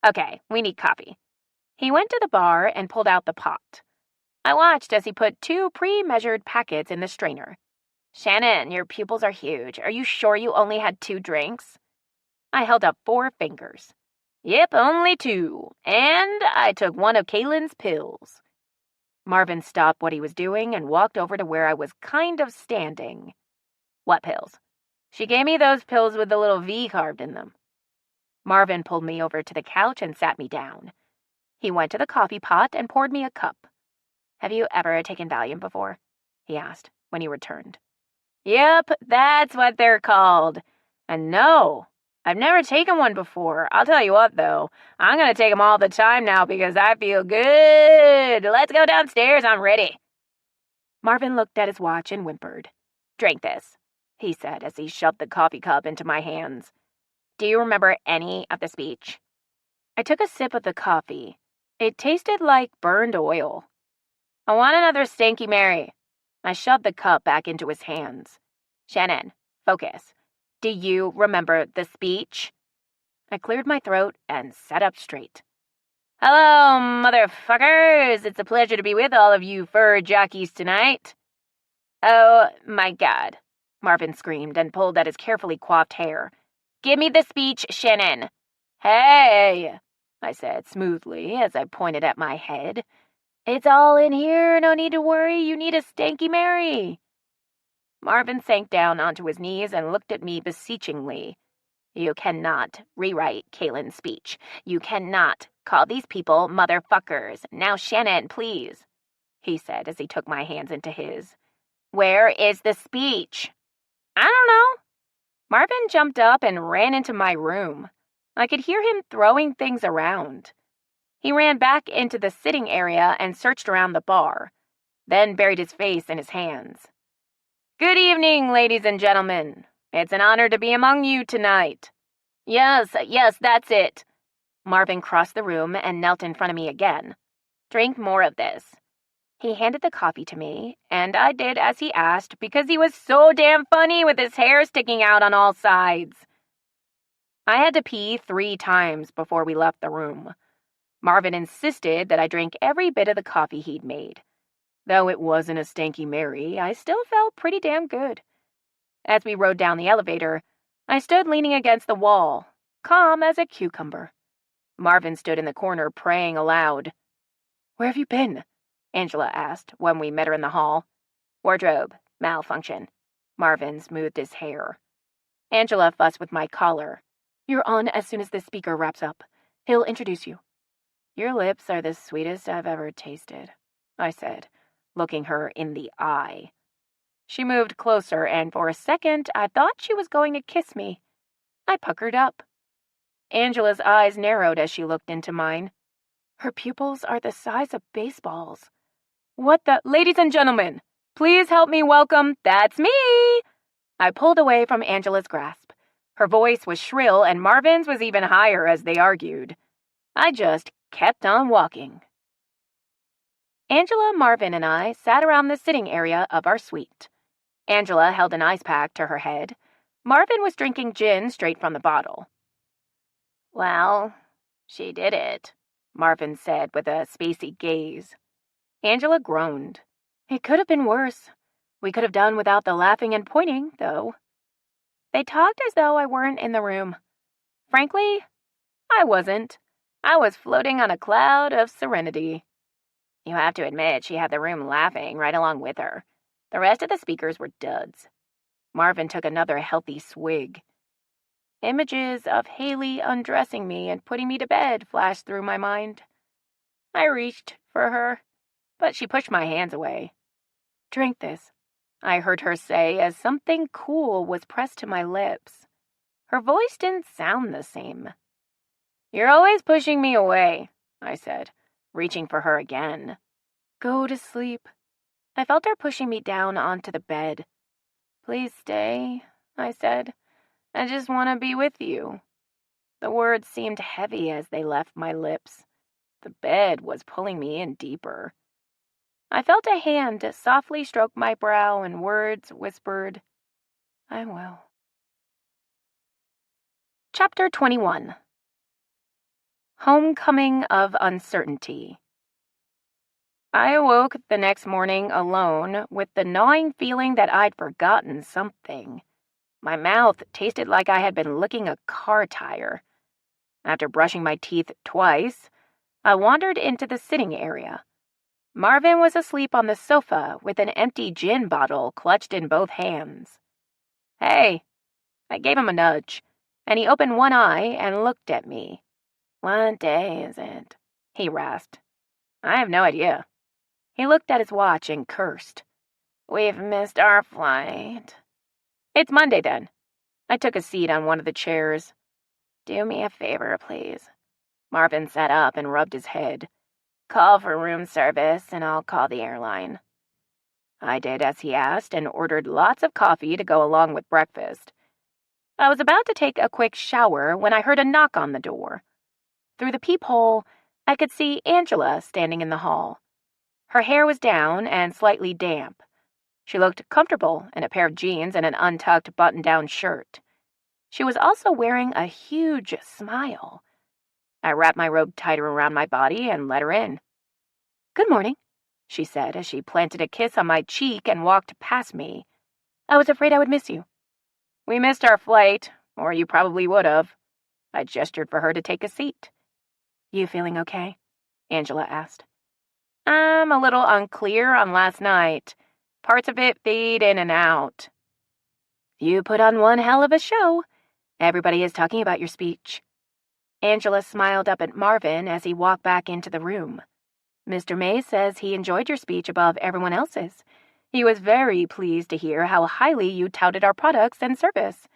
Okay, we need coffee. He went to the bar and pulled out the pot. I watched as he put 2 pre-measured packets in the strainer. Shannon, your pupils are huge. Are you sure you only had 2 drinks? I held up 4 fingers. Yep, only 2. And I took one of Kaylin's pills. Marvin stopped what he was doing and walked over to where I was kind of standing. What pills? She gave me those pills with the little V carved in them. Marvin pulled me over to the couch and sat me down. He went to the coffee pot and poured me a cup. Have you ever taken Valium before? He asked when he returned. Yep, that's what they're called. And no, I've never taken one before. I'll tell you what, though. I'm going to take them all the time now because I feel good. Let's go downstairs. I'm ready. Marvin looked at his watch and whimpered. Drink this, he said as he shoved the coffee cup into my hands. Do you remember any of the speech? I took a sip of the coffee. It tasted like burned oil. I want another Stanky Mary. I shoved the cup back into his hands. Shannon, focus. Do you remember the speech? I cleared my throat and sat up straight. Hello, motherfuckers. It's a pleasure to be with all of you fur jockeys tonight. Oh, my God, Marvin screamed and pulled at his carefully coiffed hair. Give me the speech, Shannon. Hey, I said smoothly as I pointed at my head. It's all in here, no need to worry, you need a Stanky Mary. Marvin sank down onto his knees and looked at me beseechingly. You cannot rewrite Kaylin's speech. You cannot call these people motherfuckers. Now, Shannon, please, he said as he took my hands into his. Where is the speech? I don't know. Marvin jumped up and ran into my room. I could hear him throwing things around. He ran back into the sitting area and searched around the bar, then buried his face in his hands. Good evening, ladies and gentlemen. It's an honor to be among you tonight. Yes, that's it. Marvin crossed the room and knelt in front of me again. Drink more of this. He handed the coffee to me, and I did as he asked because he was so damn funny with his hair sticking out on all sides. I had to pee 3 times before we left the room. Marvin insisted that I drink every bit of the coffee he'd made. Though it wasn't a Stanky Mary, I still felt pretty damn good. As we rode down the elevator, I stood leaning against the wall, calm as a cucumber. Marvin stood in the corner praying aloud. Where have you been? Angela asked when we met her in the hall. Wardrobe malfunction. Marvin smoothed his hair. Angela fussed with my collar. You're on as soon as this speaker wraps up. He'll introduce you. Your lips are the sweetest I've ever tasted, I said, looking her in the eye. She moved closer, and for a second I thought she was going to kiss me. I puckered up. Angela's eyes narrowed as she looked into mine. Her pupils are the size of baseballs. What the— Ladies and gentlemen, please help me welcome— That's me! I pulled away from Angela's grasp. Her voice was shrill, and Marvin's was even higher as they argued. I just kept on walking. Angela, Marvin, and I sat around the sitting area of our suite. Angela held an ice pack to her head. Marvin was drinking gin straight from the bottle. Well, she did it, Marvin said with a spacey gaze. Angela groaned. It could have been worse. We could have done without the laughing and pointing, though. They talked as though I weren't in the room. Frankly, I wasn't. I was floating on a cloud of serenity. You have to admit she had the room laughing right along with her. The rest of the speakers were duds. Marvin took another healthy swig. Images of Haley undressing me and putting me to bed flashed through my mind. I reached for her, but she pushed my hands away. Drink this, I heard her say as something cool was pressed to my lips. Her voice didn't sound the same. You're always pushing me away, I said, reaching for her again. Go to sleep. I felt her pushing me down onto the bed. Please stay, I said. I just want to be with you. The words seemed heavy as they left my lips. The bed was pulling me in deeper. I felt a hand softly stroke my brow and words whispered, "I will." Chapter 21. Homecoming of Uncertainty. I awoke the next morning alone with the gnawing feeling that I'd forgotten something. My mouth tasted like I had been licking a car tire. After brushing my teeth twice, I wandered into the sitting area. Marvin was asleep on the sofa with an empty gin bottle clutched in both hands. "Hey," I gave him a nudge, and he opened one eye and looked at me. "What day is it?" he rasped. "I have no idea." He looked at his watch and cursed. "We've missed our flight." "It's Monday, then." I took a seat on one of the chairs. "Do me a favor, please." Marvin sat up and rubbed his head. "Call for room service, and I'll call the airline." I did as he asked and ordered lots of coffee to go along with breakfast. I was about to take a quick shower when I heard a knock on the door. Through the peephole, I could see Angela standing in the hall. Her hair was down and slightly damp. She looked comfortable in a pair of jeans and an untucked button-down shirt. She was also wearing a huge smile. I wrapped my robe tighter around my body and let her in. "Good morning," she said as she planted a kiss on my cheek and walked past me. "I was afraid I would miss you." "We missed our flight, or you probably would have." I gestured for her to take a seat. "You feeling okay?" Angela asked. "I'm a little unclear on last night. Parts of it fade in and out." "You put on one hell of a show. Everybody is talking about your speech." Angela smiled up at Marvin as he walked back into the room. "Mr. May says he enjoyed your speech above everyone else's. He was very pleased to hear how highly you touted our products and service.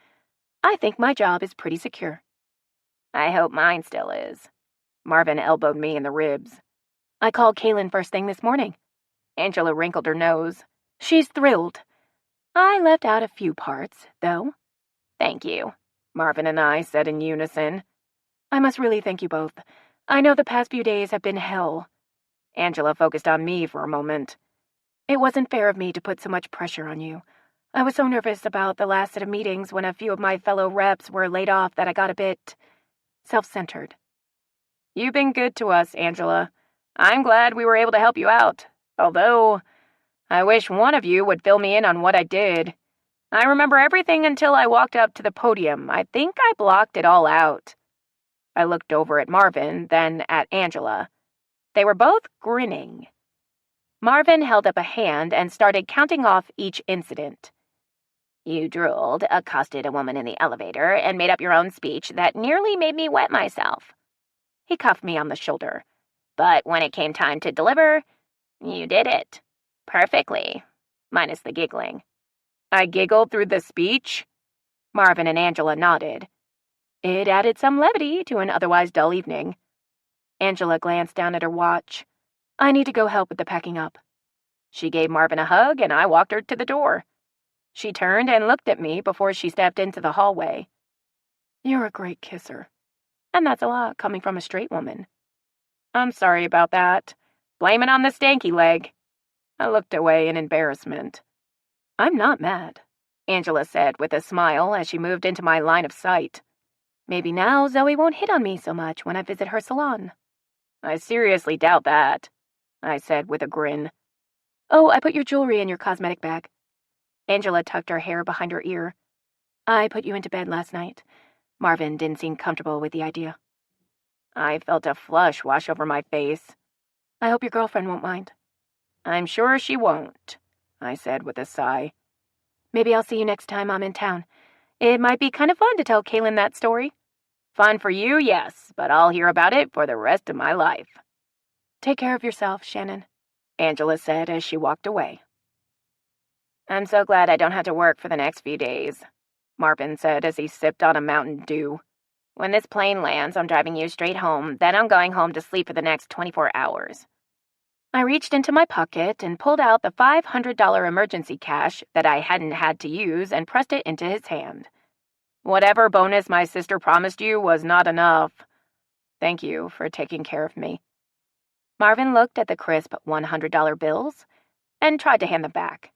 I think my job is pretty secure." "I hope mine still is." Marvin elbowed me in the ribs. "I called Kaylin first thing this morning." Angela wrinkled her nose. "She's thrilled. I left out a few parts, though." "Thank you," Marvin and I said in unison. "I must really thank you both. I know the past few days have been hell." Angela focused on me for a moment. "It wasn't fair of me to put so much pressure on you. I was so nervous about the last set of meetings when a few of my fellow reps were laid off that I got a bit self-centered." "You've been good to us, Angela. I'm glad we were able to help you out, although I wish one of you would fill me in on what I did. I remember everything until I walked up to the podium. I think I blocked it all out." I looked over at Marvin, then at Angela. They were both grinning. Marvin held up a hand and started counting off each incident. "You drooled, accosted a woman in the elevator, and made up your own speech that nearly made me wet myself." He cuffed me on the shoulder. "But when it came time to deliver, you did it. Perfectly. Minus the giggling." "I giggled through the speech?" Marvin and Angela nodded. It added some levity to an otherwise dull evening. Angela glanced down at her watch. "I need to go help with the packing up." She gave Marvin a hug, and I walked her to the door. She turned and looked at me before she stepped into the hallway. "You're a great kisser. And that's a lot coming from a straight woman." "I'm sorry about that. Blame it on the stanky leg." I looked away in embarrassment. "I'm not mad," Angela said with a smile as she moved into my line of sight. "Maybe now Zoe won't hit on me so much when I visit her salon." "I seriously doubt that," I said with a grin. "Oh, I put your jewelry in your cosmetic bag." Angela tucked her hair behind her ear. "I put you into bed last night. Marvin didn't seem comfortable with the idea." I felt a flush wash over my face. "I hope your girlfriend won't mind." "I'm sure she won't," I said with a sigh. "Maybe I'll see you next time I'm in town. It might be kind of fun to tell Kaylin that story." "Fun for you, yes, but I'll hear about it for the rest of my life." "Take care of yourself, Shannon," Angela said as she walked away. "I'm so glad I don't have to work for the next few days," Marvin said as he sipped on a Mountain Dew. "When this plane lands, I'm driving you straight home, then I'm going home to sleep for the next 24 hours. I reached into my pocket and pulled out the $500 emergency cash that I hadn't had to use and pressed it into his hand. Whatever bonus my sister promised you was not enough. Thank you for taking care of me." Marvin looked at the crisp $100 bills and tried to hand them back.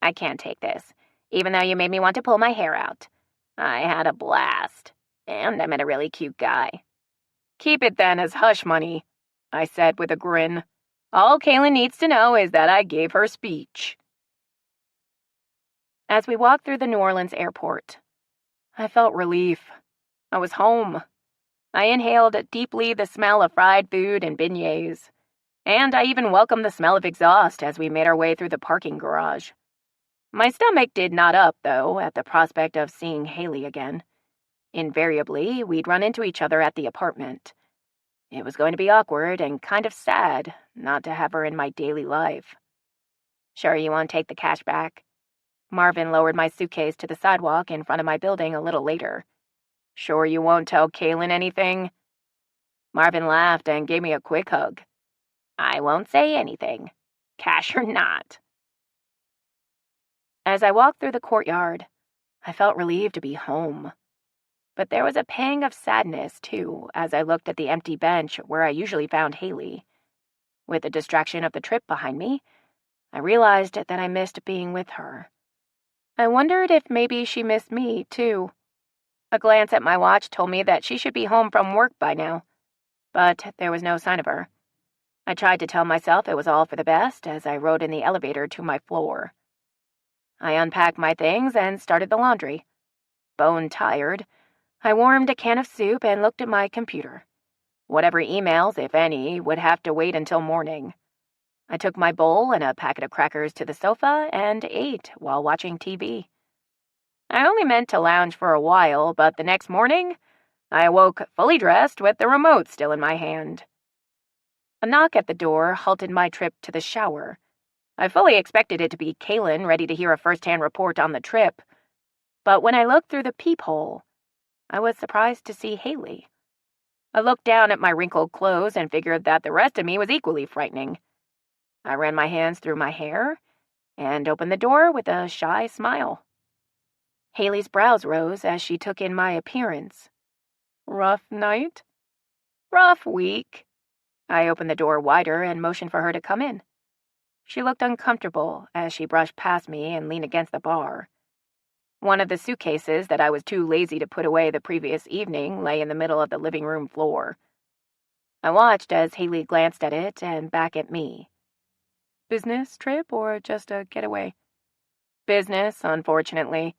"I can't take this, even though you made me want to pull my hair out. I had a blast, and I met a really cute guy." "Keep it then as hush money," I said with a grin. "All Kaylin needs to know is that I gave her speech." As we walked through the New Orleans airport, I felt relief. I was home. I inhaled deeply the smell of fried food and beignets, and I even welcomed the smell of exhaust as we made our way through the parking garage. My stomach did not up, though, at the prospect of seeing Haley again. Invariably, we'd run into each other at the apartment. It was going to be awkward and kind of sad not to have her in my daily life. "Sure you won't take the cash back?" Marvin lowered my suitcase to the sidewalk in front of my building a little later. "Sure you won't tell Kaylin anything?" Marvin laughed and gave me a quick hug. "I won't say anything, cash or not." As I walked through the courtyard, I felt relieved to be home. But there was a pang of sadness, too, as I looked at the empty bench where I usually found Haley. With the distraction of the trip behind me, I realized that I missed being with her. I wondered if maybe she missed me, too. A glance at my watch told me that she should be home from work by now, but there was no sign of her. I tried to tell myself it was all for the best as I rode in the elevator to my floor. I unpacked my things and started the laundry. Bone-tired, I warmed a can of soup and looked at my computer. Whatever emails, if any, would have to wait until morning. I took my bowl and a packet of crackers to the sofa and ate while watching TV. I only meant to lounge for a while, but the next morning, I awoke fully dressed with the remote still in my hand. A knock at the door halted my trip to the shower. I fully expected it to be Kaylin ready to hear a first-hand report on the trip, but when I looked through the peephole, I was surprised to see Haley. I looked down at my wrinkled clothes and figured that the rest of me was equally frightening. I ran my hands through my hair and opened the door with a shy smile. Haley's brows rose as she took in my appearance. "Rough night?" "Rough week." I opened the door wider and motioned for her to come in. She looked uncomfortable as she brushed past me and leaned against the bar. One of the suitcases that I was too lazy to put away the previous evening lay in the middle of the living room floor. I watched as Haley glanced at it and back at me. "Business trip or just a getaway?" "Business, unfortunately."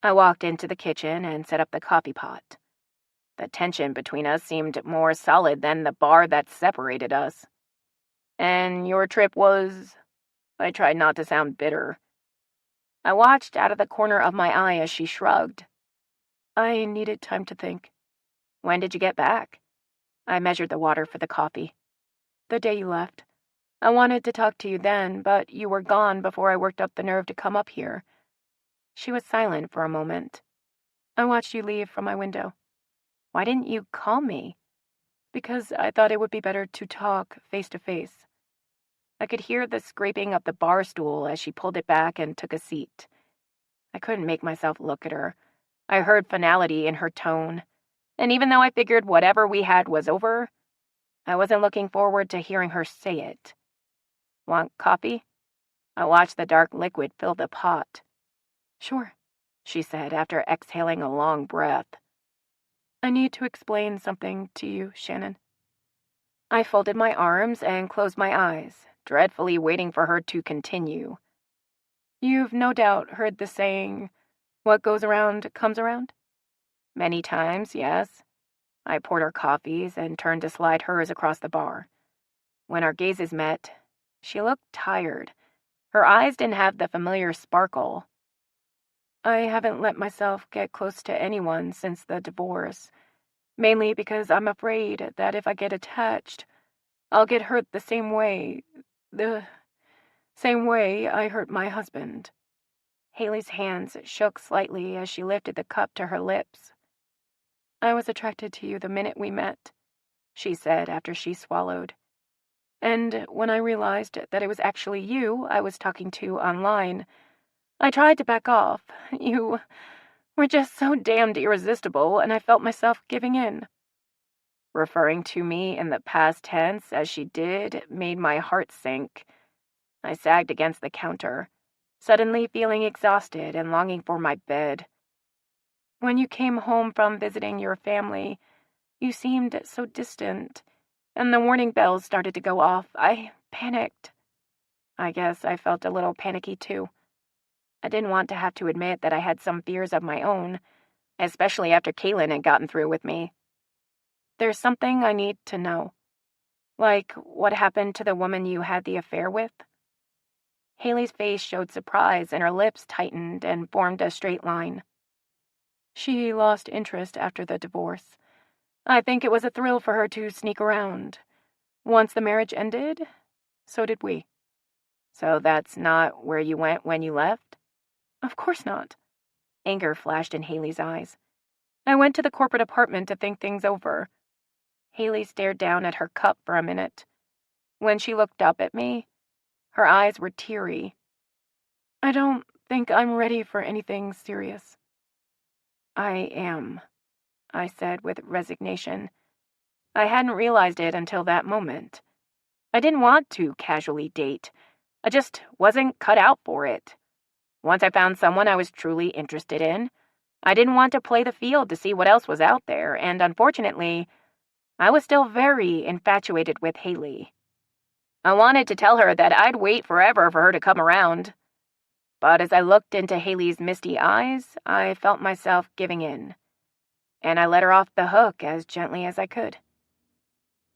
I walked into the kitchen and set up the coffee pot. The tension between us seemed more solid than the bar that separated us. "And your trip was—" I tried not to sound bitter. I watched out of the corner of my eye as she shrugged. "I needed time to think." "When did you get back?" I measured the water for the coffee. "The day you left. I wanted to talk to you then, but you were gone before I worked up the nerve to come up here." She was silent for a moment. "I watched you leave from my window." "Why didn't you call me?" "Because I thought it would be better to talk face to face." I could hear the scraping of the bar stool as she pulled it back and took a seat. I couldn't make myself look at her. I heard finality in her tone, and even though I figured whatever we had was over, I wasn't looking forward to hearing her say it. "Want coffee?" I watched the dark liquid fill the pot. "Sure," she said after exhaling a long breath. "I need to explain something to you, Shannon." I folded my arms and closed my eyes, dreadfully waiting for her to continue. "You've no doubt heard the saying, 'What goes around comes around'?" "Many times, yes." I poured her coffees and turned to slide hers across the bar. When our gazes met, she looked tired. Her eyes didn't have the familiar sparkle. "I haven't let myself get close to anyone since the divorce, mainly because I'm afraid that if I get attached, I'll get hurt the same way I hurt my husband." Haley's hands shook slightly as she lifted the cup to her lips. "I was attracted to you the minute we met," she said after she swallowed. "And when I realized that it was actually you I was talking to online, I tried to back off. You were just so damned irresistible, and I felt myself giving in. Referring to me in the past tense as she did made my heart sink. I sagged against the counter, suddenly feeling exhausted and longing for my bed. When you came home from visiting your family, you seemed so distant, and the warning bells started to go off. I panicked. I guess I felt a little panicky too. I didn't want to have to admit that I had some fears of my own, especially after Kaylin had gotten through with me. There's something I need to know. Like what happened to the woman you had the affair with? Haley's face showed surprise and her lips tightened and formed a straight line. She lost interest after the divorce. I think it was a thrill for her to sneak around. Once the marriage ended, so did we. So that's not where you went when you left? Of course not. Anger flashed in Haley's eyes. I went to the corporate apartment to think things over. Haley stared down at her cup for a minute. When she looked up at me, her eyes were teary. I don't think I'm ready for anything serious. I am, I said with resignation. I hadn't realized it until that moment. I didn't want to casually date. I just wasn't cut out for it. Once I found someone I was truly interested in, I didn't want to play the field to see what else was out there, and unfortunately, I was still very infatuated with Haley. I wanted to tell her that I'd wait forever for her to come around. But as I looked into Haley's misty eyes, I felt myself giving in, and I let her off the hook as gently as I could.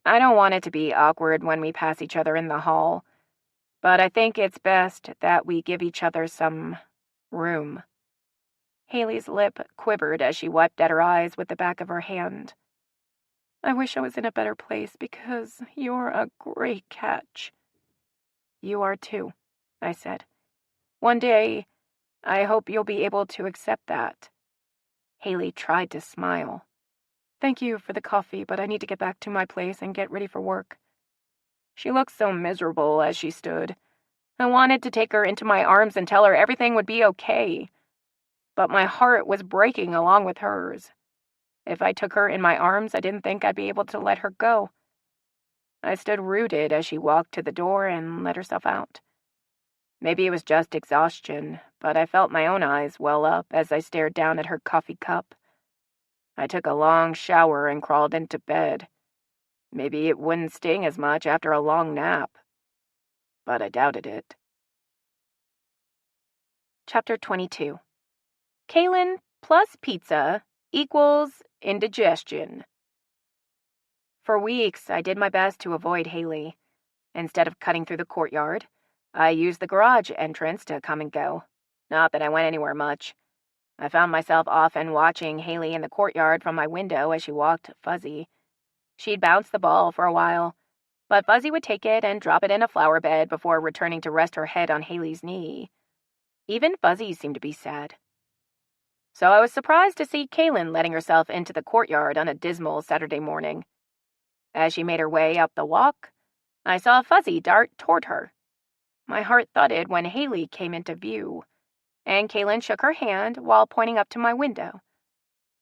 I don't want it to be awkward when we pass each other in the hall, but I think it's best that we give each other some room. Haley's lip quivered as she wiped at her eyes with the back of her hand. I wish I was in a better place because you're a great catch. You are too, I said. One day, I hope you'll be able to accept that. Haley tried to smile. Thank you for the coffee, but I need to get back to my place and get ready for work. She looked so miserable as she stood. I wanted to take her into my arms and tell her everything would be okay. But my heart was breaking along with hers. If I took her in my arms, I didn't think I'd be able to let her go. I stood rooted as she walked to the door and let herself out. Maybe it was just exhaustion, but I felt my own eyes well up as I stared down at her coffee cup. I took a long shower and crawled into bed. Maybe it wouldn't sting as much after a long nap. But I doubted it. Chapter 22. Kaylin plus pizza equals indigestion. For weeks, I did my best to avoid Haley. Instead of cutting through the courtyard, I used the garage entrance to come and go. Not that I went anywhere much. I found myself often watching Haley in the courtyard from my window as she walked Fuzzy. She'd bounce the ball for a while, but Fuzzy would take it and drop it in a flower bed before returning to rest her head on Haley's knee. Even Fuzzy seemed to be sad. So I was surprised to see Kaylin letting herself into the courtyard on a dismal Saturday morning. As she made her way up the walk, I saw Fuzzy dart toward her. My heart thudded when Haley came into view, and Kaylin shook her hand while pointing up to my window.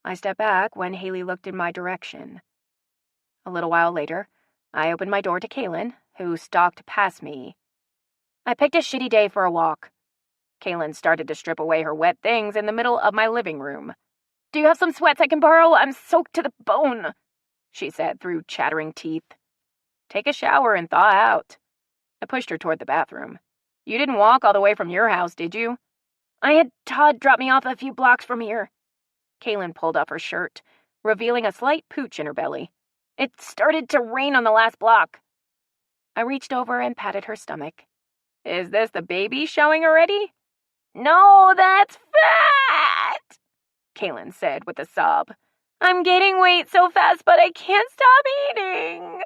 I stepped back when Haley looked in my direction. A little while later, I opened my door to Kaylin, who stalked past me. I picked a shitty day for a walk. Kaylin started to strip away her wet things in the middle of my living room. Do you have some sweats I can borrow? I'm soaked to the bone, she said through chattering teeth. Take a shower and thaw out. I pushed her toward the bathroom. You didn't walk all the way from your house, did you? I had Todd drop me off a few blocks from here. Kaylin pulled off her shirt, revealing a slight pooch in her belly. It started to rain on the last block. I reached over and patted her stomach. Is this the baby showing already? No, that's fat, Kaylin said with a sob. I'm gaining weight so fast, but I can't stop eating.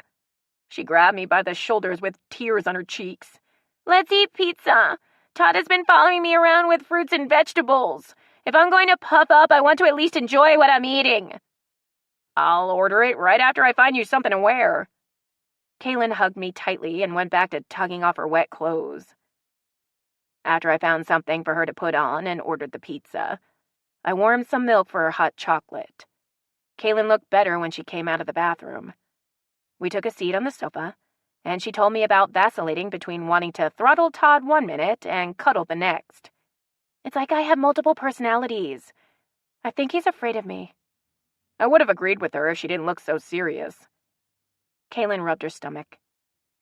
She grabbed me by the shoulders with tears on her cheeks. Let's eat pizza. Todd has been following me around with fruits and vegetables. If I'm going to puff up, I want to at least enjoy what I'm eating. I'll order it right after I find you something to wear. Kaylin hugged me tightly and went back to tugging off her wet clothes. After I found something for her to put on and ordered the pizza, I warmed some milk for her hot chocolate. Kaylin looked better when she came out of the bathroom. We took a seat on the sofa, and she told me about vacillating between wanting to throttle Todd 1 minute and cuddle the next. It's like I have multiple personalities. I think he's afraid of me. I would have agreed with her if she didn't look so serious. Kaylin rubbed her stomach.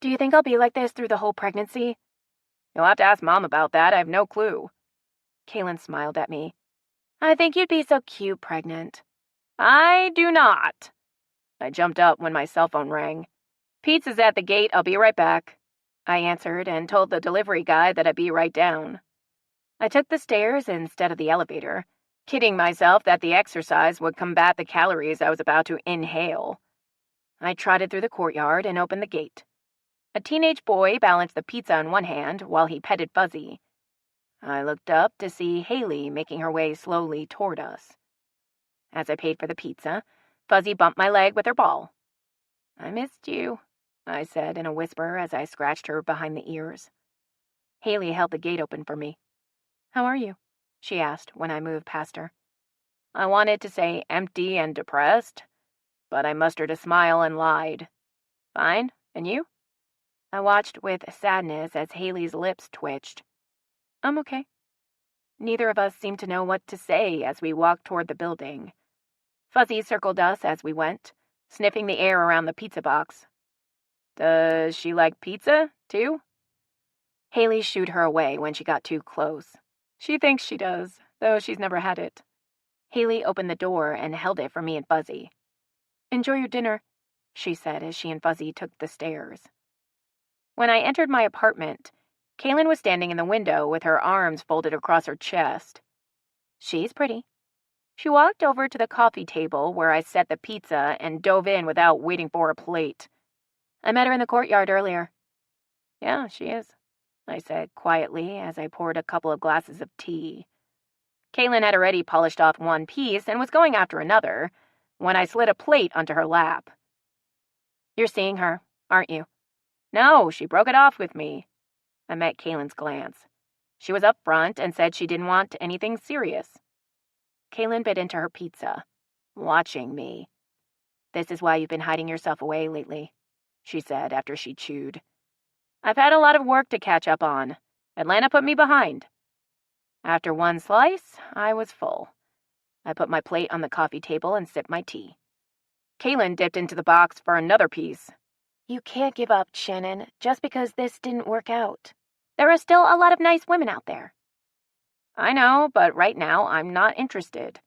Do you think I'll be like this through the whole pregnancy? You'll have to ask Mom about that. I have no clue. Kaylin smiled at me. I think you'd be so cute pregnant. I do not. I jumped up when my cell phone rang. Pizza's at the gate. I'll be right back. I answered and told the delivery guy that I'd be right down. I took the stairs instead of the elevator, kidding myself that the exercise would combat the calories I was about to inhale. I trotted through the courtyard and opened the gate. A teenage boy balanced the pizza in one hand while he petted Fuzzy. I looked up to see Haley making her way slowly toward us. As I paid for the pizza, Fuzzy bumped my leg with her ball. I missed you, I said in a whisper as I scratched her behind the ears. Haley held the gate open for me. How are you? She asked when I moved past her. I wanted to say empty and depressed, but I mustered a smile and lied. Fine, and you? I watched with sadness as Haley's lips twitched. I'm okay. Neither of us seemed to know what to say as we walked toward the building. Fuzzy circled us as we went, sniffing the air around the pizza box. Does she like pizza, too? Haley shooed her away when she got too close. She thinks she does, though she's never had it. Haley opened the door and held it for me and Fuzzy. Enjoy your dinner, she said as she and Fuzzy took the stairs. When I entered my apartment, Kaylin was standing in the window with her arms folded across her chest. She's pretty. She walked over to the coffee table where I set the pizza and dove in without waiting for a plate. I met her in the courtyard earlier. Yeah, she is, I said quietly as I poured a couple of glasses of tea. Kaylin had already polished off one piece and was going after another when I slid a plate onto her lap. You're seeing her, aren't you? No, she broke it off with me. I met Kaylin's glance. She was up front and said she didn't want anything serious. Kaylin bit into her pizza, watching me. This is why you've been hiding yourself away lately, she said after she chewed. I've had a lot of work to catch up on. Atlanta put me behind. After one slice, I was full. I put my plate on the coffee table and sipped my tea. Kaylin dipped into the box for another piece. You can't give up, Shannon, just because this didn't work out. There are still a lot of nice women out there. I know, but right now I'm not interested.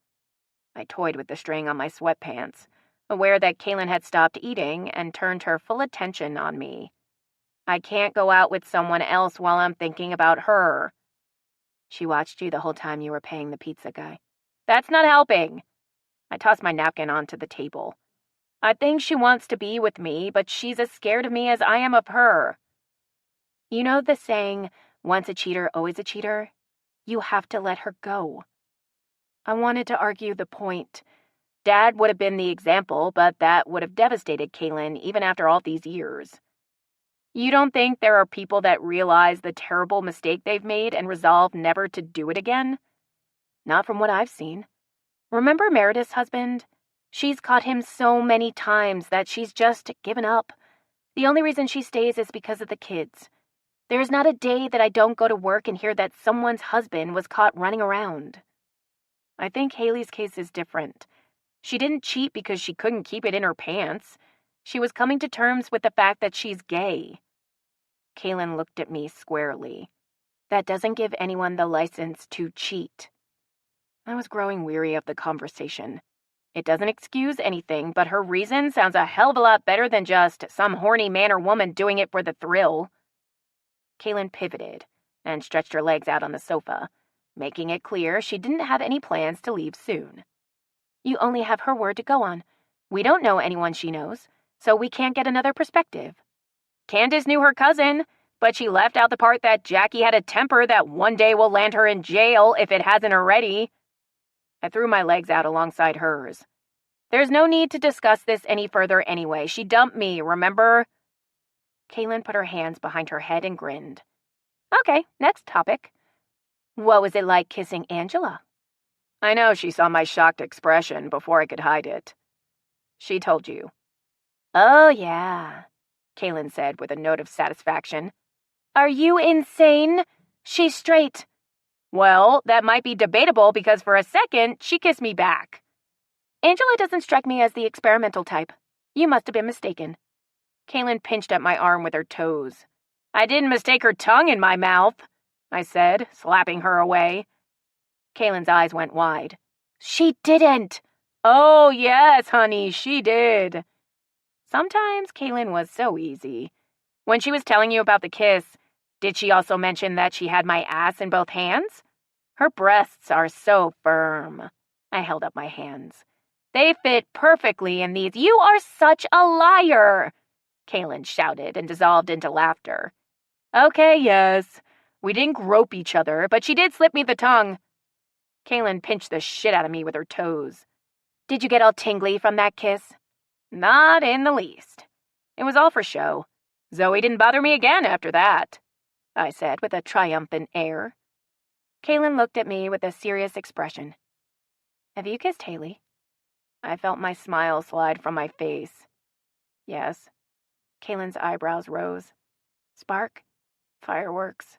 I toyed with the string on my sweatpants, aware that Kaylin had stopped eating and turned her full attention on me. I can't go out with someone else while I'm thinking about her. She watched you the whole time you were paying the pizza guy. That's not helping. I tossed my napkin onto the table. I think she wants to be with me, but she's as scared of me as I am of her. You know the saying, once a cheater, always a cheater? You have to let her go. I wanted to argue the point. Dad would have been the example, but that would have devastated Kaylin even after all these years. You don't think there are people that realize the terrible mistake they've made and resolve never to do it again? Not from what I've seen. Remember Meredith's husband? She's caught him so many times that she's just given up. The only reason she stays is because of the kids. There's not a day that I don't go to work and hear that someone's husband was caught running around. I think Haley's case is different. She didn't cheat because she couldn't keep it in her pants. She was coming to terms with the fact that she's gay. Kaylin looked at me squarely. That doesn't give anyone the license to cheat. I was growing weary of the conversation. It doesn't excuse anything, but her reason sounds a hell of a lot better than just some horny man or woman doing it for the thrill. Kaylin pivoted and stretched her legs out on the sofa, making it clear she didn't have any plans to leave soon. You only have her word to go on. We don't know anyone she knows, so we can't get another perspective. Candace knew her cousin, but she left out the part that Jackie had a temper that one day will land her in jail if it hasn't already. I threw my legs out alongside hers. There's no need to discuss this any further anyway. She dumped me, remember? Kaylin put her hands behind her head and grinned. Okay, next topic. What was it like kissing Angela? I know she saw my shocked expression before I could hide it. She told you. Oh, yeah, Kaylin said with a note of satisfaction. Are you insane? She's straight. Well, that might be debatable because for a second, she kissed me back. Angela doesn't strike me as the experimental type. You must have been mistaken. Kaylin pinched at my arm with her toes. I didn't mistake her tongue in my mouth, I said, slapping her away. Kaylin's eyes went wide. She didn't. Oh, yes, honey, she did. Sometimes Kaylin was so easy. When she was telling you about the kiss, did she also mention that she had my ass in both hands? Her breasts are so firm. I held up my hands. They fit perfectly in these. You are such a liar, Kaylin shouted and dissolved into laughter. Okay, yes. We didn't grope each other, but she did slip me the tongue. Kaylin pinched the shit out of me with her toes. Did you get all tingly from that kiss? Not in the least. It was all for show. Zoe didn't bother me again after that, I said with a triumphant air. Kaylin looked at me with a serious expression. Have you kissed Haley? I felt my smile slide from my face. Yes. Kaylin's eyebrows rose. Spark? Fireworks.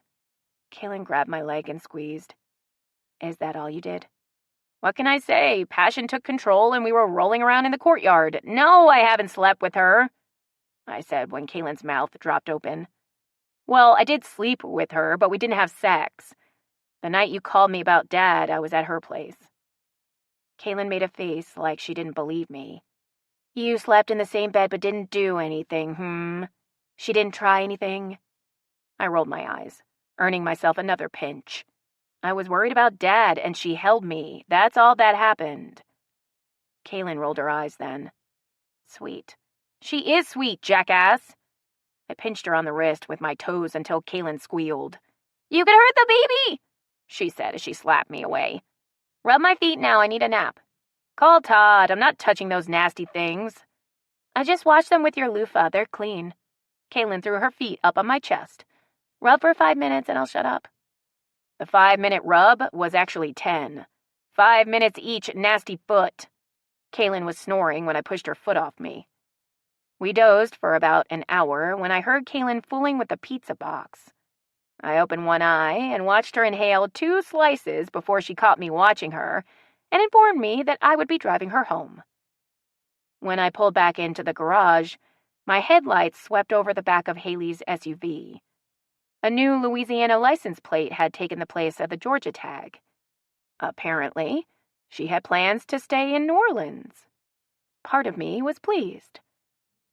Kaylin grabbed my leg and squeezed. Is that all you did? What can I say? Passion took control and we were rolling around in the courtyard. No, I haven't slept with her, I said when Kaylin's mouth dropped open. Well, I did sleep with her, but we didn't have sex. The night you called me about Dad, I was at her place. Kaylin made a face like she didn't believe me. You slept in the same bed but didn't do anything, She didn't try anything? I rolled my eyes, earning myself another pinch. I was worried about Dad, and she held me. That's all that happened. Kaylin rolled her eyes then. Sweet. She is sweet, jackass. I pinched her on the wrist with my toes until Kaylin squealed. You could hurt the baby, she said as she slapped me away. Rub my feet now, I need a nap. Call Todd, I'm not touching those nasty things. I just washed them with your loofah, they're clean. Kaylin threw her feet up on my chest. Rub for 5 minutes and I'll shut up. The 5-minute rub was actually 10. 5 minutes each, nasty foot. Kaylin was snoring when I pushed her foot off me. We dozed for about an hour when I heard Kaylin fooling with the pizza box. I opened one eye and watched her inhale 2 slices before she caught me watching her and informed me that I would be driving her home. When I pulled back into the garage, my headlights swept over the back of Haley's SUV. A new Louisiana license plate had taken the place of the Georgia tag. Apparently, she had plans to stay in New Orleans. Part of me was pleased.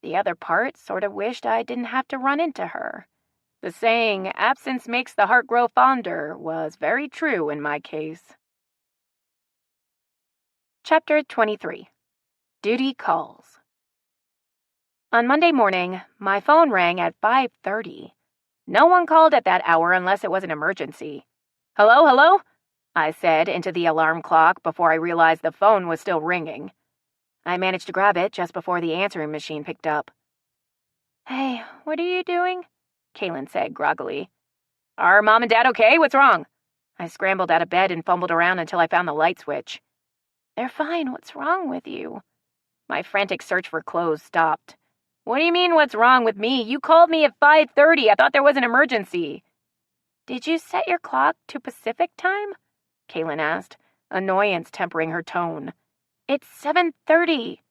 The other part sort of wished I didn't have to run into her. The saying, absence makes the heart grow fonder, was very true in my case. Chapter 23. Duty Calls. On Monday morning, my phone rang at 5:30. No one called at that hour unless it was an emergency. Hello, hello? I said into the alarm clock before I realized the phone was still ringing. I managed to grab it just before the answering machine picked up. Hey, what are you doing? Kaylin said groggily. Are Mom and Dad okay? What's wrong? I scrambled out of bed and fumbled around until I found the light switch. They're fine. What's wrong with you? My frantic search for clothes stopped. What do you mean, what's wrong with me? You called me at 5:30. I thought there was an emergency. Did you set your clock to Pacific time? Kaylin asked, annoyance tempering her tone. It's 7:30.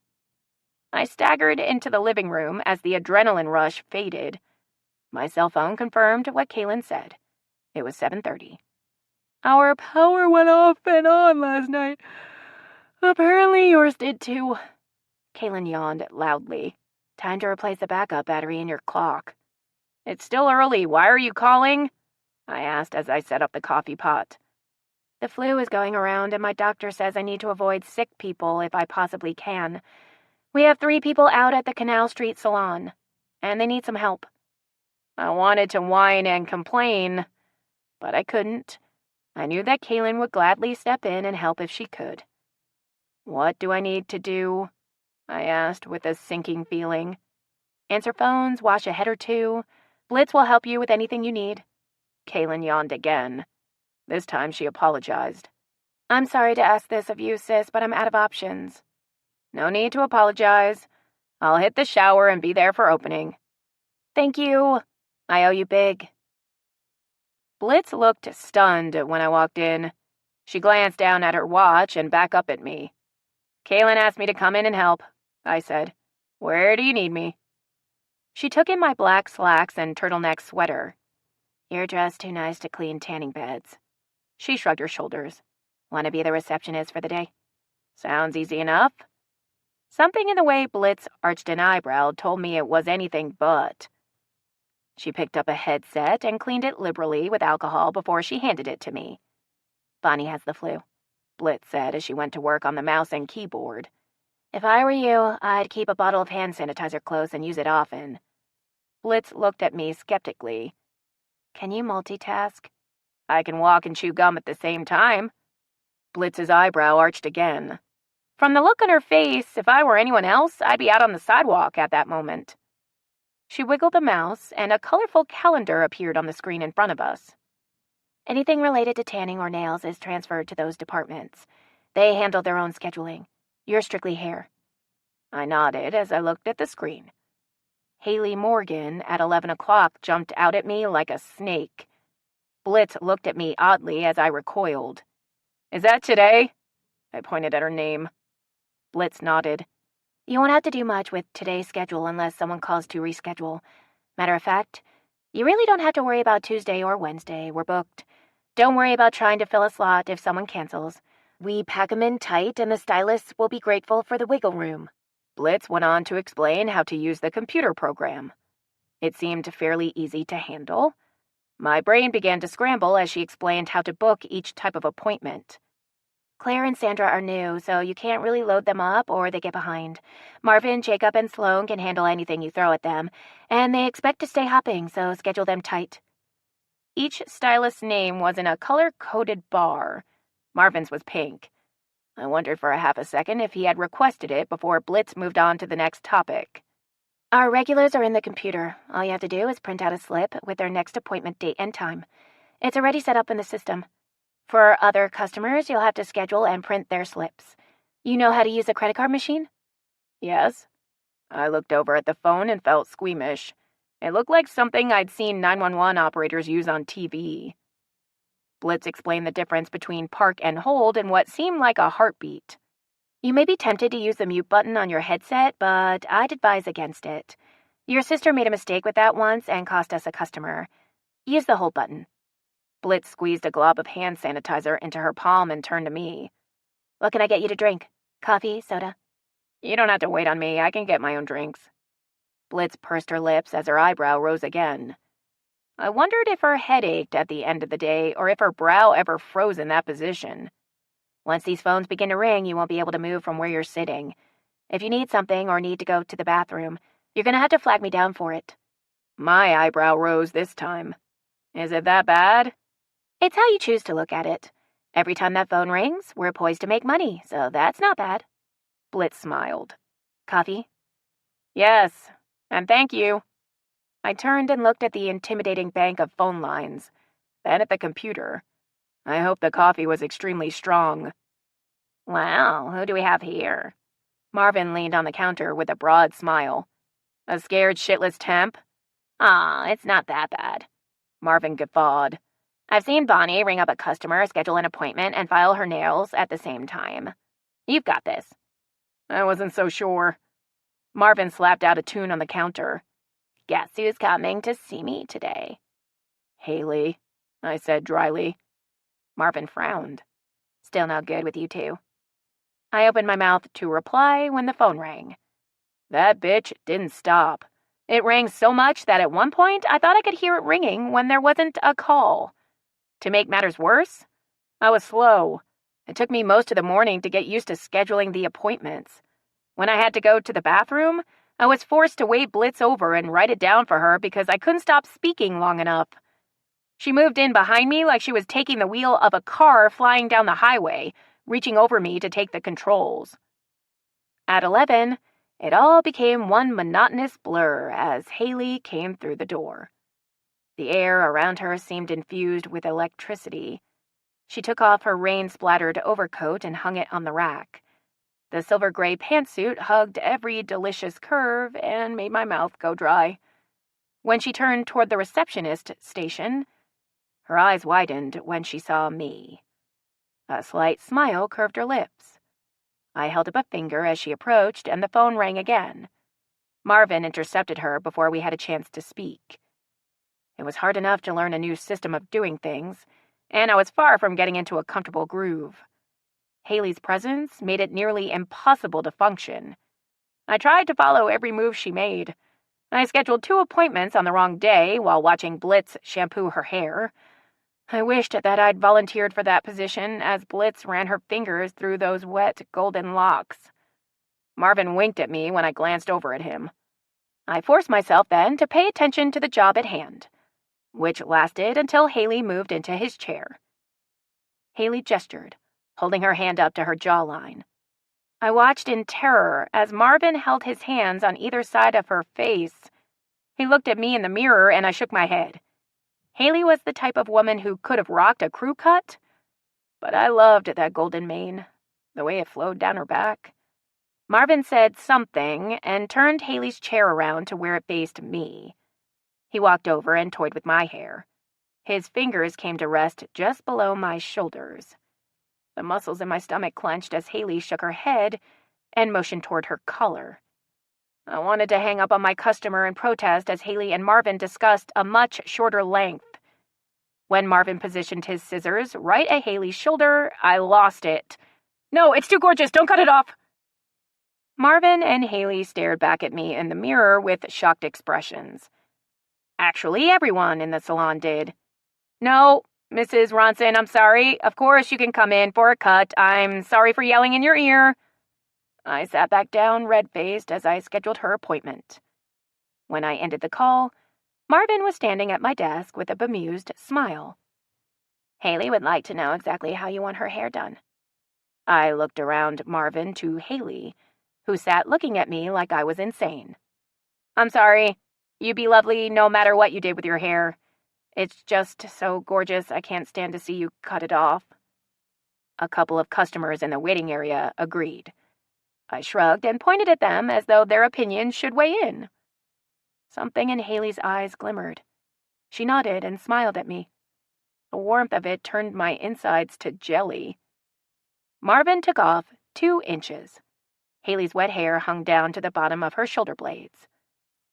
I staggered into the living room as the adrenaline rush faded. My cell phone confirmed what Kaylin said. It was 7:30. Our power went off and on last night. Apparently yours did too. Kaylin yawned loudly. Time to replace the backup battery in your clock. It's still early. Why are you calling? I asked as I set up the coffee pot. The flu is going around and my doctor says I need to avoid sick people if I possibly can. We have 3 people out at the Canal Street salon, and they need some help. I wanted to whine and complain, but I couldn't. I knew that Kaylin would gladly step in and help if she could. What do I need to do? I asked with a sinking feeling. Answer phones, wash a head or 2. Blitz will help you with anything you need. Kaylin yawned again. This time she apologized. I'm sorry to ask this of you, sis, but I'm out of options. No need to apologize. I'll hit the shower and be there for opening. Thank you. I owe you big. Blitz looked stunned when I walked in. She glanced down at her watch and back up at me. Kaylin asked me to come in and help, I said. Where do you need me? She took in my black slacks and turtleneck sweater. You're dressed too nice to clean tanning beds. She shrugged her shoulders. Want to be the receptionist for the day? Sounds easy enough. Something in the way Blitz arched an eyebrow told me it was anything but. She picked up a headset and cleaned it liberally with alcohol before she handed it to me. Bonnie has the flu, Blitz said as she went to work on the mouse and keyboard. If I were you, I'd keep a bottle of hand sanitizer close and use it often. Blitz looked at me skeptically. Can you multitask? I can walk and chew gum at the same time. Blitz's eyebrow arched again. From the look on her face, if I were anyone else, I'd be out on the sidewalk at that moment. She wiggled the mouse, and a colorful calendar appeared on the screen in front of us. Anything related to tanning or nails is transferred to those departments. They handle their own scheduling. You're strictly hair. I nodded as I looked at the screen. Haley Morgan at 11 o'clock jumped out at me like a snake. Blitz looked at me oddly as I recoiled. Is that today? I pointed at her name. Blitz nodded. You won't have to do much with today's schedule unless someone calls to reschedule. Matter of fact, you really don't have to worry about Tuesday or Wednesday. We're booked. Don't worry about trying to fill a slot if someone cancels. We pack 'em in tight and the stylists will be grateful for the wiggle room. Blitz went on to explain how to use the computer program. It seemed fairly easy to handle. My brain began to scramble as she explained how to book each type of appointment. Claire and Sandra are new, so you can't really load them up or they get behind. Marvin, Jacob, and Sloan can handle anything you throw at them, and they expect to stay hopping, so schedule them tight. Each stylist's name was in a color-coded bar. Marvin's was pink. I wondered for a half a second if he had requested it before Blitz moved on to the next topic. Our regulars are in the computer. All you have to do is print out a slip with their next appointment date and time. It's already set up in the system. For other customers, you'll have to schedule and print their slips. You know how to use a credit card machine? Yes. I looked over at the phone and felt squeamish. It looked like something I'd seen 911 operators use on TV. Blitz explained the difference between park and hold and what seemed like a heartbeat. You may be tempted to use the mute button on your headset, but I'd advise against it. Your sister made a mistake with that once and cost us a customer. Use the hold button. Blitz squeezed a glob of hand sanitizer into her palm and turned to me. What can I get you to drink? Coffee, soda? You don't have to wait on me. I can get my own drinks. Blitz pursed her lips as her eyebrow rose again. I wondered if her head ached at the end of the day or if her brow ever froze in that position. Once these phones begin to ring, you won't be able to move from where you're sitting. If you need something or need to go to the bathroom, you're going to have to flag me down for it. My eyebrow rose this time. Is it that bad? It's how you choose to look at it. Every time that phone rings, we're poised to make money, so that's not bad. Blitz smiled. Coffee? Yes, and thank you. I turned and looked at the intimidating bank of phone lines, then at the computer. I hope the coffee was extremely strong. Wow, who do we have here? Marvin leaned on the counter with a broad smile. A scared shitless temp? It's not that bad. Marvin guffawed. I've seen Bonnie ring up a customer, schedule an appointment, and file her nails at the same time. You've got this. I wasn't so sure. Marvin slapped out a tune on the counter. Guess who's coming to see me today? Haley, I said dryly. Marvin frowned. Still no good with you two. I opened my mouth to reply when the phone rang. That bitch didn't stop. It rang so much that at one point I thought I could hear it ringing when there wasn't a call. To make matters worse, I was slow. It took me most of the morning to get used to scheduling the appointments. When I had to go to the bathroom, I was forced to wave Blitz over and write it down for her because I couldn't stop speaking long enough. She moved in behind me like she was taking the wheel of a car flying down the highway, reaching over me to take the controls. At 11, it all became one monotonous blur as Haley came through the door. The air around her seemed infused with electricity. She took off her rain-splattered overcoat and hung it on the rack. The silver-gray pantsuit hugged every delicious curve and made my mouth go dry. When she turned toward the receptionist station, her eyes widened when she saw me. A slight smile curved her lips. I held up a finger as she approached, and the phone rang again. Marvin intercepted her before we had a chance to speak. It was hard enough to learn a new system of doing things, and I was far from getting into a comfortable groove. Haley's presence made it nearly impossible to function. I tried to follow every move she made. I scheduled 2 appointments on the wrong day while watching Blitz shampoo her hair. I wished that I'd volunteered for that position as Blitz ran her fingers through those wet, golden locks. Marvin winked at me when I glanced over at him. I forced myself then to pay attention to the job at hand, which lasted until Haley moved into his chair. Haley gestured, holding her hand up to her jawline. I watched in terror as Marvin held his hands on either side of her face. He looked at me in the mirror and I shook my head. Haley was the type of woman who could have rocked a crew cut, but I loved that golden mane, the way it flowed down her back. Marvin said something and turned Haley's chair around to where it faced me. He walked over and toyed with my hair. His fingers came to rest just below my shoulders. The muscles in my stomach clenched as Haley shook her head and motioned toward her collar. I wanted to hang up on my customer and protest as Haley and Marvin discussed a much shorter length. When Marvin positioned his scissors right at Haley's shoulder, I lost it. "No, it's too gorgeous. Don't cut it off." Marvin and Haley stared back at me in the mirror with shocked expressions. Actually, everyone in the salon did. "No, Mrs. Ronson, I'm sorry. Of course you can come in for a cut. I'm sorry for yelling in your ear." I sat back down, red-faced, as I scheduled her appointment. When I ended the call, Marvin was standing at my desk with a bemused smile. "Haley would like to know exactly how you want her hair done." I looked around Marvin to Haley, who sat looking at me like I was insane. "I'm sorry. You'd be lovely no matter what you did with your hair. It's just so gorgeous I can't stand to see you cut it off." A couple of customers in the waiting area agreed. I shrugged and pointed at them as though their opinions should weigh in. Something in Haley's eyes glimmered. She nodded and smiled at me. The warmth of it turned my insides to jelly. Marvin took off 2 inches. Haley's wet hair hung down to the bottom of her shoulder blades.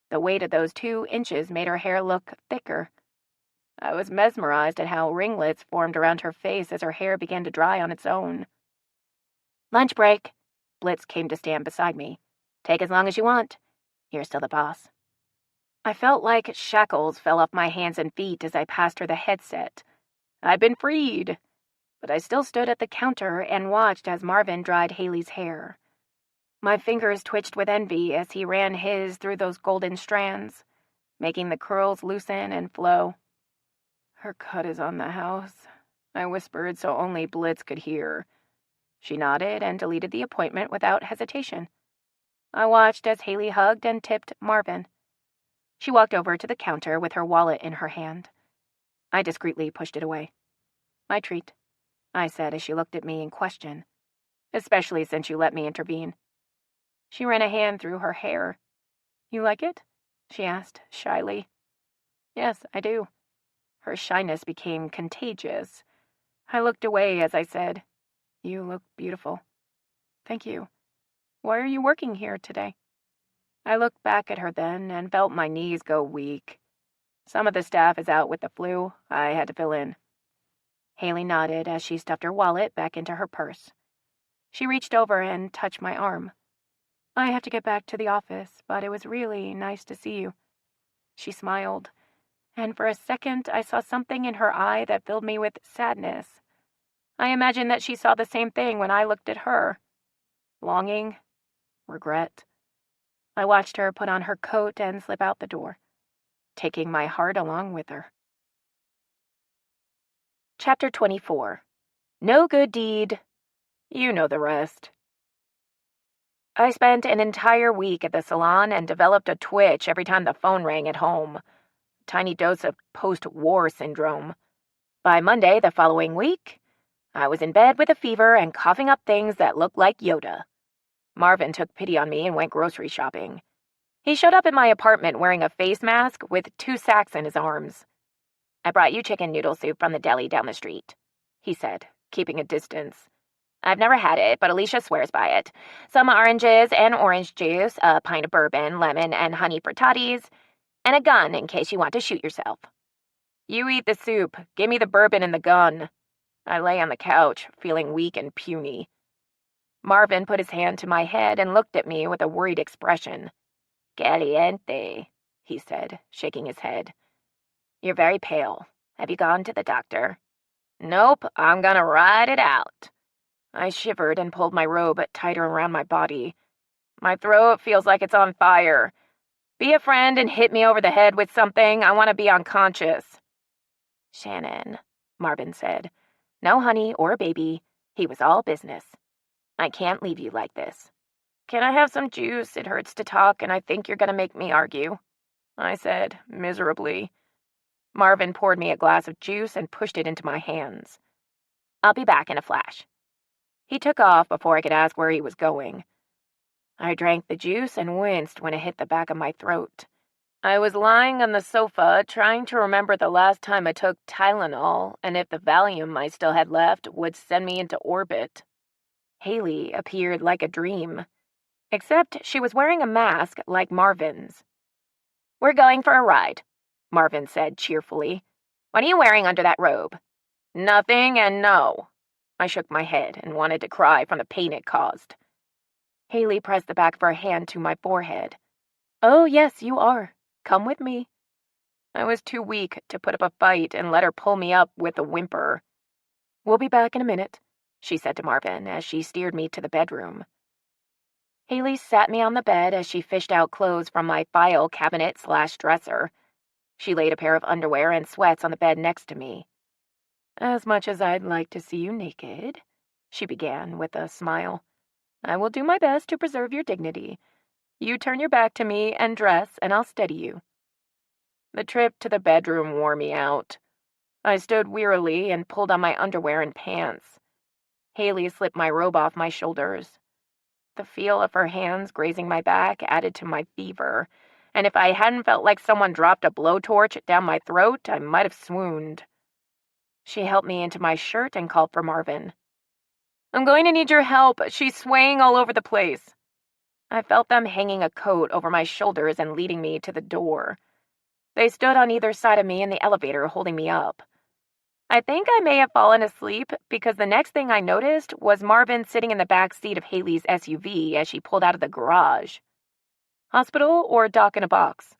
The weight of those 2 inches made her hair look thicker. I was mesmerized at how ringlets formed around her face as her hair began to dry on its own. "Lunch break." Blitz came to stand beside me. "Take as long as you want. You're still the boss." I felt like shackles fell off my hands and feet as I passed her the headset. I'd been freed, but I still stood at the counter and watched as Marvin dried Haley's hair. My fingers twitched with envy as he ran his through those golden strands, making the curls loosen and flow. "Her cut is on the house," I whispered so only Blitz could hear. She nodded and deleted the appointment without hesitation. I watched as Haley hugged and tipped Marvin. She walked over to the counter with her wallet in her hand. I discreetly pushed it away. "My treat," I said as she looked at me in question, "especially since you let me intervene." She ran a hand through her hair. "You like it?" she asked shyly. "Yes, I do." Her shyness became contagious. I looked away as I said, "You look beautiful." "Thank you. Why are you working here today?" I looked back at her then and felt my knees go weak. Some of the staff is out with the flu. I had to fill in. Haley nodded as she stuffed her wallet back into her purse. She reached over and touched my arm. "I have to get back to the office, but it was really nice to see you." She smiled, and for a second I saw something in her eye that filled me with sadness. I imagined that she saw the same thing when I looked at her. Longing, regret. I watched her put on her coat and slip out the door, taking my heart along with her. Chapter 24. No good deed. You know the rest. I spent an entire week at the salon and developed a twitch every time the phone rang at home. A tiny dose of post-war syndrome. By Monday the following week, I was in bed with a fever and coughing up things that looked like Yoda. Marvin took pity on me and went grocery shopping. He showed up at my apartment wearing a face mask with 2 sacks in his arms. "I brought you chicken noodle soup from the deli down the street," he said, keeping a distance. "I've never had it, but Alicia swears by it. Some oranges and orange juice, a pint of bourbon, lemon, and honey for toddies, and a gun in case you want to shoot yourself." "You eat the soup. Give me the bourbon and the gun." I lay on the couch, feeling weak and puny. Marvin put his hand to my head and looked at me with a worried expression. "Caliente," he said, shaking his head. "You're very pale. Have you gone to the doctor?" "Nope, I'm gonna ride it out." I shivered and pulled my robe tighter around my body. My throat feels like it's on fire. Be a friend and hit me over the head with something. I want to be unconscious. "Shannon," Marvin said. "No honey or a baby. He was all business. I can't leave you like this." "Can I have some juice? It hurts to talk, and I think you're going to make me argue," I said, miserably. Marvin poured me a glass of juice and pushed it into my hands. "I'll be back in a flash." He took off before I could ask where he was going. I drank the juice and winced when it hit the back of my throat. I was lying on the sofa trying to remember the last time I took Tylenol and if the Valium I still had left would send me into orbit. Haley appeared like a dream, except she was wearing a mask like Marvin's. "We're going for a ride," Marvin said cheerfully. "What are you wearing under that robe?" "Nothing and no." I shook my head and wanted to cry from the pain it caused. Haley pressed the back of her hand to my forehead. "Oh, yes, you are. Come with me." I was too weak to put up a fight and let her pull me up with a whimper. "We'll be back in a minute," she said to Marvin as she steered me to the bedroom. Haley sat me on the bed as she fished out clothes from my file cabinet/dresser. She laid a pair of underwear and sweats on the bed next to me. "As much as I'd like to see you naked," she began with a smile, "I will do my best to preserve your dignity. You turn your back to me and dress, and I'll steady you." The trip to the bedroom wore me out. I stood wearily and pulled on my underwear and pants. Haley slipped my robe off my shoulders. The feel of her hands grazing my back added to my fever, and if I hadn't felt like someone dropped a blowtorch down my throat, I might have swooned. She helped me into my shirt and called for Marvin. "I'm going to need your help. She's swaying all over the place." I felt them hanging a coat over my shoulders and leading me to the door. They stood on either side of me in the elevator, holding me up. I think I may have fallen asleep because the next thing I noticed was Marvin sitting in the back seat of Haley's SUV as she pulled out of the garage. "Hospital or doc in a box?"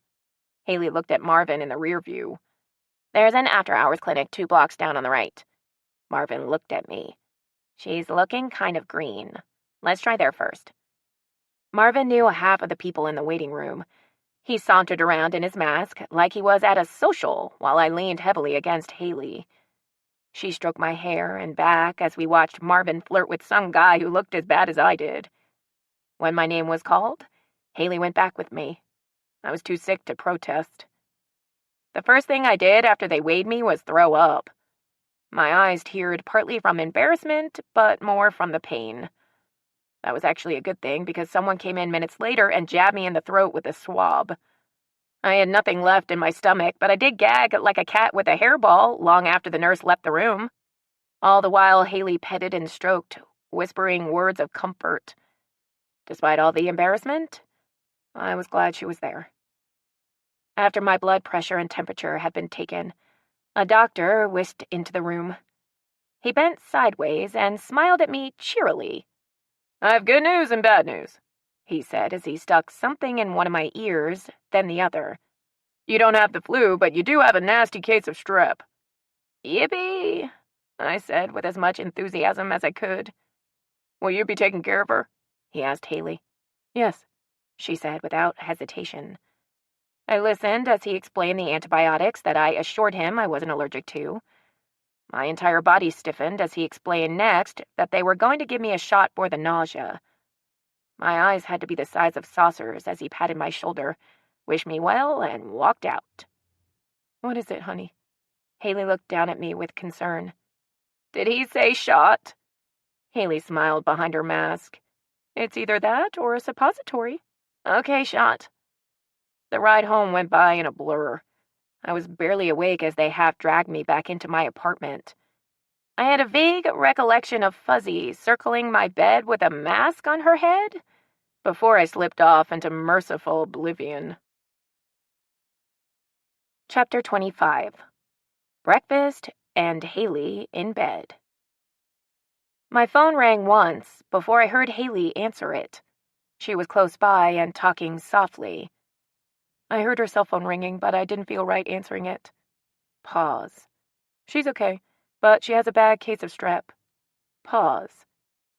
Haley looked at Marvin in the rear view. "There's an after-hours clinic 2 blocks down on the right." Marvin looked at me. "She's looking kind of green. Let's try there first." Marvin knew half of the people in the waiting room. He sauntered around in his mask like he was at a social while I leaned heavily against Haley. She stroked my hair and back as we watched Marvin flirt with some guy who looked as bad as I did. When my name was called, Haley went back with me. I was too sick to protest. The first thing I did after they weighed me was throw up. My eyes teared partly from embarrassment, but more from the pain. That was actually a good thing because someone came in minutes later and jabbed me in the throat with a swab. I had nothing left in my stomach, but I did gag like a cat with a hairball long after the nurse left the room. All the while, Haley petted and stroked, whispering words of comfort. Despite all the embarrassment, I was glad she was there. After my blood pressure and temperature had been taken, a doctor whisked into the room. He bent sideways and smiled at me cheerily. "I have good news and bad news," he said as he stuck something in one of my ears, then the other. "You don't have the flu, but you do have a nasty case of strep." "Yippee," I said with as much enthusiasm as I could. "Will you be taking care of her?" he asked Haley. "Yes," she said without hesitation. I listened as he explained the antibiotics that I assured him I wasn't allergic to. My entire body stiffened as he explained next that they were going to give me a shot for the nausea. My eyes had to be the size of saucers as he patted my shoulder, wished me well, and walked out. "What is it, honey?" Haley looked down at me with concern. Did he say shot? Haley smiled behind her mask. It's either that or a suppository. Okay, shot. The ride home went by in a blur. I was barely awake as they half-dragged me back into my apartment. I had a vague recollection of Fuzzy circling my bed with a mask on her head before I slipped off into merciful oblivion. Chapter 25. Breakfast and Haley in bed. My phone rang once before I heard Haley answer it. She was close by and talking softly. I heard her cell phone ringing, but I didn't feel right answering it. Pause. She's okay, but she has a bad case of strep. Pause.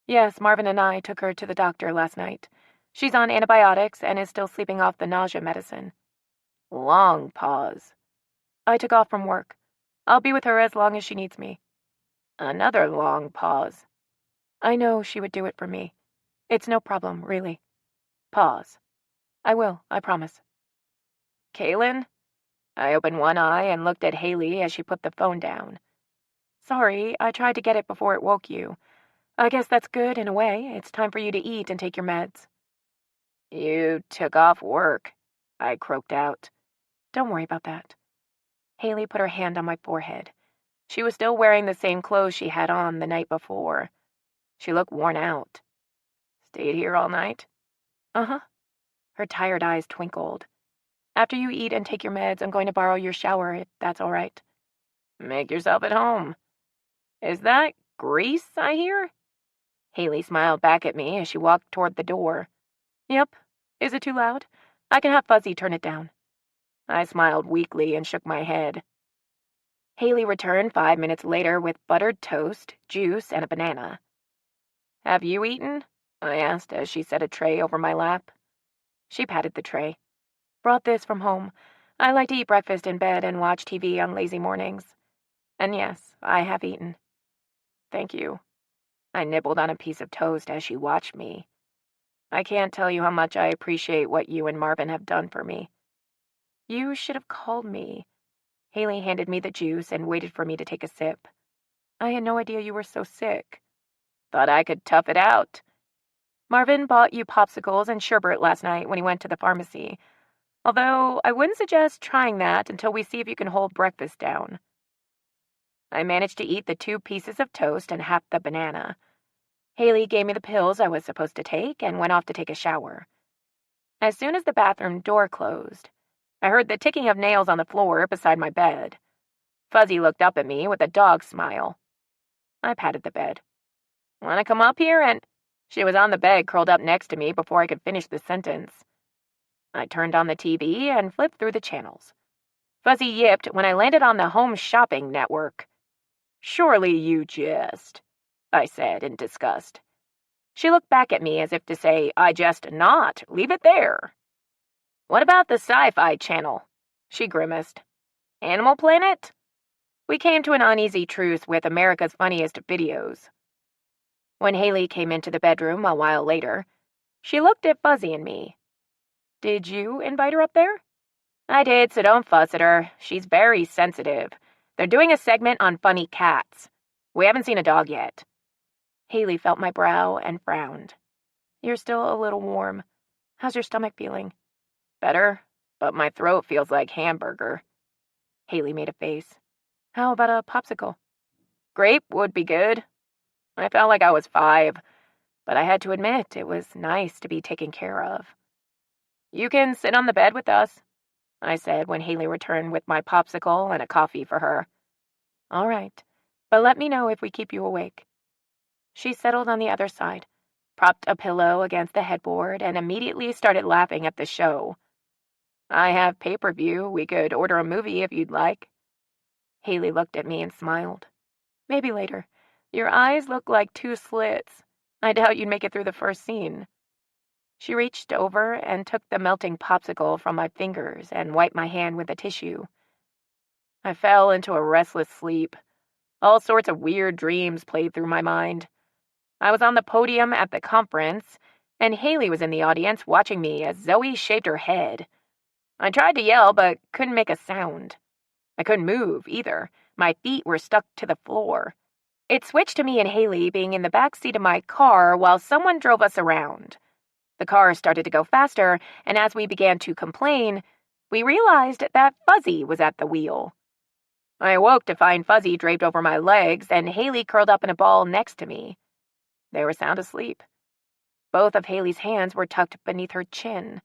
Yes, Marvin and I took her to the doctor last night. She's on antibiotics and is still sleeping off the nausea medicine. Long pause. I took off from work. I'll be with her as long as she needs me. Another long pause. I know she would do it for me. It's no problem, really. Pause. I will, I promise. Kaylin? I opened one eye and looked at Haley as she put the phone down. Sorry, I tried to get it before it woke you. I guess that's good in a way. It's time for you to eat and take your meds. You took off work, I croaked out. Don't worry about that. Haley put her hand on my forehead. She was still wearing the same clothes she had on the night before. She looked worn out. Stayed here all night? Uh-huh. Her tired eyes twinkled. After you eat and take your meds, I'm going to borrow your shower, if that's all right. Make yourself at home. Is that grease I hear? Haley smiled back at me as she walked toward the door. Yep. Is it too loud? I can have Fuzzy turn it down. I smiled weakly and shook my head. Haley returned 5 minutes later with buttered toast, juice, and a banana. Have you eaten? I asked as she set a tray over my lap. She patted the tray. Brought this from home. I like to eat breakfast in bed and watch TV on lazy mornings. And yes, I have eaten. Thank you. I nibbled on a piece of toast as she watched me. I can't tell you how much I appreciate what you and Marvin have done for me. You should have called me. Haley handed me the juice and waited for me to take a sip. I had no idea you were so sick. Thought I could tough it out. Marvin bought you popsicles and sherbet last night when he went to the pharmacy, although I wouldn't suggest trying that until we see if you can hold breakfast down. I managed to eat the 2 pieces of toast and half the banana. Haley gave me the pills I was supposed to take and went off to take a shower. As soon as the bathroom door closed, I heard the ticking of nails on the floor beside my bed. Fuzzy looked up at me with a dog smile. I patted the bed. Want to come up here and... She was on the bed curled up next to me before I could finish the sentence. I turned on the TV and flipped through the channels. Fuzzy yipped when I landed on the Home Shopping Network. Surely you jest, I said in disgust. She looked back at me as if to say, I jest not, leave it there. What about the Sci-Fi Channel? She grimaced. Animal Planet? We came to an uneasy truce with America's Funniest Videos. When Haley came into the bedroom a while later, she looked at Fuzzy and me. Did you invite her up there? I did, so don't fuss at her. She's very sensitive. They're doing a segment on funny cats. We haven't seen a dog yet. Haley felt my brow and frowned. You're still a little warm. How's your stomach feeling? Better, but my throat feels like hamburger. Haley made a face. How about a popsicle? Grape would be good. I felt like I was 5, but I had to admit it was nice to be taken care of. You can sit on the bed with us, I said when Haley returned with my popsicle and a coffee for her. All right, but let me know if we keep you awake. She settled on the other side, propped a pillow against the headboard, and immediately started laughing at the show. I have pay-per-view. We could order a movie if you'd like. Haley looked at me and smiled. Maybe later. Your eyes look like 2 slits. I doubt you'd make it through the first scene. She reached over and took the melting popsicle from my fingers and wiped my hand with a tissue. I fell into a restless sleep. All sorts of weird dreams played through my mind. I was on the podium at the conference, and Haley was in the audience watching me as Zoe shaved her head. I tried to yell, but couldn't make a sound. I couldn't move, either. My feet were stuck to the floor. It switched to me and Haley being in the back seat of my car while someone drove us around. The car started to go faster, and as we began to complain, we realized that Fuzzy was at the wheel. I awoke to find Fuzzy draped over my legs and Haley curled up in a ball next to me. They were sound asleep. Both of Haley's hands were tucked beneath her chin.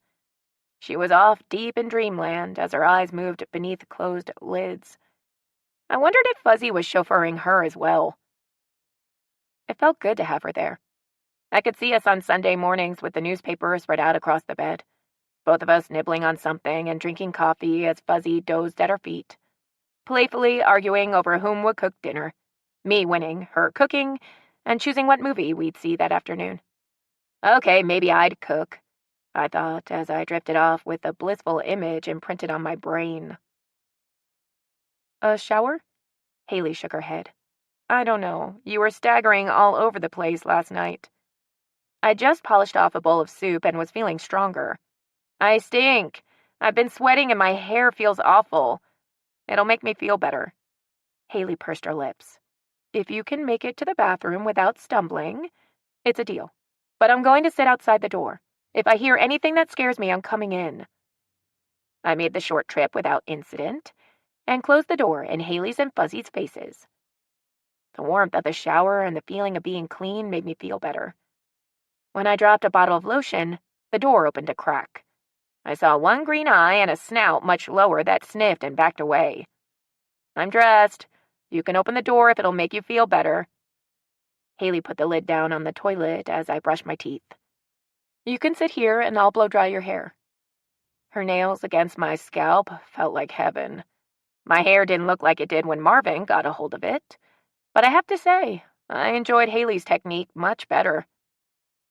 She was off deep in dreamland as her eyes moved beneath closed lids. I wondered if Fuzzy was chauffeuring her as well. It felt good to have her there. I could see us on Sunday mornings with the newspaper spread out across the bed, both of us nibbling on something and drinking coffee as Fuzzy dozed at our feet, playfully arguing over whom would cook dinner, me winning, her cooking, and choosing what movie we'd see that afternoon. Okay, maybe I'd cook, I thought as I drifted off with a blissful image imprinted on my brain. A shower? Haley shook her head. I don't know. You were staggering all over the place last night. I just polished off a bowl of soup and was feeling stronger. I stink. I've been sweating and my hair feels awful. It'll make me feel better. Haley pursed her lips. If you can make it to the bathroom without stumbling, it's a deal. But I'm going to sit outside the door. If I hear anything that scares me, I'm coming in. I made the short trip without incident and closed the door in Haley's and Fuzzy's faces. The warmth of the shower and the feeling of being clean made me feel better. When I dropped a bottle of lotion, the door opened a crack. I saw one green eye and a snout much lower that sniffed and backed away. I'm dressed. You can open the door if it'll make you feel better. Haley put the lid down on the toilet as I brushed my teeth. You can sit here and I'll blow dry your hair. Her nails against my scalp felt like heaven. My hair didn't look like it did when Marvin got a hold of it, but I have to say, I enjoyed Haley's technique much better.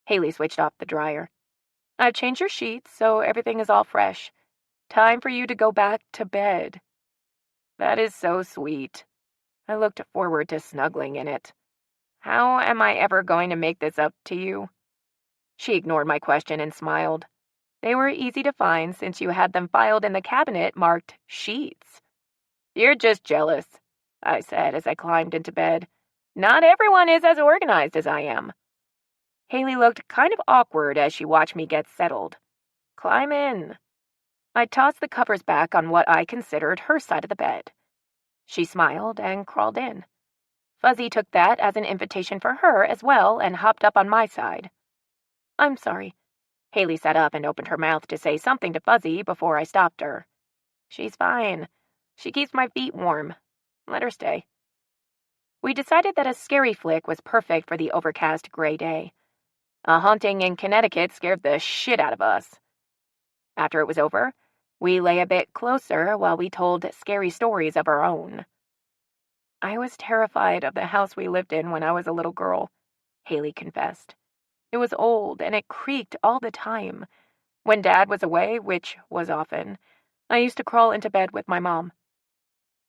Haley switched off the dryer. I've changed your sheets, so everything is all fresh. Time for you to go back to bed. That is so sweet. I looked forward to snuggling in it. How am I ever going to make this up to you? She ignored my question and smiled. They were easy to find since you had them filed in the cabinet marked sheets. You're just jealous, I said as I climbed into bed. Not everyone is as organized as I am. Haley looked kind of awkward as she watched me get settled. Climb in. I tossed the covers back on what I considered her side of the bed. She smiled and crawled in. Fuzzy took that as an invitation for her as well and hopped up on my side. I'm sorry. Haley sat up and opened her mouth to say something to Fuzzy before I stopped her. She's fine. She keeps my feet warm. Let her stay. We decided that a scary flick was perfect for the overcast gray day. A haunting in Connecticut scared the shit out of us. After it was over, we lay a bit closer while we told scary stories of our own. I was terrified of the house we lived in when I was a little girl, Haley confessed. It was old and it creaked all the time. When Dad was away, which was often, I used to crawl into bed with my mom.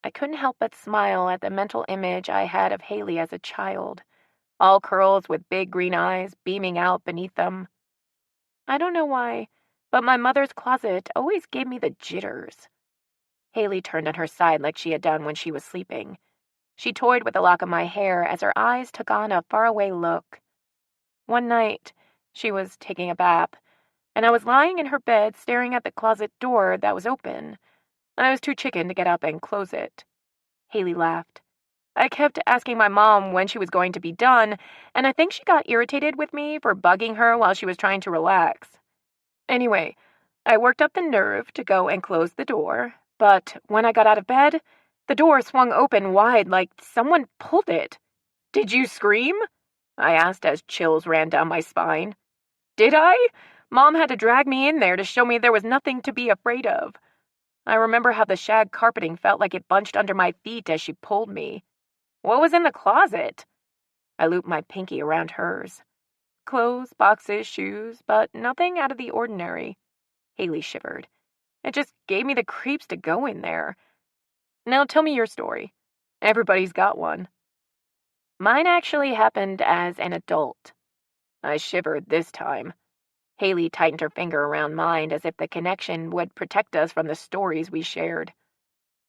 I couldn't help but smile at the mental image I had of Haley as a child, all curls with big green eyes beaming out beneath them. I don't know why, but my mother's closet always gave me the jitters. Haley turned on her side like she had done when she was sleeping. She toyed with a lock of my hair as her eyes took on a faraway look. One night, she was taking a bath, and I was lying in her bed staring at the closet door that was open. I was too chicken to get up and close it. Haley laughed. I kept asking my mom when she was going to be done, and I think she got irritated with me for bugging her while she was trying to relax. Anyway, I worked up the nerve to go and close the door, but when I got out of bed, the door swung open wide like someone pulled it. Did you scream? I asked as chills ran down my spine. Did I? Mom had to drag me in there to show me there was nothing to be afraid of. I remember how the shag carpeting felt like it bunched under my feet as she pulled me. What was in the closet? I looped my pinky around hers. Clothes, boxes, shoes, but nothing out of the ordinary. Haley shivered. It just gave me the creeps to go in there. Now tell me your story. Everybody's got one. Mine actually happened as an adult. I shivered this time. Haley tightened her finger around mine as if the connection would protect us from the stories we shared.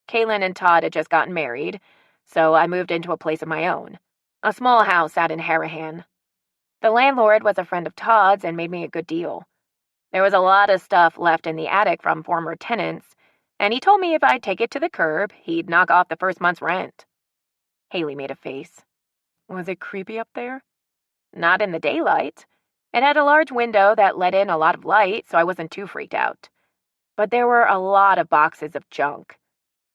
Kaylin and Todd had just gotten married, so I moved into a place of my own. A small house out in Harahan. The landlord was a friend of Todd's and made me a good deal. There was a lot of stuff left in the attic from former tenants, and he told me if I'd take it to the curb, he'd knock off the first month's rent. Haley made a face. Was it creepy up there? Not in the daylight. It had a large window that let in a lot of light, so I wasn't too freaked out. But there were a lot of boxes of junk.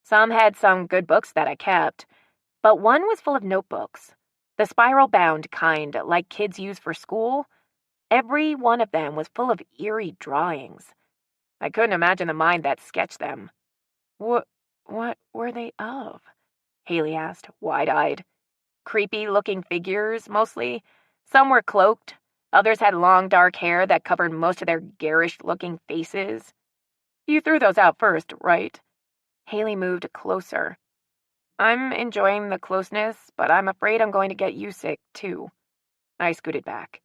Some had some good books that I kept, but one was full of notebooks. The spiral-bound kind, like kids use for school. Every one of them was full of eerie drawings. I couldn't imagine the mind that sketched them. What were they of? Haley asked, wide-eyed. Creepy-looking figures, mostly. Some were cloaked. Others had long, dark hair that covered most of their garish-looking faces. You threw those out first, right? Haley moved closer. I'm enjoying the closeness, but I'm afraid I'm going to get you sick, too. I scooted back.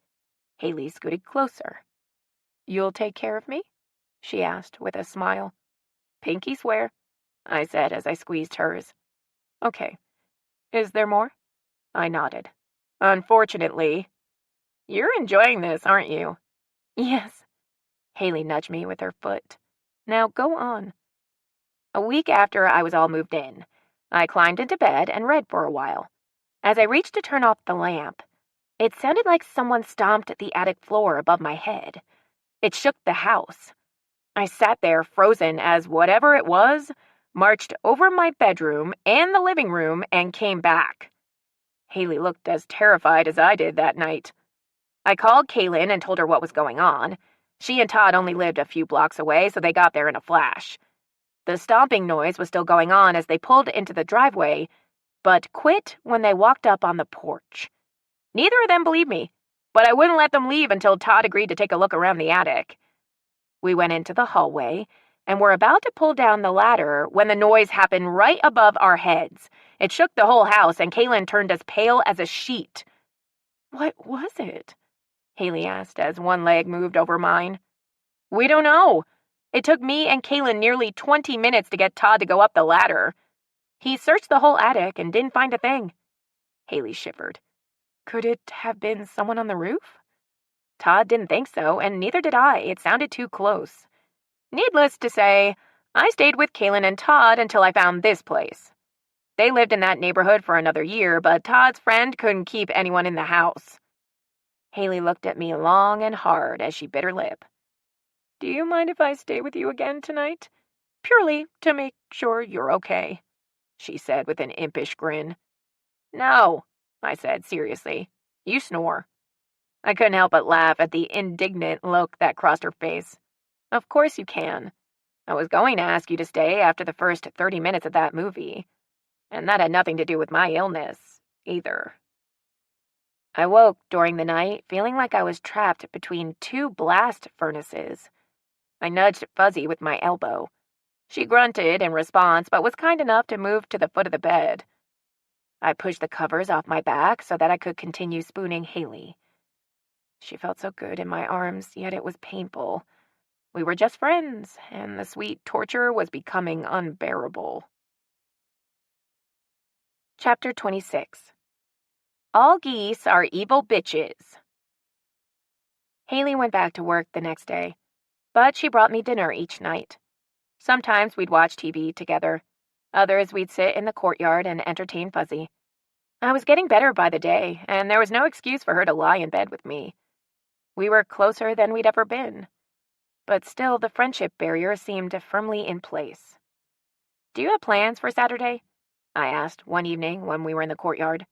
Haley scooted closer. You'll take care of me? She asked with a smile. Pinky swear, I said as I squeezed hers. Okay. Is there more? I nodded. Unfortunately. You're enjoying this, aren't you? Yes. Haley nudged me with her foot. Now go on. A week after I was all moved in, I climbed into bed and read for a while. As I reached to turn off the lamp, it sounded like someone stomped at the attic floor above my head. It shook the house. I sat there frozen as whatever it was marched over my bedroom and the living room and came back. Haley looked as terrified as I did that night. I called Kaylin and told her what was going on. She and Todd only lived a few blocks away, so they got there in a flash. The stomping noise was still going on as they pulled into the driveway, but quit when they walked up on the porch. Neither of them believed me, but I wouldn't let them leave until Todd agreed to take a look around the attic. We went into the hallway and were about to pull down the ladder when the noise happened right above our heads. It shook the whole house, and Kaylin turned as pale as a sheet. What was it? Haley asked as one leg moved over mine. We don't know. It took me and Kaylin nearly 20 minutes to get Todd to go up the ladder. He searched the whole attic and didn't find a thing. Haley shivered. Could it have been someone on the roof? Todd didn't think so, and neither did I. It sounded too close. Needless to say, I stayed with Kaylin and Todd until I found this place. They lived in that neighborhood for another year, but Todd's friend couldn't keep anyone in the house. Haley looked at me long and hard as she bit her lip. Do you mind if I stay with you again tonight? Purely to make sure you're okay, she said with an impish grin. No, I said seriously. You snore. I couldn't help but laugh at the indignant look that crossed her face. Of course you can. I was going to ask you to stay after the first 30 minutes of that movie, and that had nothing to do with my illness, either. I woke during the night feeling like I was trapped between two blast furnaces. I nudged Fuzzy with my elbow. She grunted in response, but was kind enough to move to the foot of the bed. I pushed the covers off my back so that I could continue spooning Haley. She felt so good in my arms, yet it was painful. We were just friends, and the sweet torture was becoming unbearable. Chapter 26. All geese are evil bitches. Haley went back to work the next day, but she brought me dinner each night. Sometimes we'd watch TV together. Others we'd sit in the courtyard and entertain Fuzzy. I was getting better by the day, and there was no excuse for her to lie in bed with me. We were closer than we'd ever been. But still, the friendship barrier seemed firmly in place. Do you have plans for Saturday? I asked one evening when we were in the courtyard.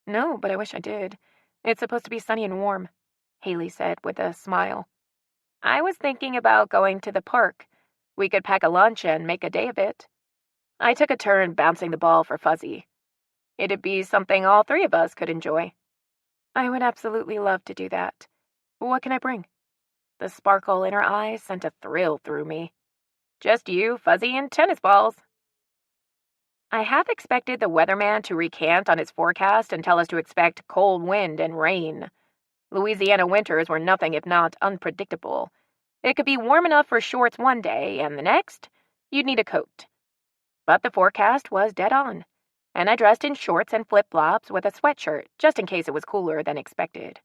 No, but I wish I did. It's supposed to be sunny and warm, Haley said with a smile. I was thinking about going to the park. We could pack a lunch and make a day of it. I took a turn bouncing the ball for Fuzzy. It'd be something all three of us could enjoy. I would absolutely love to do that. What can I bring? The sparkle in her eyes sent a thrill through me. Just you, Fuzzy, and tennis balls. I half expected the weatherman to recant on his forecast and tell us to expect cold wind and rain. Louisiana winters were nothing if not unpredictable. It could be warm enough for shorts one day, and the next, you'd need a coat. But the forecast was dead on, and I dressed in shorts and flip-flops with a sweatshirt, just in case it was cooler than expected.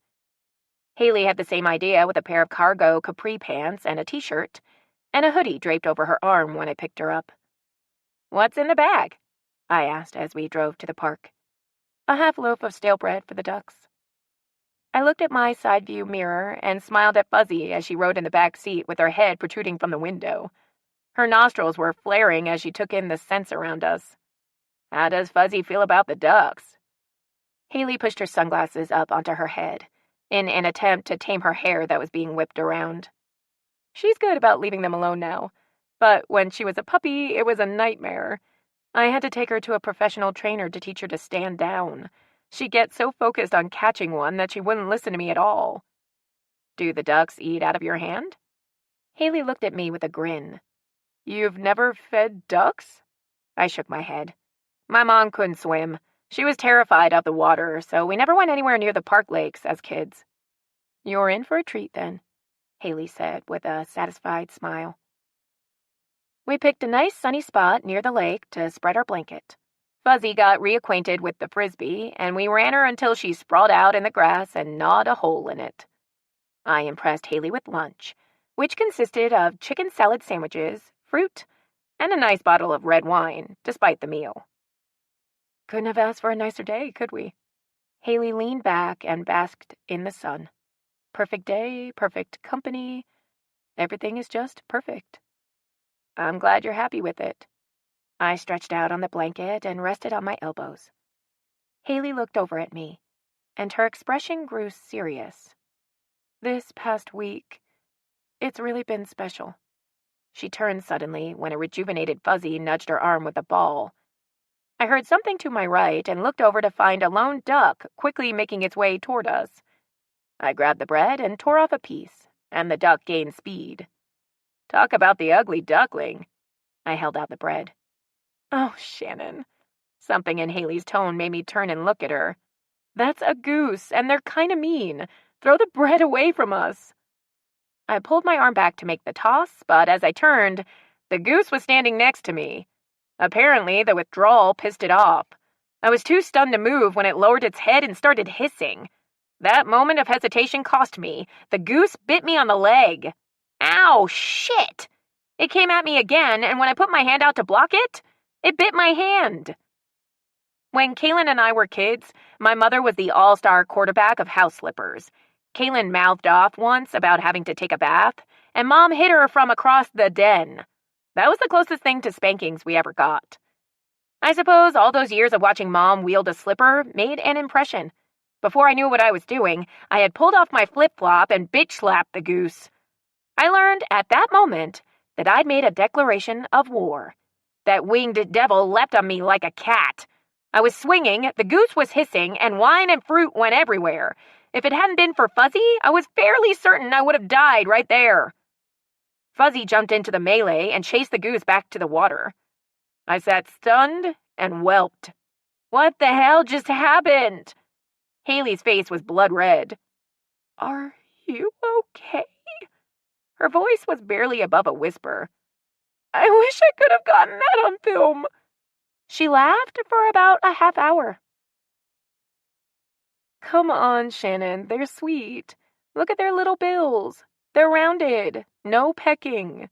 Haley had the same idea with a pair of cargo capri pants and a t-shirt, and a hoodie draped over her arm when I picked her up. "What's in the bag?" I asked as we drove to the park. "A half loaf of stale bread for the ducks." I looked at my side view mirror and smiled at Fuzzy as she rode in the back seat with her head protruding from the window. Her nostrils were flaring as she took in the scents around us. "How does Fuzzy feel about the ducks?" Haley pushed her sunglasses up onto her head, in an attempt to tame her hair that was being whipped around. "She's good about leaving them alone now, but when she was a puppy, it was a nightmare. I had to take her to a professional trainer to teach her to stand down. She'd get so focused on catching one that she wouldn't listen to me at all." "Do the ducks eat out of your hand?" Haley looked at me with a grin. "You've never fed ducks?" I shook my head. "My mom couldn't swim. She was terrified of the water, so we never went anywhere near the park lakes as kids." "You're in for a treat, then," Haley said with a satisfied smile. We picked a nice sunny spot near the lake to spread our blanket. Fuzzy got reacquainted with the frisbee, and we ran her until she sprawled out in the grass and gnawed a hole in it. I impressed Haley with lunch, which consisted of chicken salad sandwiches, fruit, and a nice bottle of red wine, despite the meal. "Couldn't have asked for a nicer day, could we?" Haley leaned back and basked in the sun. "Perfect day, perfect company. Everything is just perfect." "I'm glad you're happy with it." I stretched out on the blanket and rested on my elbows. Haley looked over at me, and her expression grew serious. "This past week, it's really been special." She turned suddenly when a rejuvenated Fuzzy nudged her arm with a ball. I heard something to my right and looked over to find a lone duck quickly making its way toward us. I grabbed the bread and tore off a piece, and the duck gained speed. "Talk about the ugly duckling." I held out the bread. "Oh, Shannon." Something in Haley's tone made me turn and look at her. "That's a goose, and they're kinda mean. Throw the bread away from us." I pulled my arm back to make the toss, but as I turned, the goose was standing next to me. Apparently, the withdrawal pissed it off. I was too stunned to move when it lowered its head and started hissing. That moment of hesitation cost me. The goose bit me on the leg. Ow, shit! It came at me again, and when I put my hand out to block it, it bit my hand. When Kaylin and I were kids, my mother was the all-star quarterback of house slippers. Kaylin mouthed off once about having to take a bath, and Mom hit her from across the den. That was the closest thing to spankings we ever got. I suppose all those years of watching Mom wield a slipper made an impression. Before I knew what I was doing, I had pulled off my flip-flop and bitch-slapped the goose. I learned at that moment that I'd made a declaration of war. That winged devil leapt on me like a cat. I was swinging, the goose was hissing, and wine and fruit went everywhere. If it hadn't been for Fuzzy, I was fairly certain I would have died right there. Fuzzy jumped into the melee and chased the goose back to the water. I sat stunned and whelped. What the hell just happened? Haley's face was blood red. "Are you okay?" Her voice was barely above a whisper. "I wish I could have gotten that on film." She laughed for about a half hour. "Come on, Shannon, they're sweet. Look at their little bills. They're rounded. No pecking."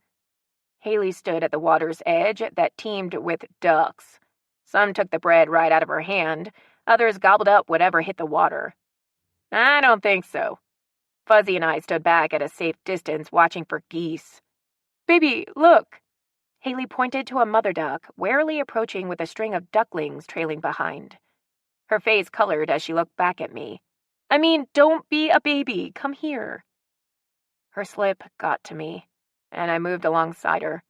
Haley stood at the water's edge that teemed with ducks. Some took the bread right out of her hand. Others gobbled up whatever hit the water. "I don't think so." Fuzzy and I stood back at a safe distance watching for geese. "Baby, look." Haley pointed to a mother duck, warily approaching with a string of ducklings trailing behind. Her face colored as she looked back at me. "I mean, don't be a baby. Come here." Her slip got to me, and I moved alongside her.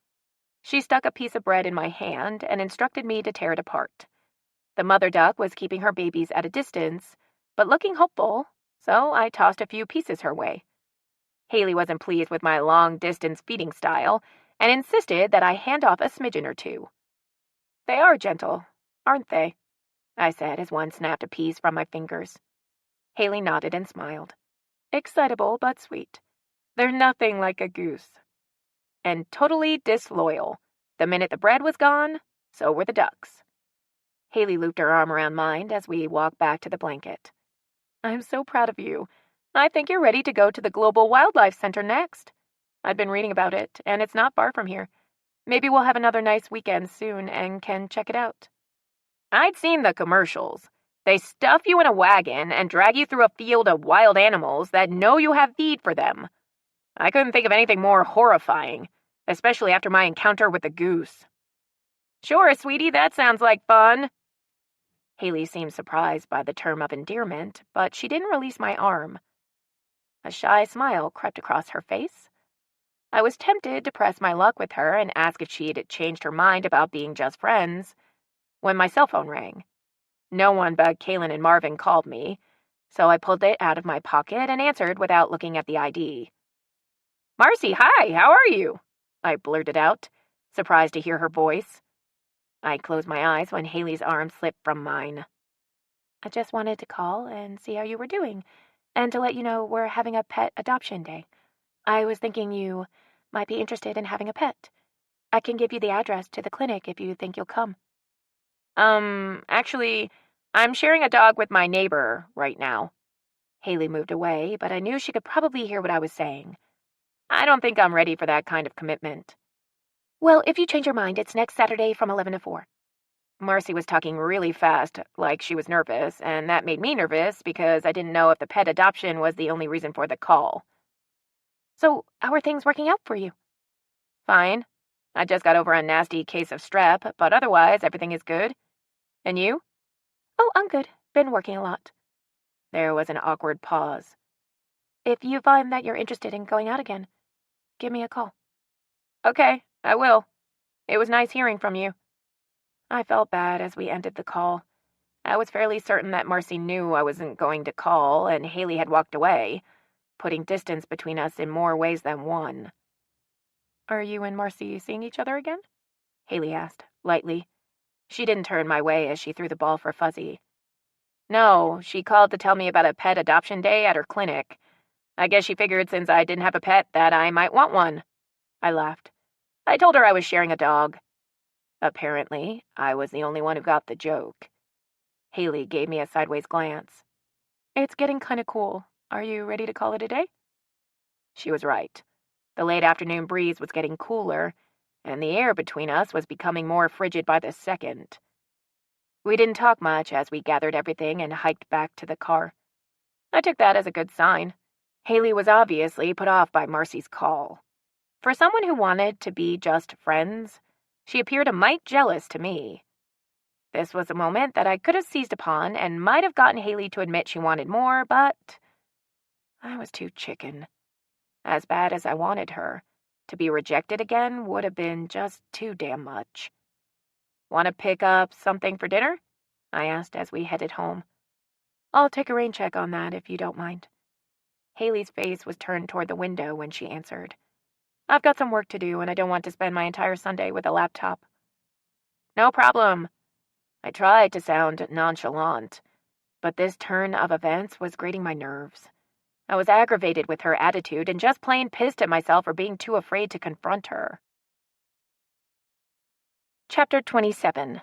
She stuck a piece of bread in my hand and instructed me to tear it apart. The mother duck was keeping her babies at a distance, but looking hopeful, so I tossed a few pieces her way. Haley wasn't pleased with my long-distance feeding style and insisted that I hand off a smidgen or two. "They are gentle, aren't they?" I said as one snapped a piece from my fingers. Haley nodded and smiled. "Excitable but sweet. They're nothing like a goose." And totally disloyal. The minute the bread was gone, so were the ducks. Haley looped her arm around mine as we walked back to the blanket. I'm so proud of you. I think you're ready to go to the Global Wildlife Center next. I've been reading about it, and it's not far from here. Maybe we'll have another nice weekend soon and can check it out. I'd seen the commercials. They stuff you in a wagon and drag you through a field of wild animals that know you have feed for them. I couldn't think of anything more horrifying, especially after my encounter with the goose. Sure, sweetie, that sounds like fun. Haley seemed surprised by the term of endearment, but she didn't release my arm. A shy smile crept across her face. I was tempted to press my luck with her and ask if she'd changed her mind about being just friends, when my cell phone rang. No one but Kaylin and Marvin called me, so I pulled it out of my pocket and answered without looking at the ID. Marcy, hi, how are you? I blurted out, surprised to hear her voice. I closed my eyes when Haley's arm slipped from mine. I just wanted to call and see how you were doing, and to let you know we're having a pet adoption day. I was thinking you might be interested in having a pet. I can give you the address to the clinic if you think you'll come. Actually, I'm sharing a dog with my neighbor right now. Haley moved away, but I knew she could probably hear what I was saying. I don't think I'm ready for that kind of commitment. Well, if you change your mind, it's next Saturday from 11 to 4. Marcy was talking really fast, like she was nervous, and that made me nervous because I didn't know if the pet adoption was the only reason for the call. So, how are things working out for you? Fine. I just got over a nasty case of strep, but otherwise everything is good. And you? Oh, I'm good. Been working a lot. There was an awkward pause. If you find that you're interested in going out again, give me a call. Okay, I will. It was nice hearing from you. I felt bad as we ended the call. I was fairly certain that Marcy knew I wasn't going to call, and Haley had walked away, putting distance between us in more ways than one. Are you and Marcy seeing each other again? Haley asked, lightly. She didn't turn my way as she threw the ball for Fuzzy. No, she called to tell me about a pet adoption day at her clinic. I guess she figured since I didn't have a pet that I might want one. I laughed. I told her I was sharing a dog. Apparently, I was the only one who got the joke. Haley gave me a sideways glance. It's getting kind of cool. Are you ready to call it a day? She was right. The late afternoon breeze was getting cooler, and the air between us was becoming more frigid by the second. We didn't talk much as we gathered everything and hiked back to the car. I took that as a good sign. Haley was obviously put off by Marcy's call. For someone who wanted to be just friends, she appeared a mite jealous to me. This was a moment that I could have seized upon and might have gotten Haley to admit she wanted more, but I was too chicken. As bad as I wanted her, to be rejected again would have been just too damn much. Want to pick up something for dinner? I asked as we headed home. I'll take a rain check on that if you don't mind. Haley's face was turned toward the window when she answered. I've got some work to do and I don't want to spend my entire Sunday with a laptop. No problem. I tried to sound nonchalant, but this turn of events was grating my nerves. I was aggravated with her attitude and just plain pissed at myself for being too afraid to confront her. Chapter 27.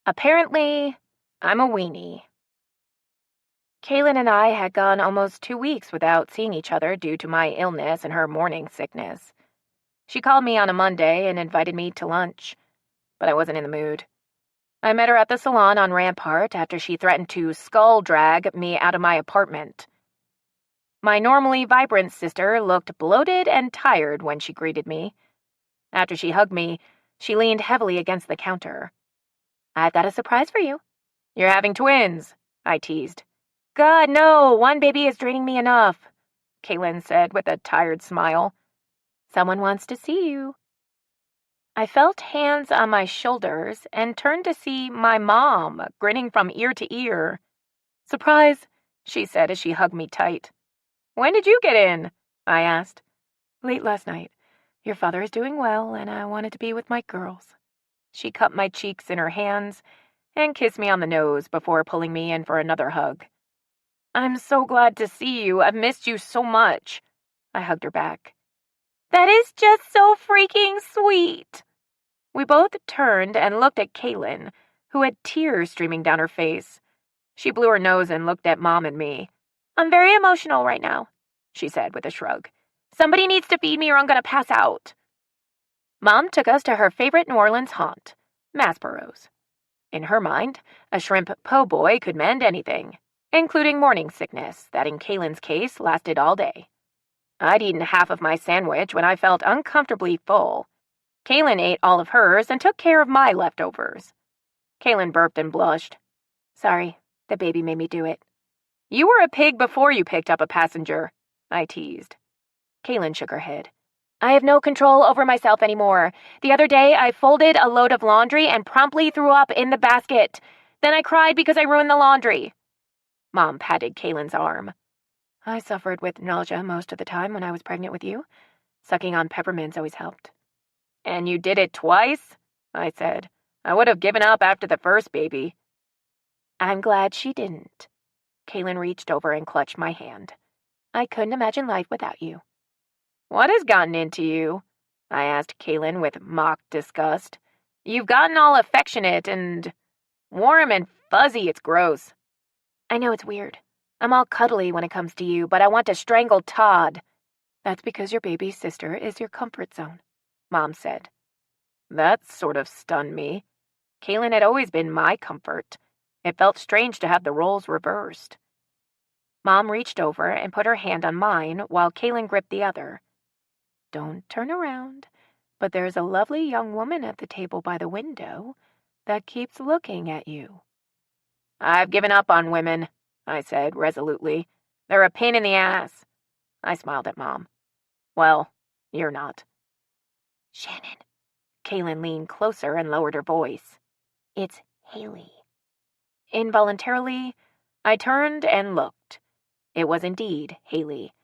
Apparently, I'm a weenie. Kaylin and I had gone almost 2 weeks without seeing each other due to my illness and her morning sickness. She called me on a Monday and invited me to lunch, but I wasn't in the mood. I met her at the salon on Rampart after she threatened to skull drag me out of my apartment. My normally vibrant sister looked bloated and tired when she greeted me. After she hugged me, she leaned heavily against the counter. I've got a surprise for you. You're having twins, I teased. God, no, one baby is draining me enough, Kaylin said with a tired smile. Someone wants to see you. I felt hands on my shoulders and turned to see my mom, grinning from ear to ear. Surprise, she said as she hugged me tight. When did you get in? I asked. Late last night. Your father is doing well, and I wanted to be with my girls. She cupped my cheeks in her hands and kissed me on the nose before pulling me in for another hug. I'm so glad to see you. I've missed you so much. I hugged her back. That is just so freaking sweet. We both turned and looked at Kaylin, who had tears streaming down her face. She blew her nose and looked at Mom and me. "I'm very emotional right now," she said with a shrug. "Somebody needs to feed me or I'm going to pass out." Mom took us to her favorite New Orleans haunt, Masborough's. In her mind, a shrimp po' boy could mend anything, including morning sickness that in Kaylin's case lasted all day. I'd eaten half of my sandwich when I felt uncomfortably full. Kaylin ate all of hers and took care of my leftovers. Kaylin burped and blushed. "Sorry, the baby made me do it." "You were a pig before you picked up a passenger," I teased. Kaylin shook her head. "I have no control over myself anymore. The other day, I folded a load of laundry and promptly threw up in the basket. Then I cried because I ruined the laundry." Mom patted Kaylin's arm. "I suffered with nausea most of the time when I was pregnant with you. Sucking on peppermints always helped." "And you did it twice?" I said. "I would have given up after the first baby." "I'm glad she didn't." Kaylin reached over and clutched my hand. "I couldn't imagine life without you." "What has gotten into you?" I asked Kaylin with mock disgust. "You've gotten all affectionate and warm and fuzzy. It's gross." "I know it's weird. I'm all cuddly when it comes to you, but I want to strangle Todd." "That's because your baby's sister is your comfort zone," Mom said. That sort of stunned me. Kaylin had always been my comfort. It felt strange to have the roles reversed. Mom reached over and put her hand on mine while Kaylin gripped the other. "Don't turn around, but there's a lovely young woman at the table by the window that keeps looking at you." "I've given up on women," I said resolutely. "They're a pain in the ass." I smiled at Mom. "Well, you're not." "Shannon." Kaylin leaned closer and lowered her voice. "It's Haley." Involuntarily, I turned and looked. It was indeed Haley.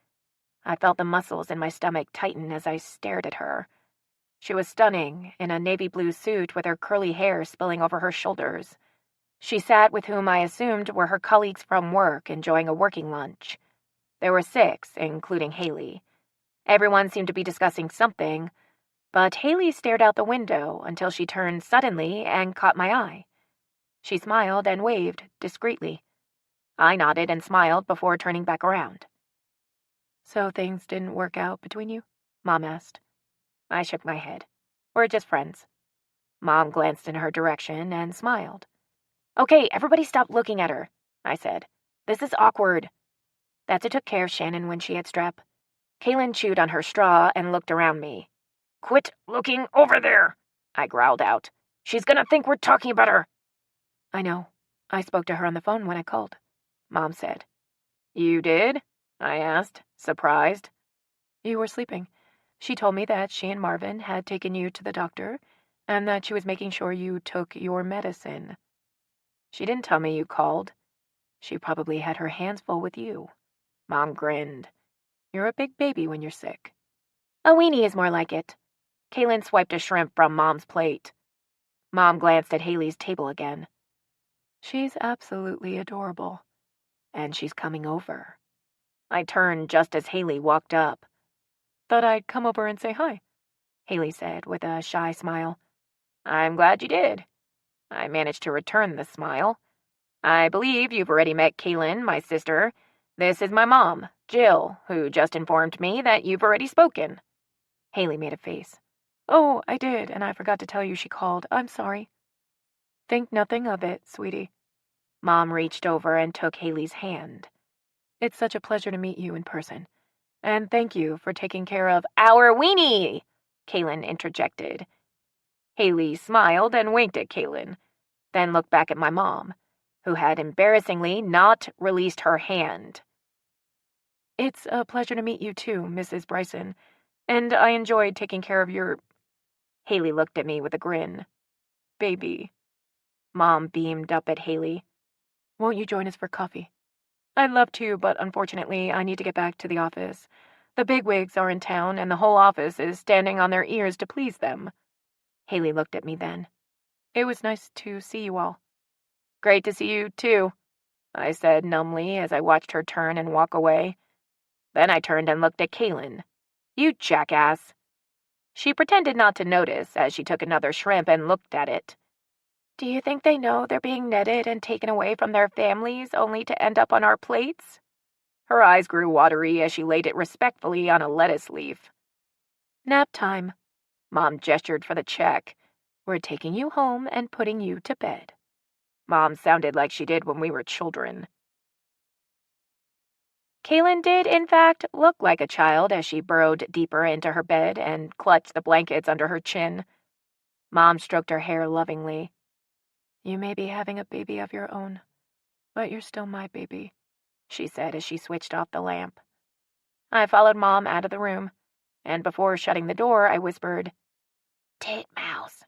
I felt the muscles in my stomach tighten as I stared at her. She was stunning, in a navy blue suit with her curly hair spilling over her shoulders. She sat with whom I assumed were her colleagues from work, enjoying a working lunch. There were 6, including Haley. Everyone seemed to be discussing something, but Haley stared out the window until she turned suddenly and caught my eye. She smiled and waved discreetly. I nodded and smiled before turning back around. "So things didn't work out between you?" Mom asked. I shook my head. "We're just friends." Mom glanced in her direction and smiled. "Okay, everybody stop looking at her," I said. "This is awkward." That's it took care of Shannon when she had strep. Kaylin chewed on her straw and looked around me. "Quit looking over there," I growled out. "She's gonna think we're talking about her." "I know. I spoke to her on the phone when I called," Mom said. "You did?" I asked, surprised. "You were sleeping. She told me that she and Marvin had taken you to the doctor and that she was making sure you took your medicine." "She didn't tell me you called." "She probably had her hands full with you." Mom grinned. "You're a big baby when you're sick." "A weenie is more like it." Kaylin swiped a shrimp from Mom's plate. Mom glanced at Haley's table again. "She's absolutely adorable. And she's coming over." I turned just as Haley walked up. "Thought I'd come over and say hi," Haley said with a shy smile. "I'm glad you did." I managed to return the smile. "I believe you've already met Kaylin, my sister. This is my mom, Jill, who just informed me that you've already spoken." Haley made a face. "Oh, I did, and I forgot to tell you she called. I'm sorry." "Think nothing of it, sweetie." Mom reached over and took Haley's hand. "It's such a pleasure to meet you in person. And thank you for taking care of our weenie," Kaylin interjected. Haley smiled and winked at Kaylin, then looked back at my mom, who had embarrassingly not released her hand. "It's a pleasure to meet you too, Mrs. Bryson, and I enjoyed taking care of your—" Haley looked at me with a grin. "Baby." Mom beamed up at Haley. "Won't you join us for coffee?" "I'd love to, but unfortunately I need to get back to the office. The bigwigs are in town, and the whole office is standing on their ears to please them." Haley looked at me then. "It was nice to see you all." "Great to see you, too," I said numbly as I watched her turn and walk away. Then I turned and looked at Kaylin. "You jackass." She pretended not to notice as she took another shrimp and looked at it. Do you think they know they're being netted and taken away from their families only to end up on our plates? Her eyes grew watery as she laid it respectfully on a lettuce leaf. Nap time. Mom gestured for the check. We're taking you home and putting you to bed. Mom sounded like she did when we were children. Kaylin did, in fact, look like a child as she burrowed deeper into her bed and clutched the blankets under her chin. Mom stroked her hair lovingly. You may be having a baby of your own, but you're still my baby, she said as she switched off the lamp. I followed Mom out of the room, and before shutting the door, I whispered, Titmouse.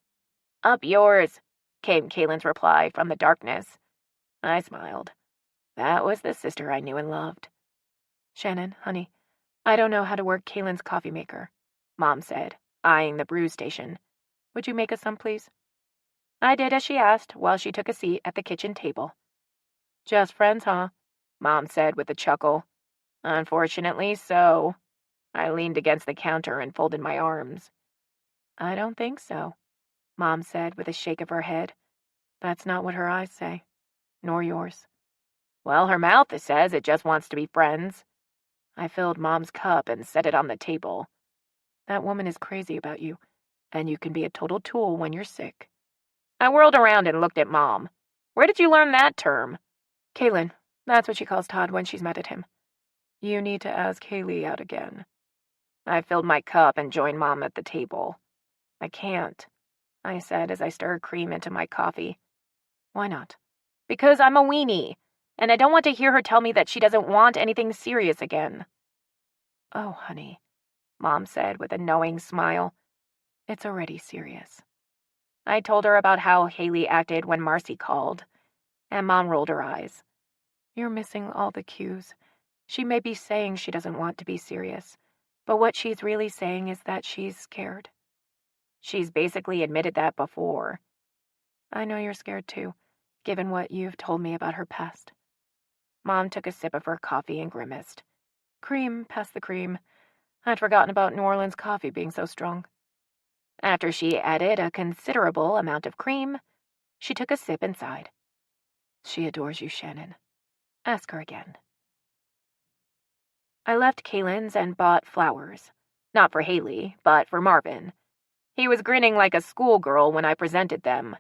Up yours, came Kaylin's reply from the darkness. I smiled. That was the sister I knew and loved. Shannon, honey, I don't know how to work Kaylin's coffee maker, Mom said, eyeing the brew station. Would you make us some, please? I did as she asked while she took a seat at the kitchen table. Just friends, huh? Mom said with a chuckle. Unfortunately so. I leaned against the counter and folded my arms. I don't think so, Mom said with a shake of her head. That's not what her eyes say, nor yours. Well, her mouth says it just wants to be friends. I filled Mom's cup and set it on the table. That woman is crazy about you, and you can be a total tool when you're sick. I whirled around and looked at Mom. Where did you learn that term? Kaylin, that's what she calls Todd when she's mad at him. You need to ask Haley out again. I filled my cup and joined Mom at the table. I can't, I said as I stirred cream into my coffee. Why not? Because I'm a weenie, and I don't want to hear her tell me that she doesn't want anything serious again. Oh, honey, Mom said with a knowing smile. It's already serious. I told her about how Haley acted when Marcy called, and Mom rolled her eyes. You're missing all the cues. She may be saying she doesn't want to be serious, but what she's really saying is that she's scared. She's basically admitted that before. I know you're scared too, given what you've told me about her past. Mom took a sip of her coffee and grimaced. Cream, pass the cream. I'd forgotten about New Orleans coffee being so strong. After she added a considerable amount of cream, she took a sip and sighed. She adores you, Shannon. Ask her again. I left Kaylin's and bought flowers. Not for Haley, but for Marvin. He was grinning like a schoolgirl when I presented them.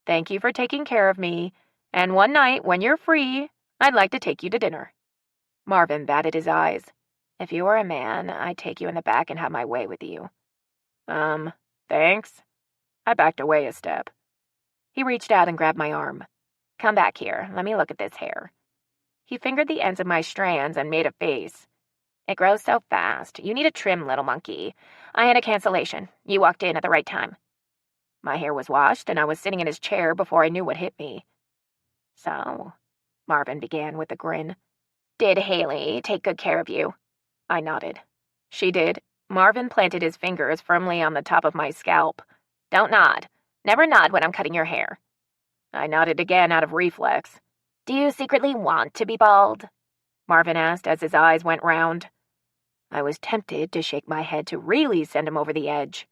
Thank you for taking care of me, and one night, when you're free, I'd like to take you to dinner. Marvin batted his eyes. If you were a man, I'd take you in the back and have my way with you. Thanks. I backed away a step. He reached out and grabbed my arm. Come back here. Let me look at this hair. He fingered the ends of my strands and made a face. It grows so fast. You need a trim, little monkey. I had a cancellation. You walked in at the right time. My hair was washed, and I was sitting in his chair before I knew what hit me. So, Marvin began with a grin. Did Haley take good care of you? I nodded. She did. Marvin planted his fingers firmly on the top of my scalp. Don't nod. Never nod when I'm cutting your hair. I nodded again out of reflex. Do you secretly want to be bald? Marvin asked as his eyes went round. I was tempted to shake my head to really send him over the edge.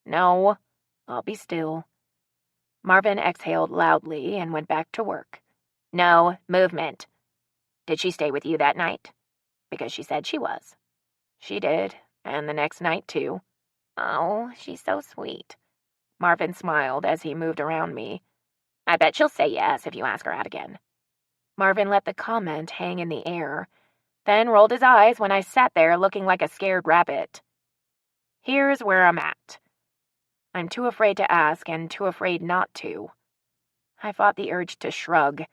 No, I'll be still. Marvin exhaled loudly and went back to work. No movement. Did she stay with you that night? Because she said she was. She did, and the next night too. Oh, she's so sweet. Marvin smiled as he moved around me. I bet she'll say yes if you ask her out again. Marvin let the comment hang in the air, then rolled his eyes when I sat there looking like a scared rabbit. Here's where I'm at. I'm too afraid to ask and too afraid not to. I fought the urge to shrug,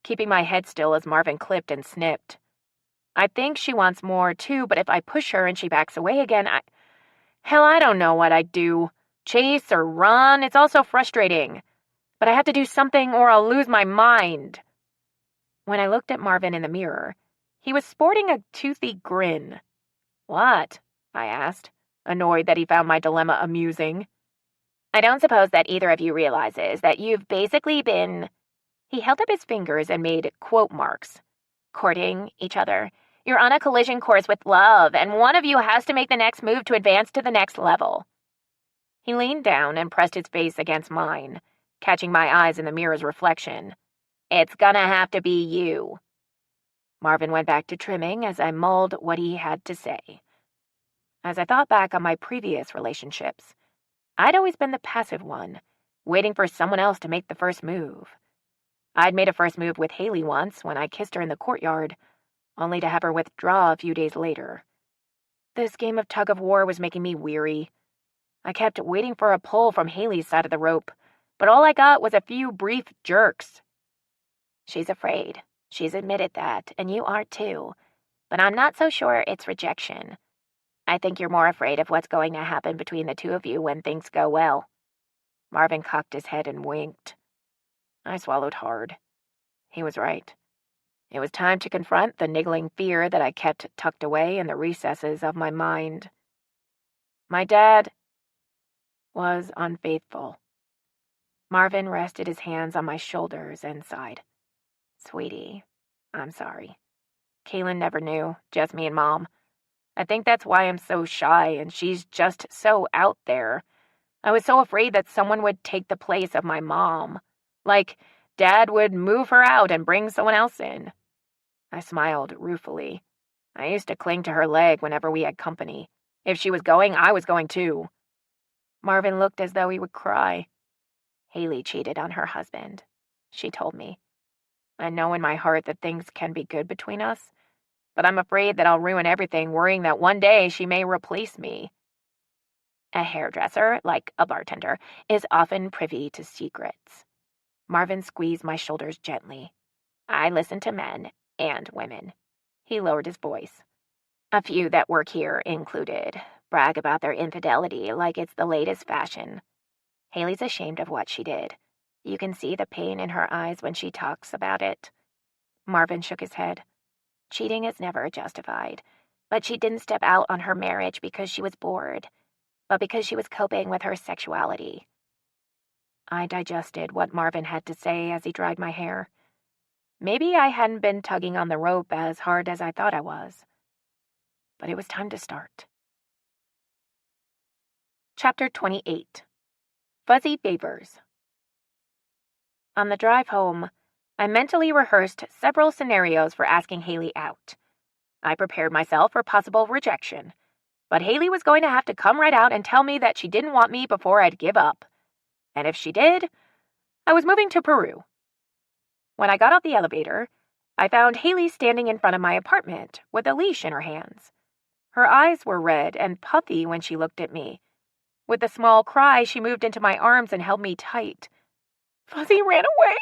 keeping my head still as Marvin clipped and snipped. I think she wants more too, but if I push her and she backs away again, I don't know what I'd do. Chase or run, it's all so frustrating. But I have to do something or I'll lose my mind. When I looked at Marvin in the mirror, he was sporting a toothy grin. What? I asked, annoyed that he found my dilemma amusing. I don't suppose that either of you realizes that you've basically been... He held up his fingers and made quote marks. Courting each other. You're on a collision course with love, and one of you has to make the next move to advance to the next level. He leaned down and pressed his face against mine. catching my eyes in the mirror's reflection. "It's gonna have to be you." Marvin went back to trimming as I mulled what he had to say. As I thought back on my previous relationships, I'd always been the passive one, waiting for someone else to make the first move. I'd made a first move with Haley once when I kissed her in the courtyard, only to have her withdraw a few days later. This game of tug-of-war was making me weary. I kept waiting for a pull from Haley's side of the rope, but all I got was a few brief jerks. "She's afraid. She's admitted that, and you are too. But I'm not so sure it's rejection. I think you're more afraid of what's going to happen between the two of you when things go well." Marvin cocked his head and winked. I swallowed hard. He was right. It was time to confront the niggling fear that I kept tucked away in the recesses of my mind. My dad was unfaithful. Marvin rested his hands on my shoulders and sighed. "Sweetie, I'm sorry. Kaylin never knew, just me and Mom. I think that's why I'm so shy and she's just so out there. I was so afraid that someone would take the place of my mom. Like, Dad would move her out and bring someone else in." I smiled ruefully. I used to cling to her leg whenever we had company. If she was going, I was going too. Marvin looked as though he would cry. "Haley cheated on her husband," she told me. "I know in my heart that things can be good between us, but I'm afraid that I'll ruin everything, worrying that one day she may replace me." A hairdresser, like a bartender, is often privy to secrets. Marvin squeezed my shoulders gently. "I listen to men and women." He lowered his voice. "A few that work here included. Brag about their infidelity like it's the latest fashion. Haley's ashamed of what she did. You can see the pain in her eyes when she talks about it." Marvin shook his head. "Cheating is never justified, but she didn't step out on her marriage because she was bored, but because she was coping with her sexuality." I digested what Marvin had to say as he dried my hair. Maybe I hadn't been tugging on the rope as hard as I thought I was. But it was time to start. Chapter 28. Fuzzy Favors. On the drive home, I mentally rehearsed several scenarios for asking Haley out. I prepared myself for possible rejection, but Haley was going to have to come right out and tell me that she didn't want me before I'd give up. And if she did, I was moving to Peru. When I got off the elevator, I found Haley standing in front of my apartment with a leash in her hands. Her eyes were red and puffy when she looked at me. With a small cry, she moved into my arms and held me tight. "Fuzzy ran away,"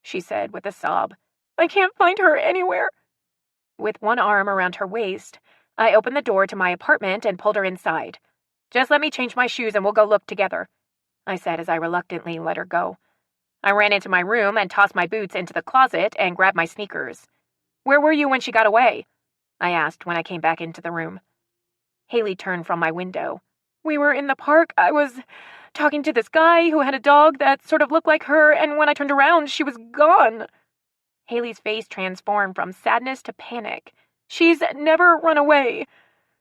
she said with a sob. "I can't find her anywhere." With one arm around her waist, I opened the door to my apartment and pulled her inside. "Just let me change my shoes and we'll go look together," I said as I reluctantly let her go. I ran into my room and tossed my boots into the closet and grabbed my sneakers. "Where were you when she got away?" I asked when I came back into the room. Haley turned from my window. "We were in the park. I was talking to this guy who had a dog that sort of looked like her, and when I turned around, she was gone." Haley's face transformed from sadness to panic. "She's never run away.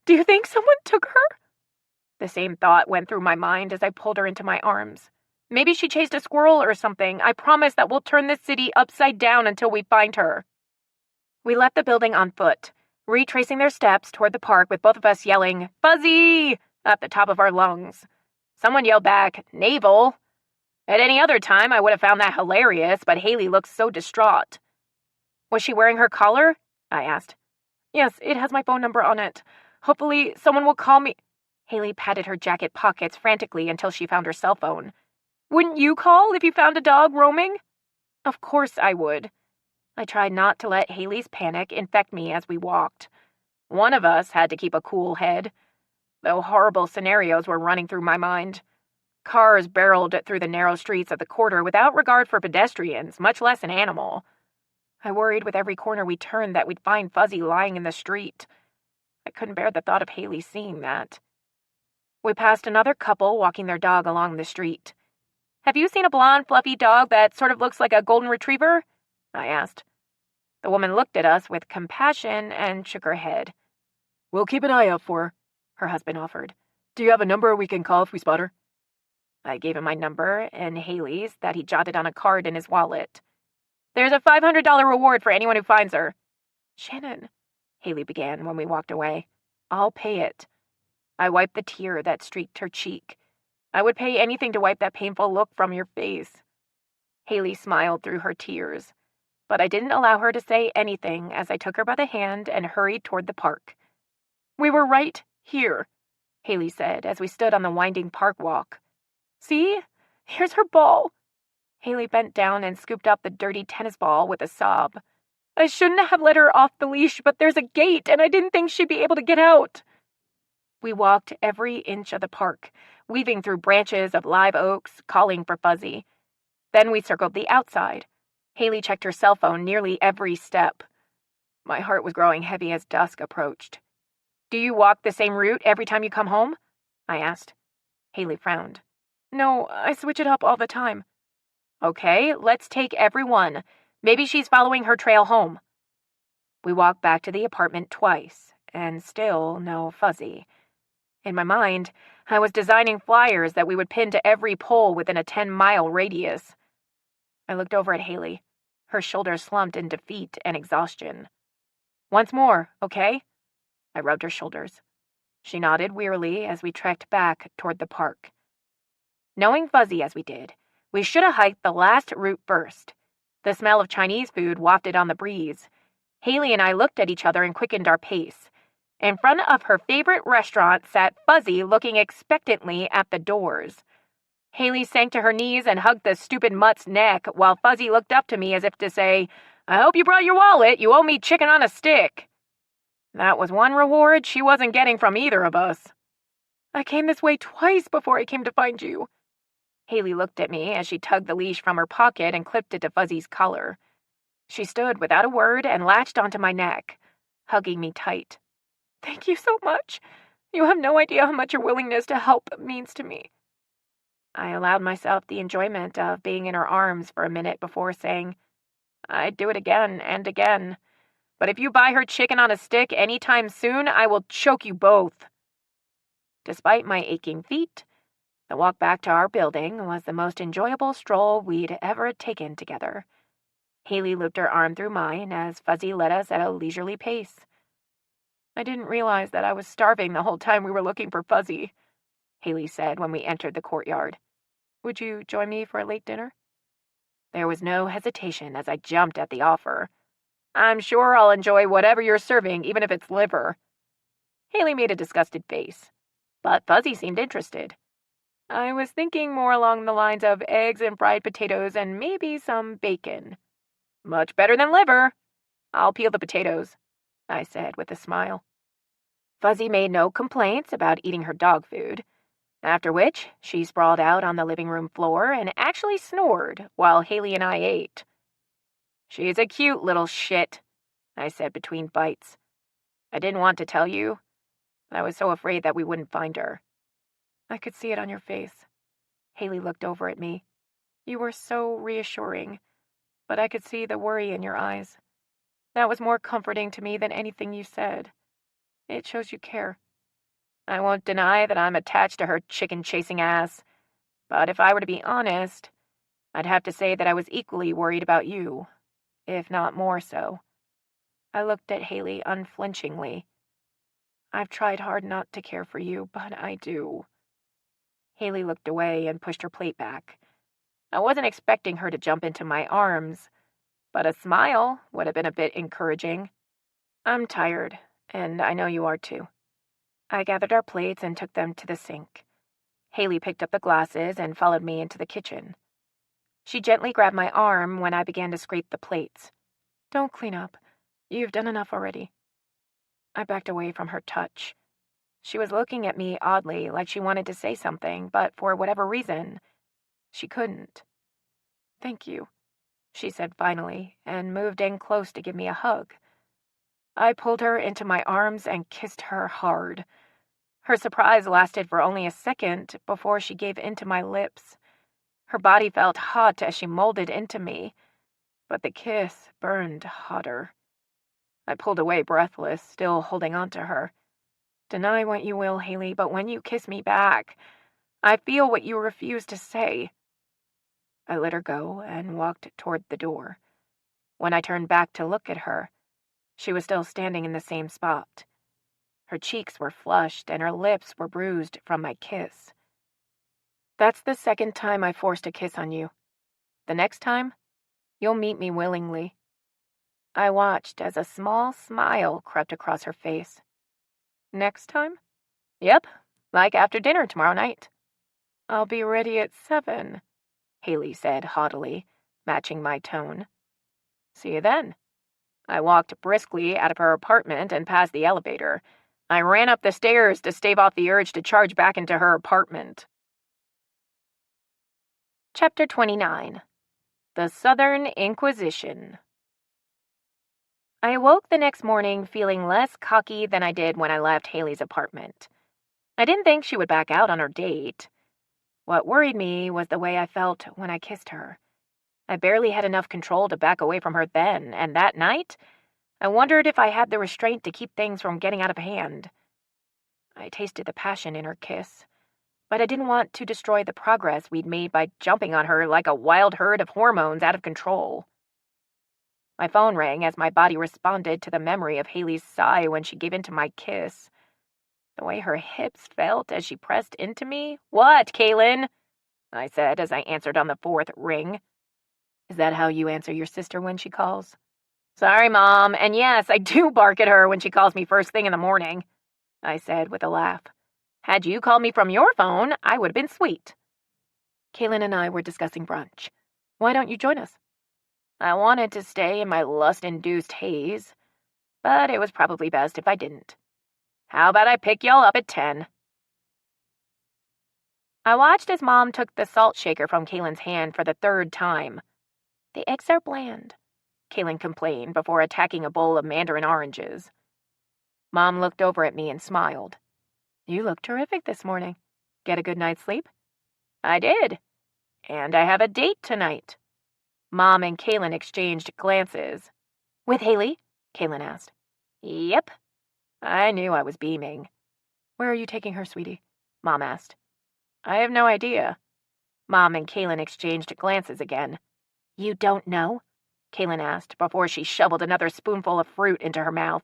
Do you think someone took her?" The same thought went through my mind as I pulled her into my arms. "Maybe she chased a squirrel or something. I promise that we'll turn this city upside down until we find her." We left the building on foot, retracing their steps toward the park with both of us yelling, "Fuzzy!" at the top of our lungs. Someone yelled back, "Navel!" At any other time, I would have found that hilarious, but Haley looked so distraught. "Was she wearing her collar?" I asked. "Yes, it has my phone number on it. Hopefully, someone will call me." Haley patted her jacket pockets frantically until she found her cell phone. "Wouldn't you call if you found a dog roaming?" Of course I would. I tried not to let Haley's panic infect me as we walked. One of us had to keep a cool head, though horrible scenarios were running through my mind. Cars barreled through the narrow streets of the quarter without regard for pedestrians, much less an animal. I worried with every corner we turned that we'd find Fuzzy lying in the street. I couldn't bear the thought of Haley seeing that. We passed another couple walking their dog along the street. "Have you seen a blonde, fluffy dog that sort of looks like a golden retriever?" I asked. The woman looked at us with compassion and shook her head. "We'll keep an eye out for her," her husband offered. "Do you have a number we can call if we spot her?" I gave him my number and Haley's that he jotted on a card in his wallet. "There's a $500 reward for anyone who finds her." "Shannon," Haley began when we walked away. "I'll pay it." I wiped the tear that streaked her cheek. "I would pay anything to wipe that painful look from your face." Haley smiled through her tears, but I didn't allow her to say anything as I took her by the hand and hurried toward the park. "We were right here," Haley said as we stood on the winding park walk. "See? Here's her ball." Haley bent down and scooped up the dirty tennis ball with a sob. "I shouldn't have let her off the leash, but there's a gate, and I didn't think she'd be able to get out." We walked every inch of the park, weaving through branches of live oaks, calling for Fuzzy. Then we circled the outside. Haley checked her cell phone nearly every step. My heart was growing heavy as dusk approached. "Do you walk the same route every time you come home?" I asked. Haley frowned. "No, I switch it up all the time." "Okay, let's take every one. Maybe she's following her trail home." We walked back to the apartment twice, and still no Fuzzy. In my mind, I was designing flyers that we would pin to every pole within a 10-mile radius. I looked over at Haley. Her shoulders slumped in defeat and exhaustion. "Once more, okay?" I rubbed her shoulders. She nodded wearily as we trekked back toward the park. Knowing Fuzzy as we did, we should have hiked the last route first. The smell of Chinese food wafted on the breeze. Haley and I looked at each other and quickened our pace. In front of her favorite restaurant sat Fuzzy, looking expectantly at the doors. Haley sank to her knees and hugged the stupid mutt's neck, while Fuzzy looked up to me as if to say, "I hope you brought your wallet. You owe me chicken on a stick." That was one reward she wasn't getting from either of us. "I came this way twice before I came to find you." Haley looked at me as she tugged the leash from her pocket and clipped it to Fuzzy's collar. She stood without a word and latched onto my neck, hugging me tight. "Thank you so much. You have no idea how much your willingness to help means to me." I allowed myself the enjoyment of being in her arms for a minute before saying, "I'd do it again and again. But if you buy her chicken on a stick any time soon, I will choke you both." Despite my aching feet, the walk back to our building was the most enjoyable stroll we'd ever taken together. Haley looped her arm through mine as Fuzzy led us at a leisurely pace. "I didn't realize that I was starving the whole time we were looking for Fuzzy," Haley said when we entered the courtyard. "Would you join me for a late dinner?" There was no hesitation as I jumped at the offer. "I'm sure I'll enjoy whatever you're serving, even if it's liver." Haley made a disgusted face, but Fuzzy seemed interested. "I was thinking more along the lines of eggs and fried potatoes and maybe some bacon." "Much better than liver." "I'll peel the potatoes," I said with a smile. Fuzzy made no complaints about eating her dog food, after which she sprawled out on the living room floor and actually snored while Haley and I ate. "She's a cute little shit," I said between bites. "I didn't want to tell you, but I was so afraid that we wouldn't find her." "I could see it on your face." Haley looked over at me. "You were so reassuring, but I could see the worry in your eyes. That was more comforting to me than anything you said. It shows you care." "I won't deny that I'm attached to her chicken-chasing ass, but if I were to be honest, I'd have to say that I was equally worried about you, if not more so." I looked at Haley unflinchingly. "I've tried hard not to care for you, but I do." Haley looked away and pushed her plate back. I wasn't expecting her to jump into my arms, but a smile would have been a bit encouraging. "I'm tired, and I know you are too." I gathered our plates and took them to the sink. Haley picked up the glasses and followed me into the kitchen. She gently grabbed my arm when I began to scrape the plates. "Don't clean up. You've done enough already." I backed away from her touch. She was looking at me oddly, like she wanted to say something, but for whatever reason, she couldn't. "Thank you," she said finally, and moved in close to give me a hug. I pulled her into my arms and kissed her hard. Her surprise lasted for only a second before she gave in to my lips. Her body felt hot as she molded into me, but the kiss burned hotter. I pulled away breathless, still holding on to her. "Deny what you will, Haley, but when you kiss me back, I feel what you refuse to say. I let her go and walked toward the door. When I turned back to look at her, she was still standing in the same spot. Her cheeks were flushed and her lips were bruised from my kiss. That's the second time I forced a kiss on you. The next time, you'll meet me willingly. I watched as a small smile crept across her face. Next time? Yep, like after dinner tomorrow night. I'll be ready at 7, Haley said haughtily, matching my tone. See you then. I walked briskly out of her apartment and past the elevator. I ran up the stairs to stave off the urge to charge back into her apartment. Chapter 29. The Southern Inquisition. I awoke the next morning feeling less cocky than I did when I left Haley's apartment. I didn't think she would back out on her date. What worried me was the way I felt when I kissed her. I barely had enough control to back away from her then, and that night, I wondered if I had the restraint to keep things from getting out of hand. I tasted the passion in her kiss, but I didn't want to destroy the progress we'd made by jumping on her like a wild herd of hormones out of control. My phone rang as my body responded to the memory of Haley's sigh when she gave in to my kiss. The way her hips felt as she pressed into me. What, Kaylin? I said as I answered on the 4th ring. Is that how you answer your sister when she calls? Sorry, Mom, and yes, I do bark at her when she calls me first thing in the morning, I said with a laugh. Had you called me from your phone, I would have been sweet. Kaylin and I were discussing brunch. Why don't you join us? I wanted to stay in my lust-induced haze, but it was probably best if I didn't. How about I pick y'all up at 10? I watched as Mom took the salt shaker from Kaylin's hand for the 3rd time. The eggs are bland, Kaylin complained before attacking a bowl of mandarin oranges. Mom looked over at me and smiled. You look terrific this morning. Get a good night's sleep? I did. And I have a date tonight. Mom and Kaylin exchanged glances. With Haley? Kaylin asked. Yep. I knew I was beaming. Where are you taking her, sweetie? Mom asked. I have no idea. Mom and Kaylin exchanged glances again. You don't know? Kaylin asked before she shoveled another spoonful of fruit into her mouth.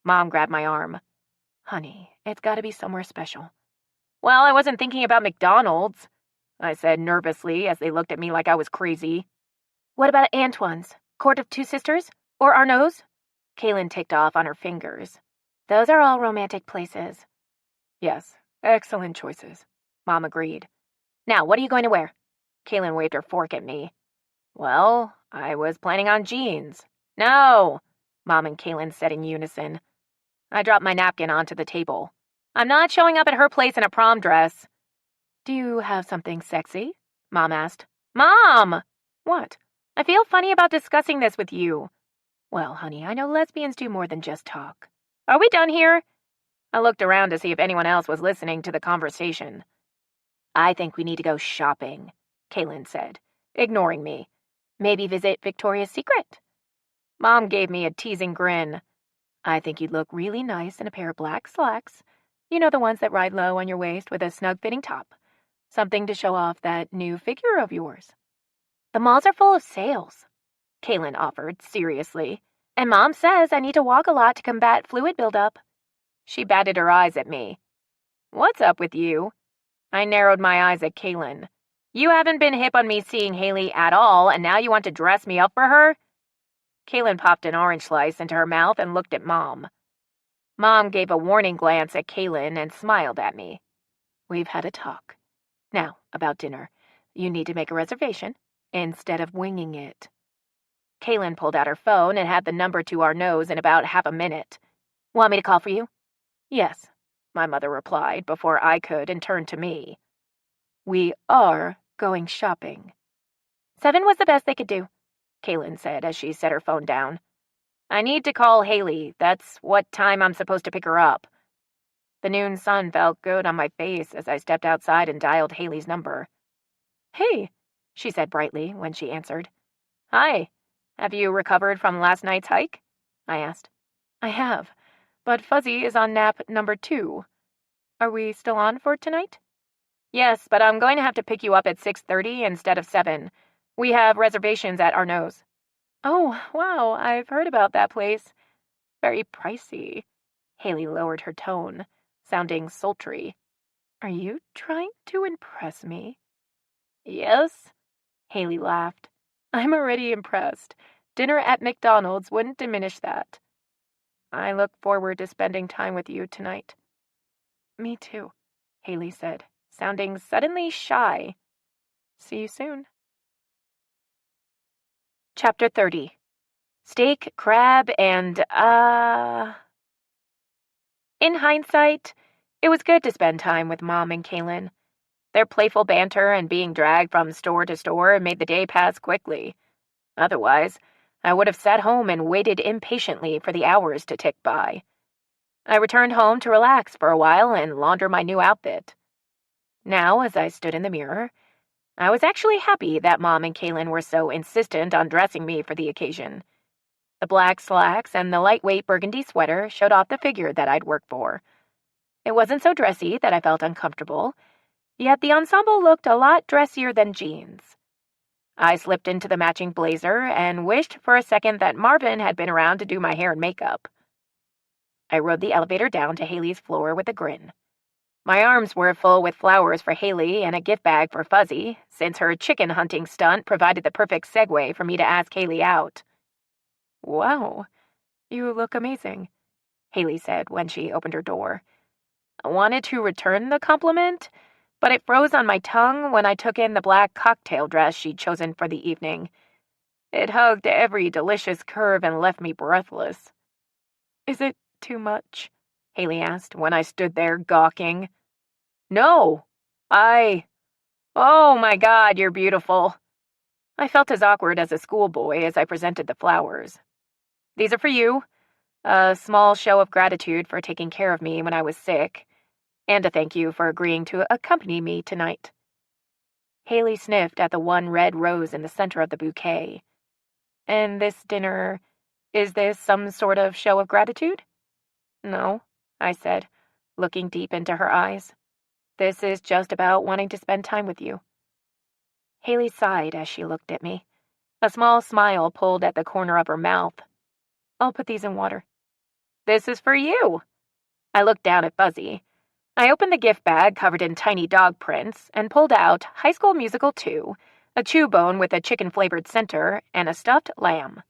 Mom grabbed my arm. Honey, it's got to be somewhere special. Well, I wasn't thinking about McDonald's, I said nervously as they looked at me like I was crazy. What about Antoine's? Court of Two Sisters? Or Arnaud's? Kaylin ticked off on her fingers. Those are all romantic places. Yes, excellent choices, Mom agreed. Now, what are you going to wear? Kaylin waved her fork at me. Well, I was planning on jeans. No, Mom and Kaylin said in unison. I dropped my napkin onto the table. I'm not showing up at her place in a prom dress. Do you have something sexy? Mom asked. Mom! What? I feel funny about discussing this with you. Well, honey, I know lesbians do more than just talk. Are we done here? I looked around to see if anyone else was listening to the conversation. I think we need to go shopping, Kaylin said, ignoring me. Maybe visit Victoria's Secret. Mom gave me a teasing grin. I think you'd look really nice in a pair of black slacks. You know, the ones that ride low on your waist with a snug-fitting top. Something to show off that new figure of yours. The malls are full of sales, Kaylin offered, seriously. And Mom says I need to walk a lot to combat fluid buildup. She batted her eyes at me. What's up with you? I narrowed my eyes at Kaylin. You haven't been hip on me seeing Haley at all, and now you want to dress me up for her? Kaylin popped an orange slice into her mouth and looked at Mom. Mom gave a warning glance at Kaylin and smiled at me. We've had a talk. Now, about dinner. You need to make a reservation instead of winging it. Kaylin pulled out her phone and had the number to Arnaud's in about half a minute. Want me to call for you? Yes, my mother replied before I could and turned to me. We are going shopping. 7 was the best they could do, Kaylin said as she set her phone down. I need to call Haley. That's what time I'm supposed to pick her up. The noon sun felt good on my face as I stepped outside and dialed Haley's number. Hey, she said brightly when she answered. Hi. Have you recovered from last night's hike? I asked. I have, but Fuzzy is on nap number 2. Are we still on for tonight? Yes, but I'm going to have to pick you up at 6:30 instead of 7. We have reservations at Arnaud's. Oh, wow, I've heard about that place. Very pricey. Haley lowered her tone, sounding sultry. Are you trying to impress me? Yes, Haley laughed. I'm already impressed. Dinner at McDonald's wouldn't diminish that. I look forward to spending time with you tonight. Me too, Haley said, sounding suddenly shy. See you soon. Chapter 30. Steak, crab, and, In hindsight, it was good to spend time with Mom and Kaylin. Their playful banter and being dragged from store to store made the day pass quickly. Otherwise, I would have sat home and waited impatiently for the hours to tick by. I returned home to relax for a while and launder my new outfit. Now, as I stood in the mirror, I was actually happy that Mom and Kaylin were so insistent on dressing me for the occasion. The black slacks and the lightweight burgundy sweater showed off the figure that I'd worked for. It wasn't so dressy that I felt uncomfortable, yet the ensemble looked a lot dressier than jeans. I slipped into the matching blazer and wished for a second that Marvin had been around to do my hair and makeup. I rode the elevator down to Haley's floor with a grin. My arms were full with flowers for Haley and a gift bag for Fuzzy, since her chicken hunting stunt provided the perfect segue for me to ask Haley out. Wow, you look amazing, Haley said when she opened her door. I wanted to return the compliment, but it froze on my tongue when I took in the black cocktail dress she'd chosen for the evening. It hugged every delicious curve and left me breathless. Is it too much? Haley asked when I stood there gawking. No, Oh my God, you're beautiful. I felt as awkward as a schoolboy as I presented the flowers. These are for you. A small show of gratitude for taking care of me when I was sick, and a thank you for agreeing to accompany me tonight. Haley sniffed at the one red rose in the center of the bouquet. And this dinner, is this some sort of show of gratitude? No, I said, looking deep into her eyes. This is just about wanting to spend time with you. Haley sighed as she looked at me. A small smile pulled at the corner of her mouth. I'll put these in water. This is for you. I looked down at Fuzzy. I opened the gift bag covered in tiny dog prints and pulled out High School Musical 2, a chew bone with a chicken-flavored center, and a stuffed lamb.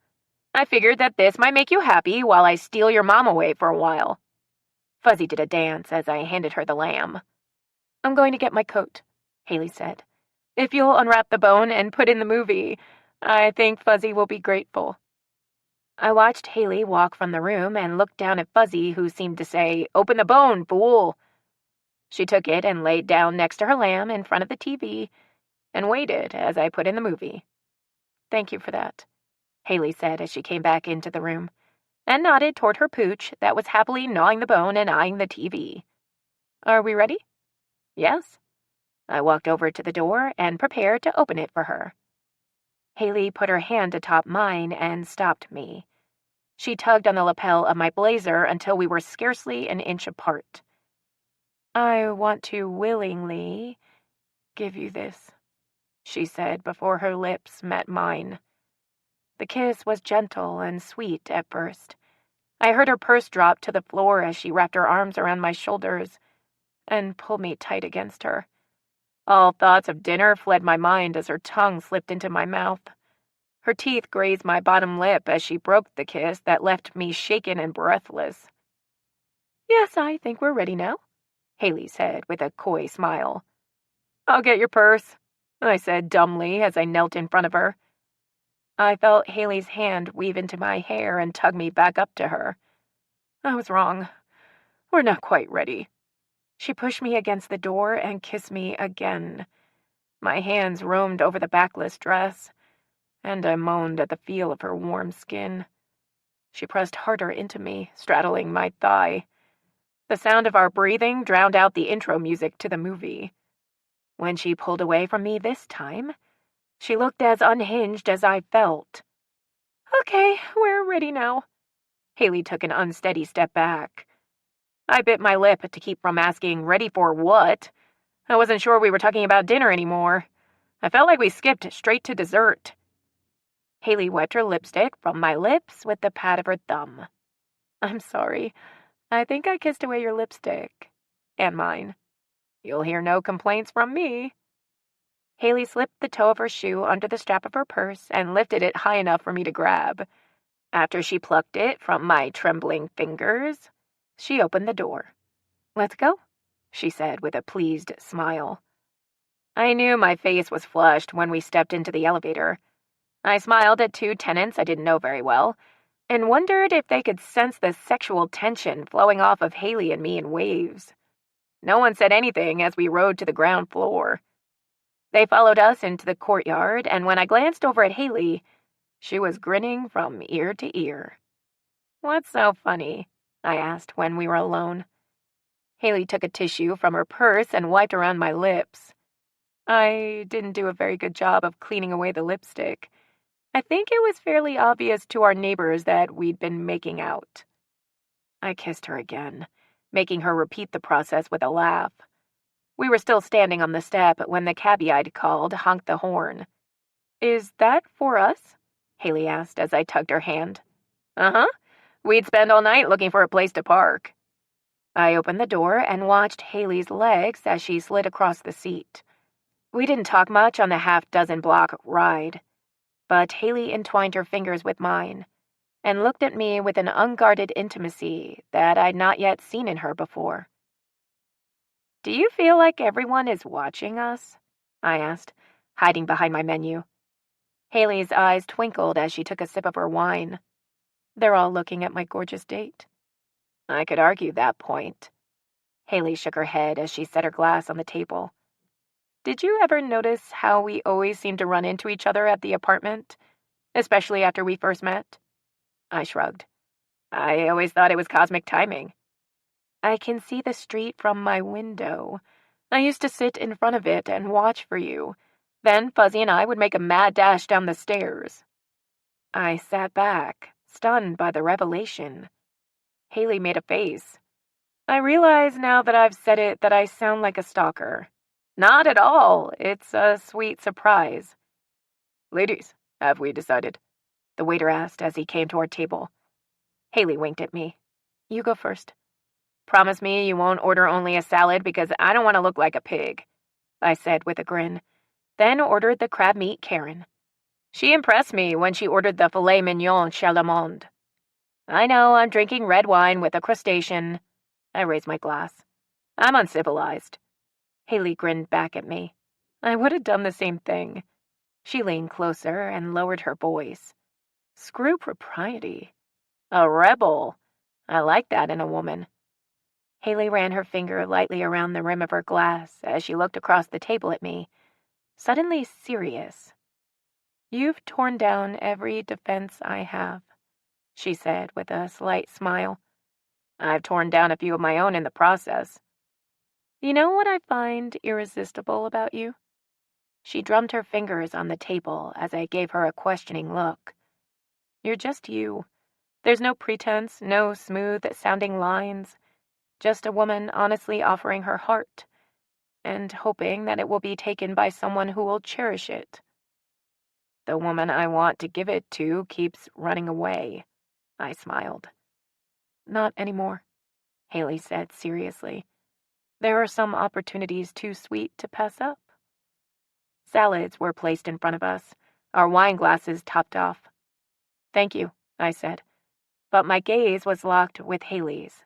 I figured that this might make you happy while I steal your mom away for a while. Fuzzy did a dance as I handed her the lamb. I'm going to get my coat, Haley said. If you'll unwrap the bone and put in the movie, I think Fuzzy will be grateful. I watched Haley walk from the room and looked down at Fuzzy, who seemed to say, Open the bone, fool! She took it and laid down next to her lamb in front of the TV and waited as I put in the movie. Thank you for that, Haley said as she came back into the room, and nodded toward her pooch that was happily gnawing the bone and eyeing the TV. Are we ready? Yes. I walked over to the door and prepared to open it for her. Haley put her hand atop mine and stopped me. She tugged on the lapel of my blazer until we were scarcely an inch apart. I want to willingly give you this, she said before her lips met mine. The kiss was gentle and sweet at first. I heard her purse drop to the floor as she wrapped her arms around my shoulders and pulled me tight against her. All thoughts of dinner fled my mind as her tongue slipped into my mouth. Her teeth grazed my bottom lip as she broke the kiss that left me shaken and breathless. Yes, I think we're ready now, Haley said with a coy smile. I'll get your purse, I said dumbly as I knelt in front of her. I felt Haley's hand weave into my hair and tug me back up to her. I was wrong. We're not quite ready. She pushed me against the door and kissed me again. My hands roamed over the backless dress, and I moaned at the feel of her warm skin. She pressed harder into me, straddling my thigh. The sound of our breathing drowned out the intro music to the movie. When she pulled away from me this time, she looked as unhinged as I felt. Okay, we're ready now. Haley took an unsteady step back. I bit my lip to keep from asking, ready for what? I wasn't sure we were talking about dinner anymore. I felt like we skipped straight to dessert. Haley wiped her lipstick from my lips with the pad of her thumb. I'm sorry. I think I kissed away your lipstick. And mine. You'll hear no complaints from me. Haley slipped the toe of her shoe under the strap of her purse and lifted it high enough for me to grab. After she plucked it from my trembling fingers, she opened the door. Let's go, she said with a pleased smile. I knew my face was flushed when we stepped into the elevator. I smiled at two tenants I didn't know very well, and wondered if they could sense the sexual tension flowing off of Haley and me in waves. No one said anything as we rode to the ground floor. They followed us into the courtyard, and when I glanced over at Haley, she was grinning from ear to ear. What's so funny? I asked when we were alone. Haley took a tissue from her purse and wiped around my lips. I didn't do a very good job of cleaning away the lipstick. I think it was fairly obvious to our neighbors that we'd been making out. I kissed her again, making her repeat the process with a laugh. We were still standing on the step when the cabbie I'd called honked the horn. Is that for us? Haley asked as I tugged her hand. Uh-huh. We'd spend all night looking for a place to park. I opened the door and watched Haley's legs as she slid across the seat. We didn't talk much on the half-dozen-block ride, but Haley entwined her fingers with mine and looked at me with an unguarded intimacy that I'd not yet seen in her before. Do you feel like everyone is watching us? I asked, hiding behind my menu. Haley's eyes twinkled as she took a sip of her wine. They're all looking at my gorgeous date. I could argue that point. Haley shook her head as she set her glass on the table. Did you ever notice how we always seem to run into each other at the apartment, especially after we first met? I shrugged. I always thought it was cosmic timing. I can see the street from my window. I used to sit in front of it and watch for you. Then Fuzzy and I would make a mad dash down the stairs. I sat back, stunned by the revelation. Haley made a face. I realize now that I've said it that I sound like a stalker. Not at all. It's a sweet surprise. Ladies, have we decided? The waiter asked as he came to our table. Haley winked at me. You go first. Promise me you won't order only a salad because I don't want to look like a pig, I said with a grin, then ordered the crab meat Karen. She impressed me when she ordered the filet mignon Chalamande. I know I'm drinking red wine with a crustacean. I raised my glass. I'm uncivilized. Haley grinned back at me. I would have done the same thing. She leaned closer and lowered her voice. Screw propriety. A rebel. I like that in a woman. Haley ran her finger lightly around the rim of her glass as she looked across the table at me, suddenly serious. You've torn down every defense I have, she said with a slight smile. I've torn down a few of my own in the process. You know what I find irresistible about you? She drummed her fingers on the table as I gave her a questioning look. You're just you. There's no pretense, no smooth-sounding lines, just a woman honestly offering her heart and hoping that it will be taken by someone who will cherish it. The woman I want to give it to keeps running away, I smiled. Not anymore, Haley said seriously. There are some opportunities too sweet to pass up. Salads were placed in front of us, our wine glasses topped off. Thank you, I said, but my gaze was locked with Haley's.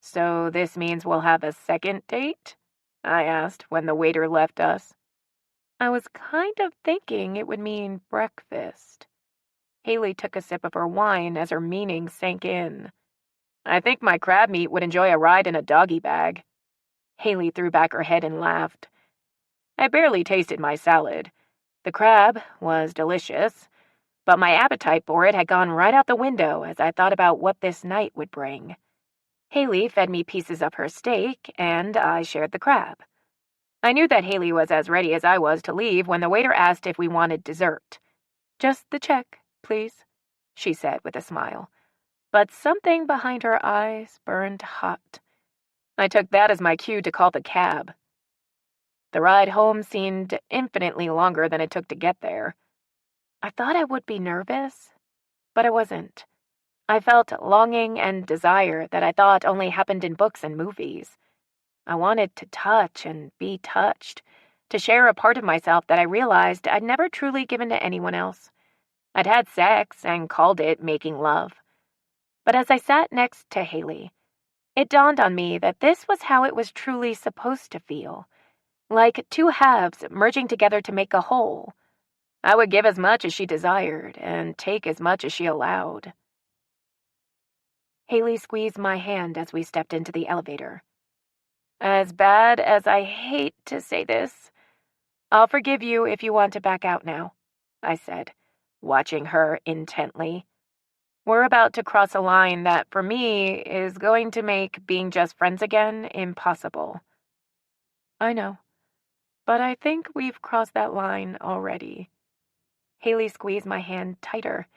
So this means we'll have a second date? I asked when the waiter left us. I was kind of thinking it would mean breakfast. Haley took a sip of her wine as her meaning sank in. I think my crab meat would enjoy a ride in a doggy bag. Haley threw back her head and laughed. I barely tasted my salad. The crab was delicious, but my appetite for it had gone right out the window as I thought about what this night would bring. Haley fed me pieces of her steak, and I shared the crab. I knew that Haley was as ready as I was to leave when the waiter asked if we wanted dessert. Just the check, please, she said with a smile. But something behind her eyes burned hot. I took that as my cue to call the cab. The ride home seemed infinitely longer than it took to get there. I thought I would be nervous, but I wasn't. I felt longing and desire that I thought only happened in books and movies. I wanted to touch and be touched, to share a part of myself that I realized I'd never truly given to anyone else. I'd had sex and called it making love. But as I sat next to Haley, it dawned on me that this was how it was truly supposed to feel, like two halves merging together to make a whole. I would give as much as she desired and take as much as she allowed. Haley squeezed my hand as we stepped into the elevator. As bad as I hate to say this, I'll forgive you if you want to back out now, I said, watching her intently. We're about to cross a line that, for me, is going to make being just friends again impossible. I know, but I think we've crossed that line already. Haley squeezed my hand tighter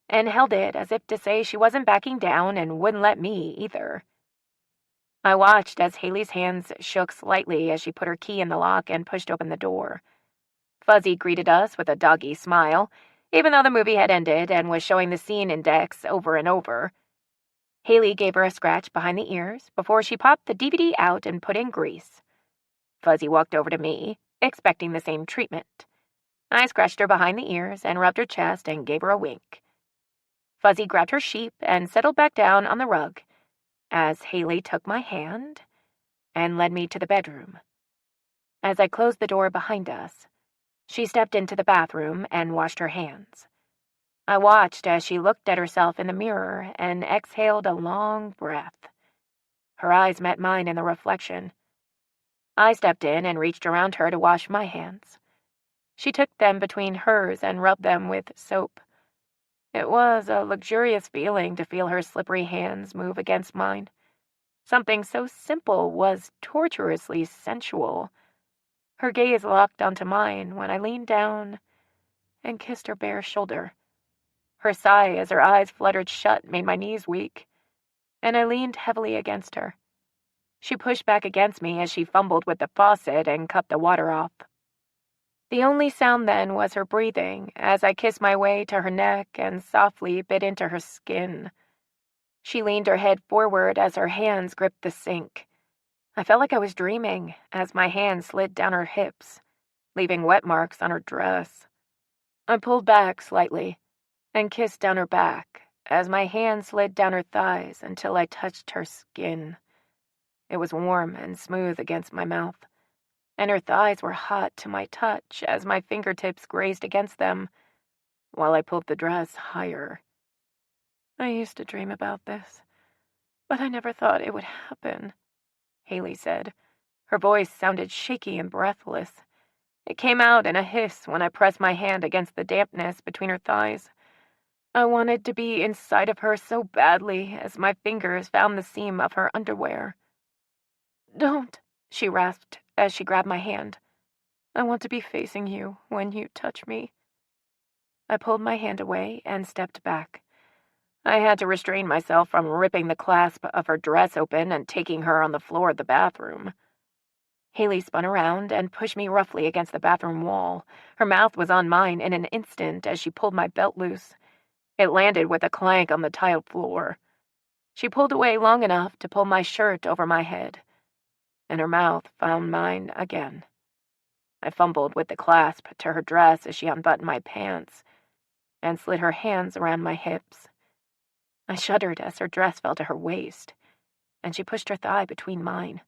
and held it as if to say she wasn't backing down and wouldn't let me either. I watched as Haley's hands shook slightly as she put her key in the lock and pushed open the door. Fuzzy greeted us with a doggy smile, even though the movie had ended and was showing the scene index over and over. Haley gave her a scratch behind the ears before she popped the DVD out and put in grease. Fuzzy walked over to me, expecting the same treatment. I scratched her behind the ears and rubbed her chest and gave her a wink. Fuzzy grabbed her sheep and settled back down on the rug as Haley took my hand and led me to the bedroom. As I closed the door behind us, she stepped into the bathroom and washed her hands. I watched as she looked at herself in the mirror and exhaled a long breath. Her eyes met mine in the reflection. I stepped in and reached around her to wash my hands. She took them between hers and rubbed them with soap. It was a luxurious feeling to feel her slippery hands move against mine. Something so simple was torturously sensual. Her gaze locked onto mine when I leaned down and kissed her bare shoulder. Her sigh as her eyes fluttered shut made my knees weak, and I leaned heavily against her. She pushed back against me as she fumbled with the faucet and cut the water off. The only sound then was her breathing as I kissed my way to her neck and softly bit into her skin. She leaned her head forward as her hands gripped the sink. I felt like I was dreaming as my hand slid down her hips, leaving wet marks on her dress. I pulled back slightly and kissed down her back as my hand slid down her thighs until I touched her skin. It was warm and smooth against my mouth, and her thighs were hot to my touch as my fingertips grazed against them while I pulled the dress higher. I used to dream about this, but I never thought it would happen, Haley said. Her voice sounded shaky and breathless. It came out in a hiss when I pressed my hand against the dampness between her thighs. I wanted to be inside of her so badly as my fingers found the seam of her underwear. Don't, she rasped as she grabbed my hand. I want to be facing you when you touch me. I pulled my hand away and stepped back. I had to restrain myself from ripping the clasp of her dress open and taking her on the floor of the bathroom. Haley spun around and pushed me roughly against the bathroom wall. Her mouth was on mine in an instant as she pulled my belt loose. It landed with a clank on the tiled floor. She pulled away long enough to pull my shirt over my head, and her mouth found mine again. I fumbled with the clasp to her dress as she unbuttoned my pants and slid her hands around my hips. I shuddered as her dress fell to her waist, and she pushed her thigh between mine.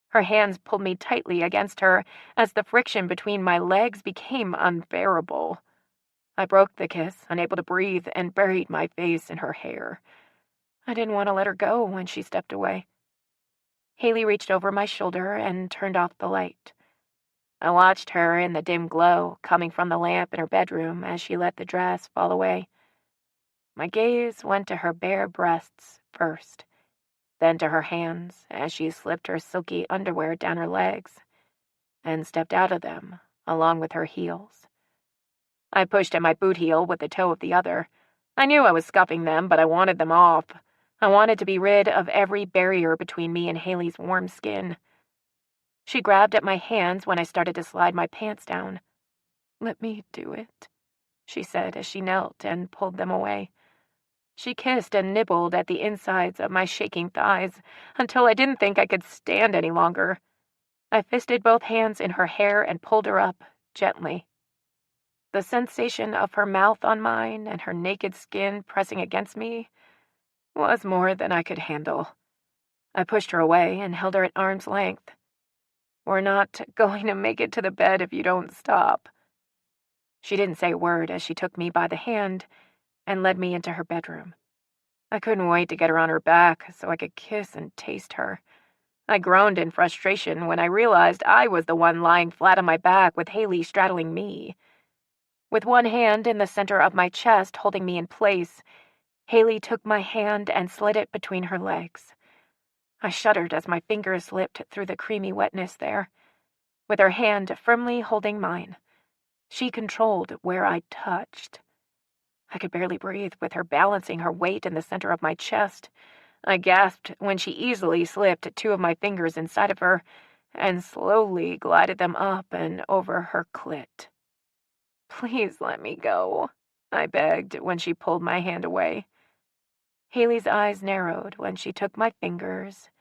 Her hands pulled me tightly against her as the friction between my legs became unbearable. I broke the kiss, unable to breathe, and buried my face in her hair. I didn't want to let her go when she stepped away. Haley reached over my shoulder and turned off the light. I watched her in the dim glow coming from the lamp in her bedroom as she let the dress fall away. My gaze went to her bare breasts first, then to her hands as she slipped her silky underwear down her legs and stepped out of them along with her heels. I pushed at my boot heel with the toe of the other. I knew I was scuffing them, but I wanted them off. I wanted to be rid of every barrier between me and Haley's warm skin. She grabbed at my hands when I started to slide my pants down. "Let me do it," she said as she knelt and pulled them away. She kissed and nibbled at the insides of my shaking thighs until I didn't think I could stand any longer. I fisted both hands in her hair and pulled her up, gently. The sensation of her mouth on mine and her naked skin pressing against me was more than I could handle. I pushed her away and held her at arm's length. "We're not going to make it to the bed if you don't stop." She didn't say a word as she took me by the hand and led me into her bedroom. I couldn't wait to get her on her back so I could kiss and taste her. I groaned in frustration when I realized I was the one lying flat on my back with Haley straddling me. With one hand in the center of my chest holding me in place, Haley took my hand and slid it between her legs. I shuddered as my fingers slipped through the creamy wetness there. With her hand firmly holding mine, she controlled where I touched. I could barely breathe with her balancing her weight in the center of my chest. I gasped when she easily slipped two of my fingers inside of her and slowly glided them up and over her clit. "Please let me go," I begged when she pulled my hand away. Haley's eyes narrowed when she took my fingers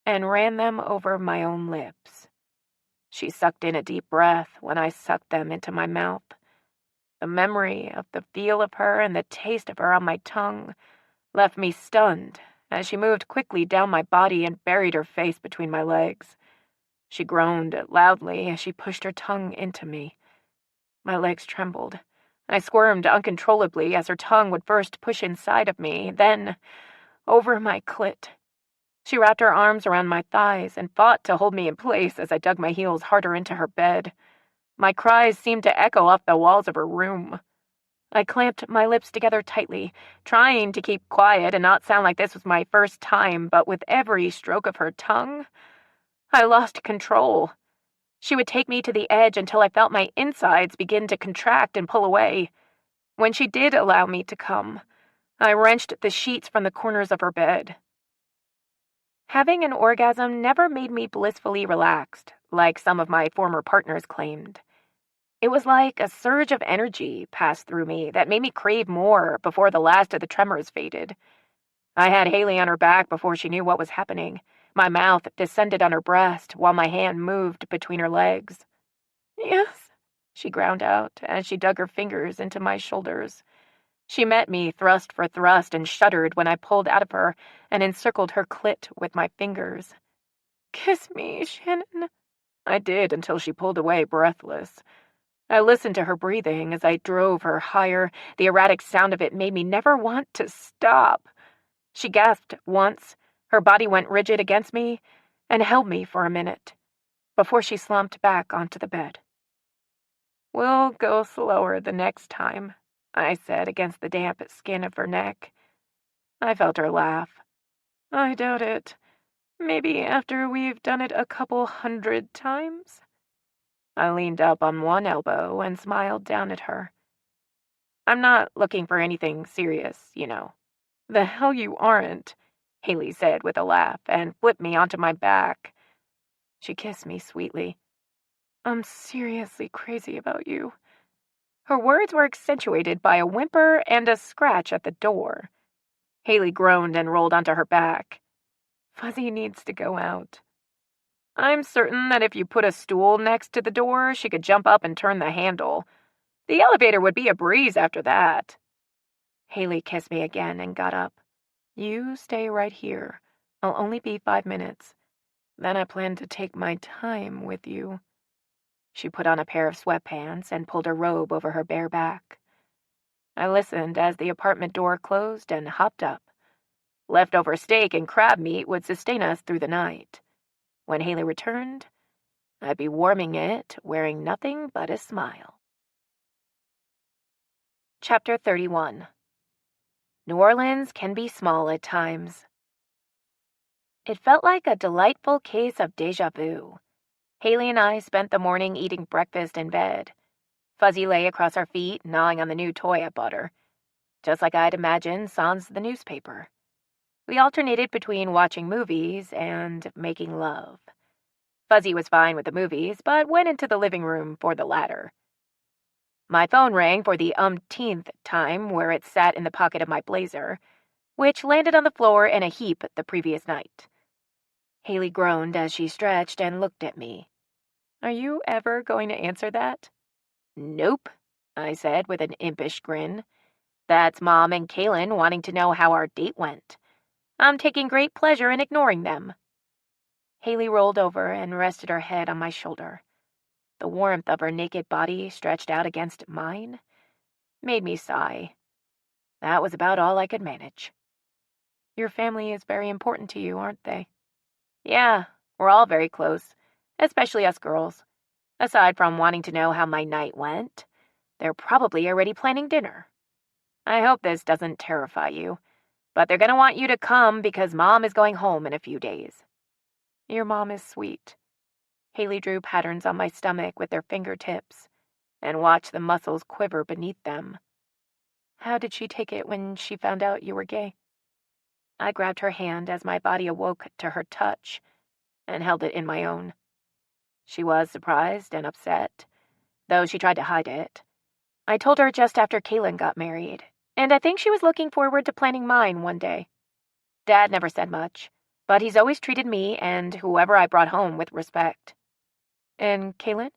and ran them over my own lips. She sucked in a deep breath when I sucked them into my mouth. The memory of the feel of her and the taste of her on my tongue left me stunned as she moved quickly down my body and buried her face between my legs. She groaned loudly as she pushed her tongue into me. My legs trembled. I squirmed uncontrollably as her tongue would first push inside of me, then over my clit. She wrapped her arms around my thighs and fought to hold me in place as I dug my heels harder into her bed. My cries seemed to echo off the walls of her room. I clamped my lips together tightly, trying to keep quiet and not sound like this was my first time, but with every stroke of her tongue, I lost control. She would take me to the edge until I felt my insides begin to contract and pull away. When she did allow me to come, I wrenched the sheets from the corners of her bed. Having an orgasm never made me blissfully relaxed, like some of my former partners claimed. It was like a surge of energy passed through me that made me crave more before the last of the tremors faded. I had Haley on her back before she knew what was happening. My mouth descended on her breast while my hand moved between her legs. "Yes," she ground out as she dug her fingers into my shoulders. She met me thrust for thrust and shuddered when I pulled out of her and encircled her clit with my fingers. "Kiss me, Shannon." I did until she pulled away, breathless. I listened to her breathing as I drove her higher. The erratic sound of it made me never want to stop. She gasped once, her body went rigid against me, and held me for a minute, before she slumped back onto the bed. "We'll go slower the next time," I said against the damp skin of her neck. I felt her laugh. "I doubt it. Maybe after we've done it a couple 100 times." I leaned up on one elbow and smiled down at her. "I'm not looking for anything serious, you know." "The hell you aren't," Haley said with a laugh and flipped me onto my back. She kissed me sweetly. "I'm seriously crazy about you." Her words were accentuated by a whimper and a scratch at the door. Haley groaned and rolled onto her back. "Fuzzy needs to go out." I'm certain that if you put a stool next to the door, she could jump up and turn the handle. The elevator would be a breeze after that. Haley kissed me again and got up. "You stay right here. I'll only be 5 minutes. Then I plan to take my time with you." She put on a pair of sweatpants and pulled her robe over her bare back. I listened as the apartment door closed and hopped up. Leftover steak and crab meat would sustain us through the night. When Haley returned, I'd be warming it, wearing nothing but a smile. Chapter 31. New Orleans can be small at times. It felt like a delightful case of déjà vu. Haley and I spent the morning eating breakfast in bed. Fuzzy lay across our feet, gnawing on the new toy I bought her. Just like I'd imagined sans the newspaper. We alternated between watching movies and making love. Fuzzy was fine with the movies, but went into the living room for the latter. My phone rang for the umpteenth time where it sat in the pocket of my blazer, which landed on the floor in a heap the previous night. Haley groaned as she stretched and looked at me. "Are you ever going to answer that?" "Nope," I said with an impish grin. "That's Mom and Kaylin wanting to know how our date went. I'm taking great pleasure in ignoring them." Haley rolled over and rested her head on my shoulder. The warmth of her naked body stretched out against mine made me sigh. That was about all I could manage. "Your family is very important to you, aren't they?" "Yeah, we're all very close, especially us girls. Aside from wanting to know how my night went, they're probably already planning dinner. I hope this doesn't terrify you, but they're going to want you to come because Mom is going home in a few days." "Your mom is sweet." Haley drew patterns on my stomach with their fingertips and watched the muscles quiver beneath them. "How did she take it when she found out you were gay?" I grabbed her hand as my body awoke to her touch and held it in my own. She was surprised and upset, though she tried to hide it. I told her just after Kaylin got married, and I think she was looking forward to planning mine one day. Dad never said much, but he's always treated me and whoever I brought home with respect. "And Kaylin?"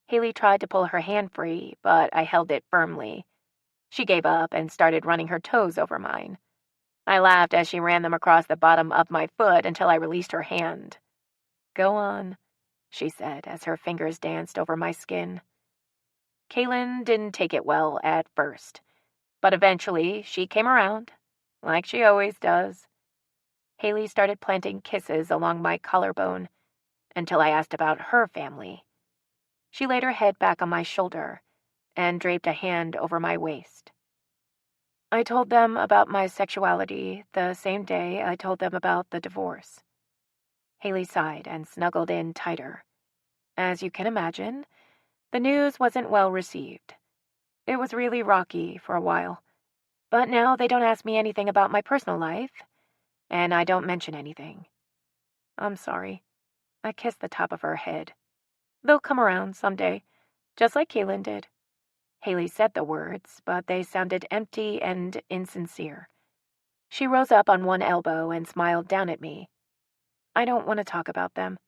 Haley tried to pull her hand free, but I held it firmly. She gave up and started running her toes over mine. I laughed as she ran them across the bottom of my foot until I released her hand. "Go on," she said as her fingers danced over my skin. Kaylin didn't take it well at first, but eventually she came around, like she always does. Haley started planting kisses along my collarbone until I asked about her family. She laid her head back on my shoulder and draped a hand over my waist. "I told them about my sexuality the same day I told them about the divorce." Haley sighed and snuggled in tighter. As you can imagine, the news wasn't well received. It was really rocky for a while. But now they don't ask me anything about my personal life, and I don't mention anything. "I'm sorry." I kissed the top of her head. "They'll come around someday, just like Kaylin did." Haley said the words, but they sounded empty and insincere. She rose up on one elbow and smiled down at me. "I don't want to talk about them."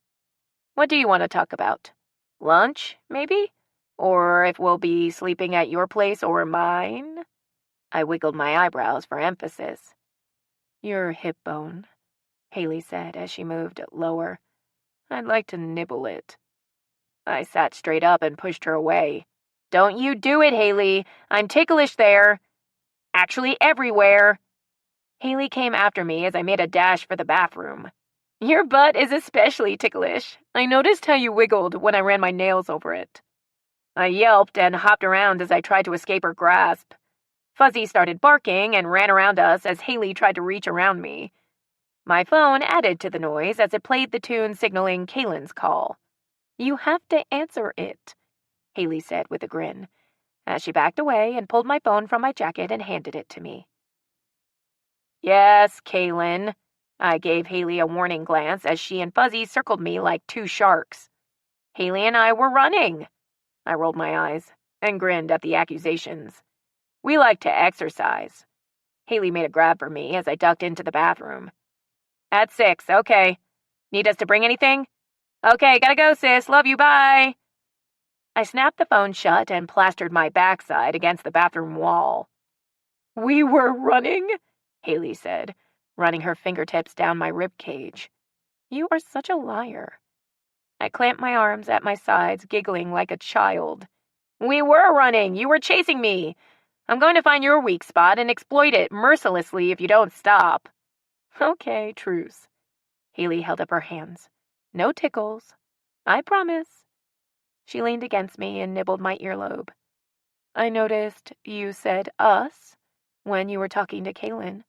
"What do you want to talk about? Lunch, maybe? Or if we'll be sleeping at your place or mine?" I wiggled my eyebrows for emphasis. "Your hip bone," Haley said as she moved lower. "I'd like to nibble it." I sat straight up and pushed her away. "Don't you do it, Haley. I'm ticklish there. Actually, everywhere." Haley came after me as I made a dash for the bathroom. "Your butt is especially ticklish. I noticed how you wiggled when I ran my nails over it." I yelped and hopped around as I tried to escape her grasp. Fuzzy started barking and ran around us as Haley tried to reach around me. My phone added to the noise as it played the tune signaling Kaylin's call. "You have to answer it," Haley said with a grin, as she backed away and pulled my phone from my jacket and handed it to me. "Yes, Kaylin." I gave Haley a warning glance as she and Fuzzy circled me like two sharks. "Haley and I were running." I rolled my eyes and grinned at the accusations. "We like to exercise." Haley made a grab for me as I ducked into the bathroom. "At 6, okay. Need us to bring anything?" "Okay, gotta go, sis. Love you, bye." I snapped the phone shut and plastered my backside against the bathroom wall. "We were running?" Haley said, running her fingertips down my rib cage. "You are such a liar." I clamped my arms at my sides, giggling like a child. "We were running. You were chasing me. I'm going to find your weak spot and exploit it mercilessly if you don't stop." "Okay, truce." Haley held up her hands. "No tickles. I promise." She leaned against me and nibbled my earlobe. "I noticed you said us when you were talking to Kaylin."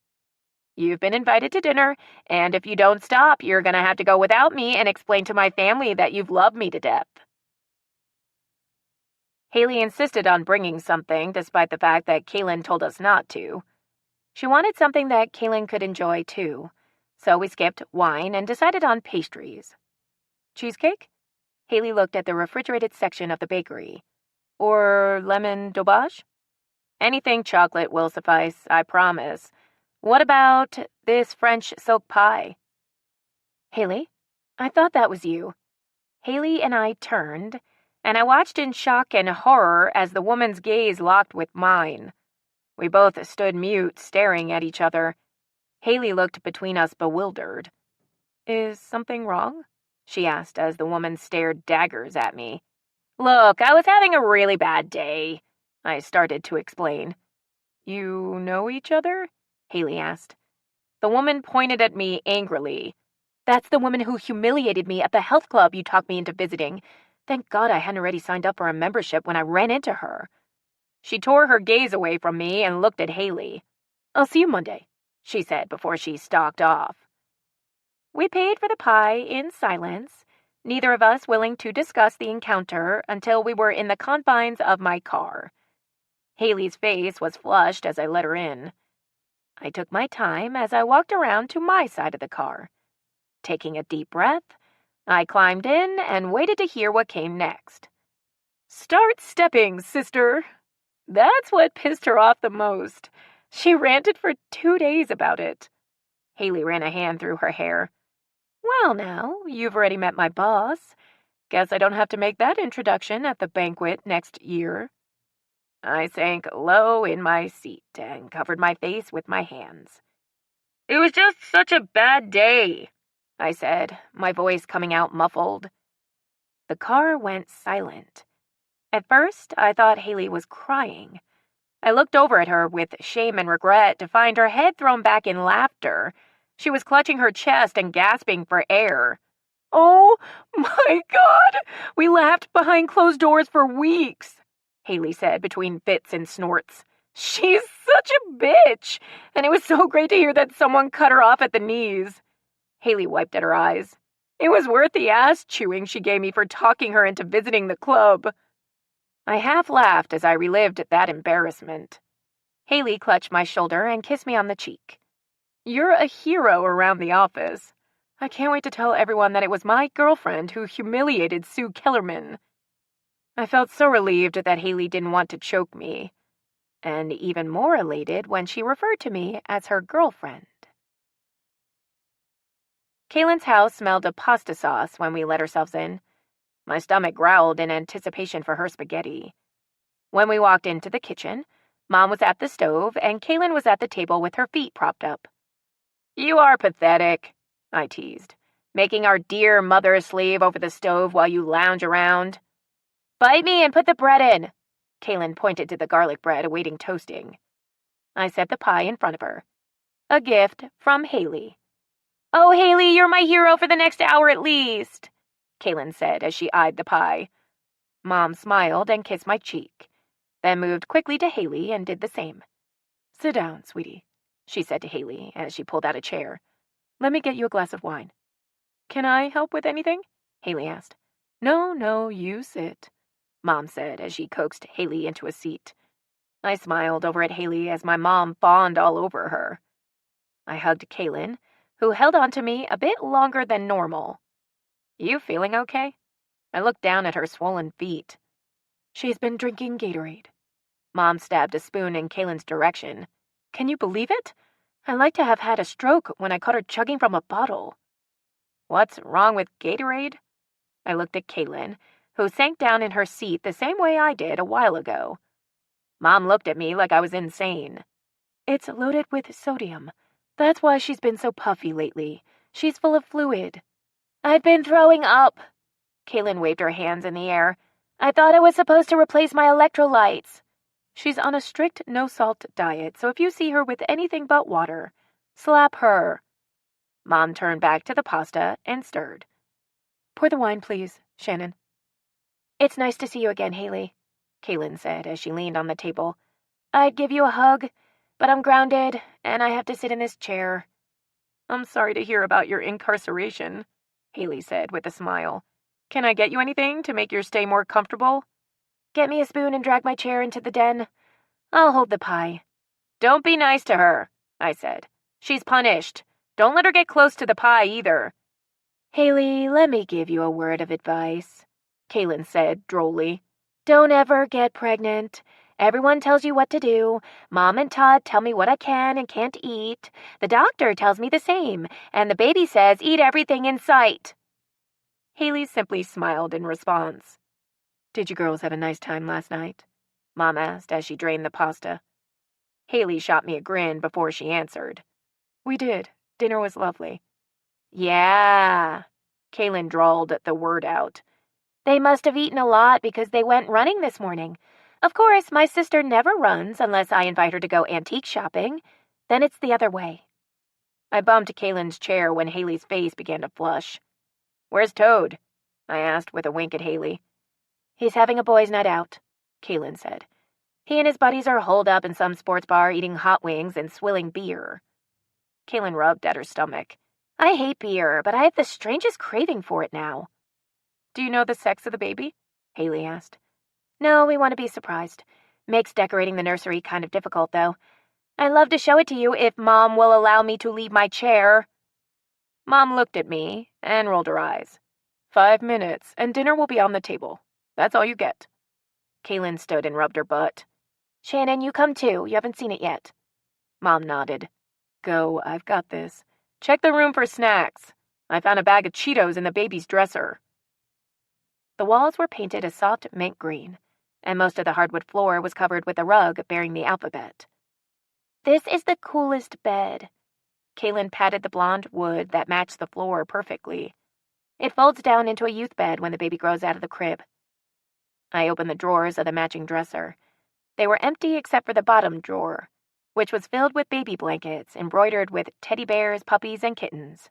"You've been invited to dinner, and if you don't stop, you're going to have to go without me and explain to my family that you've loved me to death." Haley insisted on bringing something despite the fact that Kaylin told us not to. She wanted something that Kaylin could enjoy too, so we skipped wine and decided on pastries. Cheesecake? Haley looked at the refrigerated section of the bakery. Or lemon daubage? Anything chocolate will suffice, I promise. What about this French silk pie? Haley, I thought that was you. Haley and I turned, and I watched in shock and horror as the woman's gaze locked with mine. We both stood mute, staring at each other. Haley looked between us bewildered. Is something wrong? She asked as the woman stared daggers at me. Look, I was having a really bad day, I started to explain. You know each other? Haley asked. The woman pointed at me angrily. That's the woman who humiliated me at the health club you talked me into visiting. Thank God I hadn't already signed up for a membership when I ran into her. She tore her gaze away from me and looked at Haley. I'll see you Monday, she said before she stalked off. We paid for the pie in silence, neither of us willing to discuss the encounter until we were in the confines of my car. Haley's face was flushed as I let her in. I took my time as I walked around to my side of the car. Taking a deep breath, I climbed in and waited to hear what came next. Start stepping, sister. That's what pissed her off the most. She ranted for 2 days about it. Haley ran a hand through her hair. Well now, you've already met my boss. Guess I don't have to make that introduction at the banquet next year. I sank low in my seat and covered my face with my hands. It was just such a bad day, I said, my voice coming out muffled. The car went silent. At first, I thought Haley was crying. I looked over at her with shame and regret to find her head thrown back in laughter. She was clutching her chest and gasping for air. Oh, my God! We laughed behind closed doors for weeks, Haley said between fits and snorts. She's such a bitch, and it was so great to hear that someone cut her off at the knees. Haley wiped at her eyes. It was worth the ass chewing she gave me for talking her into visiting the club. I half laughed as I relived that embarrassment. Haley clutched my shoulder and kissed me on the cheek. You're a hero around the office. I can't wait to tell everyone that it was my girlfriend who humiliated Sue Kellerman. I felt so relieved that Haley didn't want to choke me, and even more elated when she referred to me as her girlfriend. Kaylin's house smelled of pasta sauce when we let ourselves in. My stomach growled in anticipation for her spaghetti. When we walked into the kitchen, Mom was at the stove and Kaylin was at the table with her feet propped up. You are pathetic, I teased, making our dear mother slave over the stove while you lounge around. Bite me and put the bread in. Kaylin pointed to the garlic bread awaiting toasting. I set the pie in front of her. A gift from Haley. Oh, Haley, you're my hero for the next hour at least, Kaylin said as she eyed the pie. Mom smiled and kissed my cheek, then moved quickly to Haley and did the same. Sit down, sweetie, she said to Haley as she pulled out a chair. Let me get you a glass of wine. Can I help with anything? Haley asked. No, you sit, Mom said as she coaxed Haley into a seat. I smiled over at Haley as my mom fawned all over her. I hugged Kaylin, who held on to me a bit longer than normal. You feeling okay? I looked down at her swollen feet. She's been drinking Gatorade. Mom stabbed a spoon in Kaylin's direction. Can you believe it? I'd like to have had a stroke when I caught her chugging from a bottle. What's wrong with Gatorade? I looked at Kaylin, who sank down in her seat the same way I did a while ago. Mom looked at me like I was insane. It's loaded with sodium. That's why she's been so puffy lately. She's full of fluid. I've been throwing up. Kaylin waved her hands in the air. I thought I was supposed to replace my electrolytes. She's on a strict no-salt diet, so if you see her with anything but water, slap her. Mom turned back to the pasta and stirred. Pour the wine, please, Shannon. It's nice to see you again, Haley, Kaylin said as she leaned on the table. I'd give you a hug, but I'm grounded, and I have to sit in this chair. I'm sorry to hear about your incarceration, Haley said with a smile. Can I get you anything to make your stay more comfortable? Get me a spoon and drag my chair into the den. I'll hold the pie. Don't be nice to her, I said. She's punished. Don't let her get close to the pie either. Haley, let me give you a word of advice, Kaylin said drolly. Don't ever get pregnant. Everyone tells you what to do. Mom and Todd tell me what I can and can't eat. The doctor tells me the same, and the baby says eat everything in sight. Haley simply smiled in response. Did you girls have a nice time last night? Mom asked as she drained the pasta. Haley shot me a grin before she answered. We did. Dinner was lovely. Yeah, Kaylin drawled the word out. They must have eaten a lot because they went running this morning. Of course, my sister never runs unless I invite her to go antique shopping. Then it's the other way. I bumped Kaylin's chair when Haley's face began to flush. Where's Toad? I asked with a wink at Haley. He's having a boys' night out, Kaylin said. He and his buddies are holed up in some sports bar eating hot wings and swilling beer. Kaylin rubbed at her stomach. I hate beer, but I have the strangest craving for it now. Do you know the sex of the baby? Haley asked. No, we want to be surprised. Makes decorating the nursery kind of difficult, though. I'd love to show it to you if Mom will allow me to leave my chair. Mom looked at me and rolled her eyes. 5 minutes, and dinner will be on the table. That's all you get. Kaylin stood and rubbed her butt. Shannon, you come too. You haven't seen it yet. Mom nodded. Go, I've got this. Check the room for snacks. I found a bag of Cheetos in the baby's dresser. The walls were painted a soft mint green, and most of the hardwood floor was covered with a rug bearing the alphabet. This is the coolest bed. Kaylin patted the blonde wood that matched the floor perfectly. It folds down into a youth bed when the baby grows out of the crib. I opened the drawers of the matching dresser. They were empty except for the bottom drawer, which was filled with baby blankets embroidered with teddy bears, puppies, and kittens.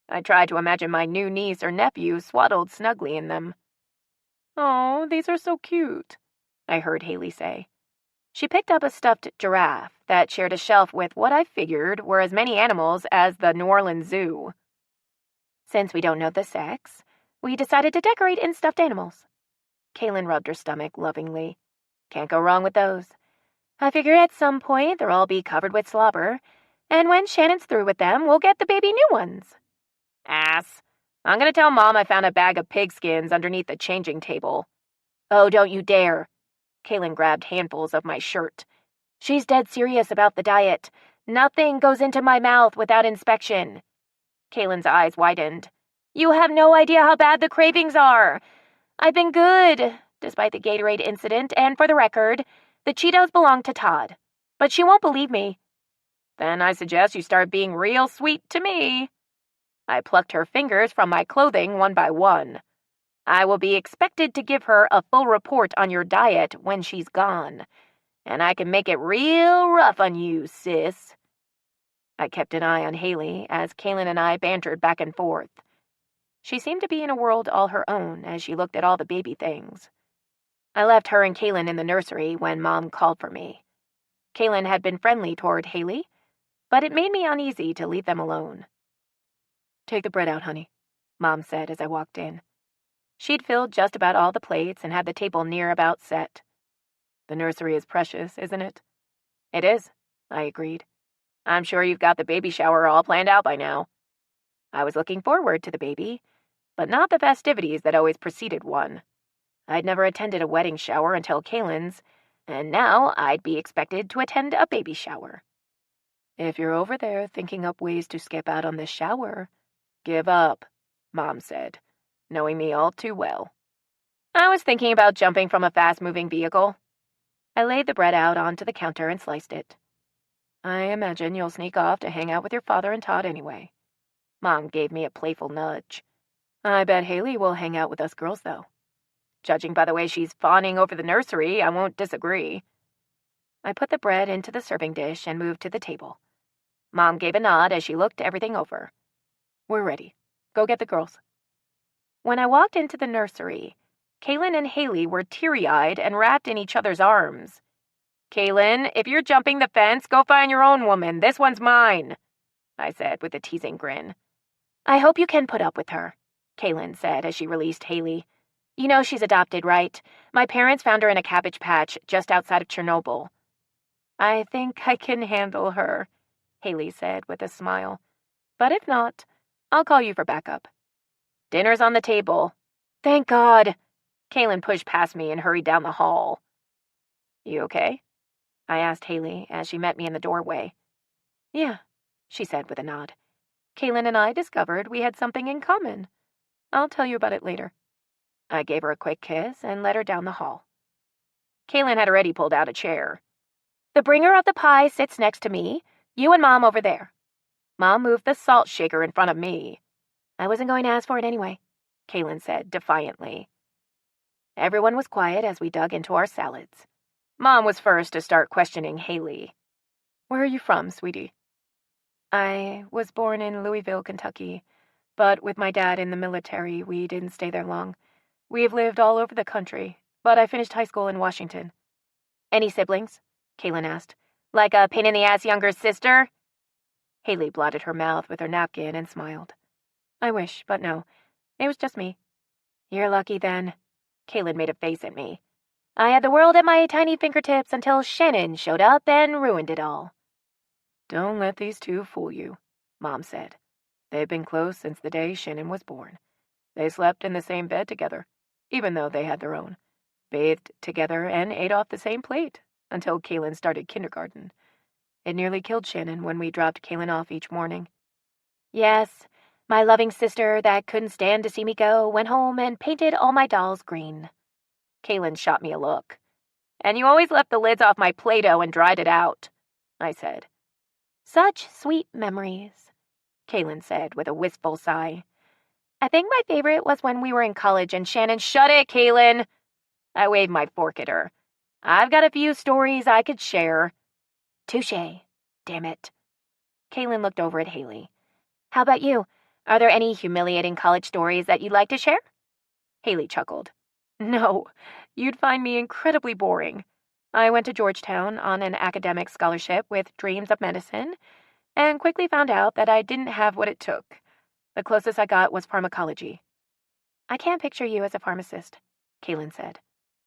I tried to imagine my new niece or nephew swaddled snugly in them. Oh, these are so cute, I heard Haley say. She picked up a stuffed giraffe that shared a shelf with what I figured were as many animals as the New Orleans Zoo. Since we don't know the sex, we decided to decorate in stuffed animals. Kaylin rubbed her stomach lovingly. Can't go wrong with those. I figure at some point they'll all be covered with slobber, and when Shannon's through with them, we'll get the baby new ones. Ass. I'm going to tell Mom I found a bag of pigskins underneath the changing table. Oh, don't you dare. Kaylin grabbed handfuls of my shirt. She's dead serious about the diet. Nothing goes into my mouth without inspection. Kaylin's eyes widened. You have no idea how bad the cravings are. I've been good, despite the Gatorade incident, and for the record, the Cheetos belong to Todd. But she won't believe me. Then I suggest you start being real sweet to me. I plucked her fingers from my clothing one by one. I will be expected to give her a full report on your diet when she's gone, and I can make it real rough on you, sis. I kept an eye on Haley as Kaylin and I bantered back and forth. She seemed to be in a world all her own as she looked at all the baby things. I left her and Kaylin in the nursery when Mom called for me. Kaylin had been friendly toward Haley, but it made me uneasy to leave them alone. Take the bread out, honey, Mom said as I walked in. She'd filled just about all the plates and had the table near about set. The nursery is precious, isn't it? It is, I agreed. I'm sure you've got the baby shower all planned out by now. I was looking forward to the baby, but not the festivities that always preceded one. I'd never attended a wedding shower until Kaylin's, and now I'd be expected to attend a baby shower. If you're over there thinking up ways to skip out on this shower, give up, Mom said, knowing me all too well. I was thinking about jumping from a fast-moving vehicle. I laid the bread out onto the counter and sliced it. I imagine you'll sneak off to hang out with your father and Todd anyway. Mom gave me a playful nudge. I bet Haley will hang out with us girls, though. Judging by the way she's fawning over the nursery, I won't disagree. I put the bread into the serving dish and moved to the table. Mom gave a nod as she looked everything over. We're ready. Go get the girls. When I walked into the nursery, Kaylin and Haley were teary-eyed and wrapped in each other's arms. Kaylin, if you're jumping the fence, go find your own woman. This one's mine, I said with a teasing grin. I hope you can put up with her, Kaylin said as she released Haley. You know she's adopted, right? My parents found her in a cabbage patch just outside of Chernobyl. I think I can handle her, Haley said with a smile. But if not, I'll call you for backup. Dinner's on the table. Thank God. Kaylin pushed past me and hurried down the hall. You okay? I asked Haley as she met me in the doorway. Yeah, she said with a nod. Kaylin and I discovered we had something in common. I'll tell you about it later. I gave her a quick kiss and led her down the hall. Kaylin had already pulled out a chair. The bringer of the pie sits next to me. You and Mom over there. Mom moved the salt shaker in front of me. I wasn't going to ask for it anyway, Kaylin said defiantly. Everyone was quiet as we dug into our salads. Mom was first to start questioning Haley. Where are you from, sweetie? I was born in Louisville, Kentucky, but with my dad in the military, we didn't stay there long. We've lived all over the country, but I finished high school in Washington. Any siblings? Kaylin asked. Like a pain-in-the-ass younger sister? Haley blotted her mouth with her napkin and smiled. I wish, but no. It was just me. You're lucky then. Kaylin made a face at me. I had the world at my tiny fingertips until Shannon showed up and ruined it all. Don't let these two fool you, Mom said. They've been close since the day Shannon was born. They slept in the same bed together, even though they had their own. Bathed together and ate off the same plate until Kaylin started kindergarten. It nearly killed Shannon when we dropped Kaylin off each morning. Yes, my loving sister that couldn't stand to see me go went home and painted all my dolls green. Kaylin shot me a look. And you always left the lids off my Play-Doh and dried it out, I said. Such sweet memories, Kaylin said with a wistful sigh. I think my favorite was when we were in college and Shannon— Shut it, Kaylin! I waved my fork at her. I've got a few stories I could share. Touché. Damn it. Kaylin looked over at Haley. How about you? Are there any humiliating college stories that you'd like to share? Haley chuckled. No, you'd find me incredibly boring. I went to Georgetown on an academic scholarship with dreams of medicine, and quickly found out that I didn't have what it took. The closest I got was pharmacology. I can't picture you as a pharmacist, Kaylin said.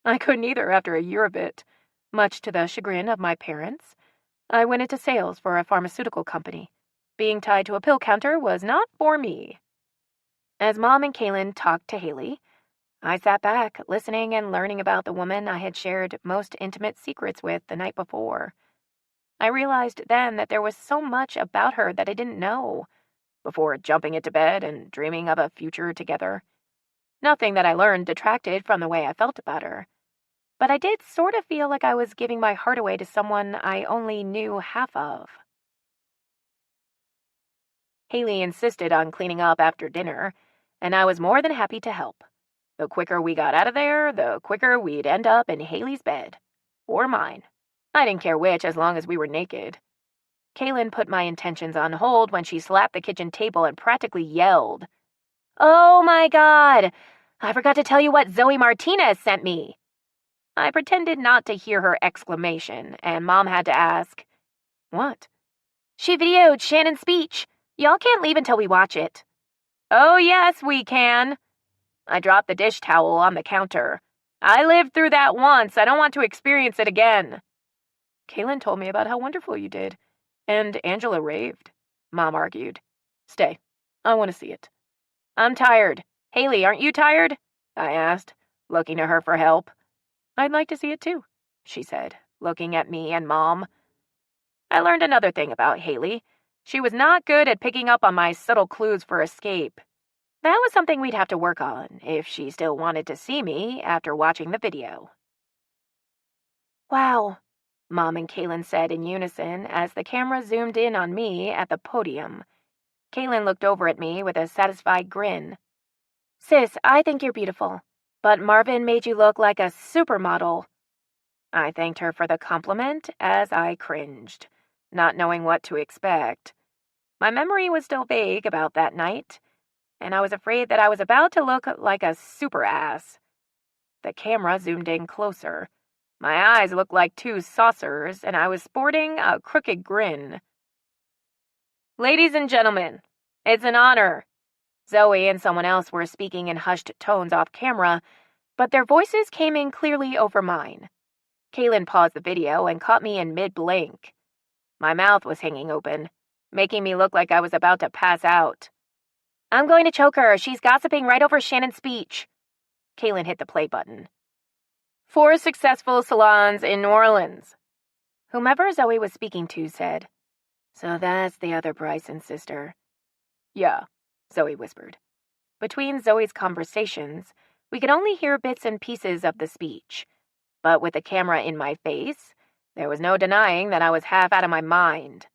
I couldn't either after a year of it. Much to the chagrin of my parents, I went into sales for a pharmaceutical company. Being tied to a pill counter was not for me. As Mom and Kaylin talked to Haley, I sat back, listening and learning about the woman I had shared most intimate secrets with the night before. I realized then that there was so much about her that I didn't know, before jumping into bed and dreaming of a future together. Nothing that I learned detracted from the way I felt about her. But I did sort of feel like I was giving my heart away to someone I only knew half of. Haley insisted on cleaning up after dinner, and I was more than happy to help. The quicker we got out of there, the quicker we'd end up in Haley's bed. Or mine. I didn't care which as long as we were naked. Kaylin put my intentions on hold when she slapped the kitchen table and practically yelled. Oh my God! I forgot to tell you what Zoe Martinez sent me. I pretended not to hear her exclamation, and Mom had to ask, What? She videoed Shannon's speech. Y'all can't leave until we watch it. Oh yes, we can. I dropped the dish towel on the counter. I lived through that once. I don't want to experience it again. Kaylin told me about how wonderful you did. And Angela raved, Mom argued. Stay. I want to see it. I'm tired. Haley, aren't you tired? I asked, looking to her for help. I'd like to see it too, she said, looking at me and Mom. I learned another thing about Haley. She was not good at picking up on my subtle clues for escape. That was something we'd have to work on if she still wanted to see me after watching the video. Wow, Mom and Kaylin said in unison as the camera zoomed in on me at the podium. Kaylin looked over at me with a satisfied grin. Sis, I think you're beautiful, but Marvin made you look like a supermodel. I thanked her for the compliment as I cringed, not knowing what to expect. My memory was still vague about that night, and I was afraid that I was about to look like a super ass. The camera zoomed in closer. My eyes looked like two saucers, and I was sporting a crooked grin. Ladies and gentlemen, it's an honor. Zoe and someone else were speaking in hushed tones off camera, but their voices came in clearly over mine. Kaylin paused the video and caught me in mid-blink. My mouth was hanging open, making me look like I was about to pass out. I'm going to choke her. She's gossiping right over Shannon's speech. Kaylin hit the play button. 4 successful salons in New Orleans. Whomever Zoe was speaking to said, So that's the other Bryson sister. Yeah, Zoe whispered. Between Zoe's conversations, we could only hear bits and pieces of the speech. But with the camera in my face, there was no denying that I was half out of my mind.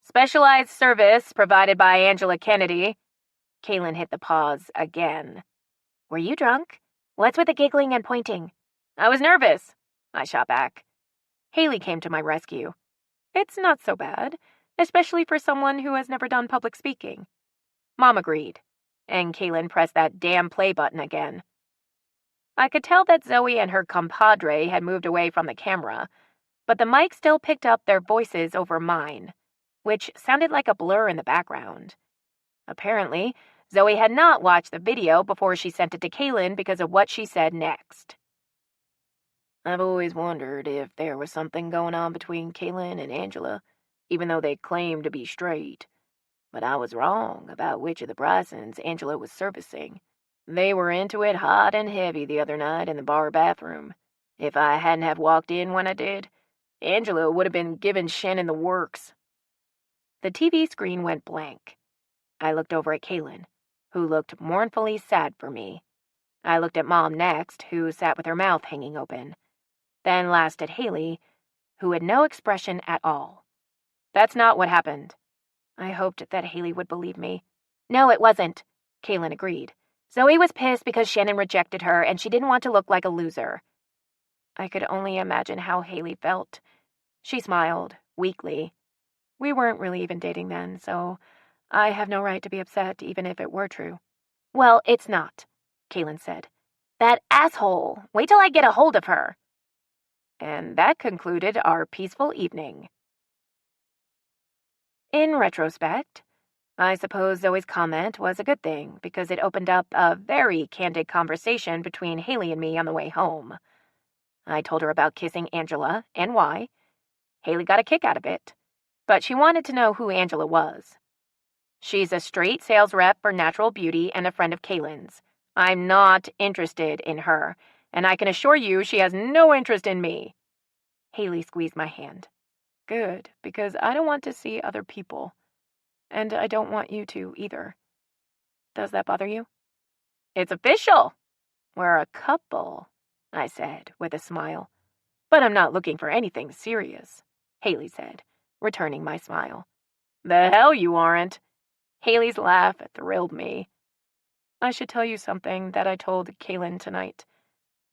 Specialized service provided by Angela Kennedy. Kaylin hit the pause again. Were you drunk? What's with the giggling and pointing? I was nervous, I shot back. Haley came to my rescue. It's not so bad, especially for someone who has never done public speaking. Mom agreed, and Kaylin pressed that damn play button again. I could tell that Zoe and her compadre had moved away from the camera, but the mic still picked up their voices over mine, which sounded like a blur in the background. Apparently, Zoe had not watched the video before she sent it to Kaylin because of what she said next. I've always wondered if there was something going on between Kaylin and Angela, even though they claimed to be straight. But I was wrong about which of the Brysons Angela was servicing. They were into it hot and heavy the other night in the bar bathroom. If I hadn't have walked in when I did, Angela would have been giving Shannon the works. The TV screen went blank. I looked over at Kaylin, who looked mournfully sad for me. I looked at Mom next, who sat with her mouth hanging open. Then last at Haley, who had no expression at all. That's not what happened. I hoped that Haley would believe me. No, it wasn't, Kaylin agreed. Zoe was pissed because Shannon rejected her, and she didn't want to look like a loser. I could only imagine how Haley felt. She smiled, weakly. We weren't really even dating then, so I have no right to be upset, even if it were true. Well, it's not, Kaylin said. That asshole! Wait till I get a hold of her. And that concluded our peaceful evening. In retrospect, I suppose Zoe's comment was a good thing, because it opened up a very candid conversation between Haley and me on the way home. I told her about kissing Angela and why. Haley got a kick out of it, but she wanted to know who Angela was. She's a straight sales rep for Natural Beauty and a friend of Kaylin's. I'm not interested in her, and I can assure you she has no interest in me. Haley squeezed my hand. Good, because I don't want to see other people. And I don't want you to either. Does that bother you? It's official. We're a couple, I said with a smile. But I'm not looking for anything serious, Haley said, returning my smile. The hell you aren't. Haley's laugh thrilled me. I should tell you something that I told Kaylin tonight.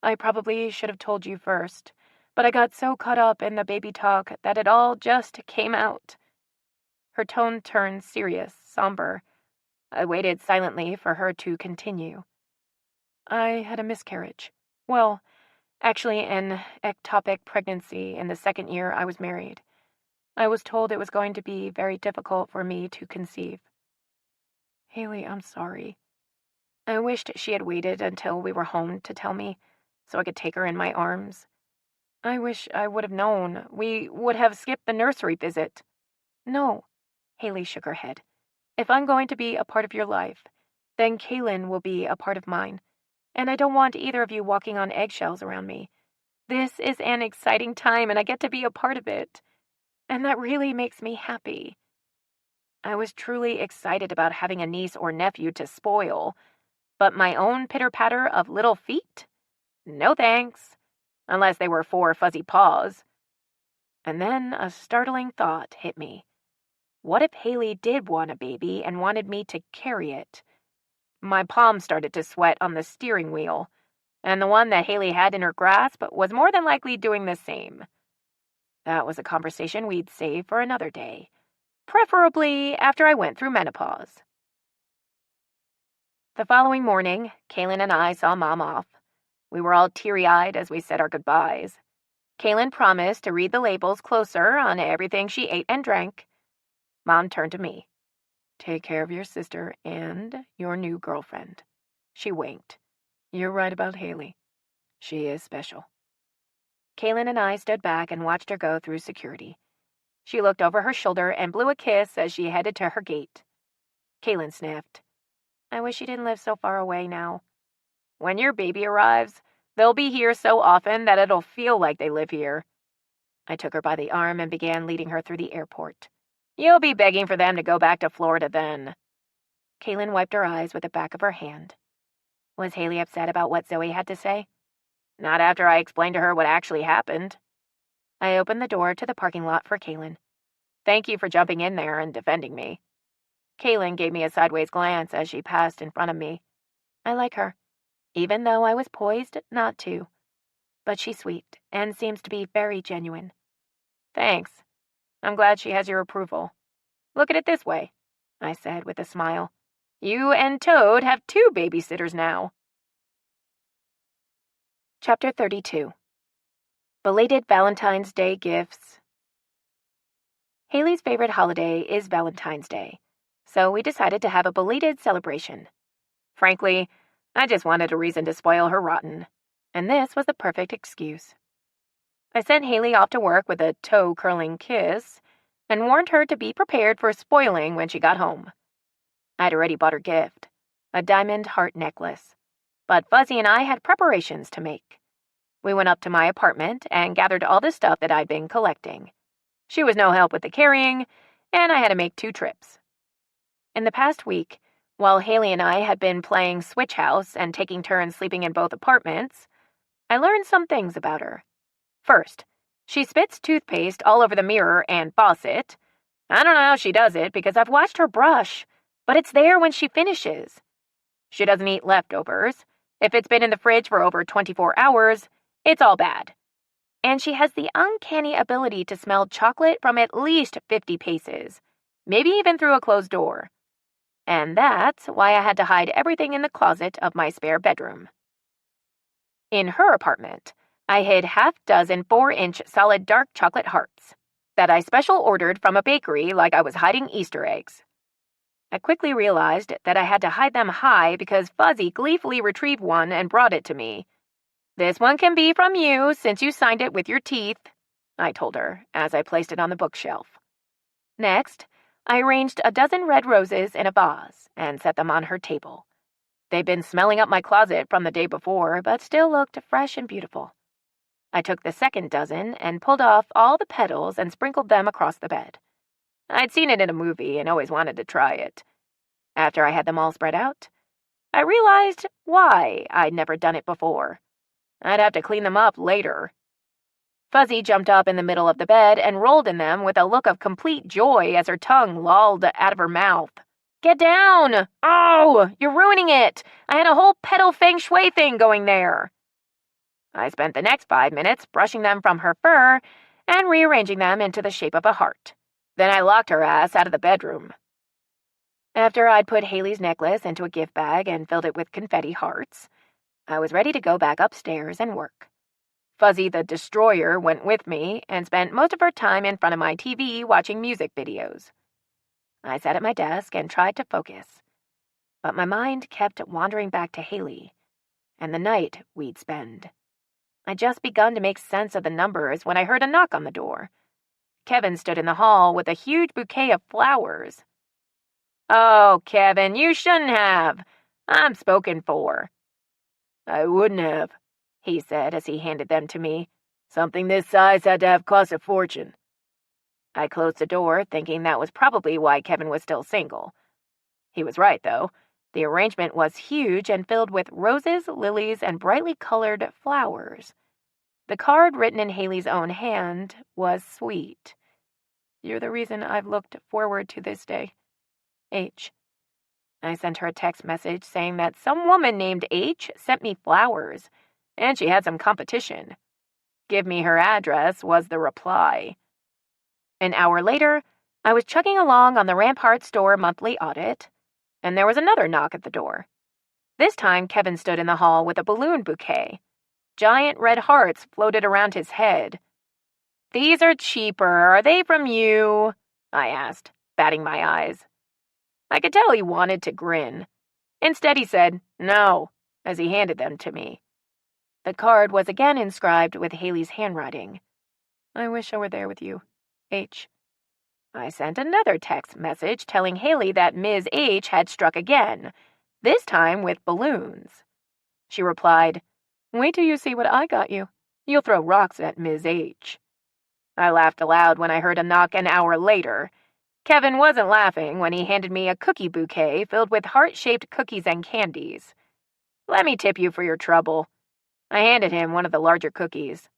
I probably should have told you first, but I got so caught up in the baby talk that it all just came out. Her tone turned serious, somber. I waited silently for her to continue. I had a miscarriage. Well, actually an ectopic pregnancy in the 2nd year I was married. I was told it was going to be very difficult for me to conceive. Haley, I'm sorry. I wished she had waited until we were home to tell me, so I could take her in my arms. I wish I would have known. We would have skipped the nursery visit. No, Haley shook her head. If I'm going to be a part of your life, then Kaylin will be a part of mine, and I don't want either of you walking on eggshells around me. This is an exciting time, and I get to be a part of it, and that really makes me happy. I was truly excited about having a niece or nephew to spoil, but my own pitter-patter of little feet? No thanks, unless they were 4 fuzzy paws. And then a startling thought hit me. What if Haley did want a baby and wanted me to carry it? My palms started to sweat on the steering wheel, and the one that Haley had in her grasp was more than likely doing the same. That was a conversation we'd save for another day, preferably after I went through menopause. The following morning, Kaylin and I saw Mom off. We were all teary-eyed as we said our goodbyes. Kaylin promised to read the labels closer on everything she ate and drank. Mom turned to me. Take care of your sister and your new girlfriend. She winked. You're right about Haley. She is special. Kaylin and I stood back and watched her go through security. She looked over her shoulder and blew a kiss as she headed to her gate. Kaylin sniffed. I wish she didn't live so far away now. When your baby arrives, they'll be here so often that it'll feel like they live here. I took her by the arm and began leading her through the airport. You'll be begging for them to go back to Florida then. Kaylin wiped her eyes with the back of her hand. Was Haley upset about what Zoe had to say? Not after I explained to her what actually happened. I opened the door to the parking lot for Kaylin. Thank you for jumping in there and defending me. Kaylin gave me a sideways glance as she passed in front of me. I like her, even though I was poised not to. But she's sweet and seems to be very genuine. Thanks. I'm glad she has your approval. Look at it this way, I said with a smile. You and Toad have 2 babysitters now. Chapter 32. Belated Valentine's Day Gifts. Haley's favorite holiday is Valentine's Day, so we decided to have a belated celebration. Frankly, I just wanted a reason to spoil her rotten, and this was the perfect excuse. I sent Haley off to work with a toe-curling kiss and warned her to be prepared for spoiling when she got home. I'd already bought her gift, a diamond heart necklace, but Fuzzy and I had preparations to make. We went up to my apartment and gathered all the stuff that I'd been collecting. She was no help with the carrying, and I had to make 2 trips. In the past week, while Haley and I had been playing Switch House and taking turns sleeping in both apartments, I learned some things about her. First, she spits toothpaste all over the mirror and faucet. I don't know how she does it because I've watched her brush, but it's there when she finishes. She doesn't eat leftovers. If it's been in the fridge for over 24 hours, it's all bad. And she has the uncanny ability to smell chocolate from at least 50 paces, maybe even through a closed door. And that's why I had to hide everything in the closet of my spare bedroom. In her apartment, I hid half-dozen 4-inch solid dark chocolate hearts that I special ordered from a bakery like I was hiding Easter eggs. I quickly realized that I had to hide them high because Fuzzy gleefully retrieved one and brought it to me. This one can be from you since you signed it with your teeth, I told her as I placed it on the bookshelf. Next, I arranged a dozen red roses in a vase and set them on her table. They'd been smelling up my closet from the day before, but still looked fresh and beautiful. I took the second dozen and pulled off all the petals and sprinkled them across the bed. I'd seen it in a movie and always wanted to try it. After I had them all spread out, I realized why I'd never done it before. I'd have to clean them up later. Fuzzy jumped up in the middle of the bed and rolled in them with a look of complete joy as her tongue lolled out of her mouth. Get down! Oh, you're ruining it! I had a whole petal feng shui thing going there. I spent the next 5 minutes brushing them from her fur and rearranging them into the shape of a heart. Then I locked her ass out of the bedroom. After I'd put Haley's necklace into a gift bag and filled it with confetti hearts, I was ready to go back upstairs and work. Fuzzy the Destroyer went with me and spent most of her time in front of my TV watching music videos. I sat at my desk and tried to focus, but my mind kept wandering back to Haley and the night we'd spend. I'd just begun to make sense of the numbers when I heard a knock on the door. Kevin stood in the hall with a huge bouquet of flowers. Oh, Kevin, you shouldn't have. I'm spoken for. I wouldn't have, he said as he handed them to me. Something this size had to have cost a fortune. I closed the door, thinking that was probably why Kevin was still single. He was right, though. The arrangement was huge and filled with roses, lilies, and brightly colored flowers. The card written in Haley's own hand was sweet. You're the reason I've looked forward to this day. H. I sent her a text message saying that some woman named H sent me flowers, and she had some competition. Give me her address was the reply. An hour later, I was chugging along on the Rampart store monthly audit, and there was another knock at the door. This time, Kevin stood in the hall with a balloon bouquet. Giant red hearts floated around his head. These are cheaper. Are they from you? I asked, batting my eyes. I could tell he wanted to grin. Instead, he said, no, as he handed them to me. The card was again inscribed with Haley's handwriting. I wish I were there with you, H. I sent another text message telling Haley that Ms. H had struck again, this time with balloons. She replied, "Wait till you see what I got you. You'll throw rocks at Ms. H." I laughed aloud when I heard a knock an hour later. Kevin wasn't laughing when he handed me a cookie bouquet filled with heart-shaped cookies and candies. "Let me tip you for your trouble." I handed him one of the larger cookies.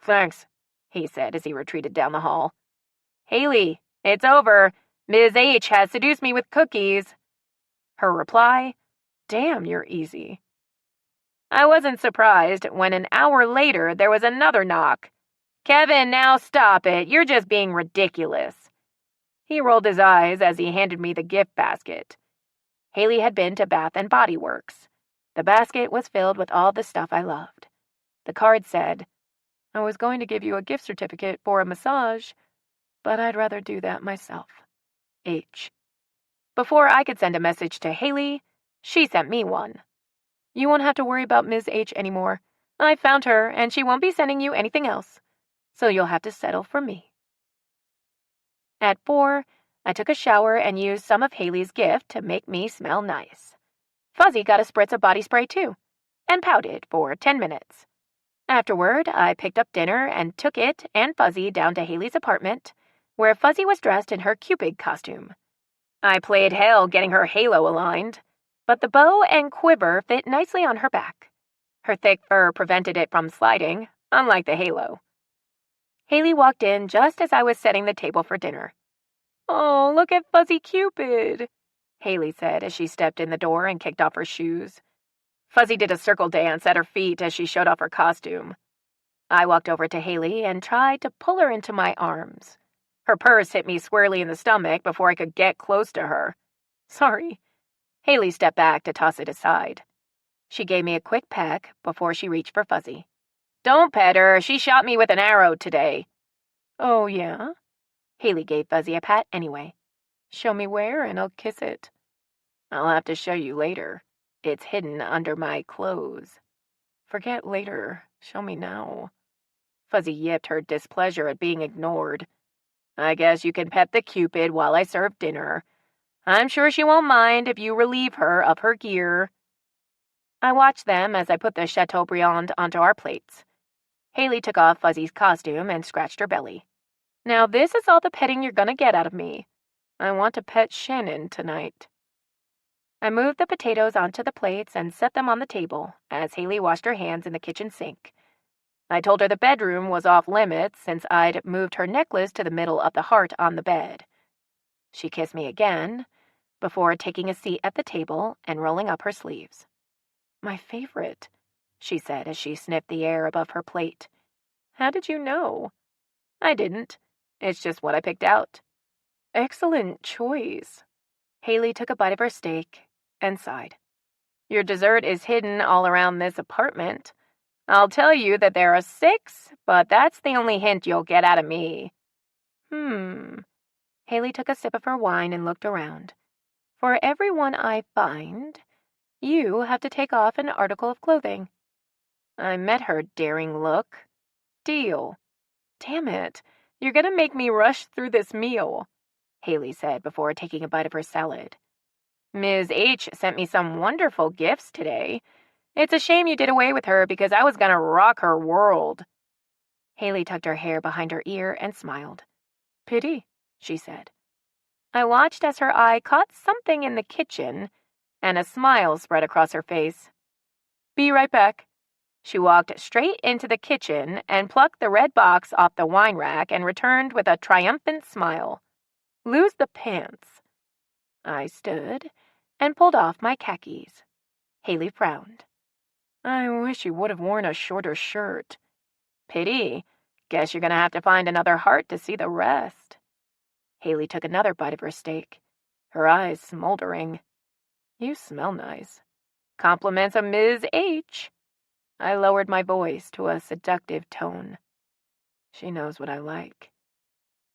"Thanks," he said as he retreated down the hall. "Haley, it's over. Ms. H has seduced me with cookies." Her reply, "Damn, you're easy." I wasn't surprised when an hour later there was another knock. "Kevin, now stop it. You're just being ridiculous." He rolled his eyes as he handed me the gift basket. Haley had been to Bath and Body Works. The basket was filled with all the stuff I loved. The card said, "I was going to give you a gift certificate for a massage, but I'd rather do that myself. H." Before I could send a message to Haley, she sent me one. "You won't have to worry about Ms. H anymore. I found her, and she won't be sending you anything else. So you'll have to settle for me." At 4, I took a shower and used some of Haley's gift to make me smell nice. Fuzzy got a spritz of body spray too, and pouted for 10 minutes. Afterward, I picked up dinner and took it and Fuzzy down to Haley's apartment, where Fuzzy was dressed in her Cupid costume. I played hell getting her halo aligned, but the bow and quiver fit nicely on her back. Her thick fur prevented it from sliding, unlike the halo. Haley walked in just as I was setting the table for dinner. "Oh, look at Fuzzy Cupid," Haley said as she stepped in the door and kicked off her shoes. Fuzzy did a circle dance at her feet as she showed off her costume. I walked over to Haley and tried to pull her into my arms. Her purse hit me squarely in the stomach before I could get close to her. "Sorry." Haley stepped back to toss it aside. She gave me a quick peck before she reached for Fuzzy. "Don't pet her. She shot me with an arrow today." "Oh, yeah?" Haley gave Fuzzy a pat anyway. "Show me where and I'll kiss it." "I'll have to show you later. It's hidden under my clothes." "Forget later. Show me now." Fuzzy yipped her displeasure at being ignored. "I guess you can pet the Cupid while I serve dinner. I'm sure she won't mind if you relieve her of her gear." I watched them as I put the Chateaubriand onto our plates. Haley took off Fuzzy's costume and scratched her belly. "Now this is all the petting you're gonna get out of me. I want to pet Shannon tonight." I moved the potatoes onto the plates and set them on the table as Haley washed her hands in the kitchen sink. I told her the bedroom was off limits since I'd moved her necklace to the middle of the heart on the bed. She kissed me again before taking a seat at the table and rolling up her sleeves. "My favorite," she said as she sniffed the air above her plate. "How did you know?" "I didn't. It's just what I picked out." "Excellent choice." Haley took a bite of her steak and sighed. "Your dessert is hidden all around this apartment. I'll tell you that there are 6, but that's the only hint you'll get out of me." Haley took a sip of her wine and looked around. "For everyone I find, you have to take off an article of clothing." I met her daring look. "Deal." "Damn it, you're gonna make me rush through this meal," Haley said before taking a bite of her salad. "Ms. H sent me some wonderful gifts today. It's a shame you did away with her because I was gonna rock her world." Haley tucked her hair behind her ear and smiled. "Pity," she said. I watched as her eye caught something in the kitchen, and a smile spread across her face. "Be right back." She walked straight into the kitchen and plucked the red box off the wine rack and returned with a triumphant smile. "Lose the pants." I stood and pulled off my khakis. Haley frowned. "I wish you would have worn a shorter shirt." "Pity. Guess you're gonna have to find another heart to see the rest." Haley took another bite of her steak, her eyes smoldering. "You smell nice." "Compliments of Ms. H." I lowered my voice to a seductive tone. "She knows what I like."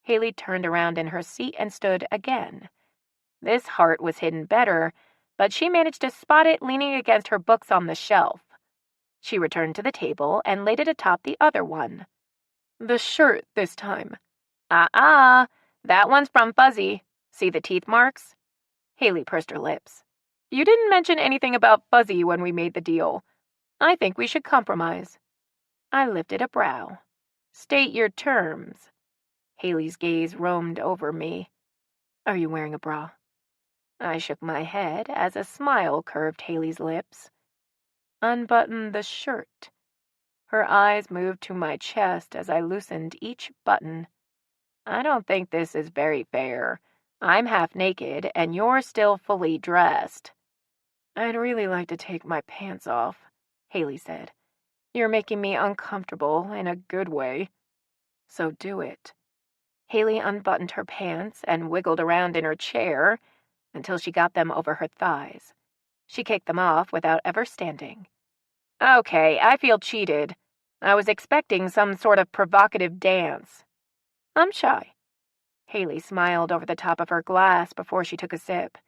Haley turned around in her seat and stood again. This heart was hidden better, but she managed to spot it leaning against her books on the shelf. She returned to the table and laid it atop the other one. "The shirt this time." That one's from Fuzzy. See the teeth marks?" Haley pursed her lips. You didn't mention anything about Fuzzy when we made the deal. I think we should compromise." I lifted a brow. "State your terms." Haley's gaze roamed over me. "Are you wearing a bra?" I shook my head as a smile curved Haley's lips. "Unbutton the shirt." Her eyes moved to my chest as I loosened each button. "I don't think this is very fair. I'm half naked and you're still fully dressed." "I'd really like to take my pants off," Haley said. "You're making me uncomfortable in a good way." "So do it." Haley unbuttoned her pants and wiggled around in her chair until she got them over her thighs. She kicked them off without ever standing. "Okay, I feel cheated. I was expecting some sort of provocative dance." "I'm shy." Haley smiled over the top of her glass before she took a sip.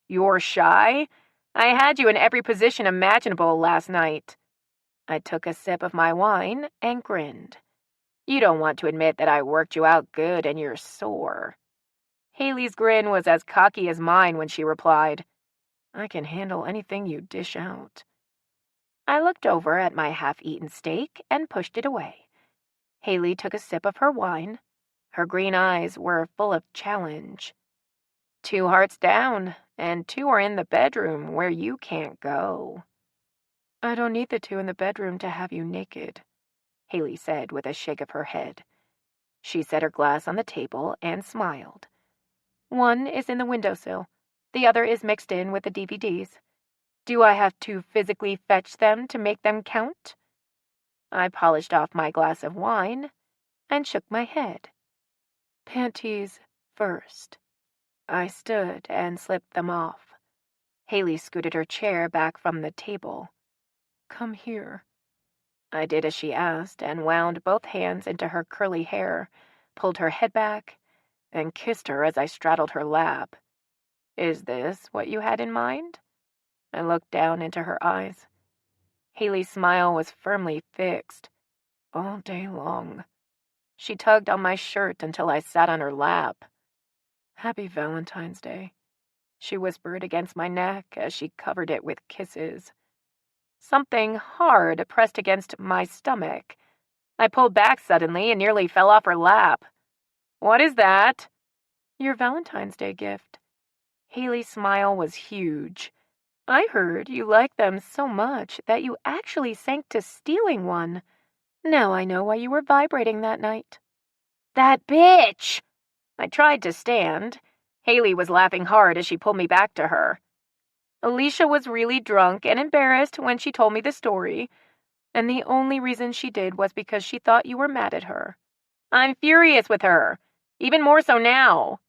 "You're shy? I had you in every position imaginable last night." I took a sip of my wine and grinned. "You don't want to admit that I worked you out good and you're sore." Haley's grin was as cocky as mine when she replied, "I can handle anything you dish out." I looked over at my half-eaten steak and pushed it away. Haley took a sip of her wine. Her green eyes were full of challenge. "2 hearts down, and 2 are in the bedroom where you can't go." "I don't need the 2 in the bedroom to have you naked," Haley said with a shake of her head. She set her glass on the table and smiled. "1 is in the windowsill. The other is mixed in with the DVDs. Do I have to physically fetch them to make them count?" I polished off my glass of wine and shook my head. "Panties first." I stood and slipped them off. Haley scooted her chair back from the table. "Come here." I did as she asked and wound both hands into her curly hair, pulled her head back, and kissed her as I straddled her lap. "Is this what you had in mind?" I looked down into her eyes. Haley's smile was firmly fixed. "All day long." She tugged on my shirt until I sat on her lap. "Happy Valentine's Day," she whispered against my neck as she covered it with kisses. Something hard pressed against my stomach. I pulled back suddenly and nearly fell off her lap. "What is that?" "Your Valentine's Day gift." Haley's smile was huge. "I heard you liked them so much that you actually sank to stealing one. Now I know why you were vibrating that night." "That bitch!" I tried to stand. Haley was laughing hard as she pulled me back to her. "Alicia was really drunk and embarrassed when she told me the story, and the only reason she did was because she thought you were mad at her. I'm furious with her, even more so now."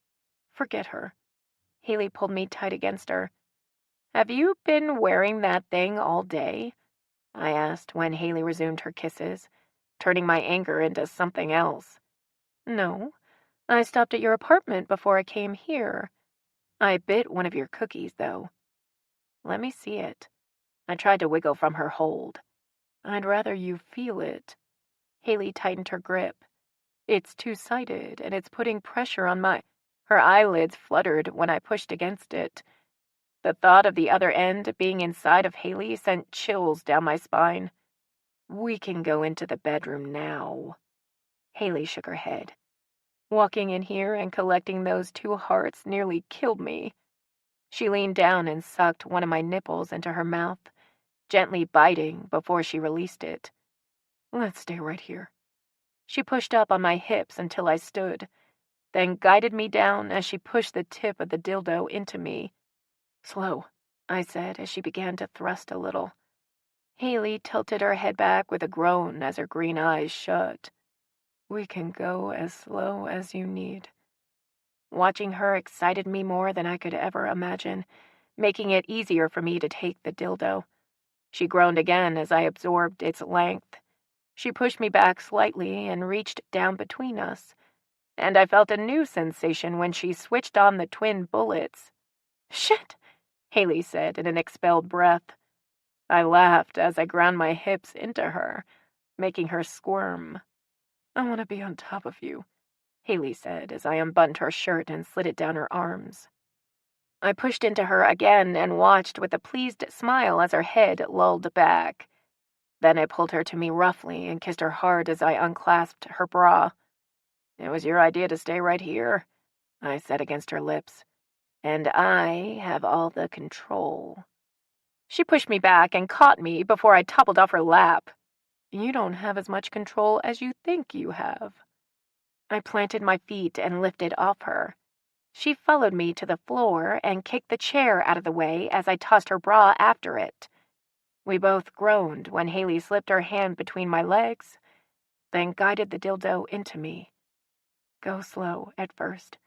"Forget her." Haley pulled me tight against her. "Have you been wearing that thing all day?" I asked when Haley resumed her kisses, turning my anger into something else. "No, I stopped at your apartment before I came here. I bit one of your cookies, though." "Let me see it." I tried to wiggle from her hold. "I'd rather you feel it." Haley tightened her grip. "It's two-sided, and it's putting pressure on my—" Her eyelids fluttered when I pushed against it. The thought of the other end being inside of Haley sent chills down my spine. "We can go into the bedroom now." Haley shook her head. "Walking in here and collecting those 2 hearts nearly killed me." She leaned down and sucked one of my nipples into her mouth, gently biting before she released it. "Let's stay right here." She pushed up on my hips until I stood, then guided me down as she pushed the tip of the dildo into me. "Slow," I said as she began to thrust a little. Haley tilted her head back with a groan as her green eyes shut. "We can go as slow as you need." Watching her excited me more than I could ever imagine, making it easier for me to take the dildo. She groaned again as I absorbed its length. She pushed me back slightly and reached down between us, and I felt a new sensation when she switched on the twin bullets. "Shit," Haley said in an expelled breath. I laughed as I ground my hips into her, making her squirm. "I want to be on top of you," Haley said as I unbuttoned her shirt and slid it down her arms. I pushed into her again and watched with a pleased smile as her head lulled back. Then I pulled her to me roughly and kissed her hard as I unclasped her bra. "It was your idea to stay right here," I said against her lips. "And I have all the control." She pushed me back and caught me before I toppled off her lap. "You don't have as much control as you think you have." I planted my feet and lifted off her. She followed me to the floor and kicked the chair out of the way as I tossed her bra after it. We both groaned when Haley slipped her hand between my legs, then guided the dildo into me. "Go slow at first.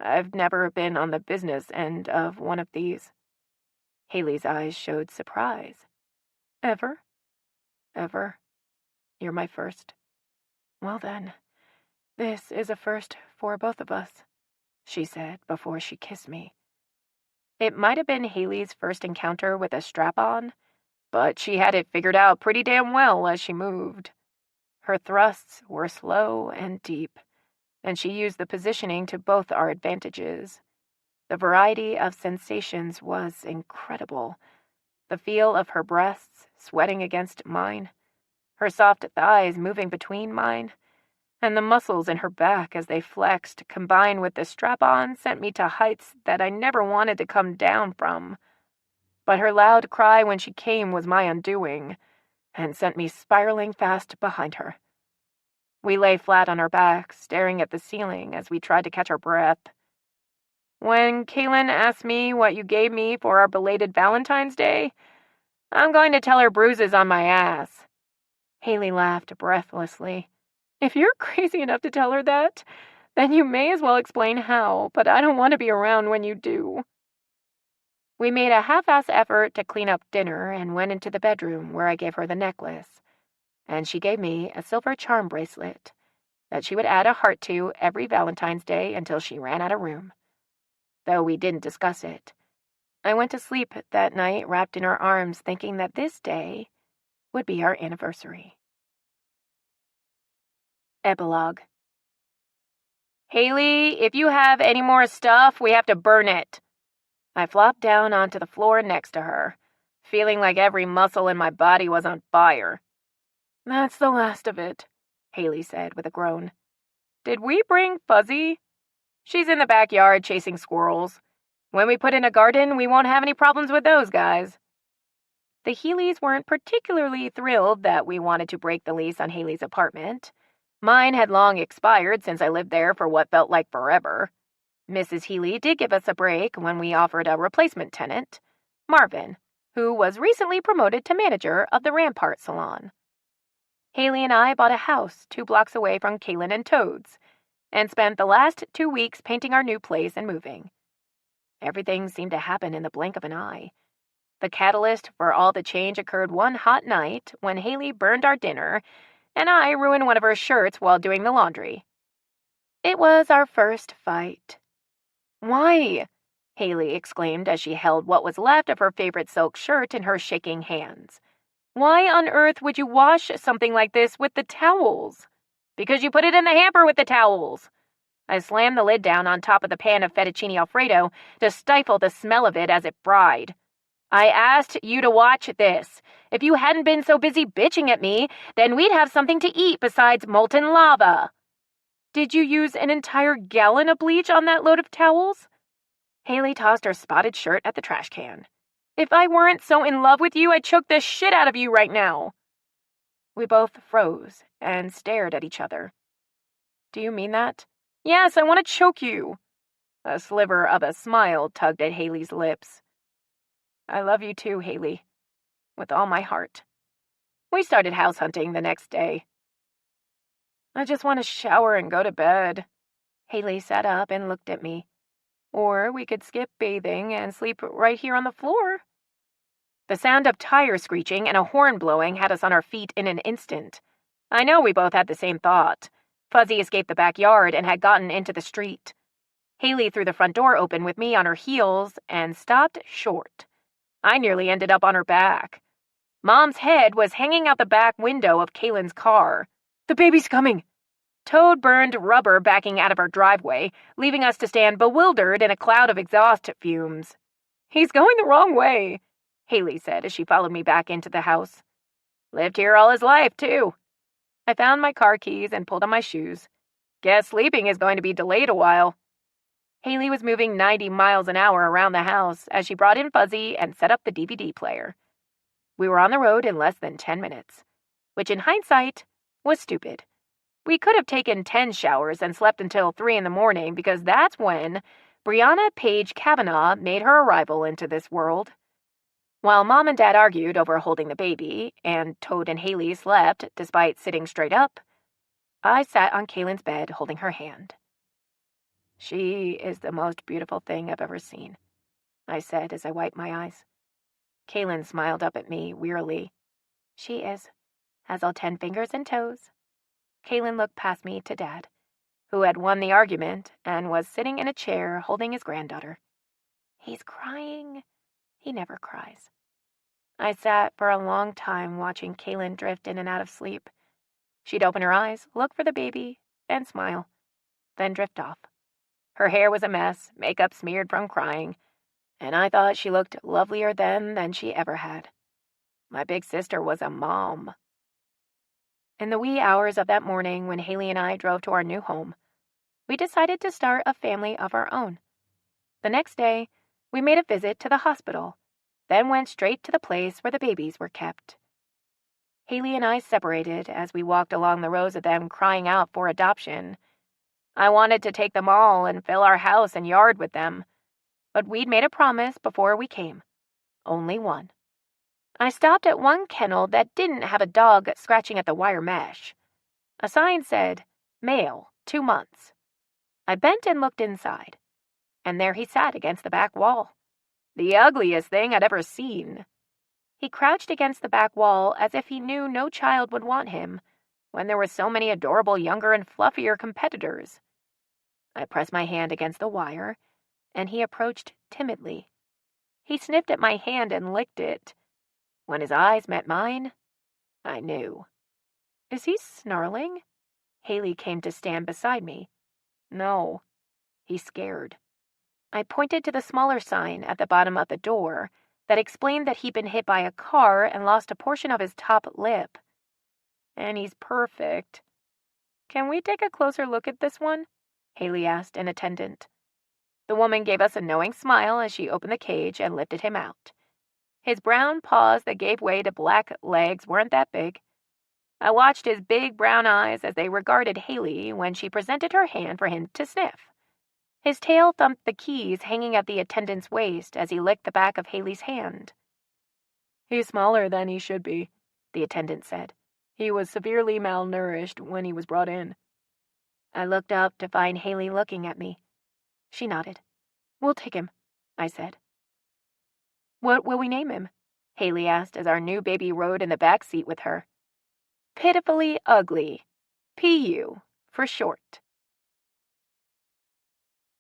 I've never been on the business end of one of these." Haley's eyes showed surprise. "Ever?" "Ever. You're my first." "Well then, this is a first for both of us," she said before she kissed me. It might have been Haley's first encounter with a strap-on, but she had it figured out pretty damn well as she moved. Her thrusts were slow and deep, and she used the positioning to both our advantages. The variety of sensations was incredible. The feel of her breasts sweating against mine, her soft thighs moving between mine, and the muscles in her back as they flexed, combined with the strap-on, sent me to heights that I never wanted to come down from. But her loud cry when she came was my undoing, and sent me spiraling fast behind her. We lay flat on our backs, staring at the ceiling as we tried to catch our breath. "When Kaylin asked me what you gave me for our belated Valentine's Day, I'm going to tell her bruises on my ass." Haley laughed breathlessly. "If you're crazy enough to tell her that, then you may as well explain how, but I don't want to be around when you do." We made a half-ass effort to clean up dinner and went into the bedroom where I gave her the necklace, and she gave me a silver charm bracelet that she would add a heart to every Valentine's Day until she ran out of room. Though we didn't discuss it, I went to sleep that night wrapped in her arms, thinking that this day would be our anniversary. Epilogue. "Haley, if you have any more stuff, we have to burn it." I flopped down onto the floor next to her, feeling like every muscle in my body was on fire. "That's the last of it," Haley said with a groan. "Did we bring Fuzzy?" "She's in the backyard chasing squirrels. When we put in a garden, we won't have any problems with those guys." The Healeys weren't particularly thrilled that we wanted to break the lease on Haley's apartment. Mine had long expired since I lived there for what felt like forever. Mrs. Healey did give us a break when we offered a replacement tenant, Marvin, who was recently promoted to manager of the Rampart Salon. Haley and I bought a house 2 blocks away from Kaylin and Toad's, and spent the last 2 weeks painting our new place and moving. Everything seemed to happen in the blink of an eye. The catalyst for all the change occurred one hot night when Haley burned our dinner, and I ruined one of her shirts while doing the laundry. It was our first fight. "Why?" Haley exclaimed as she held what was left of her favorite silk shirt in her shaking hands. "Why on earth would you wash something like this with the towels?" "Because you put it in the hamper with the towels." I slammed the lid down on top of the pan of fettuccine Alfredo to stifle the smell of it as it fried. "I asked you to watch this. If you hadn't been so busy bitching at me, then we'd have something to eat besides molten lava." "Did you use an entire gallon of bleach on that load of towels?" Haley tossed her spotted shirt at the trash can. "If I weren't so in love with you, I'd choke the shit out of you right now." We both froze and stared at each other. "Do you mean that?" "Yes, I want to choke you." A sliver of a smile tugged at Haley's lips. "I love you too, Haley. With all my heart." We started house hunting the next day. "I just want to shower and go to bed." Haley sat up and looked at me. "Or we could skip bathing and sleep right here on the floor." The sound of tires screeching and a horn blowing had us on our feet in an instant. I know we both had the same thought. Fuzzy escaped the backyard and had gotten into the street. Haley threw the front door open with me on her heels and stopped short. I nearly ended up on her back. Mom's head was hanging out the back window of Kaylin's car. "The baby's coming." Toad burned rubber backing out of our driveway, leaving us to stand bewildered in a cloud of exhaust fumes. "He's going the wrong way," Haley said as she followed me back into the house. "Lived here all his life, too." I found my car keys and pulled on my shoes. "Guess sleeping is going to be delayed a while." Haley was moving 90 miles an hour around the house as she brought in Fuzzy and set up the DVD player. We were on the road in less than 10 minutes, which in hindsight was stupid. We could have taken 10 showers and slept until 3 in the morning because that's when Brianna Page Kavanaugh made her arrival into this world. While Mom and Dad argued over holding the baby, and Toad and Haley slept despite sitting straight up, I sat on Kaylin's bed holding her hand. "She is the most beautiful thing I've ever seen," I said as I wiped my eyes. Kaylin smiled up at me wearily. "She is. Has all 10 fingers and toes." Kaylin looked past me to Dad, who had won the argument and was sitting in a chair holding his granddaughter. "He's crying." "He never cries." I sat for a long time watching Kaylin drift in and out of sleep. She'd open her eyes, look for the baby, and smile, then drift off. Her hair was a mess, makeup smeared from crying, and I thought she looked lovelier then than she ever had. My big sister was a mom. In the wee hours of that morning when Haley and I drove to our new home, we decided to start a family of our own. The next day, we made a visit to the hospital, then went straight to the place where the babies were kept. Haley and I separated as we walked along the rows of them crying out for adoption. I wanted to take them all and fill our house and yard with them, but we'd made a promise before we came. Only one. I stopped at one kennel that didn't have a dog scratching at the wire mesh. A sign said, "Male, 2 months." I bent and looked inside, and there he sat against the back wall. The ugliest thing I'd ever seen. He crouched against the back wall as if he knew no child would want him, when there were so many adorable younger and fluffier competitors. I pressed my hand against the wire, and he approached timidly. He sniffed at my hand and licked it. When his eyes met mine, I knew. "Is he snarling?" Haley came to stand beside me. "No." He's scared. I pointed to the smaller sign at the bottom of the door that explained that he'd been hit by a car and lost a portion of his top lip. "And he's perfect." "Can we take a closer look at this one?" Haley asked an attendant. The woman gave us a knowing smile as she opened the cage and lifted him out. His brown paws that gave way to black legs weren't that big. I watched his big brown eyes as they regarded Haley when she presented her hand for him to sniff. His tail thumped the keys hanging at the attendant's waist as he licked the back of Haley's hand. "He's smaller than he should be," the attendant said. "He was severely malnourished when he was brought in." I looked up to find Haley looking at me. She nodded. "We'll take him," I said. "What will we name him?" Haley asked as our new baby rode in the back seat with her. "Pitifully Ugly. PU for short."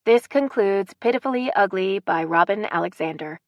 This concludes Pitifully Ugly by Robin Alexander.